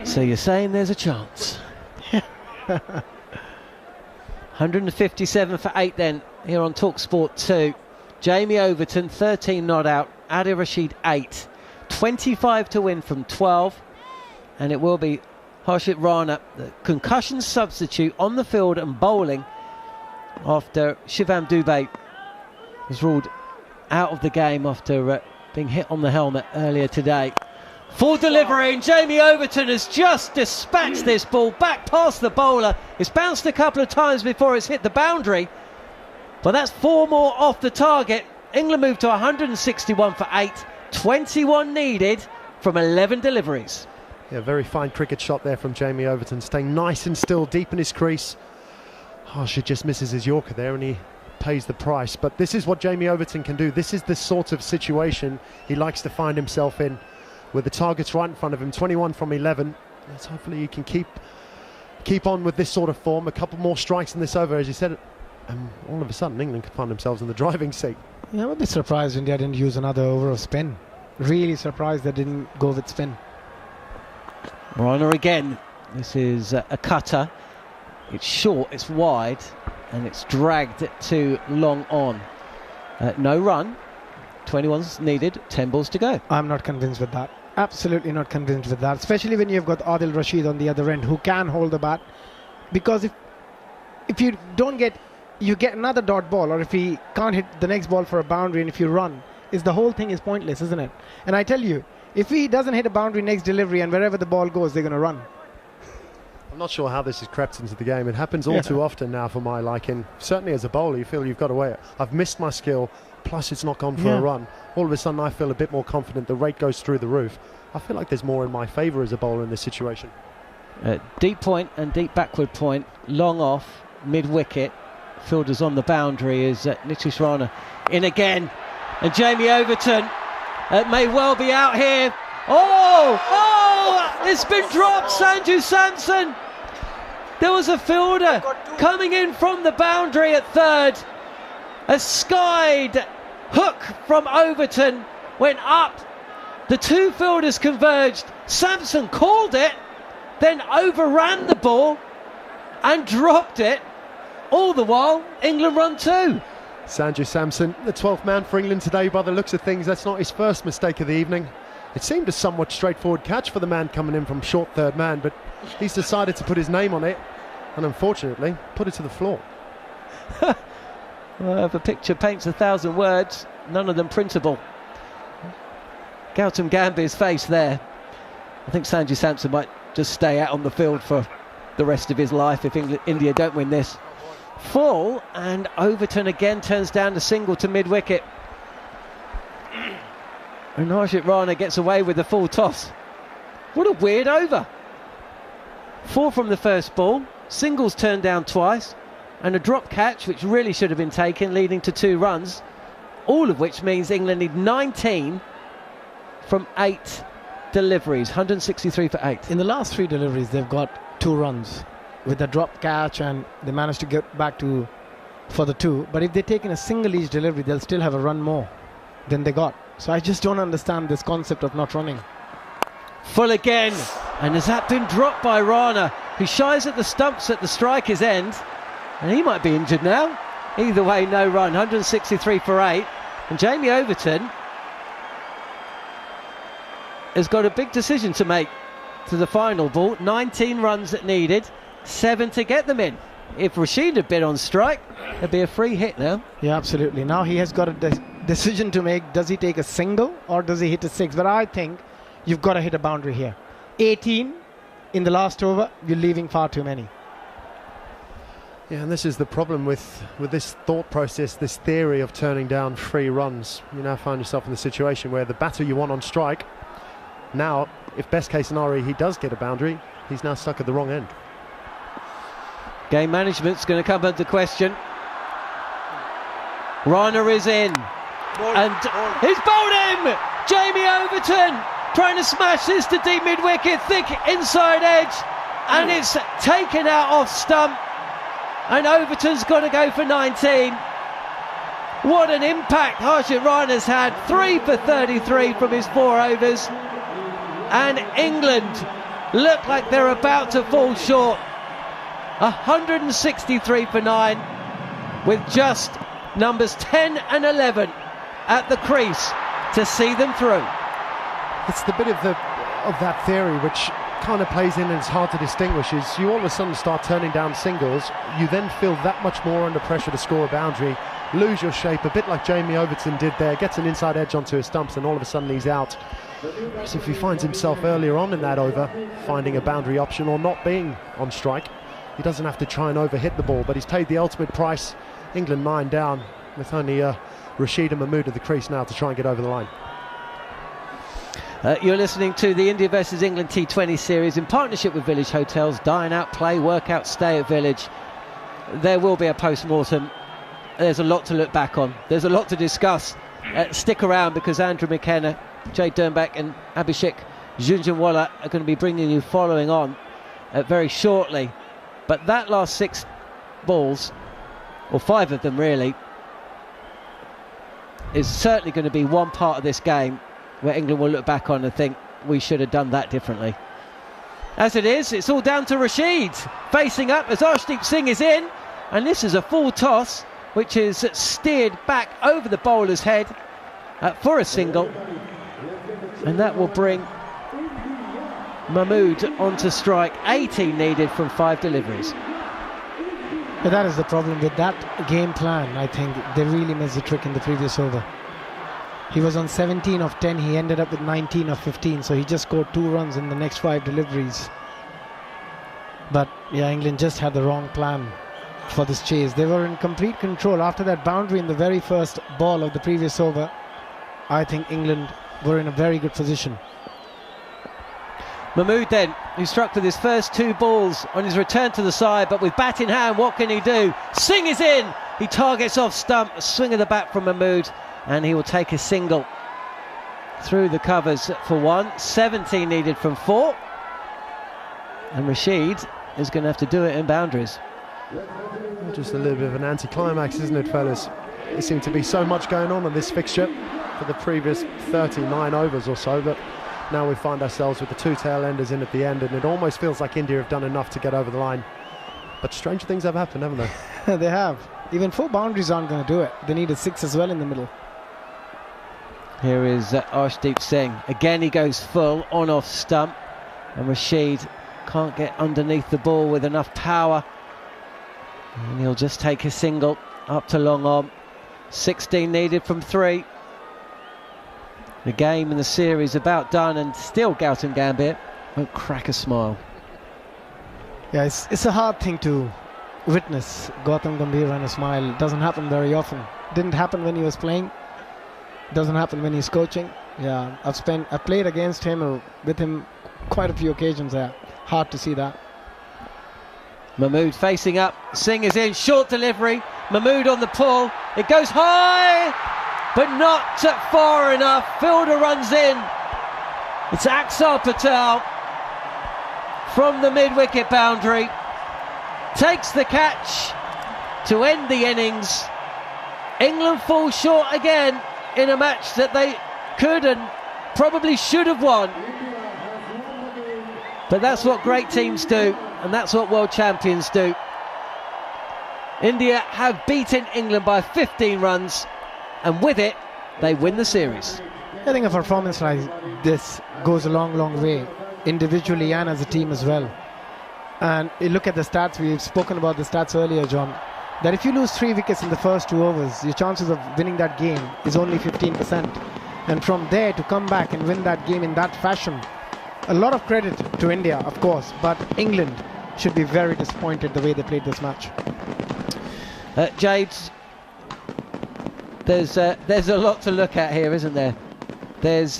So you're saying there's a chance. 157 for 8 then here on talkSPORT 2. Jamie Overton 13 not out, Adil Rashid 8, 25 to win from 12, and it will be Harshit Rana, the concussion substitute, on the field and bowling after Shivam Dubey was ruled out of the game after being hit on the helmet earlier today. Full delivery, and Jamie Overton has just dispatched this ball back past the bowler. It's bounced a couple of times before it's hit the boundary, but that's 4 more off the target. England moved to 161 for 8, 21 needed from 11 deliveries. Yeah, very fine cricket shot there from Jamie Overton, staying nice and still deep in his crease. Harshit just misses his Yorker there and he pays the price, but this is what Jamie Overton can do. This is the sort of situation he likes to find himself in, with the targets right in front of him. 21 from 11. Let's hopefully he can keep on with this sort of form. A couple more strikes in this over, as you said, and all of a sudden England could find themselves in the driving seat. Yeah, I'm a bit surprised India didn't use another over of spin. Really surprised they didn't go with spin. Rana again. This is a cutter. It's short, it's wide, and it's dragged too long on. No run. 21's needed, 10 balls to go. I'm not convinced with that. Absolutely not convinced with that, especially when you've got Adil Rashid on the other end who can hold the bat. Because if you don't get, you get another dot ball, or if he can't hit the next ball for a boundary, and if you run, the whole thing is pointless, isn't it? And I tell you, if he doesn't hit a boundary next delivery and wherever the ball goes, they're going to run. I'm not sure how this has crept into the game. It happens all too often now for my liking. Certainly as a bowler, you feel you've got away. I've missed my skill, plus it's not gone for a run. All of a sudden I feel a bit more confident. The rate goes through the roof. I feel like there's more in my favour as a bowler in this situation. Deep point and deep backward point, long off, mid-wicket. Fielders on the boundary is Nitish Rana in again. And Jamie Overton may well be out here. It's been dropped, Sanju Samson. There was a fielder coming in from the boundary at third. A skied hook from Overton went up. The two fielders converged. Samson called it, then overran the ball and dropped it. All the while, England run 2. Sanju Samson, the 12th man for England today by the looks of things. That's not his first mistake of the evening. It seemed a somewhat straightforward catch for the man coming in from short third man, but he's decided to put his name on it and unfortunately put it to the floor. Well, if a picture paints 1,000 words, none of them printable. Gautam Gambhir's face there. I think Sanju Samson might just stay out on the field for the rest of his life if India don't win this. Full, and Overton again turns down the single to mid-wicket. And Harshit Rana gets away with the full toss. What a weird over. 4 from the first ball, singles turned down twice, and a drop catch which really should have been taken, leading to 2 runs, all of which means England need 19 from 8 deliveries, 163 for 8. In the last 3 deliveries they've got 2 runs with the drop catch, and they managed to get back to for the 2, but if they've taken a single each delivery they'll still have a run more than they got. So I just don't understand this concept of not running. Full again, and has that been dropped by Rana, who shies at the stumps at the striker's end, and he might be injured now. Either way, no run, 163 for 8, and Jamie Overton has got a big decision to make to the final ball. 19 runs that needed, 7 to get them in. If Rashid had been on strike, it'd be a free hit now. Yeah, absolutely. Now he has got a decision to make. Does he take a single or does he hit a 6? But I think you've got to hit a boundary here. 18 in the last over, you're leaving far too many. Yeah, and this is the problem with this thought process, this theory of turning down 3 runs. You now find yourself in the situation where the batter you want on strike, now, if best case scenario he does get a boundary, he's now stuck at the wrong end. Game management's going to come under question. Rana is in. And he's bowled him! Jamie Overton trying to smash this to deep mid-wicket, thick inside edge, and it's taken out off stump, and Overton's got to go for 19. What an impact Harshit Rana's had. 3 for 33 from his 4 overs, and England look like they're about to fall short. 163 for 9, with just numbers 10 and 11 at the crease to see them through. It's the bit of that theory which kind of plays in and it's hard to distinguish, is you all of a sudden start turning down singles, you then feel that much more under pressure to score a boundary, lose your shape, a bit like Jamie Overton did there, gets an inside edge onto his stumps and all of a sudden he's out. So if he finds himself earlier on in that over finding a boundary option or not being on strike, he doesn't have to try and overhit the ball, but he's paid the ultimate price. England 9 down with only Rashid and Mahmood at the crease now to try and get over the line. You're listening to the India versus England T20 series in partnership with Village Hotels. Dine out, play, work out, stay at Village. There will be a post-mortem. There's a lot to look back on. There's a lot to discuss. Stick around, because Andrew McKenna, Jade, Dernbach and Abhishek Jhunjhunwala are going to be bringing you following on very shortly. But that last 6 balls, or 5 of them really, is certainly going to be one part of this game where England will look back on and think we should have done that differently. As it is, it's all down to Rashid facing up as Arshdeep Singh is in, and this is a full toss which is steered back over the bowler's head for a single, and that will bring Mahmood onto strike. 18 needed from 5 deliveries. But that is the problem with that game plan. I think they really missed the trick in the previous over. He was on 17 of 10. He ended up with 19 of 15. So he just scored 2 runs in the next 5 deliveries. But yeah, England just had the wrong plan for this chase. They were in complete control after that boundary in the very first ball of the previous over. I think England were in a very good position. Mahmood then, who struck with his first 2 balls on his return to the side, but with bat in hand, what can he do? Singh is in! He targets off stump, a swing of the bat from Mahmood, and he will take a single through the covers for 1. 17 needed from 4. And Rashid is going to have to do it in boundaries. Just a little bit of an anticlimax, isn't it, fellas? There seemed to be so much going on this fixture for the previous 39 overs or so, but now we find ourselves with the 2 tail enders in at the end, and it almost feels like India have done enough to get over the line. But strange things have happened, haven't they? They have. Even 4 boundaries aren't going to do it. They need a 6 as well in the middle. Here is Arshdeep Singh. Again, he goes full on off stump, and Rashid can't get underneath the ball with enough power, and he'll just take a single up to long on. 16 needed from 3. The game and the series about done, and still Gautam Gambhir won't crack a smile. Yeah, it's a hard thing to witness Gautam Gambhir and a smile. It doesn't happen very often. Didn't happen when he was playing. Doesn't happen when he's coaching. Yeah, I've played against him or with him quite a few occasions there. Hard to see that. Mahmood facing up. Singh is in. Short delivery. Mahmood on the pull. It goes high, but not far enough. Fielder runs in. It's Axar Patel from the mid-wicket boundary. Takes the catch to end the innings. England fall short again in a match that they could and probably should have won. But that's what great teams do, and that's what world champions do. India have beaten England by 15 runs, and with it, they win the series. I think a performance like this goes a long, long way, individually and as a team as well. And you look at the stats, we've spoken about the stats earlier, John, that if you lose 3 wickets in the first 2 overs, your chances of winning that game is only 15%. And from there to come back and win that game in that fashion, a lot of credit to India, of course, but England should be very disappointed the way they played this match. Jade, there's a lot to look at here, isn't there? There's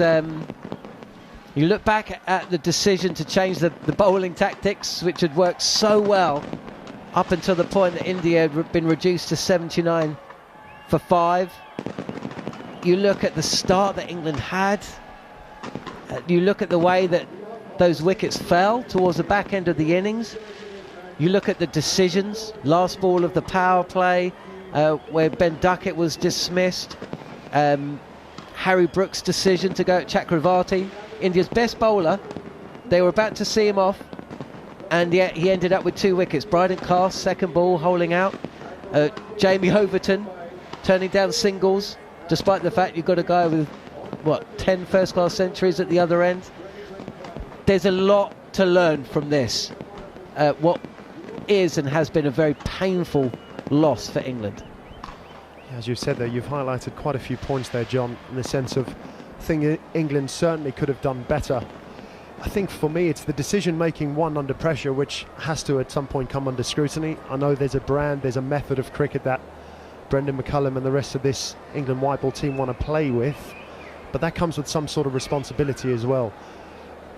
you look back at the decision to change the bowling tactics, which had worked so well up until the point that India had been reduced to 79 for 5. You look at the start that England had. You look at the way that those wickets fell towards the back end of the innings. You look at the decisions. Last ball of the power play, where Ben Duckett was dismissed. Harry Brooks' decision to go at Chakravarti, India's best bowler. They were about to see him off, and yet he ended up with 2 wickets. Bryden Cast, second ball, holding out. Jamie Overton turning down singles, despite the fact you've got a guy with 10 first-class centuries at the other end. There's a lot to learn from this. What is and has been a very painful loss for England. As you said there, you've highlighted quite a few points there, John, in the sense of thing England certainly could have done better. I think for me it's the decision-making under pressure, which has to at some point come under scrutiny. I know there's a brand, there's a method of cricket that Brendan McCullum and the rest of this England white ball team want to play with, but that comes with some sort of responsibility as well.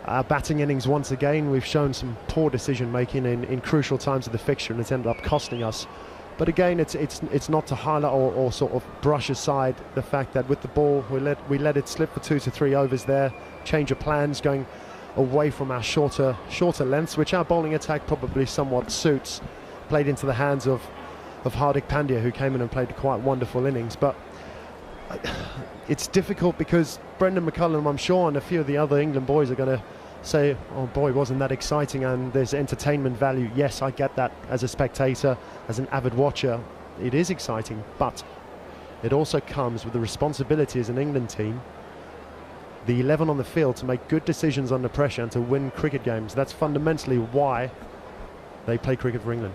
Our batting innings, once again, we've shown some poor decision-making in crucial times of the fixture, and it's ended up costing us. But again, it's not to highlight or sort of brush aside the fact that with the ball, we let it slip for 2 to 3 overs there, change of plans, going away from our shorter lengths, which our bowling attack probably somewhat suits, played into the hands of Hardik Pandya, who came in and played a quite wonderful innings. But it's difficult because Brendan McCullum, I'm sure, and a few of the other England boys are going to say, oh boy, wasn't that exciting, and there's entertainment value. Yes, I get that as a spectator, as an avid watcher. It is exciting, but it also comes with the responsibility as an England team the 11 on the field to make good decisions under pressure and to win cricket games. That's fundamentally why they play cricket for England.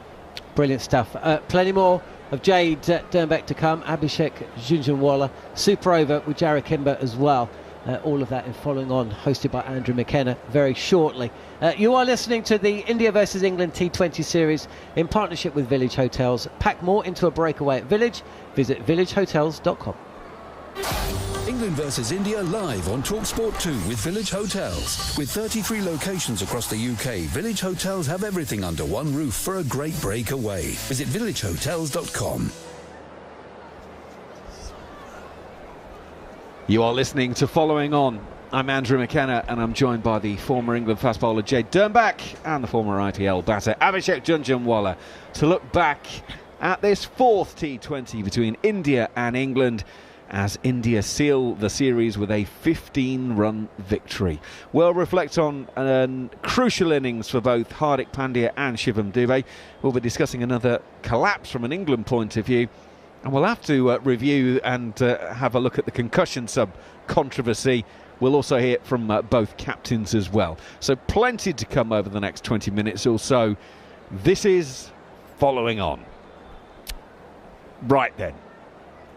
Brilliant stuff. Plenty more of Jade Dernbach to come. Abhishek Jhunjhunwala, super over with Jarrod Kimber as well. All of that in Following On, hosted by Andrew McKenna very shortly. You are listening to the India versus England T20 series in partnership with Village Hotels. Pack more into a breakaway at Village. Visit villagehotels.com. England versus India live on talkSPORT 2 with Village Hotels. With 33 locations across the UK, Village Hotels have everything under one roof for a great breakaway. Visit villagehotels.com. You are listening to Following On. I'm Andrew McKenna, and I'm joined by the former England fast bowler Jade Dernbach and the former IPL batter Abhishek Jhunjhunwala to look back at this fourth T20 between India and England, as India seal the series with a 15-run victory. We'll reflect on a crucial innings for both Hardik Pandya and Shivam Dube. We'll be discussing another collapse from an England point of view, and we'll have to review and have a look at the concussion sub controversy. We'll also hear from both captains as well. So plenty to come over the next 20 minutes or so. This is Following On. Right then.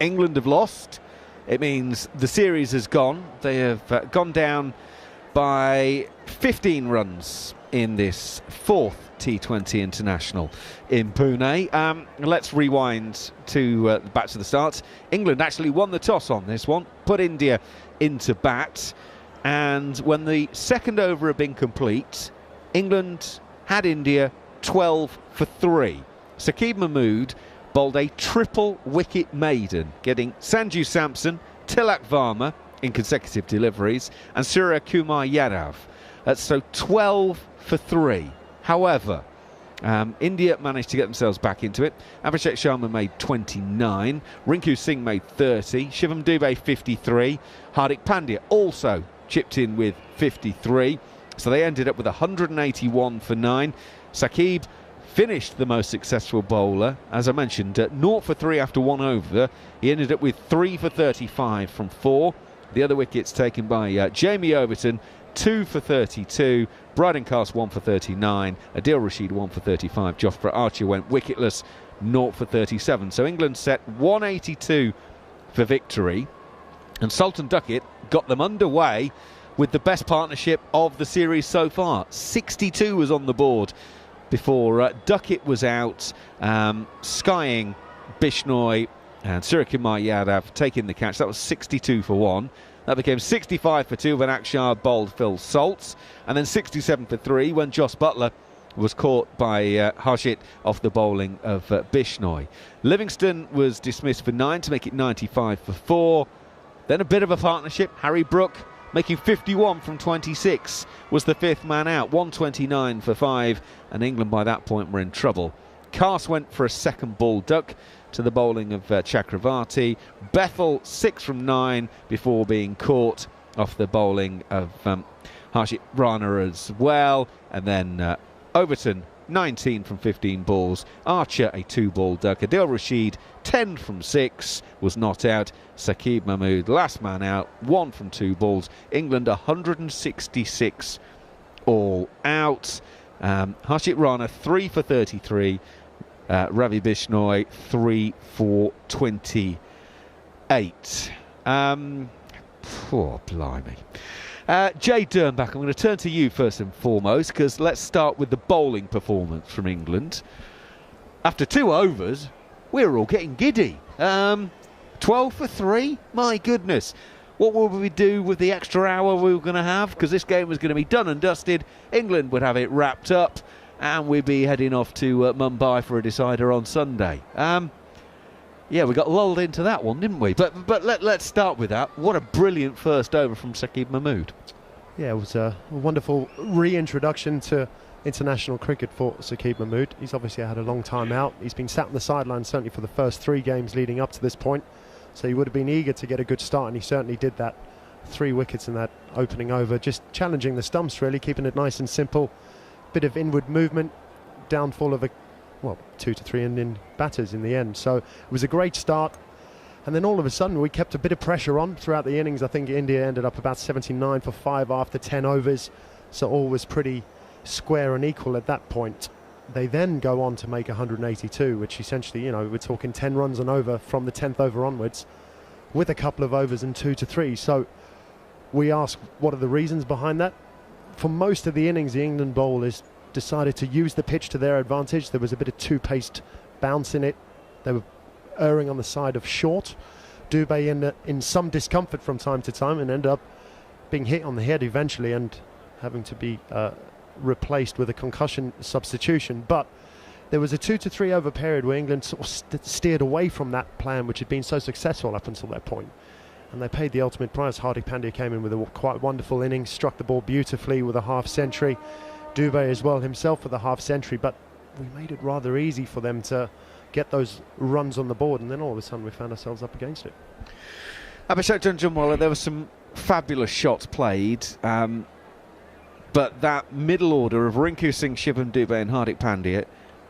England have lost. It means the series has gone. They have gone down by 15 runs in this fourth T20 international in Pune. Let's rewind to back to the start. England actually won the toss on this one, put India into bat, and when the second over had been complete, England had India 12 for 3. Saqib Mahmood bowled a triple wicket maiden, getting Sanju Samson, Tilak Varma in consecutive deliveries, and Surya Kumar Yadav. So 12 for 3. However, India managed to get themselves back into it. Abhishek Sharma made 29, Rinku Singh made 30, Shivam Dube 53, Hardik Pandya also chipped in with 53. So they ended up with 181 for 9. Saqib finished the most successful bowler, as I mentioned, 0 for 3 after 1 over. He ended up with 3 for 35 from 4. The other wickets taken by Jamie Overton, 2 for 32. Bryden Cast 1 for 39. Adil Rashid 1 for 35. Jofra Archer went wicketless, 0 for 37. So England set 182 for victory, and Sultan Duckett got them underway with the best partnership of the series so far. 62 was on the board before Duckett was out, skying Bishnoi and Surya Kumar Yadav taking the catch. That was 62 for 1. That became 65 for 2 when Akshar bowled Phil Saltz, and then 67 for 3 when Jos Buttler was caught by Harshit off the bowling of Bishnoi. Livingston was dismissed for 9 to make it 95 for 4. Then a bit of a partnership. Harry Brook making 51 from 26 was the fifth man out. 129 for 5, and England by that point were in trouble. Cast went for a second ball duck to the bowling of Chakravarti. Bethel 6 from 9 before being caught off the bowling of Harshit Rana as well. And then Overton 19 from 15 balls. Archer a 2-ball duck. Adil Rashid 10 from 6 was not out. Saqib Mahmood last man out, 1 from 2 balls. England 166 all out. Harshit Rana 3 for 33. Ravi Bishnoi 3 for 28. Poor blimey. Jade Dernbach, I'm going to turn to you first and foremost, because let's start with the bowling performance from England. After 2 overs, we're all getting giddy. 12 for 3? My goodness. What will we do with the extra hour we were going to have? Because this game was going to be done and dusted. England would have it wrapped up, and we'd be heading off to Mumbai for a decider on Sunday. Yeah, we got lulled into that one, didn't we? But let's start with that. What a brilliant first over from Saqib Mahmood. Yeah, it was a wonderful reintroduction to international cricket for Saqib Mahmood. He's obviously had a long time out. He's been sat on the sideline certainly for the first 3 games leading up to this point. So he would have been eager to get a good start, and he certainly did that. 3 wickets in that opening over, just challenging the stumps really, keeping it nice and simple. Bit of inward movement, downfall of 2 to 3 Indian batters in the end. So it was a great start. And then all of a sudden we kept a bit of pressure on throughout the innings. I think India ended up about 79 for 5 after 10 overs. So all was pretty square and equal at that point. They then go on to make 182, which essentially, we're talking 10 runs and over from the 10th over onwards, with a couple of overs and 2 to 3. So we ask, what are the reasons behind that? For most of the innings, the England bowlers decided to use the pitch to their advantage. There was a bit of two-paced bounce in it. They were erring on the side of short. Dubé in some discomfort from time to time and ended up being hit on the head eventually and having to be replaced with a concussion substitution. But there was a 2 to 3 over period where England sort of steered away from that plan, which had been so successful up until that point. And they paid the ultimate price. Hardik Pandya came in with a quite wonderful innings, struck the ball beautifully with a half-century. Dubé as well himself with a half-century, but we made it rather easy for them to get those runs on the board, and then all of a sudden we found ourselves up against it. Abhishek Jhunjhunwala, there were some fabulous shots played, but that middle order of Rinku Singh, Shivam Dubé and Hardik Pandya,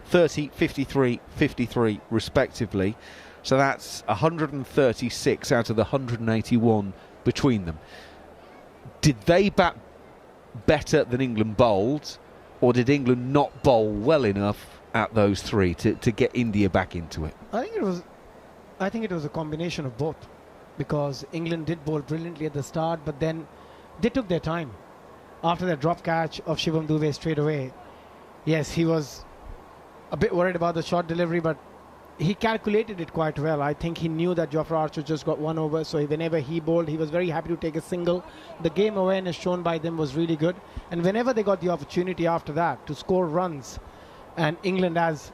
30, 53, 53 respectively, so that's 136 out of the 181 between them. Did they bat better than England bowled, or did England not bowl well enough at those three to get India back into it? I think it was a combination of both, because England did bowl brilliantly at the start, but then they took their time. After that drop catch of Shivam Dubé straight away, yes, he was a bit worried about the short delivery, but he calculated it quite well. I think he knew that Jofra Archer just got 1 over, so whenever he bowled, he was very happy to take a single. The game awareness shown by them was really good, and whenever they got the opportunity after that to score runs, and England, as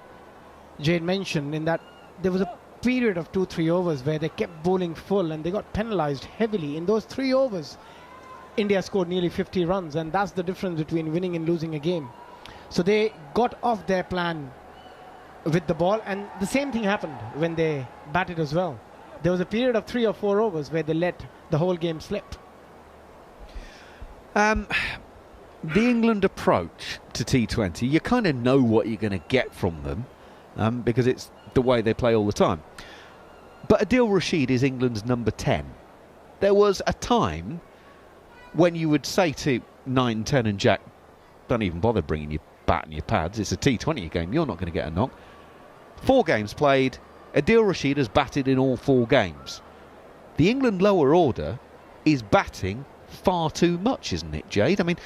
Jade mentioned, in that there was a period of 2-3 overs where they kept bowling full and they got penalized heavily. In those 3 overs, India scored nearly 50 runs, and that's the difference between winning and losing a game. So they got off their plan with the ball, and the same thing happened when they batted as well. There was a period of 3 or 4 overs where they let the whole game slip. The England approach to T20, you kind of know what you're going to get from them because it's the way they play all the time. But Adil Rashid is England's number 10. There was a time when you would say to 9, 10 and Jack, don't even bother bringing your bat and your pads, it's a T20 game, you're not going to get a knock. 4 games played, Adil Rashid has batted in all 4 games. The England lower order is batting far too much, isn't it, Jade? I mean,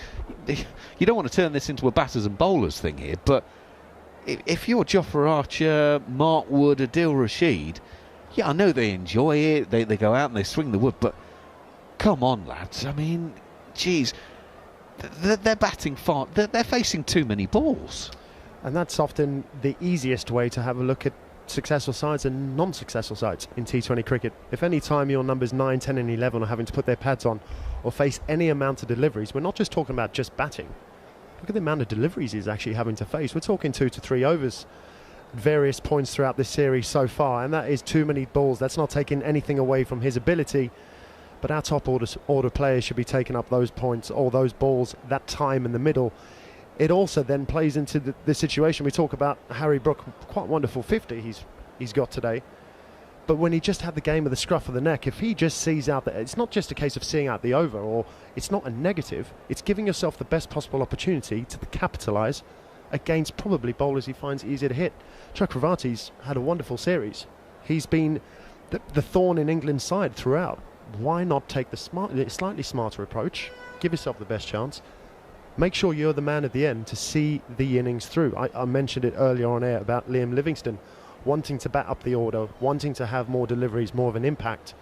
you don't want to turn this into a batters and bowlers thing here, but if you're Jofra Archer, Mark Wood, Adil Rashid, yeah, I know they enjoy it, they go out and they swing the wood, but come on, lads, I mean, geez, they're batting far, they're facing too many balls. And that's often the easiest way to have a look at successful sides and non-successful sides in T20 cricket. If any time your numbers 9, 10 and 11 are having to put their pads on or face any amount of deliveries, we're not just talking about just batting. Look at the amount of deliveries he's actually having to face. We're talking 2 to 3 overs at various points throughout this series so far, and that is too many balls. That's not taking anything away from his ability, but our top order players should be taking up those points or those balls, that time in the middle. It also then plays into the situation we talk about. Harry Brook, quite wonderful 50 he's got today, but when he just had the game of the scruff of the neck, if he just sees out that, it's not just a case of seeing out the over, or it's not a negative, it's giving yourself the best possible opportunity to capitalise against probably bowlers he finds easier to hit. Chakravarti's had a wonderful series. He's been the thorn in England's side throughout. Why not take the slightly smarter approach, give yourself the best chance, make sure you're the man at the end to see the innings through. I mentioned it earlier on air about Liam Livingstone wanting to bat up the order, wanting to have more deliveries, more of an impact.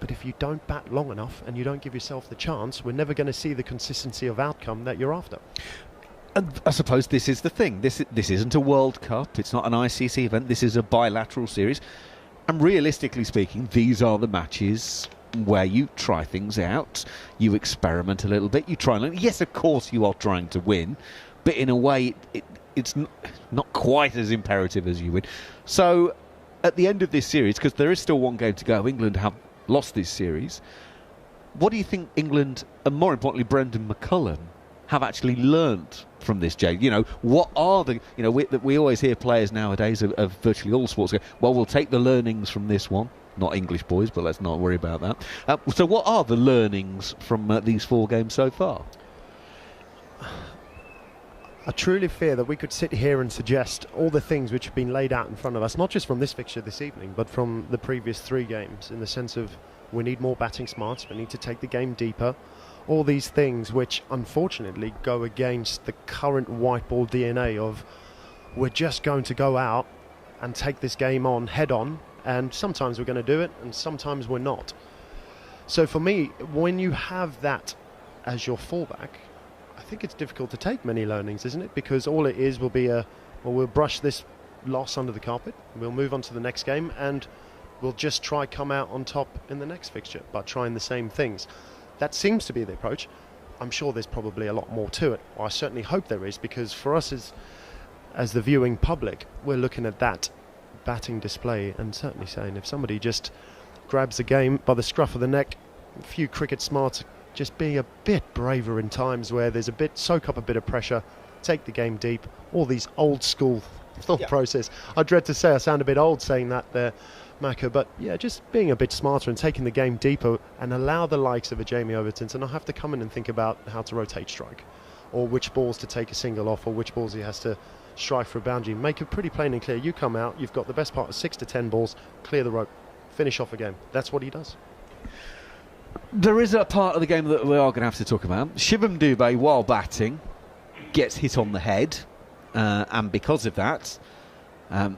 But if you don't bat long enough and you don't give yourself the chance, we're never going to see the consistency of outcome that you're after. And I suppose this is the thing. This isn't a World Cup. It's not an ICC event. This is a bilateral series. And realistically speaking, these are the matches where you try things out, you experiment a little bit, you try and learn. Yes, of course you are trying to win, but in a way it's not quite as imperative as you win. So at the end of this series, because there is still 1 game to go, England have lost this series. What do you think England, and more importantly Brendan McCullum, have actually learnt from this, Jade? You know, what are the, we always hear players nowadays of virtually all sports go, well, we'll take the learnings from this one not English boys, but let's not worry about that. So what are the learnings from these 4 games so far? I truly fear that we could sit here and suggest all the things which have been laid out in front of us, not just from this fixture this evening, but from the previous 3 games, in the sense of we need more batting smarts, we need to take the game deeper, all these things which unfortunately go against the current white ball DNA of we're just going to go out and take this game on head on, and sometimes we're going to do it and sometimes we're not. So for me, when you have that as your fallback, I think it's difficult to take many learnings, isn't it? Because all it is will be we'll brush this loss under the carpet, we'll move on to the next game, and we'll just try come out on top in the next fixture by trying the same things. That seems to be the approach. I'm sure there's probably a lot more to it, or I certainly hope there is, because for us as the viewing public, we're looking at that batting display and certainly saying if somebody just grabs the game by the scruff of the neck, a few cricket smarts, just being a bit braver in times where there's soak up a bit of pressure, take the game deep, all these old school thought process. I dread to say I sound a bit old saying that there, Macca, but yeah, just being a bit smarter and taking the game deeper and allow the likes of a Jamie Overton to not have to come in and think about how to rotate strike or which balls to take a single off or which balls he has to strike for a boundary. Make it pretty plain and clear. You come out, you've got the best part of 6 to 10 balls, clear the rope, finish off a game. That's what he does. There is a part of the game that we are going to have to talk about. Shivam Dube, while batting, gets hit on the head, and because of that,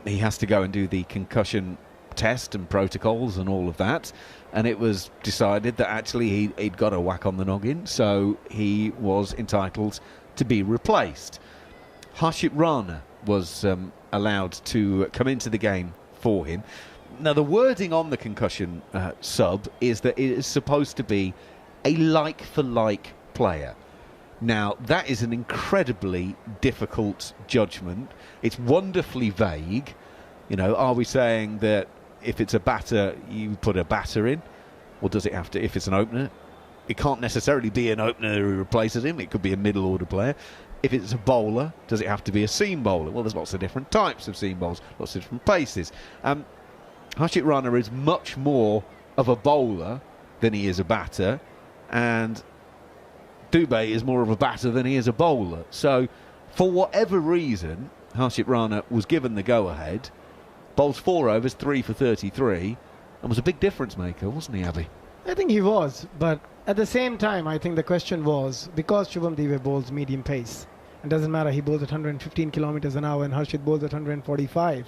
he has to go and do the concussion test and protocols and all of that, and it was decided that actually he'd got a whack on the noggin, so he was entitled to be replaced. Harshit Rana was allowed to come into the game for him. Now, the wording on the concussion sub is that it is supposed to be a like-for-like player. Now, that is an incredibly difficult judgment. It's wonderfully vague. You know, are we saying that if it's a batter, you put a batter in? Or does it have to, if it's an opener? It can't necessarily be an opener who replaces him. It could be a middle-order player. If it's a bowler, does it have to be a seam bowler? Well, there's lots of different types of seam bowlers, lots of different paces. Harshit Rana is much more of a bowler than he is a batter, and Dube is more of a batter than he is a bowler. So, for whatever reason, Harshit Rana was given the go-ahead, bowls 4 overs, 3 for 33, and was a big difference maker, wasn't he, Abby? I think he was, but at the same time, I think the question was, because Shivam Dube bowls medium pace, it doesn't matter, he bowls at 115 kilometers an hour and Harshit bowls at 145.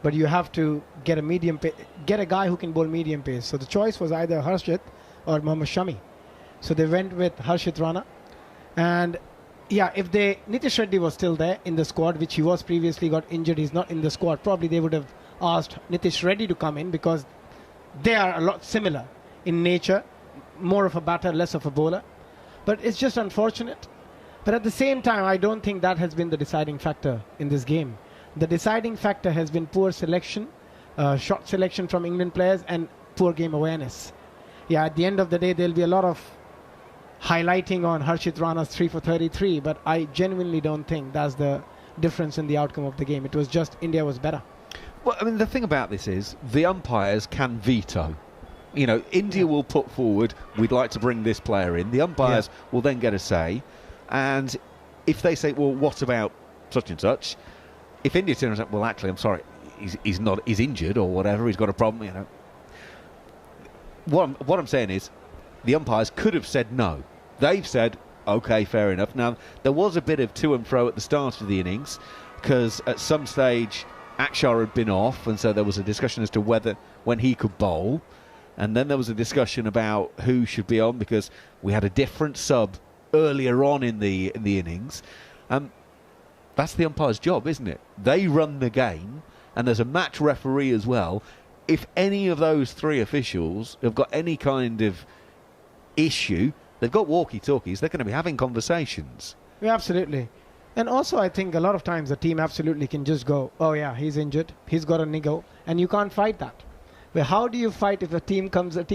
But you have to get a guy who can bowl medium pace. So the choice was either Harshit or Mohammad Shami. So they went with Harshit Rana. And yeah, if Nitish Reddy was still there in the squad, which he was previously, got injured, he's not in the squad, probably they would have asked Nitish Reddy to come in because they are a lot similar in nature, more of a batter, less of a bowler. But it's just unfortunate. But at the same time, I don't think that has been the deciding factor in this game. The deciding factor has been poor selection, shot selection from England players, and poor game awareness. Yeah, at the end of the day, there'll be a lot of highlighting on Harshit Rana's 3 for 33, but I genuinely don't think that's the difference in the outcome of the game. It was just India was better. Well, I mean, the thing about this is the umpires can veto. You know, India will put forward, we'd like to bring this player in. The umpires will then get a say. And if they say, well, what about such and such? If India turns up, well, actually, I'm sorry, he's injured or whatever, he's got a problem, you know. What I'm saying is, the umpires could have said no. They've said, OK, fair enough. Now, there was a bit of to and fro at the start of the innings, because at some stage, Akshar had been off, and so there was a discussion as to when he could bowl. And then there was a discussion about who should be on, because we had a different sub earlier on in the innings. That's the umpire's job, isn't it? They run the game, and there's a match referee as well. If any of those 3 officials have got any kind of issue, they've got walkie-talkies, they're going to be having conversations. Yeah, absolutely. And also, I think a lot of times the team absolutely can just go, oh yeah, he's injured, he's got a niggle, and you can't fight that. But how do you fight if a team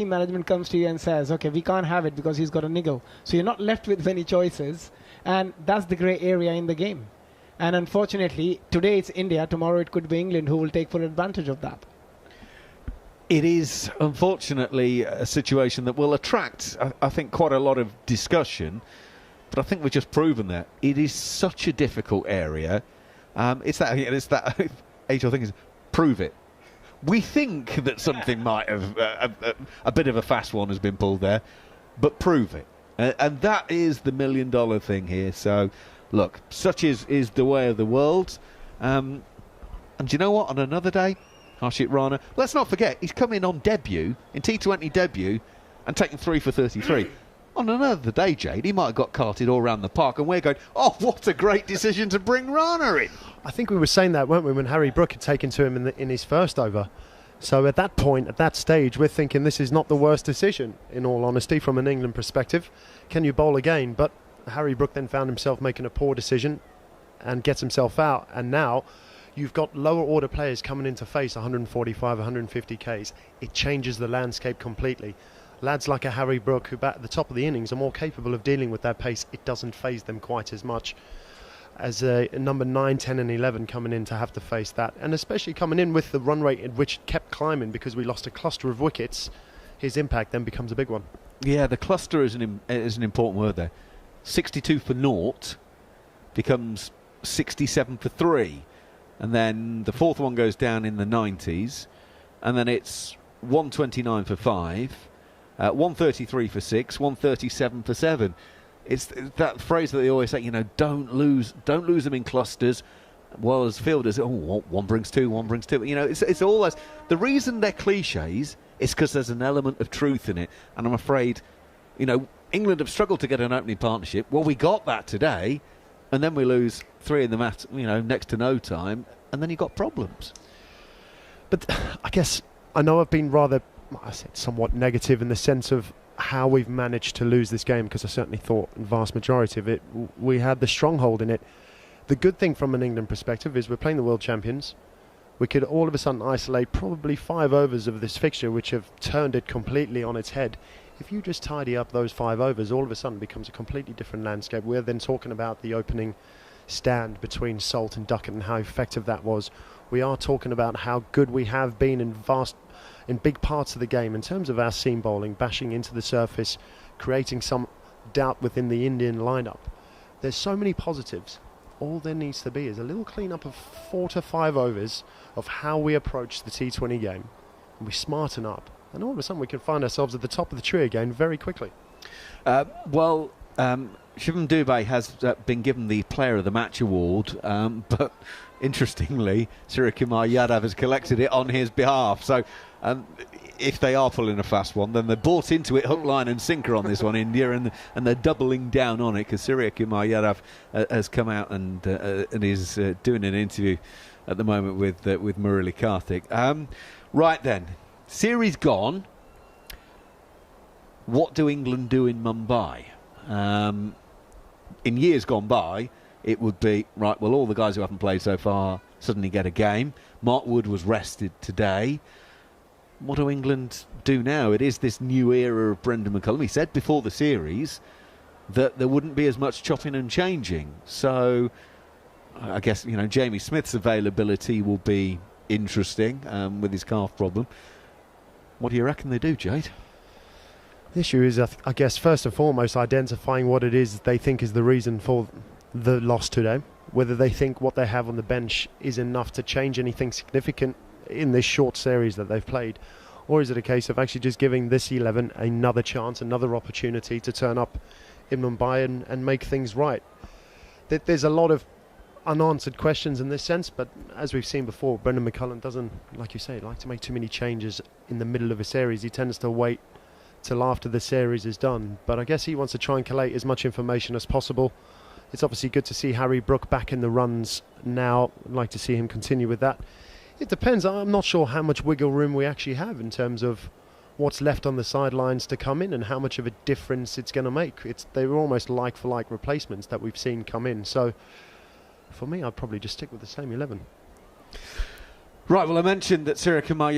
management comes to you and says, okay, we can't have it because he's got a niggle? So you're not left with many choices, and that's the grey area in the game. And unfortunately, today it's India, tomorrow it could be England who will take full advantage of that. It is, unfortunately, a situation that will attract, I think, quite a lot of discussion. But I think we've just proven that it is such a difficult area. It's that age-old thing is prove it. We think that something might have a bit of a fast one has been pulled there, but prove it. And that is the $1 million thing here. So, look, such is the way of the world. And do you know what? On another day, Harshit Rana, let's not forget, he's come in on debut, in T20 debut, and taken 3 for 33. On another day, Jade, he might have got carted all around the park, and we're going, oh, what a great decision to bring Rana in. I think we were saying that, weren't we, when Harry Brook had taken to him in his first over. So at that point, at that stage, we're thinking this is not the worst decision, in all honesty, from an England perspective. Can you bowl again? But Harry Brook then found himself making a poor decision and gets himself out. And now you've got lower order players coming in to face 145, 150 Ks. It changes the landscape completely. Lads like a Harry Brook, who at the top of the innings are more capable of dealing with that pace, it doesn't faze them quite as much as number 9, 10 and 11 coming in to have to face that. And especially coming in with the run rate at which it kept climbing because we lost a cluster of wickets, his impact then becomes a big one. Yeah, the cluster is an important word there. 62 for 0 becomes 67 for 3. And then the fourth one goes down in the 90s. And then it's 129 for 5. 133 for 6, 137 for 7. It's that phrase that they always say, don't lose them in clusters. Well, as fielders, one brings two, one brings two. It's always, the reason they're cliches is because there's an element of truth in it. And I'm afraid, England have struggled to get an opening partnership. Well, we got that today, and then we lose 3 in the match, next to no time, and then you've got problems. But I guess I know I've been I said somewhat negative in the sense of how we've managed to lose this game, because I certainly thought in vast majority of it we had the stronghold in it. The good thing from an England perspective is we're playing the world champions. We could all of a sudden isolate probably 5 overs of this fixture which have turned it completely on its head. If you just tidy up those 5 overs, all of a sudden it becomes a completely different landscape. We're then talking about the opening stand between Salt and Duckett and how effective that was. We are talking about how good we have been in big parts of the game in terms of our seam bowling, bashing into the surface, creating some doubt within the Indian lineup. There's so many positives. All there needs to be is a little clean-up of 4 to 5 overs of how we approach the T20 game. And we smarten up. And all of a sudden we can find ourselves at the top of the tree again very quickly. Shivam Dubé has been given the Player of the Match award, but interestingly, Suryakumar Yadav has collected it on his behalf. So if they are pulling a fast one, then they're bought into it hook, line and sinker on this one, India, and they're doubling down on it, because Suryakumar Yadav has come out and is doing an interview at the moment with Murali Karthik. Right then, series gone. What do England do in Mumbai? In years gone by, it would be, right, well, all the guys who haven't played so far suddenly get a game. Mark Wood was rested today. What do England do now? It is this new era of Brendan McCullum. He said before the series that there wouldn't be as much chopping and changing. So I guess, Jamie Smith's availability will be interesting with his calf problem. What do you reckon they do, Jade? The issue is, I guess, first and foremost, identifying what it is they think is the reason for the loss today. Whether they think what they have on the bench is enough to change anything significant in this short series that they've played, or is it a case of actually just giving this 11 another chance, another opportunity to turn up in Mumbai and make things right. There's a lot of unanswered questions in this sense, but as we've seen before, Brendan McCullum doesn't, like you say, like to make too many changes in the middle of a series. He tends to wait till after the series is done, but I guess he wants to try and collate as much information as possible. It's obviously good to see Harry Brook back in the runs now. I'd like to see him continue with that. It depends. I'm not sure how much wiggle room we actually have in terms of what's left on the sidelines to come in and how much of a difference it's going to make. They were almost like-for-like replacements that we've seen come in. So for me, I'd probably just stick with the same 11. Right, well, I mentioned that Suryakumar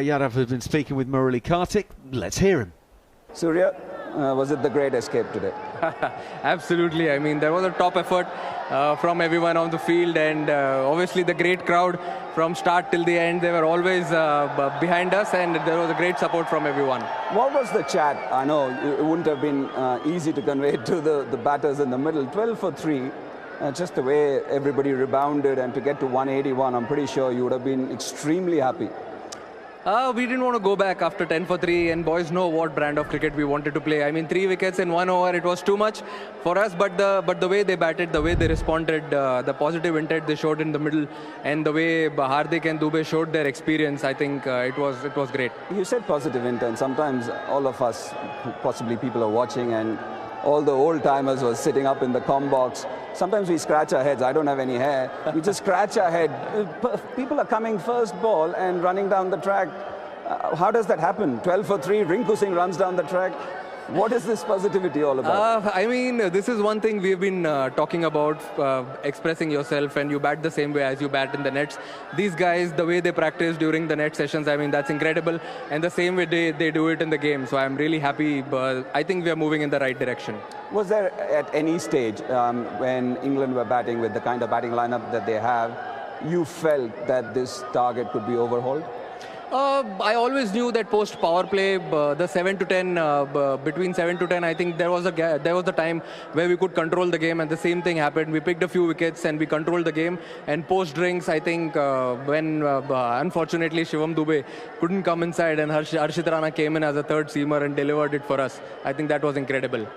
Yadav has been speaking with Murali Karthik. Let's hear him. Surya, was it the great escape today? Absolutely. I mean, there was a top effort from everyone on the field, and obviously the great crowd from start till the end. They were always behind us, and there was a great support from everyone. What was the chat? I know it wouldn't have been easy to convey to the batters in the middle. 12 for 3. Just the way everybody rebounded, and to get to 181, I'm pretty sure you would have been extremely happy. We didn't want to go back after 10 for 3, and boys know what brand of cricket we wanted to play. I mean, 3 wickets in 1 over, it was too much for us, but the way they batted, the way they responded, the positive intent they showed in the middle, and the way Hardik and Dubey showed their experience, I think it was great. You said positive intent. Sometimes all of us, possibly people are watching, and all the old timers were sitting up in the comm box. Sometimes we scratch our heads. I don't have any hair. We just scratch our head. People are coming first ball and running down the track. How does that happen? 12 for 3, Rinku Singh runs down the track. What is this positivity all about? I mean, this is one thing we've been talking about, expressing yourself, and you bat the same way as you bat in the nets. These guys, the way they practice during the net sessions, I mean, that's incredible. And the same way they do it in the game. So I'm really happy. I think we are moving in the right direction. Was there at any stage when England were batting with the kind of batting lineup that they have, you felt that this target could be overhauled? I always knew that post power play, the 7 to 10, between 7 to 10, I think there was the time where we could control the game, and the same thing happened. We picked a few wickets and we controlled the game. And post drinks, I think when unfortunately Shivam Dubey couldn't come inside, and Harshit Rana came in as a third seamer and delivered it for us. I think that was incredible.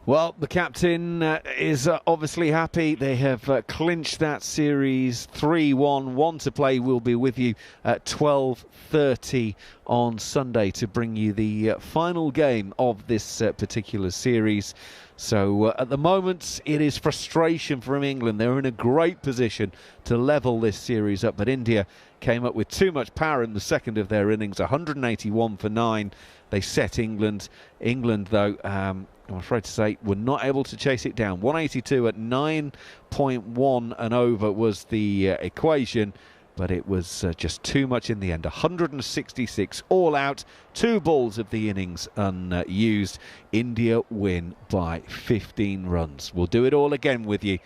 Well, the captain is obviously happy. They have clinched that series 3-1. 1 to play. We'll be with you at 12:30 on Sunday to bring you the final game of this particular series. So at the moment, it is frustration from England. They're in a great position to level this series up, but India came up with too much power in the second of their innings, 181 for 9. They set England. England, though, I'm afraid to say, were not able to chase it down. 182 at 9.1 and over was the equation, but it was just too much in the end. 166 all out, 2 balls of the innings unused. India win by 15 runs. We'll do it all again with you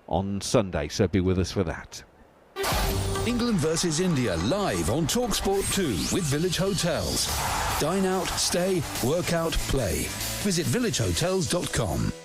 on Sunday, so be with us for that. England versus India live on talkSPORT 2 with Village Hotels. Dine out, stay, work out, play. Visit villagehotels.com.